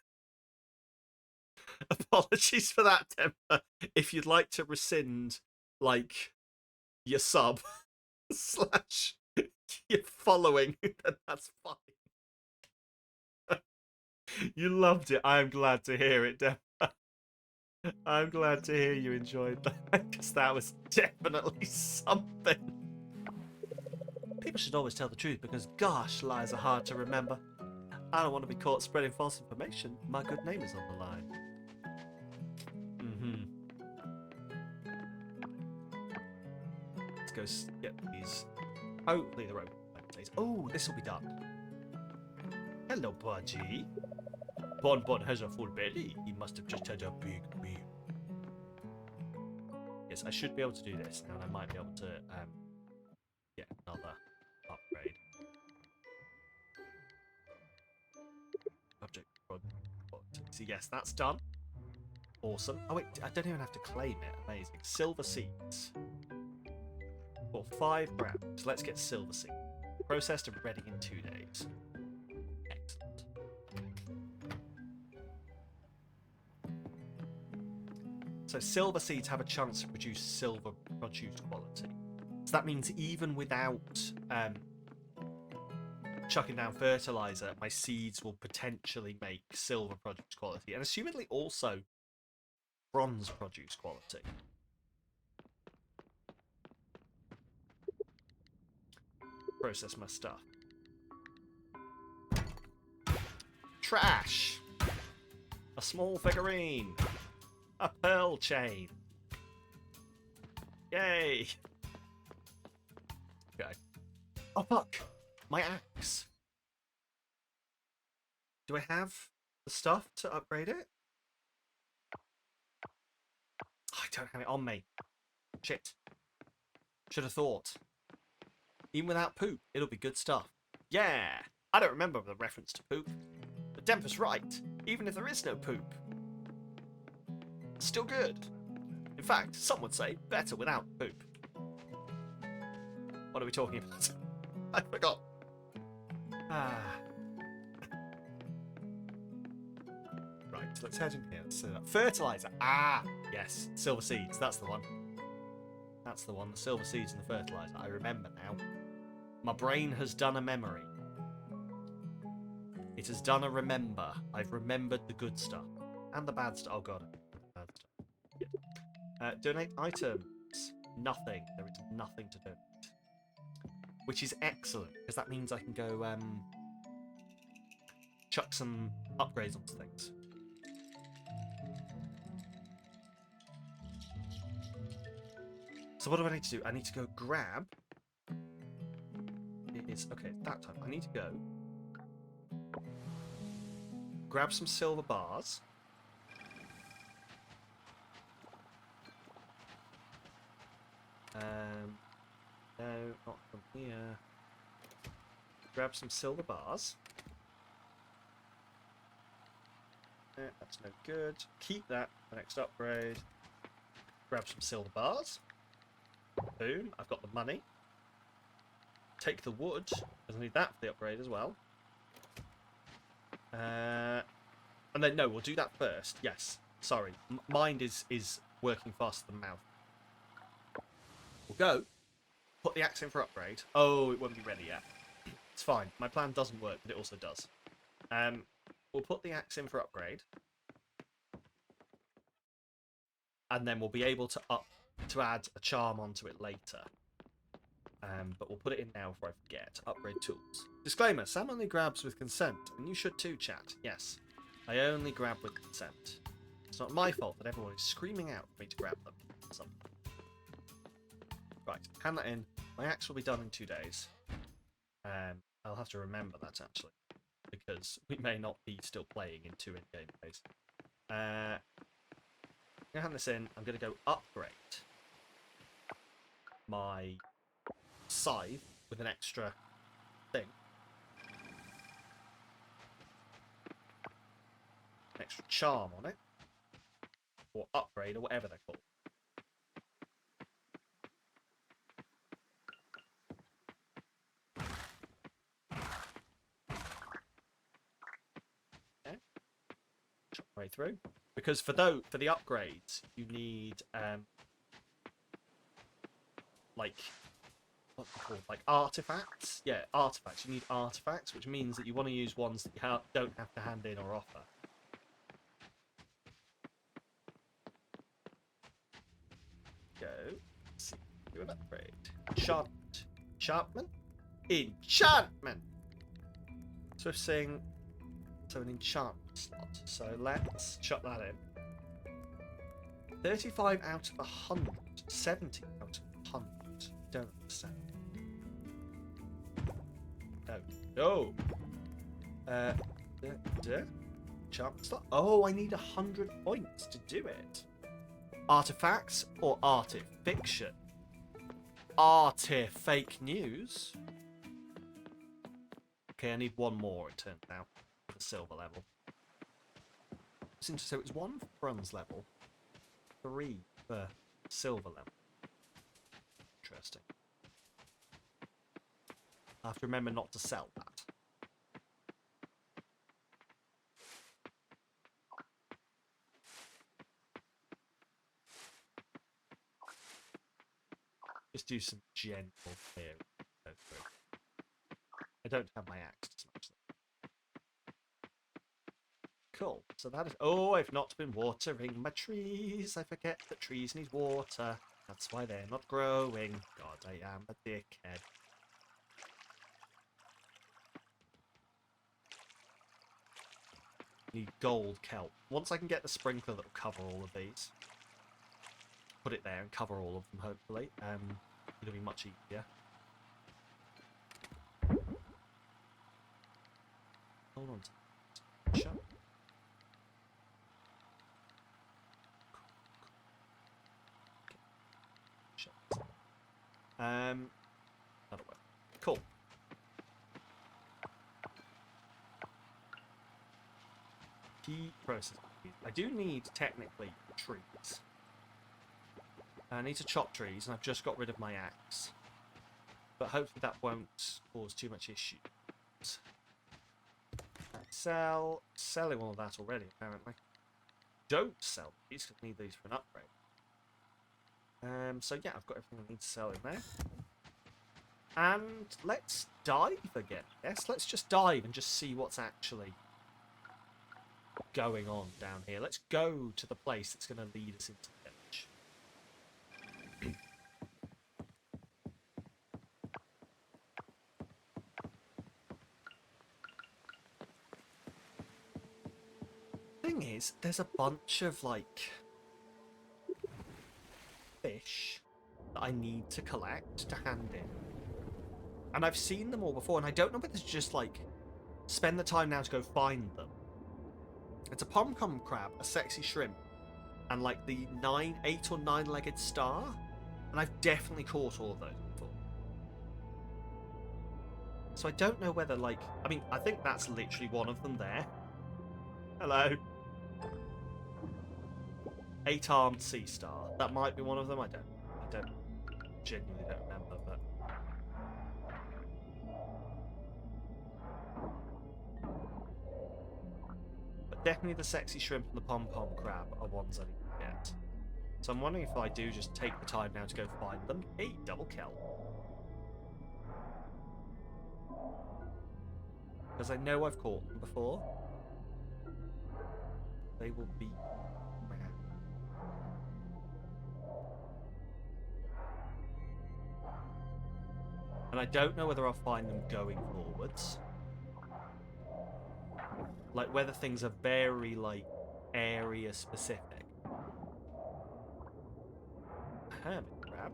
Apologies for that, Demper. If you'd like to rescind, like, your sub / your following, then that's fine. You loved it. I'm glad to hear it, Demper. I'm glad to hear you enjoyed that, because that was definitely something. People should always tell the truth, because gosh, lies are hard to remember. I don't want to be caught spreading false information. My good name is on the line. Let's go get these. Hopefully the rope. Oh, this will be done. Hello, Pudgy. Bon Bon has a full belly. He must have just had a big meal. Yes, I should be able to do this, and I might be able to get another upgrade. Object. So yes, that's done. Awesome. Oh wait, I don't even have to claim it. Amazing. Silver seeds. For 5 grams. Let's get silver seeds. Processed and ready in 2 days. Excellent. So silver seeds have a chance to produce silver produce quality. So that means even without chucking down fertilizer, my seeds will potentially make silver produce quality, and assumedly also bronze produce quality. Process my stuff. Trash! A small figurine! A pearl chain! Yay! Okay. Oh fuck! My axe! Do I have the stuff to upgrade it? Oh, I don't have it on me. Shit. Should have thought. Even without poop, it'll be good stuff. Yeah! I don't remember the reference to poop. But Demper's right. Even if there is no poop, it's still good. In fact, some would say better without poop. What are we talking about? I forgot. Right, let's head in here. So, fertilizer. Yes. Silver seeds. That's the one. That's the one. The silver seeds and the fertilizer. I remember now. My brain has done a memory. It has done a remember. I've remembered the good stuff. And the bad stuff. Oh god. Bad stuff. Yeah. Donate items. Nothing. There is nothing to donate. Which is excellent, because that means I can go chuck some upgrades onto things. So what do I need to do? I need to go grab... It is... Okay, that time. I need to go grab some silver bars. No, not from here. Grab some silver bars. That's no good. Keep that for the next upgrade. Grab some silver bars. Boom, I've got the money. Take the wood, because I need that for the upgrade as well. And then, no, we'll do that first. Yes, sorry. Mind is working faster than mouth. We'll go. Put the axe in for upgrade. Oh, it won't be ready yet. It's fine. My plan doesn't work, but it also does. We'll put the axe in for upgrade. and then we'll be able to add a charm onto it later. But we'll put it in now before I forget. Upgrade tools. Disclaimer, Sam only grabs with consent, and you should too, chat. Yes, I only grab with consent. It's not my fault that everyone is screaming out for me to grab them. Right, hand that in. My axe will be done in 2 days. I'll have to remember that, actually, because we may not be still playing in 2 in-game days. I'm going to hand this in. I'm going to go upgrade my scythe with an extra thing. An extra charm on it. Or upgrade, or whatever they're called. Okay. Chop my way through. Because for the upgrades, you need like what's it called? Like artifacts? Yeah, artifacts. You need artifacts, which means that you want to use ones that you don't have to hand in or offer. Go. Let's see. Do an upgrade. Enchantment. Enchantment? Enchantment! Swift Sing. So an enchantment slot. So let's chuck that in. 35 out of 100. 70 out of 100. Don't understand. No. Enchantment slot. Oh, I need 100 points to do it. Artifacts or artifiction? Fake news. Okay, I need one more, it turns out, for the silver level. So it's 1 for bronze level, 3 for silver level. Interesting. I have to remember not to sell that. Just do some gentle clearing. I don't have my axe to smash them. Cool. So that is... Oh, I've not been watering my trees. I forget that trees need water. That's why they're not growing. God, I am a dickhead. Need gold kelp. Once I can get the sprinkler that will cover all of these, put it there and cover all of them, hopefully. It'll be much easier. Hold on. Shut. Shut. That'll work. Cool. Key process. I do need, technically, trees. I need to chop trees, and I've just got rid of my axe. But hopefully that won't cause too much issues. Selling all of that already, apparently. Don't sell these, because I need these for an upgrade. So yeah, I've got everything I need to sell in there. And let's dive again. Yes, let's just dive and just see what's actually going on down here. Let's go to the place that's going to lead us into the village. Thing is, there's a bunch of like fish that I need to collect to hand in, and I've seen them all before, and I don't know whether to just like spend the time now to go find them. It's a pom-pom crab, a sexy shrimp, and like the 8 or 9-legged star, and I've definitely caught all of those before. So I don't know whether like, I mean, I think that's literally one of them there. Hello. 8-armed sea star. That might be one of them. I genuinely don't remember, but definitely the sexy shrimp and the pom-pom crab are ones I need to get. So I'm wondering if I do just take the time now to go find them. Hey, double kill. Because I know I've caught them before. They will be... And I don't know whether I'll find them going forwards. Like, whether things are very, like, area specific. Hermit crab.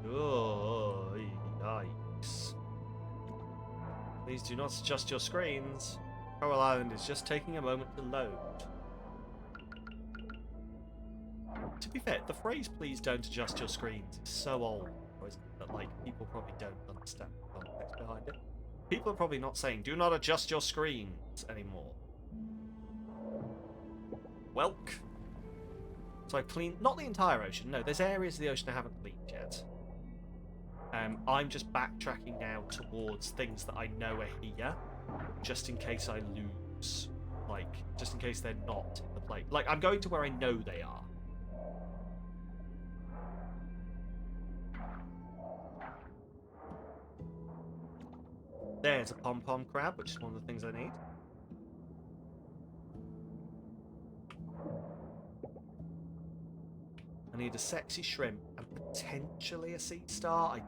Oh, yikes. Please do not adjust your screens. Coral Island is just taking a moment to load. To be fair, the phrase "please don't adjust your screens" is so old that like people probably don't understand the context behind it. People are probably not saying "do not adjust your screens" anymore. Welk. So I cleaned not the entire ocean. No, there's areas of the ocean I haven't cleaned yet. I'm just backtracking now towards things that I know are here, just in case I lose. Like, just in case they're not in the place. Like, I'm going to where I know they are. There's a pom-pom crab, which is one of the things I need. I need a sexy shrimp and potentially a sea star.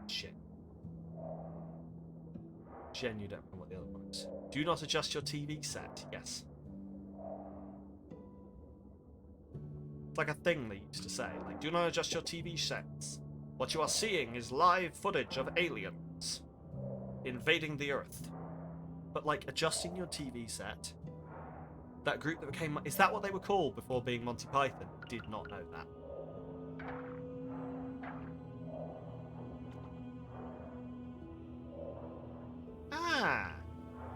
Jen, you don't know what the other one is. Do not adjust your TV set. Yes. It's like a thing they used to say. Like, do not adjust your TV sets. What you are seeing is live footage of aliens invading the Earth. But, like, adjusting your TV set... That group that became... Is that what they were called before being Monty Python? Did not know that. Ah!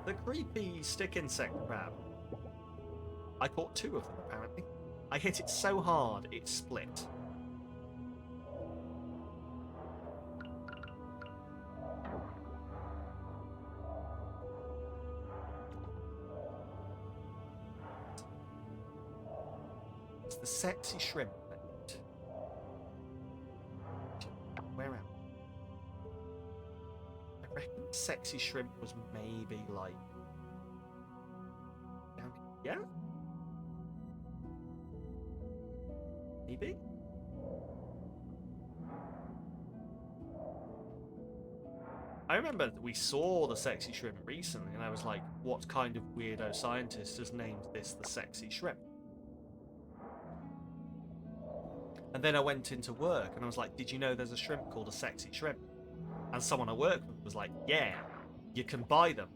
The creepy stick insect crab. I caught 2 of them, apparently. I hit it so hard, it split. It's the sexy shrimp I need. Where am I? I reckon sexy shrimp was maybe like... down here? Maybe? I remember that we saw the sexy shrimp recently, and I was like, what kind of weirdo scientist has named this the sexy shrimp? And then I went into work, and I was like, did you know there's a shrimp called a sexy shrimp? And someone I work with was like, yeah, you can buy them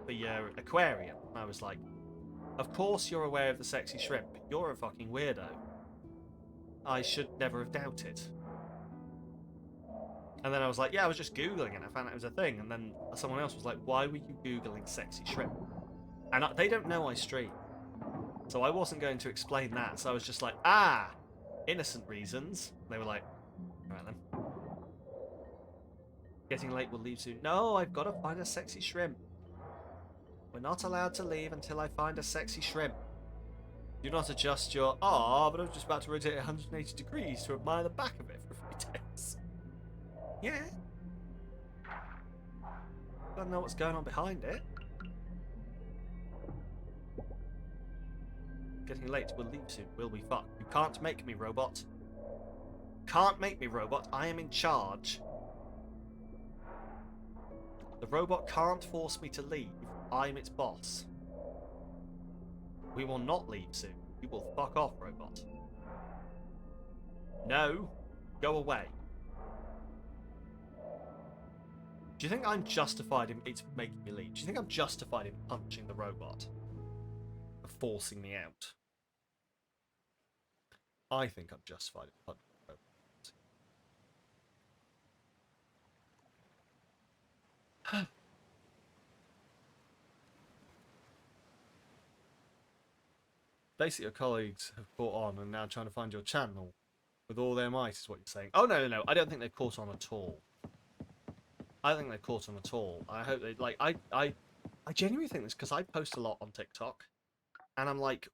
for your aquarium. And I was like, of course you're aware of the sexy shrimp, but you're a fucking weirdo. I should never have doubted. And then I was like, yeah, I was just Googling it. I found out it was a thing. And then someone else was like, why were you Googling sexy shrimp? And they don't know I stream. So I wasn't going to explain that. So I was just like, innocent reasons. And they were like, all right then. Getting late, we'll leave soon. No, I've got to find a sexy shrimp. We're not allowed to leave until I find a sexy shrimp. Do not adjust your... but I was just about to rotate 180 degrees to admire the back of it for a few days. Yeah. Gotta know what's going on behind it. Getting late, we'll leave soon. Will we fuck? You can't make me, robot. Can't make me, robot. I am in charge. The robot can't force me to leave. I'm its boss. We will not leave soon. You will fuck off, robot. No. Go away. Do you think I'm justified in it's making me leave? Do you think I'm justified in punching the robot? For forcing me out? I think I'm justified in punching the robot. Basically, your colleagues have caught on and now trying to find your channel with all their might, is what you're saying. Oh, no. I don't think they've caught on at all. I don't think they've caught on at all. I hope they, like, I genuinely think this, because I post a lot on TikTok, and I'm like,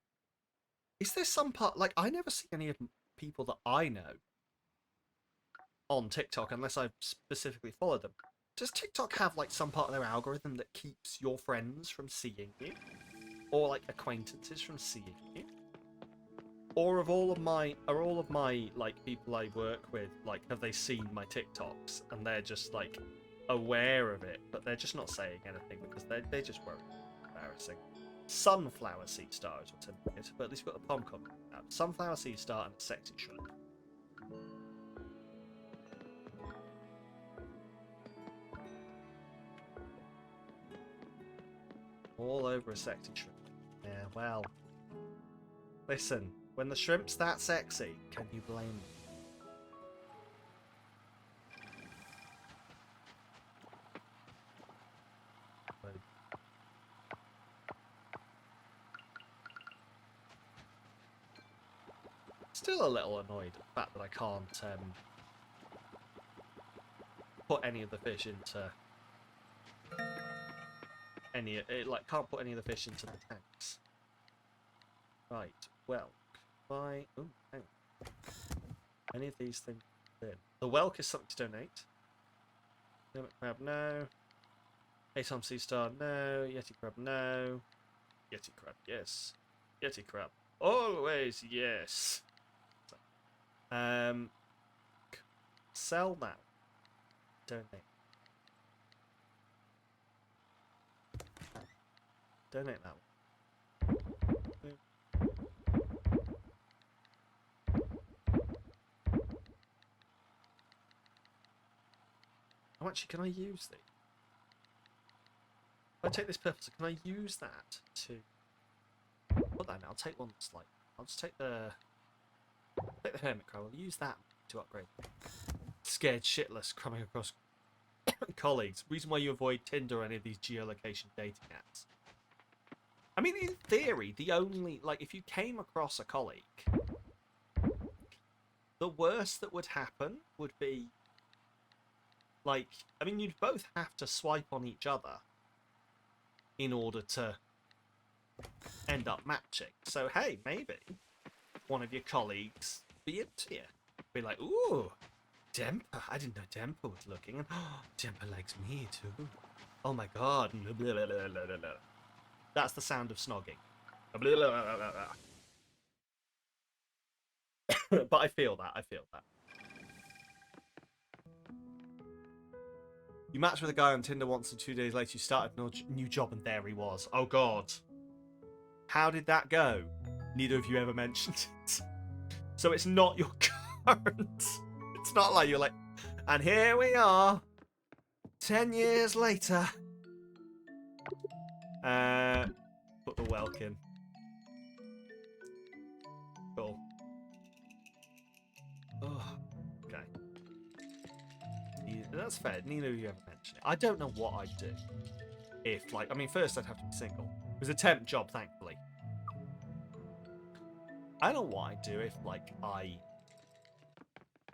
is there some part, like, I never see any of people that I know on TikTok unless I specifically follow them. Does TikTok have, like, some part of their algorithm that keeps your friends from seeing you? or like acquaintances from seeing you, or all of my like people I work with, like, have they seen my TikToks and they're just like aware of it, but they're just not saying anything because they just worry. Embarrassing. Sunflower seed star is what's in it, but at least we've got the pom coming out. Sunflower seed star and a sexy shrimp. All over a sexy shrimp. Yeah, well. Listen, when the shrimp's that sexy, can you blame me? Still a little annoyed at the fact that I can't put any of the fish into can't put any of the fish into the tanks. Right, well, by hang on. Any of these things in. The whelk is something to donate. Hermit crab, no. 8 sea star, no. Yeti crab, no. Yeti crab, yes. Yeti crab, always yes. Sell now. Donate. Donate that one. Oh, actually, can I use these? If I take this purpose, can I use that to put that in? I'll take one that's like, I'll just take the hermit crab. I'll use that to upgrade. Scared shitless coming across colleagues. Reason why you avoid Tinder or any of these geolocation dating apps. I mean, in theory, the only, like, if you came across a colleague, the worst that would happen would be, like, I mean, you'd both have to swipe on each other in order to end up matching. So, hey, maybe one of your colleagues be into you. Be like, ooh, Demper. I didn't know Demper was looking. And Demper likes me too. Oh my god. That's the sound of snogging. But I feel that. I feel that. You matched with a guy on Tinder once and 2 days later you started a new job and there he was. Oh god. How did that go? Neither of you ever mentioned it. So it's not your current. It's not like you're like, and here we are, 10 years later. Put the whelk in. Cool. Oh, okay. That's fair. Neither of you ever mentioned it. I don't know what I'd do if, like, I mean, first I'd have to be single. It was a temp job, thankfully. I don't know what I'd do if, like, I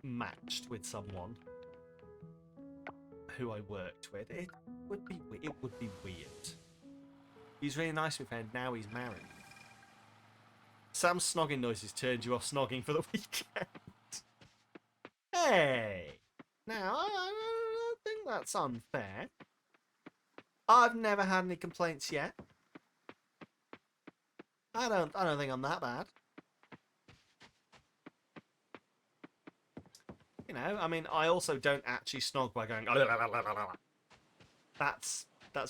matched with someone who I worked with. It would be weird. He's really nice with her, now he's married. Sam's snogging noises turned you off snogging for the weekend. Hey! Now, I don't think that's unfair. I've never had any complaints yet. I don't think I'm that bad. You know, I mean, I also don't actually snog by going. That's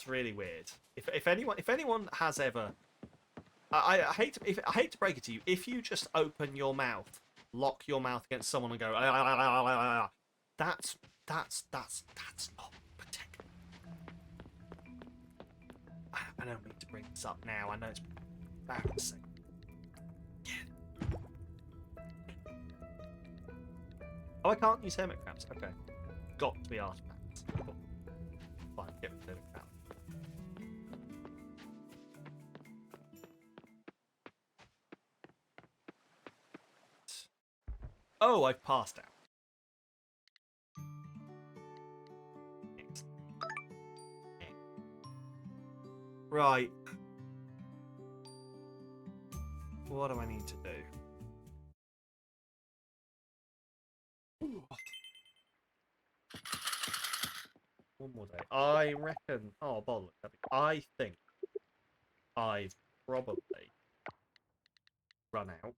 really weird. If anyone has ever, I hate to break it to you. If you just open your mouth, lock your mouth against someone and go, that's not protected. I don't mean to bring this up now. I know it's embarrassing. Oh, I can't use hermit crabs. Okay. Got to be artifacts. Cool. Fine, get rid of hermit crab. Oh, I've passed out. Right. What do I need to do? One more day. I reckon. Oh, bollocks. I think I've probably run out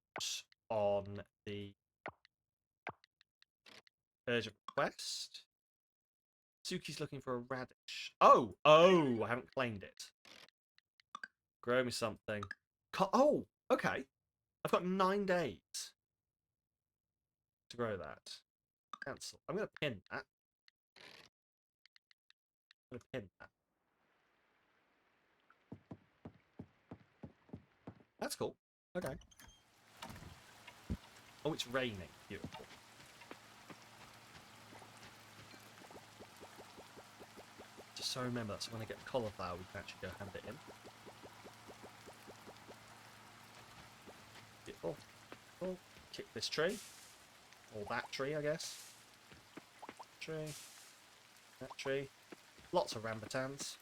on the urgent request. Suki's looking for a radish. Oh! Oh! I haven't claimed it. Grow me something. Oh! Okay. I've got 9 days to grow that. Cancel. I'm going to pin that. I'm going to pin that. That's cool. Okay. Oh, it's raining. Beautiful. Just so I remember that, so when I get cauliflower, we can actually go hand it in. Beautiful. Oh, kick this tree. Or that tree, I guess. Tree. That tree. Lots of rambutans.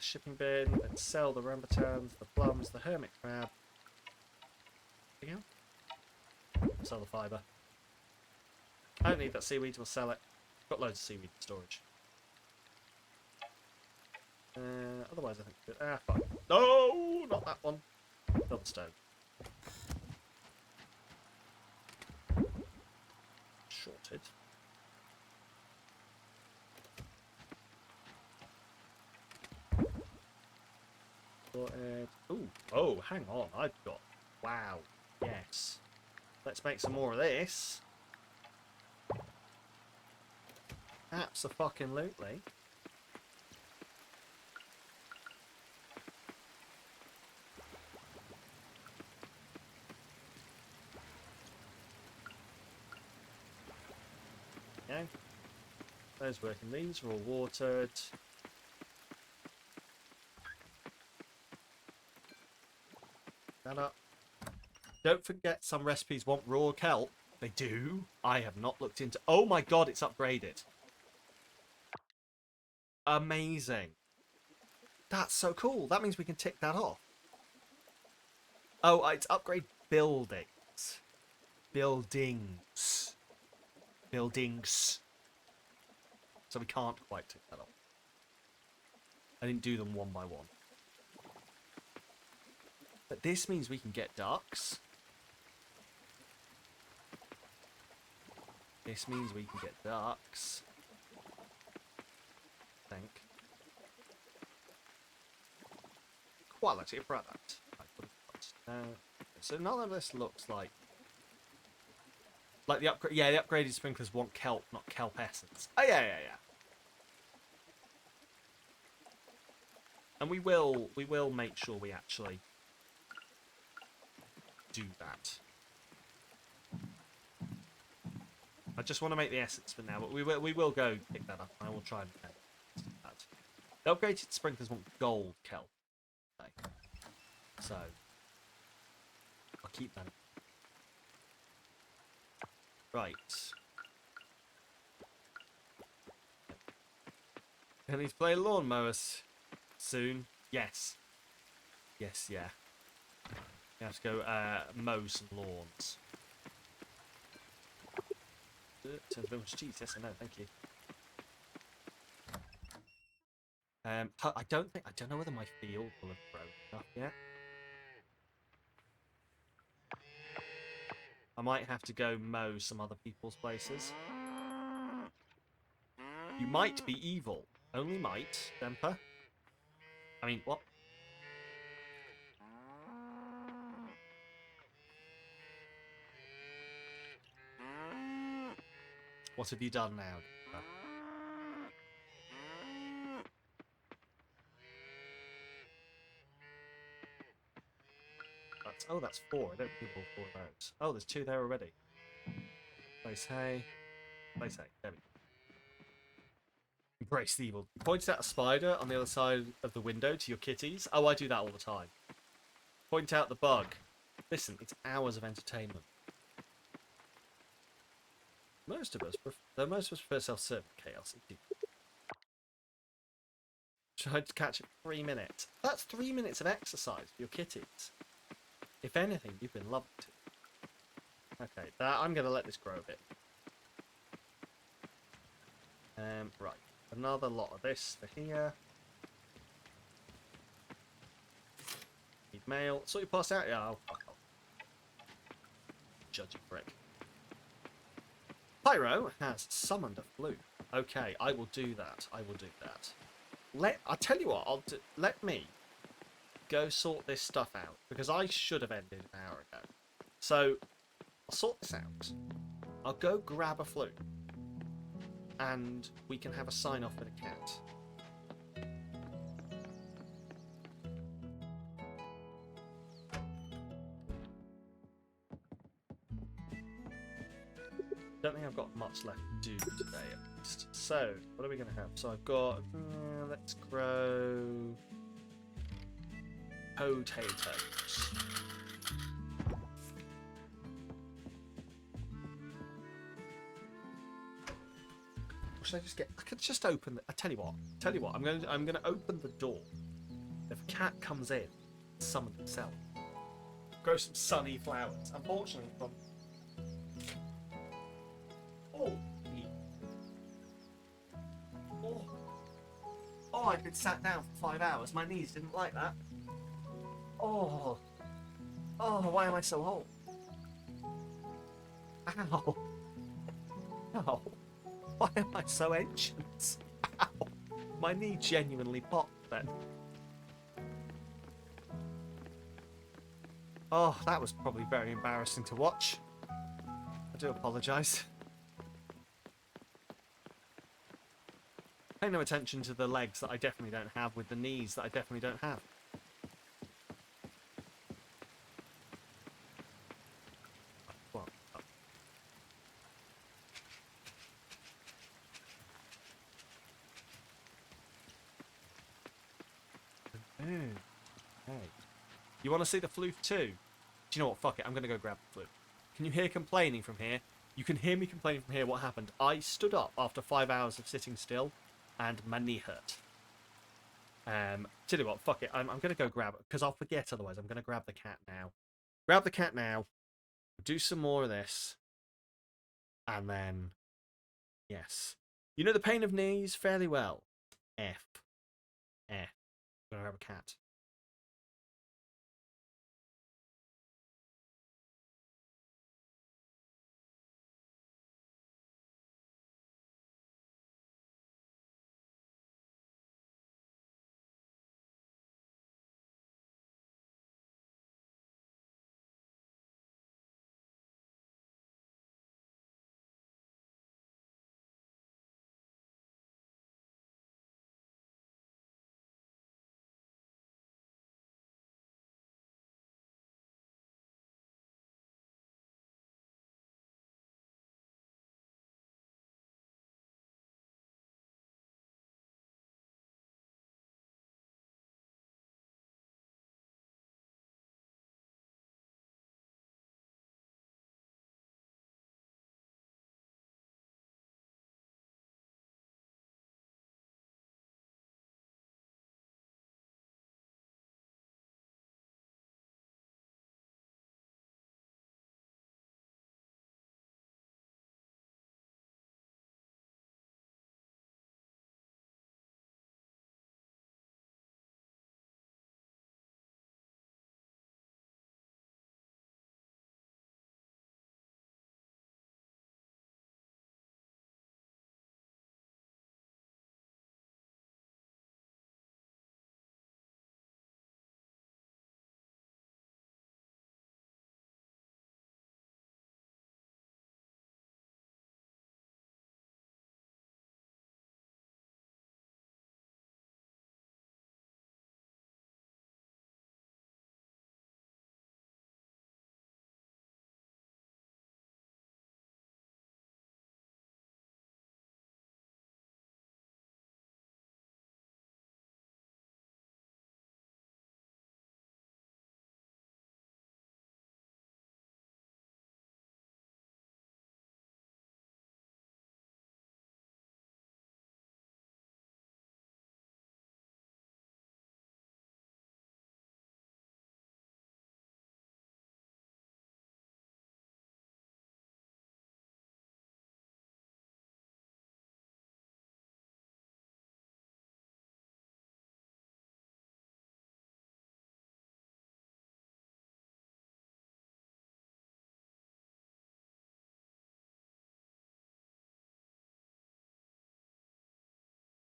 Shipping bin. Let's sell the rambutans, the plums, the hermit crab. Anything else? Sell the fibre. I don't need that seaweed, we'll sell it. Got loads of seaweed in storage. Otherwise I think good. Ah, fuck. No, not that one. Build the stone. Shorted. Sorted. Ooh. Oh, hang on. I've got. Wow. Yes. Let's make some more of this. Abso-fucking-lutely. Okay. Those working. These are all watered. That up. Don't forget some recipes want raw kelp. They do. I have not looked into. Oh my god, it's upgraded. Amazing. That's so cool. That means we can tick that off. Oh, it's upgrade buildings. Buildings. Buildings. So we can't quite tick that off. I didn't do them one by one. But this means we can get ducks. This means we can get ducks. I think. Quality product. So none of this looks like the upgrade. Yeah, the upgraded sprinklers want kelp, not kelp essence. Oh yeah. And we will make sure we actually do that. I just want to make the essence for now, but we will go pick that up. I will try and do that. The upgraded sprinklers want gold kelp. Okay. So I'll keep that. Right. I need to play lawnmowers soon. Yes. Yes, yeah. You have to go mow some lawns. Turns a bit much cheese. Yes, I know. Thank you. I don't know whether my field will have grown enough yet. I might have to go mow some other people's places. You might be evil. Only might, Demper. I mean, what? What have you done now, Demper? That's 4. I don't need all 4 of those. Oh, there's 2 there already. Place hay. Place hay. There we go. Embrace the evil. Point out a spider on the other side of the window to your kitties. Oh, I do that all the time. Point out the bug. Listen, it's hours of entertainment. Most of us prefer self-serving chaos. Tried to catch it 3 minutes. That's 3 minutes of exercise for your kitties. If anything, you've been loved. Okay, I'm going to let this grow a bit. Right. Another lot of this for here. Need mail. Saw you pass out? Yeah, oh, fuck off. Judgy prick. Pyro has summoned a flute. Okay, I will do that. I will do that. I'll tell you what, let me go sort this stuff out, because I should have ended an hour ago. So, I'll sort this out. I'll go grab a flute, and we can have a sign-off with a cat. Don't think I've got much left to do today, at least. So, what are we going to have? So I've got... let's grow... potatoes. Or should I just get... I could just open... I tell you what. I'm going to open the door. If a cat comes in, summon himself. Grow some sunny flowers. Unfortunately, from... Oh, oh, I've been sat down for 5 hours. My knees didn't like that. Oh, why am I so old? Ow, ow, why am I so ancient? Ow, my knee genuinely popped then. Oh, that was probably very embarrassing to watch. I do apologise. Pay no attention to the legs that I definitely don't have with the knees that I definitely don't have. Well, hey. You want to see the flute too? Do you know what? Fuck it. I'm going to go grab the flute. Can you hear complaining from here? You can hear me complaining from here. What happened? I stood up after 5 hours of sitting still, and my knee hurt. Tell you what, fuck it. I'm going to go grab it, because I'll forget otherwise. I'm going to grab the cat now. Grab the cat now. Do some more of this. And then... Yes. You know the pain of knees fairly well. F. I'm going to grab a cat.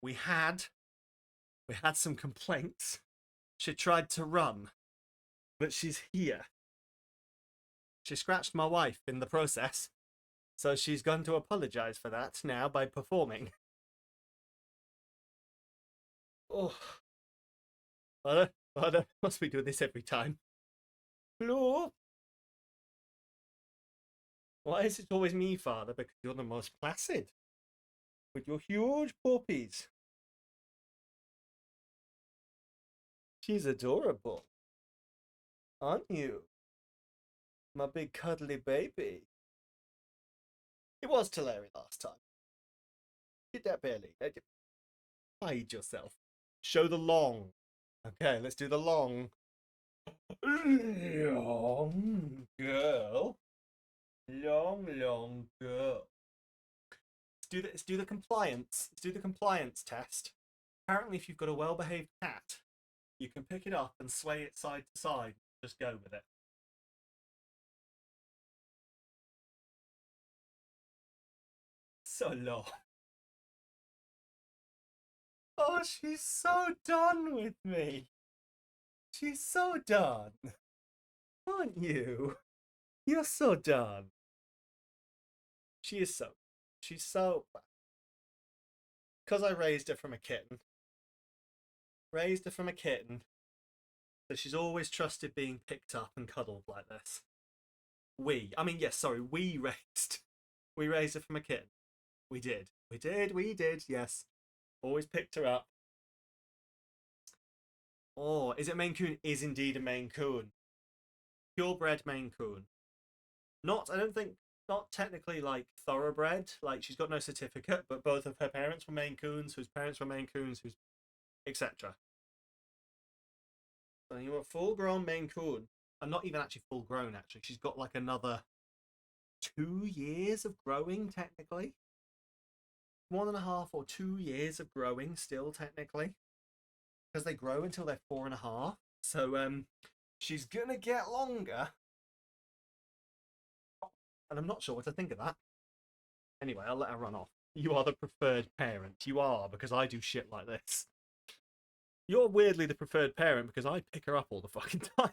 We had some complaints. She tried to run, but she's here. She scratched my wife in the process, so she's going to apologise for that now by performing. Oh, Father, must we do this every time? Hello? Why is it always me, Father? Because you're the most placid. With your huge puppies. She's adorable. Aren't you? My big cuddly baby. It was Tulare last time. Did that barely. Hide yourself. Show the long. Okay, let's do the long. Long girl. Long girl. Let's do the compliance. Let's do the compliance test. Apparently, if you've got a well-behaved cat, you can pick it up and sway it side to side. Just go with it. So long. Oh, she's so done with me. She's so done. Aren't you? You're so done. She is so. She's so. Because I raised her from a kitten. Raised her from a kitten. So she's always trusted being picked up and cuddled like this. We raised. We raised her from a kitten. We did. We did, yes. Always picked her up. Oh, is it Maine Coon? Is indeed a Maine Coon. Purebred Maine Coon. I don't think, not technically like thoroughbred. Like she's got no certificate, but both of her parents were Maine Coons, whose parents were Maine Coons, whose etc. So you're a full-grown Maine Coon. I'm not even actually full-grown, actually. She's got like another 2 years of growing, technically. 1.5 or 2 years of growing still, technically. Because they grow until they're 4.5. So, she's gonna get longer. And I'm not sure what to think of that. Anyway, I'll let her run off. You are the preferred parent. You are, because I do shit like this. You're weirdly the preferred parent because I pick her up all the fucking time.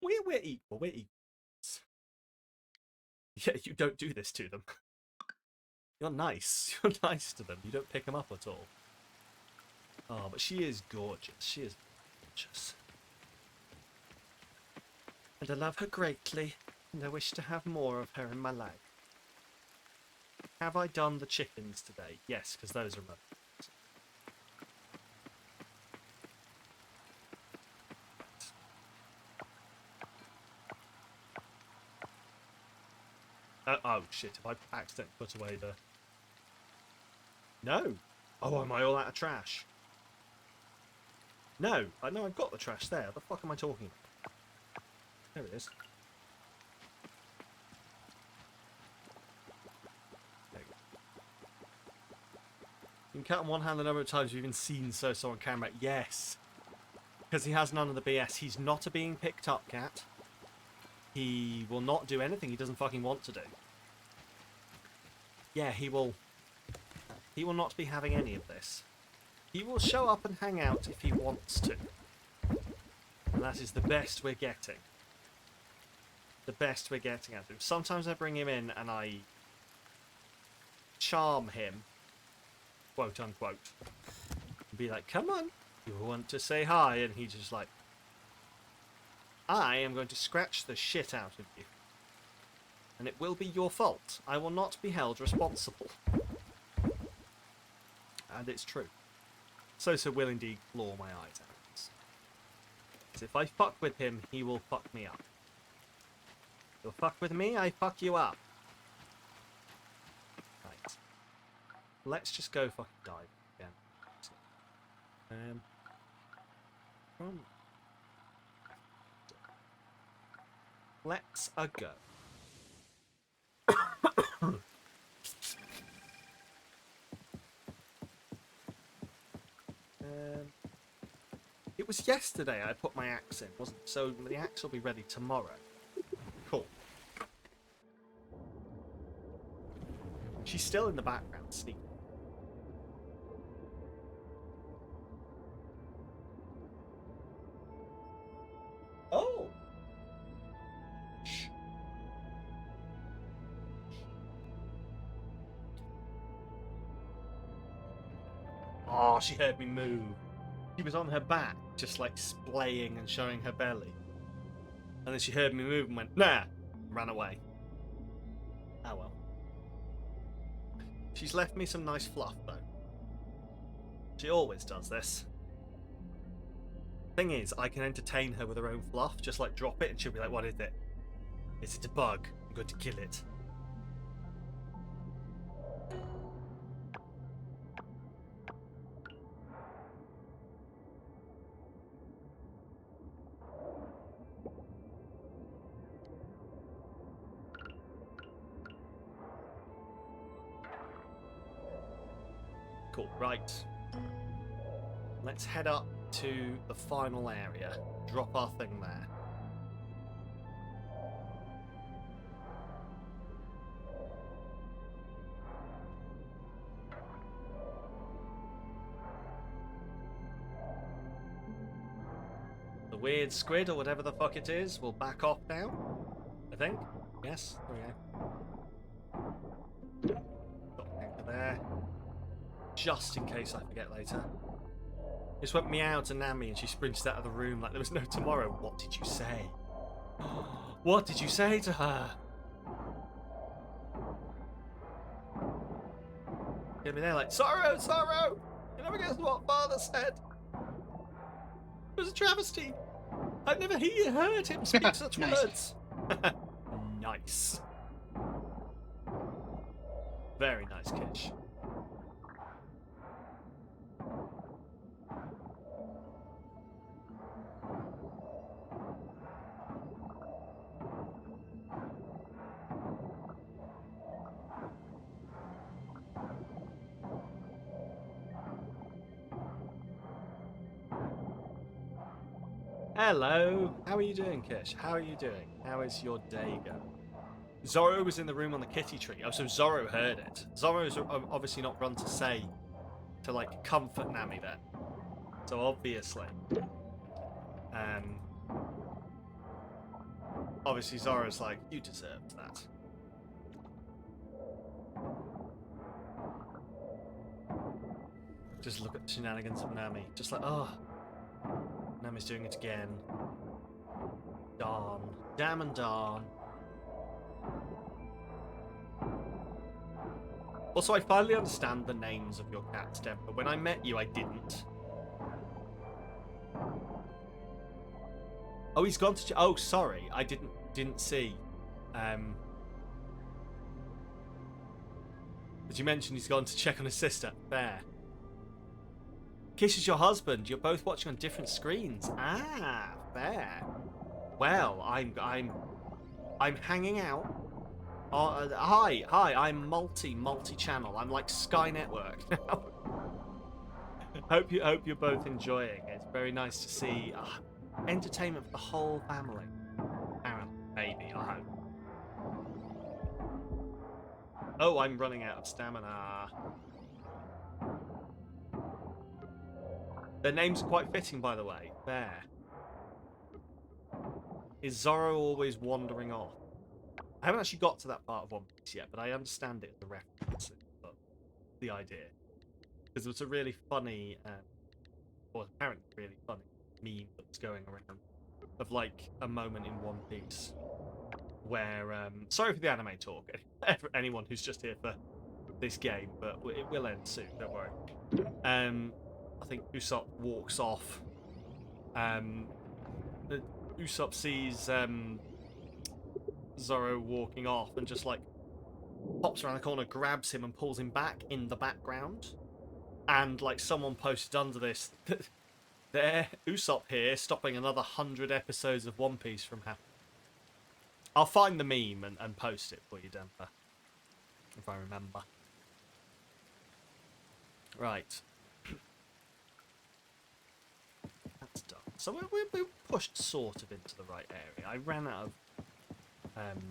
We're equal. We're equals. Yeah, you don't do this to them. You're nice. You're nice to them. You don't pick them up at all. Oh, but she is gorgeous. She is gorgeous. And I love her greatly, and I wish to have more of her in my life. Have I done the chickens today? Yes, because those are remote. Oh shit, if I accidentally put away the... No! Oh, am I all out of trash? No, I know I've got the trash there. What the fuck am I talking about? There it is. There you go. You can count on one hand the number of times you've even seen So on camera. Yes! Because he has none of the BS. He's not a being picked up cat. He will not do anything he doesn't fucking want to do. Yeah, he will not be having any of this. He will show up and hang out if he wants to. And that is the best we're getting. The best we're getting at him. Sometimes I bring him in and I charm him, quote unquote. And be like, come on, you want to say hi? And he's just like, I am going to scratch the shit out of you. And it will be your fault. I will not be held responsible. And it's true. So will indeed claw my eyes out. So if I fuck with him, he will fuck me up. You'll fuck with me, I fuck you up. Right. Let's just go fucking dive again. Let's go. It was yesterday I put my axe in, wasn't it? So the axe will be ready tomorrow. Cool. She's still in the background, sneaking. Oh! Shh. Oh, she heard me move. She was on her back, just like splaying and showing her belly. And then she heard me move and went, nah! Ran away. Oh well. She's left me some nice fluff, though. She always does this. Thing is, I can entertain her with her own fluff, just like drop it and she'll be like, what is it? Is it a bug? I'm going to kill it. Cool, right. Let's head up to the final area. Drop our thing there. The weird squid or whatever the fuck it is will back off now, I think. Yes, there we go. Got the anchor there. Just in case I forget later. Just went meow to Nami and she sprinted out of the room like there was no tomorrow. What did you say? What did you say to her? Get me there like, sorrow, sorrow! You never guess what father said. It was a travesty. I've never heard him speak such Nice. words. Nice. Very nice, Kish. Hello. How are you doing, Kish? How are you doing? How is your day going? Zorro was in the room on the kitty tree. Oh, so Zorro heard it. Zorro's obviously not run to say, to like comfort Nami then. So obviously, obviously Zorro's like, you deserved that. Just look at the shenanigans of Nami. Just like, oh, Nami's doing it again. Darn. Damn and darn. Also, I finally understand the names of your cats, Denver. When I met you, I didn't. Oh, he's gone to... Oh, sorry. I didn't see. Did you mention he's gone to check on his sister? Fair. Kish is your husband. You're both watching on different screens. Ah, fair. Well, I'm hanging out. Hi, I'm multi-channel. I'm like Sky Network now. hope you're both enjoying. It's very nice to see entertainment for the whole family. Maybe, I hope. Oh, I'm running out of stamina. Their names are quite fitting, by the way. Fair. Is Zorro always wandering off? I haven't actually got to that part of One Piece yet, but I understand it as a reference. But the idea. Because it was a really funny, or apparently really funny meme that was going around of like a moment in One Piece where, sorry for the anime talk, anyone who's just here for this game, but it will end soon, don't worry. I think Usopp walks off. Usopp sees Zoro walking off and just like pops around the corner, grabs him and pulls him back in the background. And like someone posted under this, there, Usopp here stopping another 100 episodes of One Piece from happening. I'll find the meme and post it for you, Denver, if I remember. Right. That's done. So we're pushed sort of into the right area. I ran out of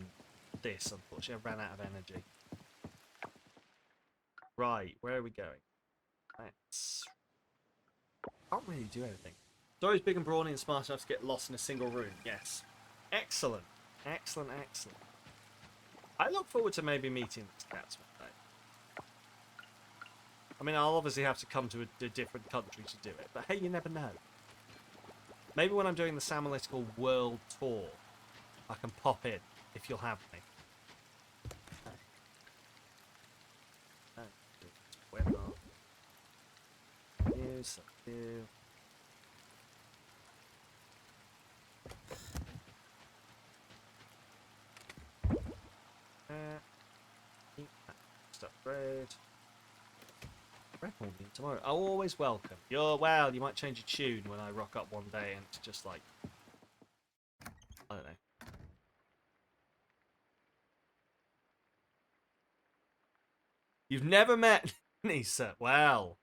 this, unfortunately. I ran out of energy. Right, where are we going? Let's... Can't really do anything. Dory's big and brawny and smart enough to get lost in a single room. Yes. Excellent. Excellent, excellent. I look forward to maybe meeting these cats one day. I mean, I'll obviously have to come to a different country to do it, but hey, you never know. Maybe when I'm doing the Samalytical World Tour, I can pop in, if you'll have me. Where are you? So you. Stuff bread. Bread will be tomorrow. Oh, always welcome. You're well. You might change your tune when I rock up one day and it's just like, I don't know. You've never met Nisa. Well,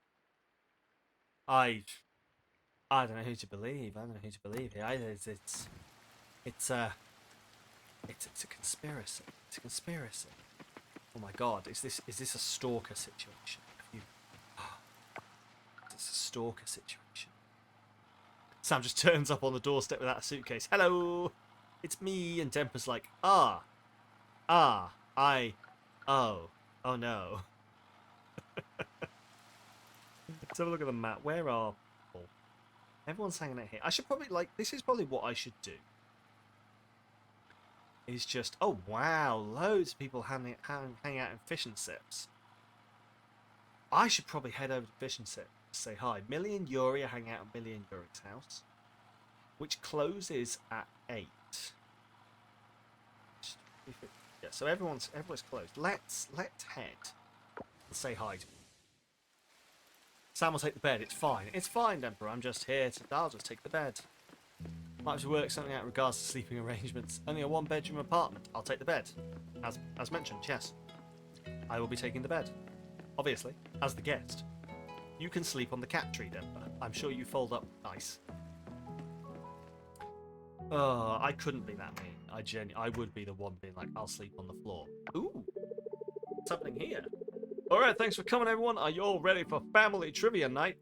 I don't know who to believe. I don't know who to believe here. It's a conspiracy. It's a conspiracy. Oh my God! Is this a stalker situation? It's a stalker situation. Sam just turns up on the doorstep without a suitcase. Hello, it's me. And Temper's like, oh no. Let's have a look at the map. Where are people? Everyone's hanging out here. I should probably, like, this is probably what I should do. Is just, oh wow, loads of people hang out in Fish and Sips. I should probably head over to Fish and Sips to say hi. Millie and Yuri are hanging out at Millie and Yuri's house, which closes at 8. Yeah, so everyone's closed. Let's head and say hi to them. Sam will take the bed. It's fine. It's fine, Emperor. I'm just here. I'll just take the bed. Might have to work something out in regards to sleeping arrangements. Only a one-bedroom apartment. I'll take the bed. As mentioned, yes. I will be taking the bed. Obviously, as the guest. You can sleep on the cat tree, Emperor. I'm sure you fold up nice. Oh, I couldn't be that mean. I would be the one being like, I'll sleep on the floor. Ooh. What's happening here? Alright, thanks for coming, everyone. Are you all ready for family trivia night?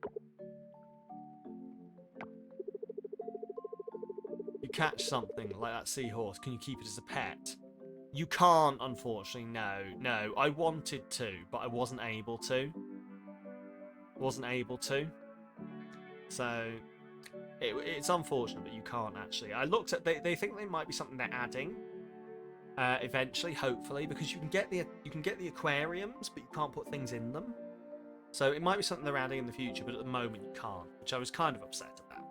You catch something like that seahorse. Can you keep it as a pet? You can't, unfortunately. No. I wanted to, but I wasn't able to. So, it's unfortunate, but you can't actually. I looked at. They think they might be something they're adding. Eventually, hopefully, because you can get the aquariums, but you can't put things in them. So it might be something they're adding in the future, but at the moment you can't, which I was kind of upset about.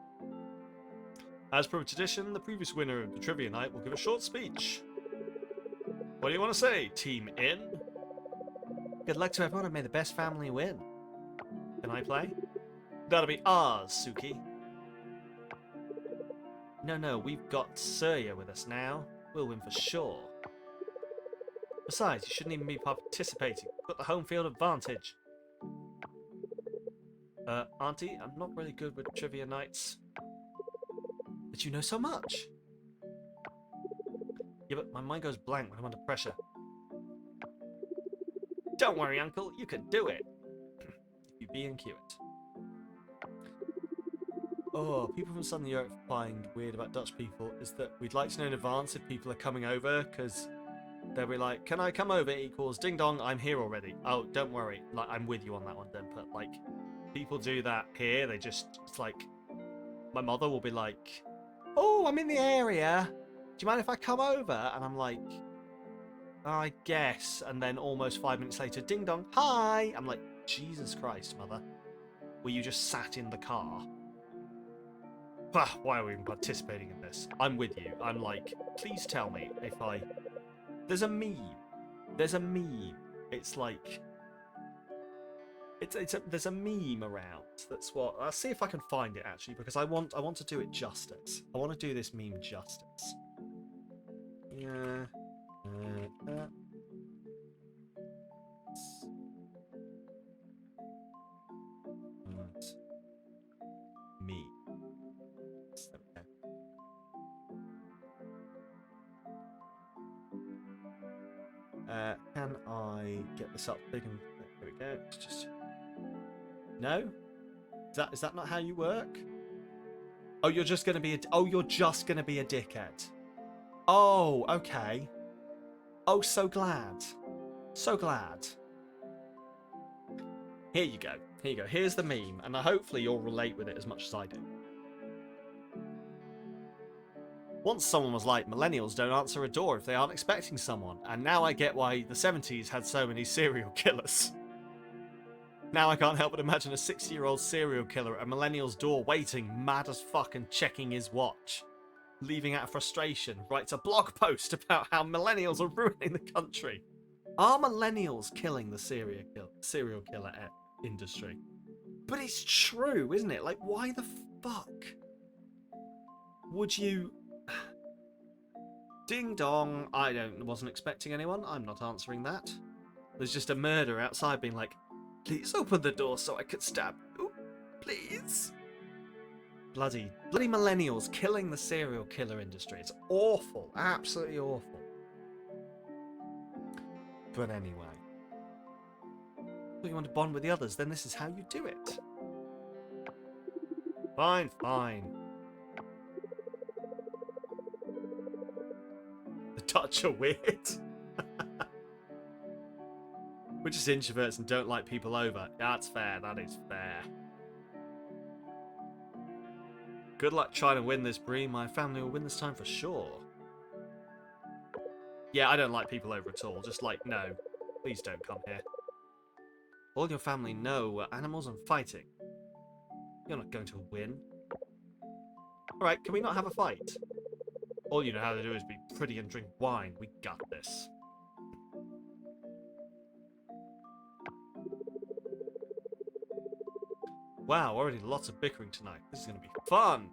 As per tradition, the previous winner of the trivia night will give a short speech. What do you want to say, Team In? Good luck to everyone and may the best family win. Can I play? That'll be ours, Suki. No, we've got Surya with us now. We'll win for sure. Besides, you shouldn't even be participating. You've got the home field advantage. Auntie, I'm not really good with trivia nights. But you know so much. Yeah, but my mind goes blank when I'm under pressure. Don't worry, Uncle. You can do it. If you be and cue it. Oh, people from Southern Europe find weird about Dutch people is that we'd like to know in advance if people are coming over, because they'll be like, can I come over? Equals ding dong, I'm here already. Oh, don't worry. Like, I'm with you on that one, then. But, like, people do that here. They just, it's like, my mother will be like, oh, I'm in the area. Do you mind if I come over? And I'm like, I guess. And then almost 5 minutes later, ding dong, hi. I'm like, Jesus Christ, mother. Were you just sat in the car? Why are we even participating in this? I'm with you. I'm like, please tell me if I... There's a meme. It's like... There's a meme around. That's what... I'll see if I can find it, actually, because I want to do it justice. I want to do this meme justice. Yeah. Me. Can I get this up big and... There we we go. It's just... No? Is that not how you work? Oh, you're just gonna be you're just gonna be a dickhead. Oh, okay. Oh, so glad. So glad. Here you go. Here you go. Here's the meme, and hopefully you'll relate with it as much as I do. Once someone was like, millennials don't answer a door if they aren't expecting someone, and now I get why the 70s had so many serial killers. Now I can't help but imagine a 60-year-old serial killer at a millennial's door waiting, mad as fuck and checking his watch. Leaving out of frustration, writes a blog post about how millennials are ruining the country. Are millennials killing the serial killer industry? But it's true, isn't it? Like, why the fuck would you... Ding dong, wasn't expecting anyone, I'm not answering that. There's just a murderer outside being like, please open the door so I could stab you, please. Bloody millennials killing the serial killer industry. It's awful, absolutely awful. But anyway. If you want to bond with the others, then this is how you do it. Fine, fine. The Dutch are weird. We're just introverts and don't like people over. That's fair, that is fair. Good luck trying to win this, Bree. My family will win this time for sure. Yeah, I don't like people over at all. Just like, no. Please don't come here. All your family know we're animals and fighting. You're not going to win. Alright, can we not have a fight? All you know how to do is be pretty and drink wine. We got this. Wow, already lots of bickering tonight. This is going to be fun.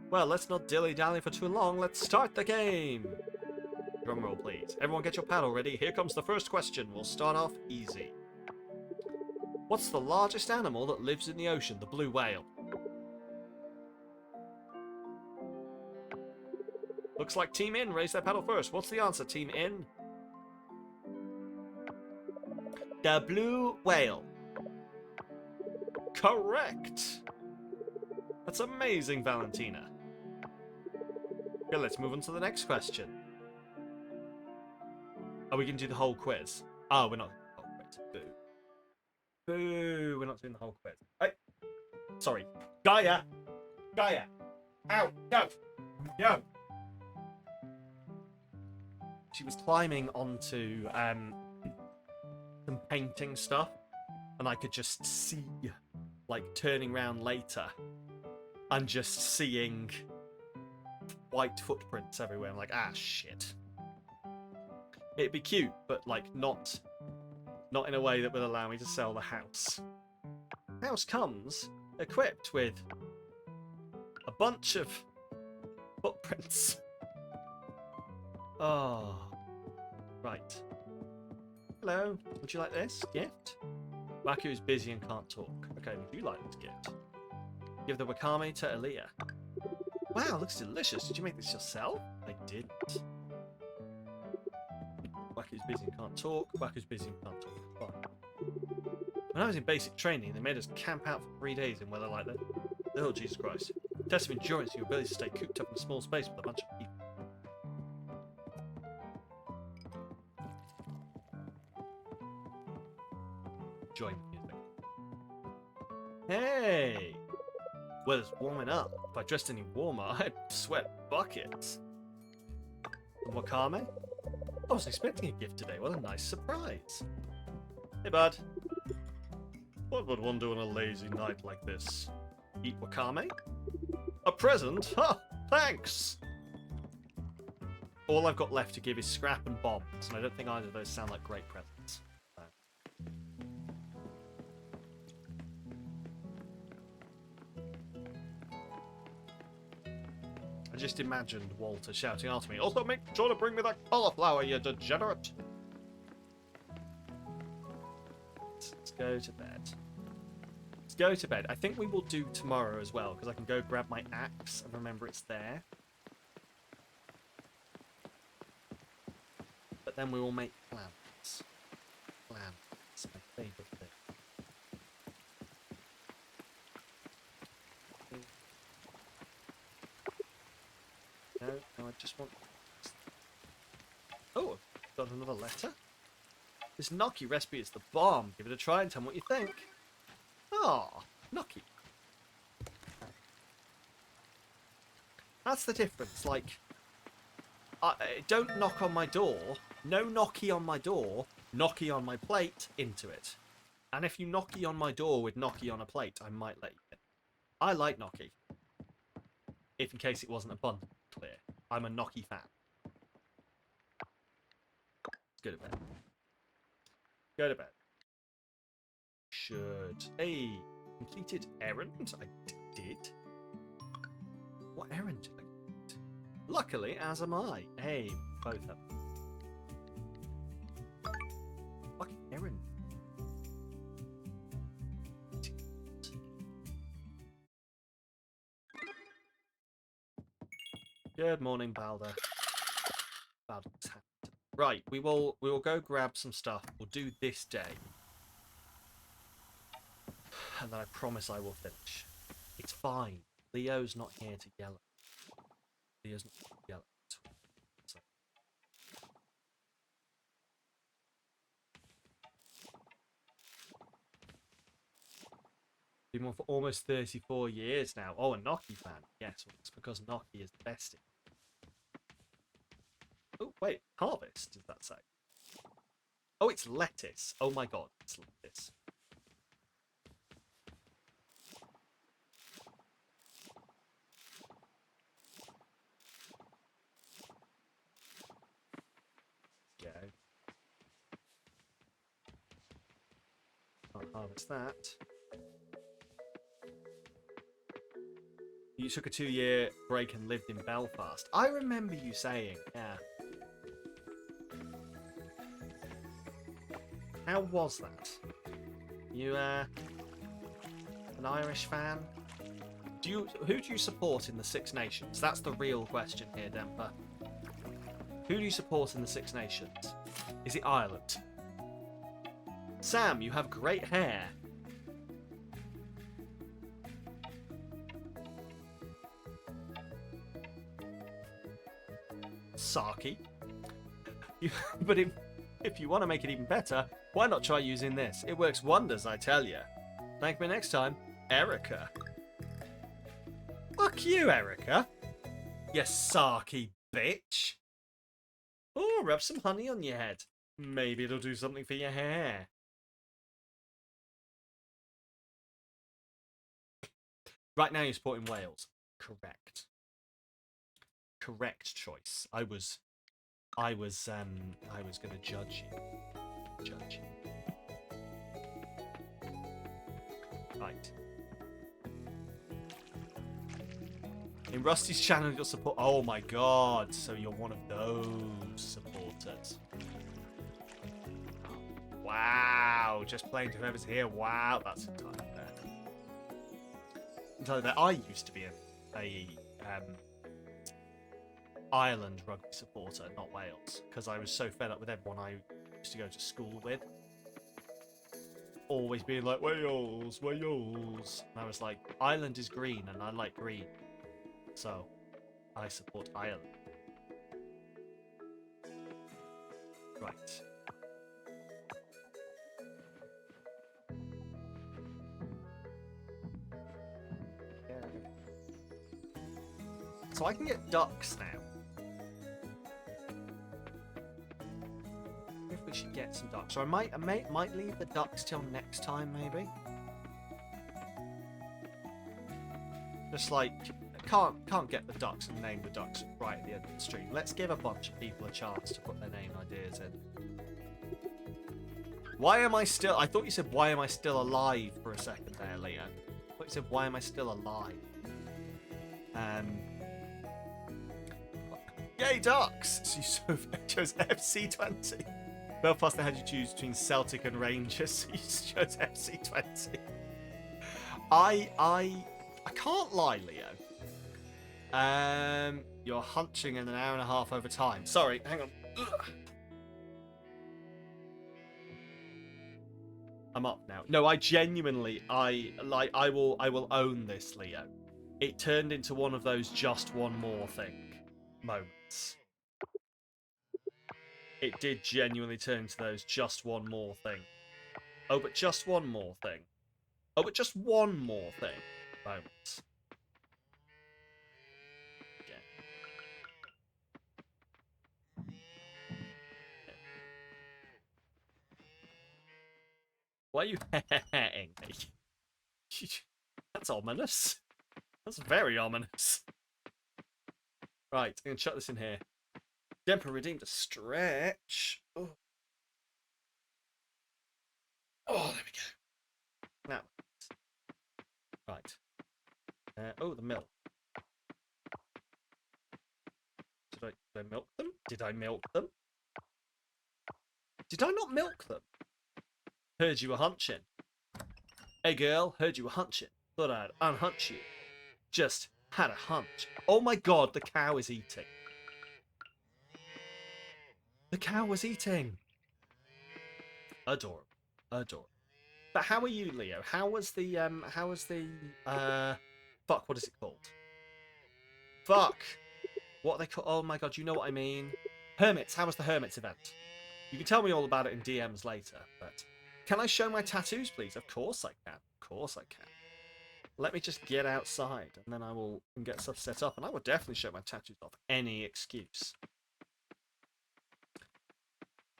Well, let's not dilly-dally for too long. Let's start the game. Drumroll, please. Everyone get your paddle ready. Here comes the first question. We'll start off easy. What's the largest animal that lives in the ocean? The blue whale. Looks like Team In raised their paddle first. What's the answer, Team In? The blue whale. Correct. That's amazing, Valentina. Okay, let's move on to the next question. Are we going to do the whole quiz? Oh, we're not doing the whole quiz. Boo. Boo, we're not doing the whole quiz. Hey. Sorry. Gaia! Gaia! Ow! Go! Yo! She was climbing onto some painting stuff, and I could just see, like, turning around later and just seeing white footprints everywhere. I'm like, ah, shit. It'd be cute, but, like, not in a way that would allow me to sell the house. The house comes equipped with a bunch of footprints. Oh. Right. Hello. Would you like this gift? Waku is busy and can't talk. Okay, would you like this gift? Give the wakame to Aaliyah. Wow, looks delicious. Did you make this yourself? I didn't. Waku's busy and can't talk. Waku's busy and can't talk. Fine. When I was in basic training, they made us camp out for 3 days in weather like that. Oh, Jesus Christ. Test of endurance and your ability to stay cooped up in a small space with a bunch of people. Join the music. Hey! Weather's warming up. If I dressed any warmer, I'd sweat buckets. And wakame? I wasn't expecting a gift today. What a nice surprise. Hey, bud. What would one do on a lazy night like this? Eat wakame? A present? Huh, thanks! All I've got left to give is scrap and bombs, and I don't think either of those sound like great presents. So. I just imagined Walter shouting after me, also make sure to bring me that cauliflower, you degenerate! Let's go to bed. Let's go to bed. I think we will do tomorrow as well, because I can go grab my axe and remember it's there. But then we will make plans. Plans. just want... Oh, I've got another letter. This gnocchi recipe is the bomb. Give it a try and tell me what you think. Ah, gnocchi. That's the difference. Like, don't knock on my door. No gnocchi on my door. Gnocchi on my plate. Into it. And if you gnocchi on my door with gnocchi on a plate, I might let you in. I like gnocchi. If in case it wasn't abundantly clear. I'm a gnocchi fan. Let's go to bed. Go to bed. Should. Hey, completed errand? I did. What errand did I complete? Luckily, as am I. Hey, both of them. Fucking errand. Good morning, Balder. Balder's hat. Right, we will go grab some stuff. We'll do this day. And then I promise I will finish. It's fine. Leo's not here to yell at. Leo's not here to yell at. So. Been on for almost 34 years now. Oh, a gnocchi fan. Yes, well, it's because gnocchi is the best. Oh, wait. Harvest, does that say? Oh, it's lettuce. Oh my god, it's lettuce. Go. I'll harvest that. You took a 2-year break and lived in Belfast. I remember you saying, yeah. How was that? You, an Irish fan? Who do you support in the Six Nations? That's the real question here, Demper. Who do you support in the Six Nations? Is it Ireland? Sam, you have great hair. Saki. But if you want to make it even better, why not try using this? It works wonders, I tell you. Thank me next time, Erica. Fuck you, Erica. You Saki bitch. Oh, rub some honey on your head. Maybe it'll do something for your hair. Right now you're supporting Wales. Correct. Correct choice. I was gonna judge you. Right. In Rusty's channel, you'll support. Oh my god! So you're one of those supporters. Wow! Just playing to whoever's here. Wow, that's entirely fair. Entirely fair. I used to be a Ireland rugby supporter, not Wales, because I was so fed up with everyone I used to go to school with. Always being like, Wales, Wales. And I was like, Ireland is green and I like green. So, I support Ireland. Right. Yeah. So I can get ducks now. If we should get some ducks. So I might leave the ducks till next time, maybe. Just like can't get the ducks and name the ducks right at the end of the stream. Let's give a bunch of people a chance to put their name ideas in. Why am I still? I thought you said why am I still alive for a second there, Leo. I thought you said why am I still alive? Yay, ducks! So you chose FC20. Belfast, they had you choose between Celtic and Rangers, so you chose FC20. I can't lie, Leo. You're hunching in an hour and a half over time. Sorry, hang on. Ugh. I'm up now. No, I genuinely, I will own this, Leo. It turned into one of those just one more thing moments. It did genuinely turn to those just one more thing. Oh, but just one more thing. Oh, but just one more thing. Moments. Yeah. Yeah. Why are you hitting me? That's ominous. That's very ominous. Right, I'm going to chuck this in here. Demper redeemed a stretch. Oh. Oh, there we go. Now. Right. Oh, the milk. Did I milk them? Did I milk them? Did I not milk them? Heard you were hunching. Hey girl, heard you were hunching. Thought I'd unhunch you. Just had a hunch. Oh my god, the cow is eating. The cow was eating. Adorable. Adorable. But how are you, Leo? How was the fuck, what is it called? Fuck. What are they call? Oh my god, you know what I mean. Hermits. How was the Hermits event? You can tell me all about it in DMs later, but can I show my tattoos, please? Of course I can. Of course I can. Let me just get outside, and then I will get stuff set up, and I will definitely show my tattoos off. Any excuse.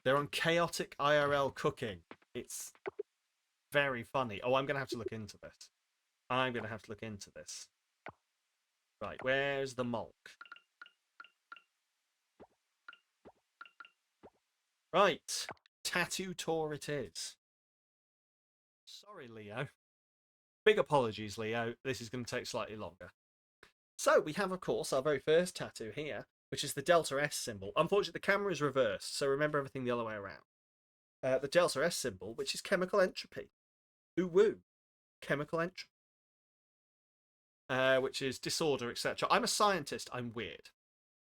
They're on chaotic IRL cooking. It's very funny. Oh, I'm going to have to look into this. I'm going to have to look into this. Right, where's the mulk? Right, tattoo tour it is. Sorry, Leo. Big apologies, Leo. This is going to take slightly longer. So we have, of course, our very first tattoo here, which is the Delta S symbol. Unfortunately, the camera is reversed, so remember everything the other way around. The Delta S symbol, which is chemical entropy. Ooh woo. Chemical entropy. Which is disorder, etc. I'm a scientist. I'm weird.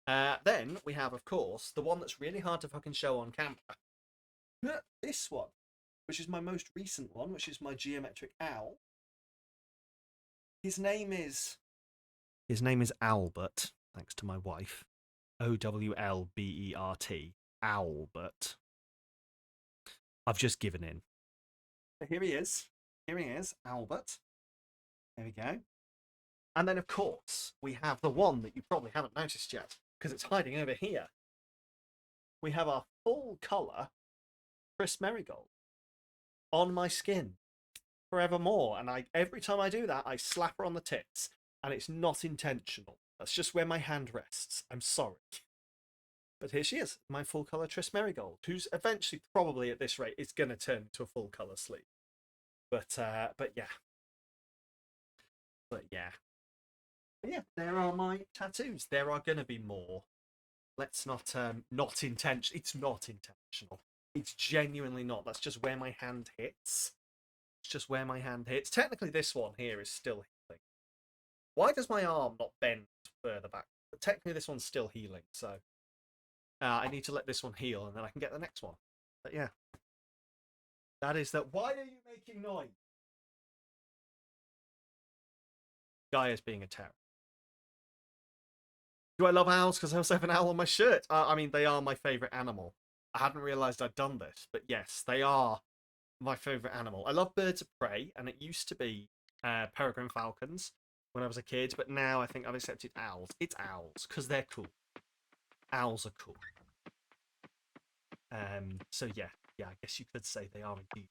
Then we have, of course, the one that's really hard to fucking show on camera. This one, which is my most recent one, which is my geometric owl. His name is Albert, thanks to my wife. Owlbert. Albert. I've just given in. Here he is. Here he is, Albert. There we go. And then, of course, we have the one that you probably haven't noticed yet, because it's hiding over here. We have our full colour Chris Marigold on my skin forevermore. And every time I do that, I slap her on the tits. And it's not intentional. That's just where my hand rests. I'm sorry. But here she is, my full colour Tris Marigold, who's eventually, probably at this rate, is going to turn into a full colour sleeve. But yeah. But yeah. But yeah, there are my tattoos. There are going to be more. Let's not intention. It's not intentional. It's genuinely not. That's just where my hand hits. It's just where my hand hits. Technically, this one here is still healing. Why does my arm not bend further back? But technically, this one's still healing, so I need to let this one heal, and then I can get the next one. But yeah, that is that. Why are you making noise? Guy is being a terror. Do I love owls because I also have an owl on my shirt? I mean, they are my favourite animal. I hadn't realised I'd done this, but yes, they are my favourite animal. I love birds of prey, and it used to be peregrine falcons when I was a kid, but now I think I've accepted owls. It's owls because they're cool. Owls are cool. So yeah, I guess you could say they are indeed.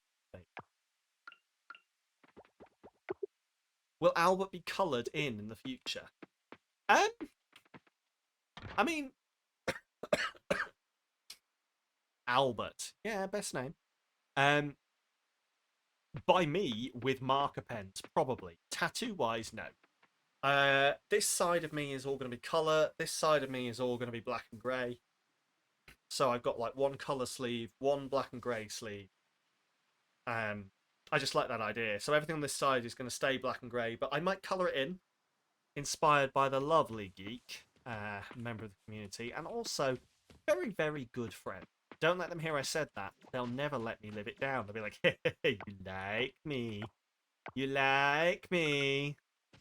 Will Albert be coloured in the future? I mean, Albert. Yeah, best name. By me with marker pens, probably. Tattoo-wise, no. This side of me is all going to be colour. This side of me is all going to be black and grey. So I've got like one colour sleeve, one black and grey sleeve. I just like that idea. So everything on this side is going to stay black and grey, but I might colour it in, inspired by the lovely Geek, member of the community, and also very, very good friend. Don't let them hear I said that. They'll never let me live it down. They'll be like, hey, you like me. You like me.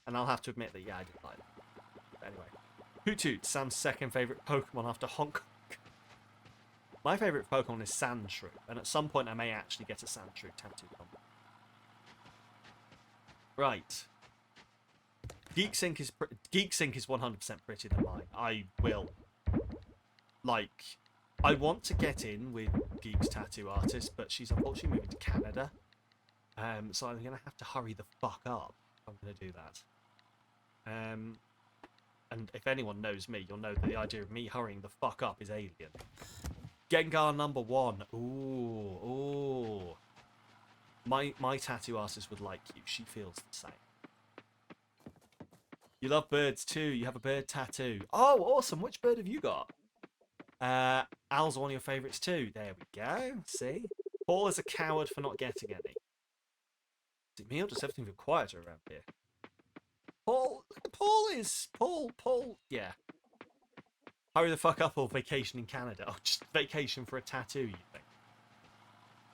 And I'll have to admit that, yeah, I did like that. But anyway. Hoot Hoot, Sam's second favourite Pokemon after Honk Honk. My favourite Pokemon is Sandshrew, and at some point I may actually get a Sandshrew tattoo on. Right. GeekSync is 100% prettier than mine. I will. Like, I want to get in with Geek's tattoo artist, but she's unfortunately moving to Canada. So I'm going to have to hurry the fuck up if I'm going to do that. And if anyone knows me, you'll know that the idea of me hurrying the fuck up is alien. Gengar number 1. Ooh. My tattoo artist would like you. She feels the same. You love birds too. You have a bird tattoo. Oh, awesome. Which bird have you got? Owls are one of your favourites too. There we go. See? Paul is a coward for not getting any. Is it me or does everything feel quieter around here? Paul, yeah. Hurry the fuck up or vacation in Canada. Oh, just vacation for a tattoo, you think?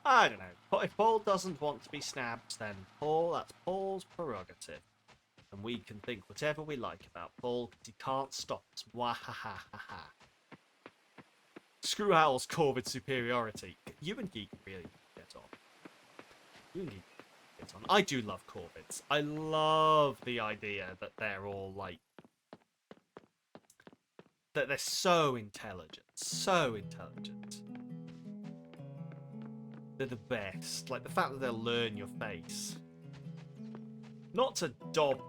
I don't know. But if Paul doesn't want to be snapped, then that's Paul's prerogative. And we can think whatever we like about Paul, because he can't stop us. Mwahahaha. Screw Owl's Corvid superiority. You and Geek really get on. You and Geek get on. I do love Corvids. I love the idea that they're all like... that they're so intelligent. So intelligent. They're the best. Like, the fact that they'll learn your face. Not to dob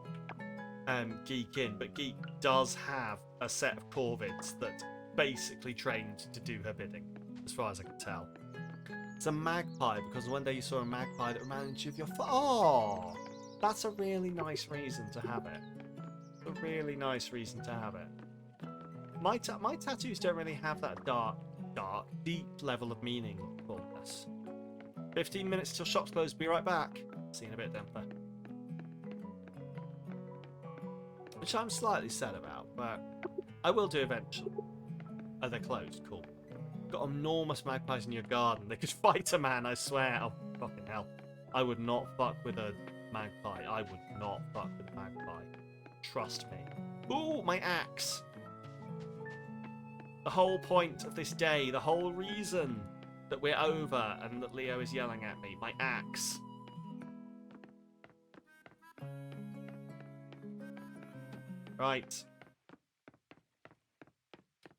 Geek in, but Geek does have a set of Corvids that basically trained to do her bidding, as far as I can tell. It's a magpie, because one day you saw a magpie that reminded you of your... Oh! That's a really nice reason to have it. A really nice reason to have it. My tattoos don't really have that deep level of meaning for us. 15 minutes till shop's closed. Be right back. See you in a bit, Demper. Which I'm slightly sad about, but I will do eventually. Oh, they're closed. Cool. Got enormous magpies in your garden. They could fight a man, I swear. Oh, fucking hell. I would not fuck with a magpie. I would not fuck with a magpie. Trust me. Ooh, my axe. The whole point of this day, the whole reason that we're over and that Leo is yelling at me. My axe. Right.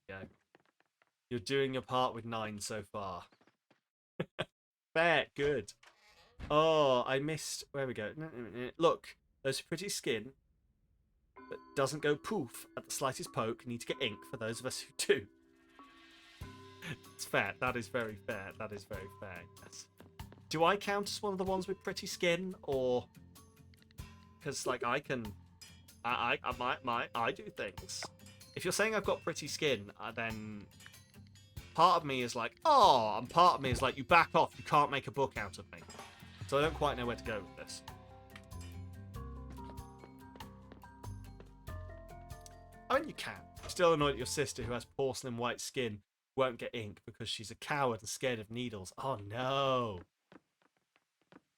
Go. You're doing your part with 9 so far. Fair, good. Oh, I missed... Where we go? Look, there's pretty skin that doesn't go poof at the slightest poke. Need to get ink for those of us who do. It's fair. That is very fair. That is very fair, yes. Do I count as one of the ones with pretty skin, or... Because, like, I can... I do things. If you're saying I've got pretty skin, then... Part of me is like, oh, and part of me is like, you back off, you can't make a book out of me. So I don't quite know where to go with this. I mean, you can. Still annoyed at your sister, who has porcelain white skin, won't get ink because she's a coward and scared of needles. Oh no.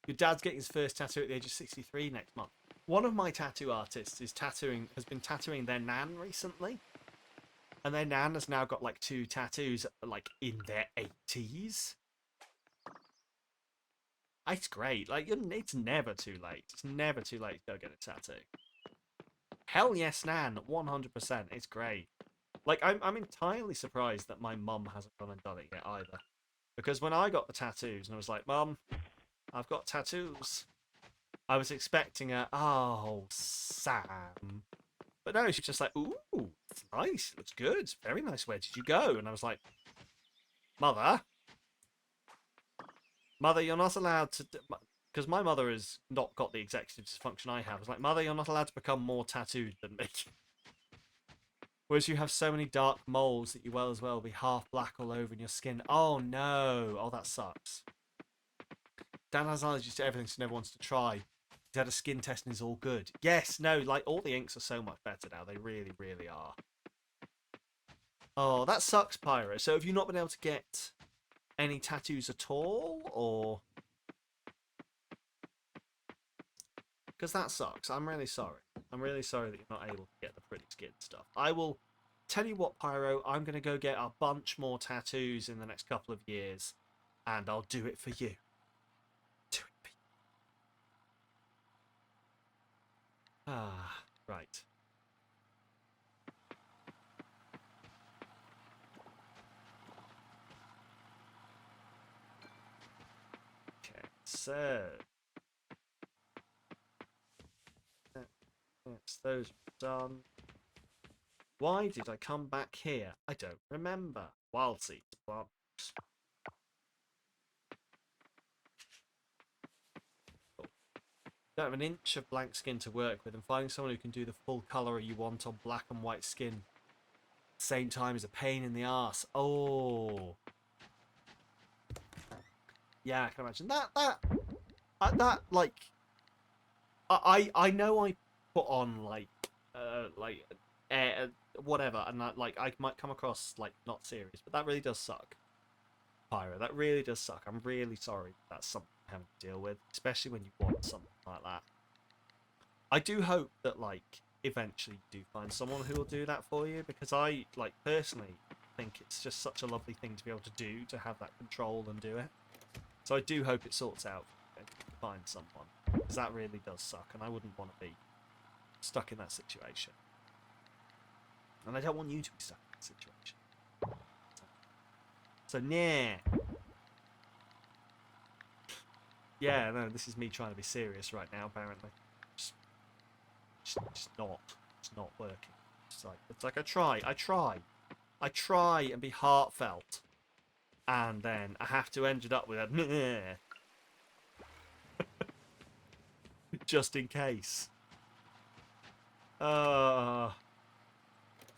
Your dad's getting his first tattoo at the age of 63 next month. One of my tattoo artists has been tattooing their nan recently. And their nan has now got like 2 tattoos like in their 80s. It's great. Like, it's never too late. It's never too late to go get a tattoo. Hell yes, nan. 100%. It's great. Like, I'm entirely surprised that my mum hasn't gone and done it yet either. Because when I got the tattoos and I was like, Mum, I've got tattoos, I was expecting oh, Sam. But no, she's just like, ooh, it's nice. It looks good. It's very nice. Where did you go? And I was like, Mother, you're not allowed to... Because my mother has not got the executive dysfunction I have. I was like, Mother, you're not allowed to become more tattooed than me. Whereas you have so many dark moles that you well as well be half black all over in your skin. Oh no. Oh, that sucks. Dan has allergies to everything, so never wants to try. He's had a skin test and is all good. Yes, no, like, all the inks are so much better now. They really, really are. Oh, that sucks, Pyro. So have you not been able to get any tattoos at all, or... Because that sucks. I'm really sorry. I'm really sorry that you're not able to get the pretty skin stuff. I will tell you what, Pyro, I'm going to go get a bunch more tattoos in the next couple of years, and I'll do it for you. Do it for you. Ah, right. Okay, so that's those done. Why did I come back here? I don't remember. Wild seeds, plant. Don't have an inch of blank skin to work with, and finding someone who can do the full colour you want on black and white skin at the same time is a pain in the arse. Oh, yeah, I can imagine that like I know I put on like whatever, and that, like, I might come across like not serious, but that really does suck, Pyro. That really does suck. I'm really sorry that's something I'm having to deal with, especially when you want something like that. I do hope that like eventually you do find someone who will do that for you, because I like personally think it's just such a lovely thing to be able to do, to have that control and do it. So I do hope it sorts out and find someone, because that really does suck, and I wouldn't want to be stuck in that situation. And I don't want you to be stuck in that situation. So, nah. Yeah, no, this is me trying to be serious right now, apparently. Just not. It's not working. It's like I try and be heartfelt. And then I have to end it up with a meh. Just in case.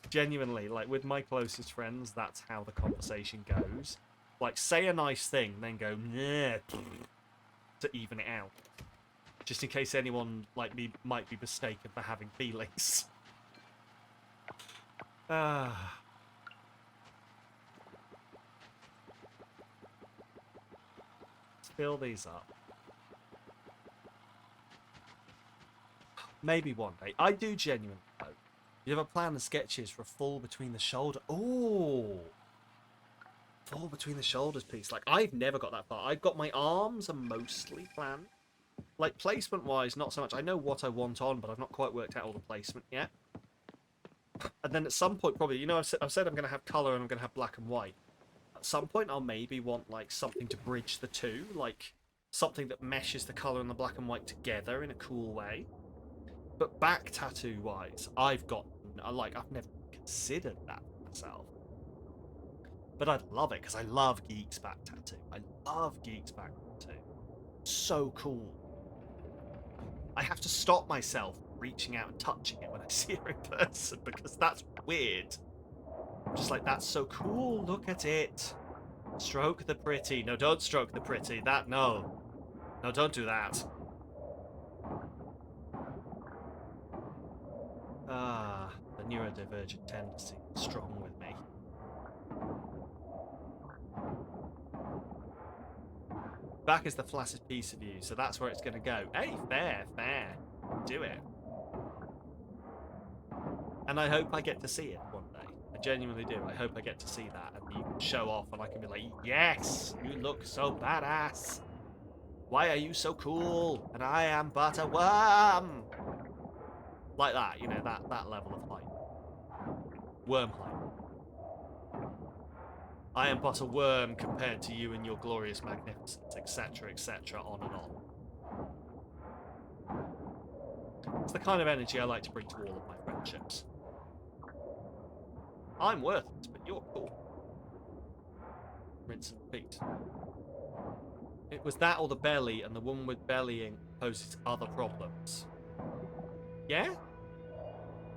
Genuinely, like with my closest friends, that's how the conversation goes. Like, say a nice thing, then go nah, to even it out. Just in case anyone like me might be mistaken for having feelings. Let's fill these up. Maybe one day. I do genuinely hope. You have a plan and sketches for a fall between the shoulder. Oh, fall between the shoulders piece. Like, I've never got that far. I've got my arms are mostly planned. Like, placement wise, not so much. I know what I want on, but I've not quite worked out all the placement yet. And then at some point, probably, you know, I've said I'm going to have colour and I'm going to have black and white. At some point, I'll maybe want like something to bridge the two, like something that meshes the colour and the black and white together in a cool way. But back tattoo wise, I've never considered that myself. But I'd love it, because I love Geek's back tattoo. I love Geek's back tattoo. So cool. I have to stop myself reaching out and touching it when I see her in person, because that's weird. I'm just like, that's so cool. Look at it. Stroke the pretty. No, don't stroke the pretty. No. No, don't do that. The neurodivergent tendency is strong with me. Back is the flaccid piece of you, so that's where it's going to go. Hey, fair. Do it. And I hope I get to see it one day. I genuinely do. I hope I get to see that, and you can show off, and I can be like, yes, you look so badass. Why are you so cool? And I am but a worm. Like that, you know, that level of height. Worm height. I am but a worm compared to you and your glorious magnificence, etc., etc., on and on. It's the kind of energy I like to bring to all of my friendships. I'm worthless, but you're cool. Rinse and repeat. It was that or the belly, and the woman with bellying poses other problems. Yeah?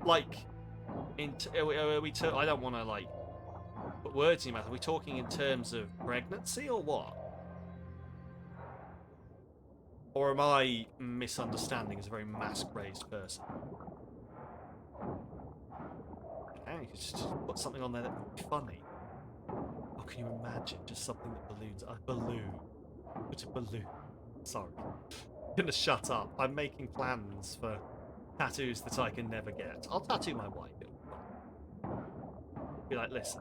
Like, I don't want to, like, put words in your mouth. Are we talking in terms of pregnancy or what? Or am I misunderstanding as a very mask-raised person? Okay, you just put something on there that would be funny. Oh, can you imagine? Just something that balloons. A balloon. Put a balloon. Sorry. I'm gonna shut up. I'm making plans for tattoos that I can never get. I'll tattoo my wife. It'll be fine. Be like, listen,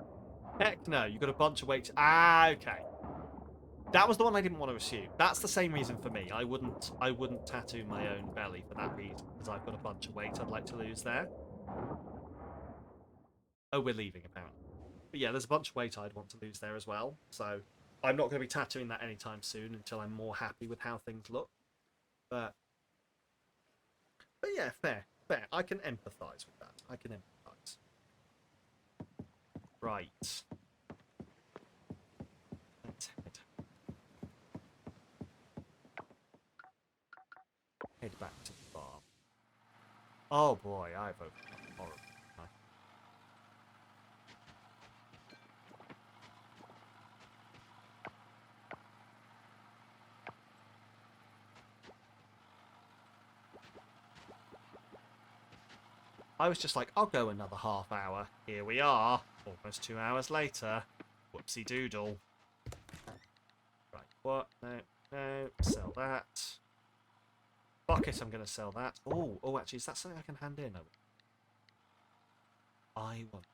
heck no, you've got a bunch of weight. Ah, okay. That was the one I didn't want to assume. That's the same reason for me. I wouldn't tattoo my own belly for that reason, because I've got a bunch of weight I'd like to lose there. Oh, we're leaving, apparently. But yeah, there's a bunch of weight I'd want to lose there as well. So I'm not going to be tattooing that anytime soon until I'm more happy with how things look. But yeah, fair. I can empathise with that. I can empathise. Right. Let's head back to the farm. Oh boy, I've opened horrible. I was just like, I'll go another half hour. Here we are, almost 2 hours later. Whoopsie doodle. Right, what? No, sell that. Fuck it, I'm going to sell that. Oh, actually, is that something I can hand in? I want.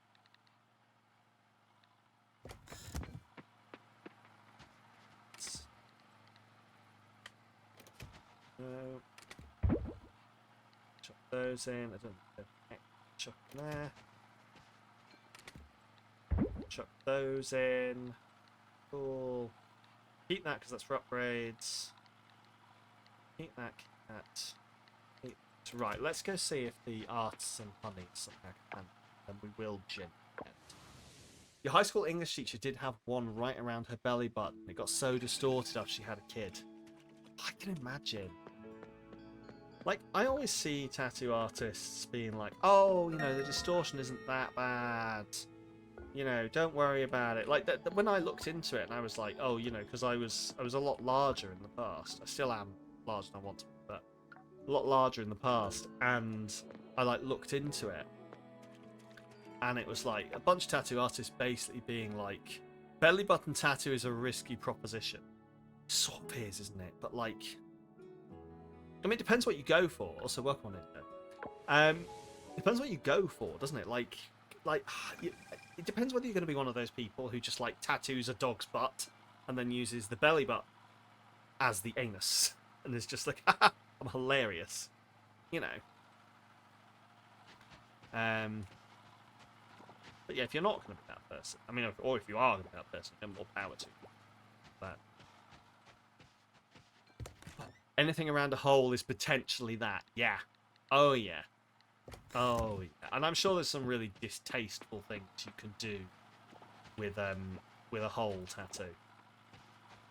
No. Chuck those in. I don't know. Chuck there. Chuck those in. Cool. Keep that because that's for upgrades. Keep that. Right, let's go see if the arts and honey is something I can, and we will gen. Your high school English teacher did have one right around her belly button. It got so distorted after she had a kid. I can imagine. Like, I always see tattoo artists being like, oh, you know, the distortion isn't that bad. You know, don't worry about it. Like, when I looked into it, and I was like, oh, you know, because I was a lot larger in the past. I still am larger than I want to be, but a lot larger in the past. And I, like, looked into it. And it was like a bunch of tattoo artists basically being like, belly button tattoo is a risky proposition. Sort of is, isn't it? But, like, I mean, it depends what you go for. Also, work on it. Depends what you go for, doesn't it? Like, it depends whether you're going to be one of those people who just like tattoos a dog's butt and then uses the belly button as the anus, and is just like, haha, I'm hilarious, you know. But yeah, if you're not going to be that person, I mean, or if you are going to be that person, then more power to you. But anything around a hole is potentially that. Yeah. Oh, yeah. Oh, yeah. And I'm sure there's some really distasteful things you can do with a hole tattoo.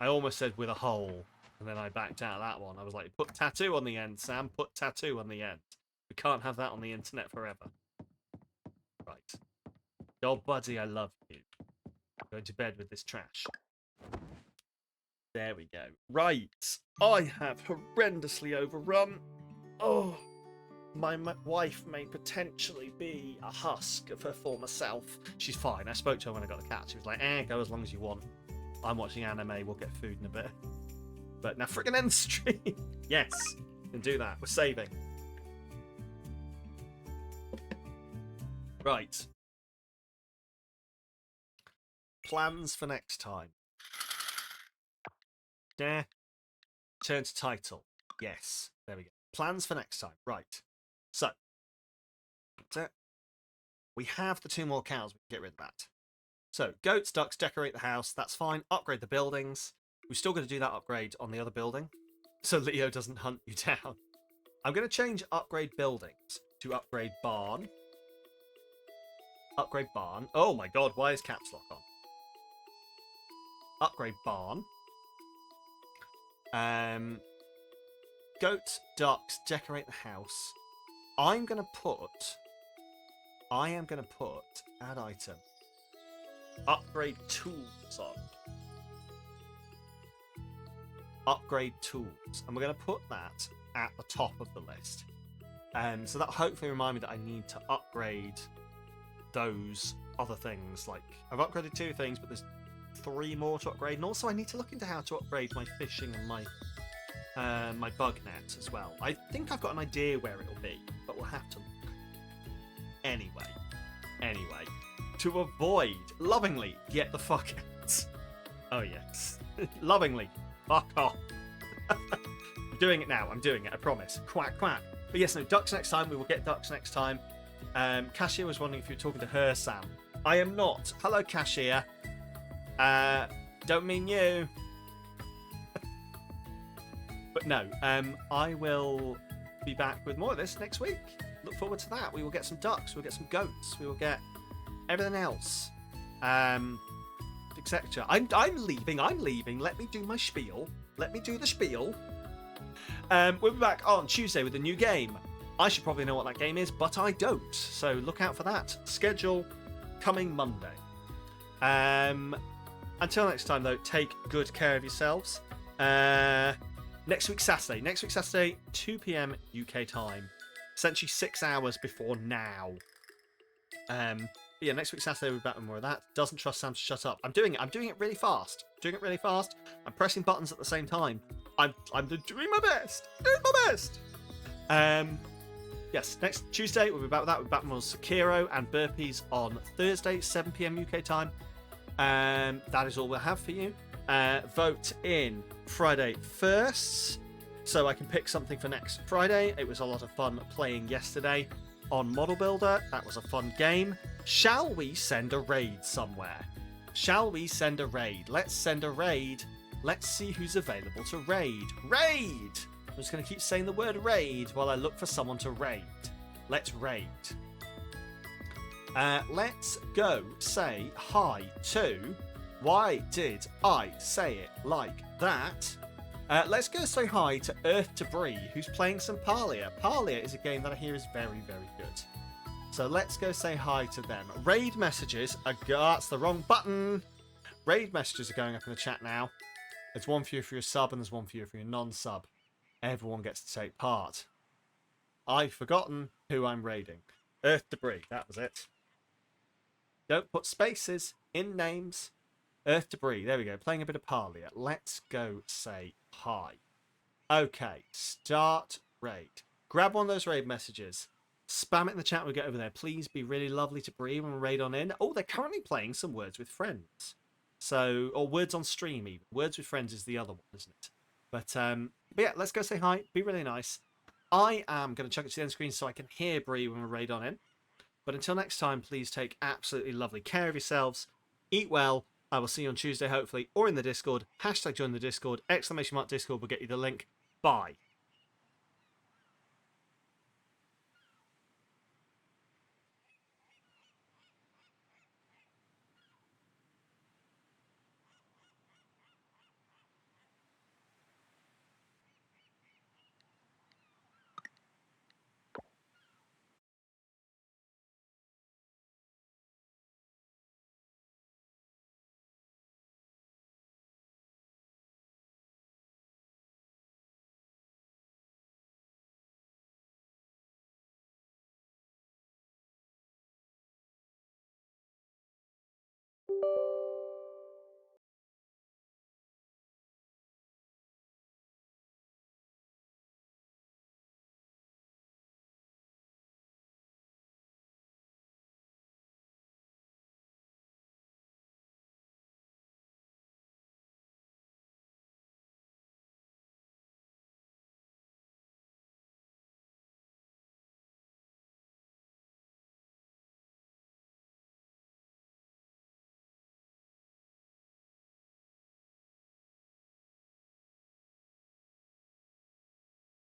I almost said with a hole, and then I backed out of that one. I was like, put tattoo on the end, Sam. Put tattoo on the end. We can't have that on the internet forever. Right. Oh, buddy, I love you. Going to bed with this trash. There we go. Right. I have horrendously overrun. Oh, my wife may potentially be a husk of her former self. She's fine. I spoke to her when I got the cat. She was like, go as long as you want. I'm watching anime. We'll get food in a bit. But now friggin' end the stream. Yes, we can do that. We're saving. Right. Plans for next time. Yeah. Turn to title. Yes. There we go. Plans for next time. Right. So. We have the 2 more cows. We can get rid of that. So, goats, ducks, decorate the house. That's fine. Upgrade the buildings. We're still going to do that upgrade on the other building, so Leo doesn't hunt you down. I'm going to change upgrade buildings to upgrade barn. Upgrade barn. Oh my god, why is caps lock on? Upgrade barn. Goats, ducks, decorate the house. I am going to put add item. Upgrade tools on. Upgrade tools. And we're going to put that at the top of the list. So that hopefully remind me that I need to upgrade those other things. Like, I've upgraded 2 things, but there's 3 more to upgrade. And also I need to look into how to upgrade my fishing and my bug net as well. I think I've got an idea where it'll be, but we'll have to look. Anyway. to avoid, lovingly, get the fuck out. Oh, yes. Lovingly, fuck off. I'm doing it now. I'm doing it. I promise. Quack, quack. But yes, no, ducks next time. We will get ducks next time. Cashier was wondering if you were talking to her, Sam. I am not. Hello, Cashier. Don't mean you. But no, I will be back with more of this next week. Look forward to that. We will get some ducks. We'll get some goats. We will get everything else. Etc. I'm leaving. Let me do my spiel. Let me do the spiel. We'll be back on Tuesday with a new game. I should probably know what that game is, but I don't. So look out for that. Schedule coming Monday. Until next time, though, take good care of yourselves. Next week, Saturday, 2 p.m. UK time. Essentially 6 hours before now. But yeah, next week, Saturday, we'll be back with more of that. Doesn't trust Sam to shut up. I'm doing it really fast. I'm pressing buttons at the same time. I'm doing my best. Yes, next Tuesday, we'll be back with that. We'll be back with more Sekiro and burpees on Thursday, 7 p.m. UK time. That is all we'll have for you. Vote in Friday first, so I can pick something for next Friday. It was a lot of fun playing yesterday on Model Builder. That was a fun game. Shall we send a raid somewhere? Let's send a raid. Let's see who's available to raid. Raid! I'm just going to keep saying the word raid while I look for someone to raid. Let's raid. Let's go say hi to... Why did I say it like that? Let's go say hi to Earth Debris, who's playing some Parlia. Parlia is a game that I hear is very, very good. So let's go say hi to them. Raid messages are... That's the wrong button. Raid messages are going up in the chat now. There's one for you for your sub and there's one for you for your non-sub. Everyone gets to take part. I've forgotten who I'm raiding. Earth Debris, that was it. Don't put spaces in names. Earth Debris, there we go. Playing a bit of Parlia. Let's go say hi. Okay, start raid. Grab one of those raid messages. Spam it in the chat when we get over there. Please be really lovely to breathe when we raid on in. Oh, they're currently playing some Words with Friends. So, or Words on Stream even. Words with Friends is the other one, isn't it? But yeah, let's go say hi. Be really nice. I am going to chuck it to the end screen so I can hear Bree when we raid on in. But until next time, please take absolutely lovely care of yourselves. Eat well. I will see you on Tuesday, hopefully, or in the Discord. Hashtag join the Discord. !Discord will get you the link. Bye.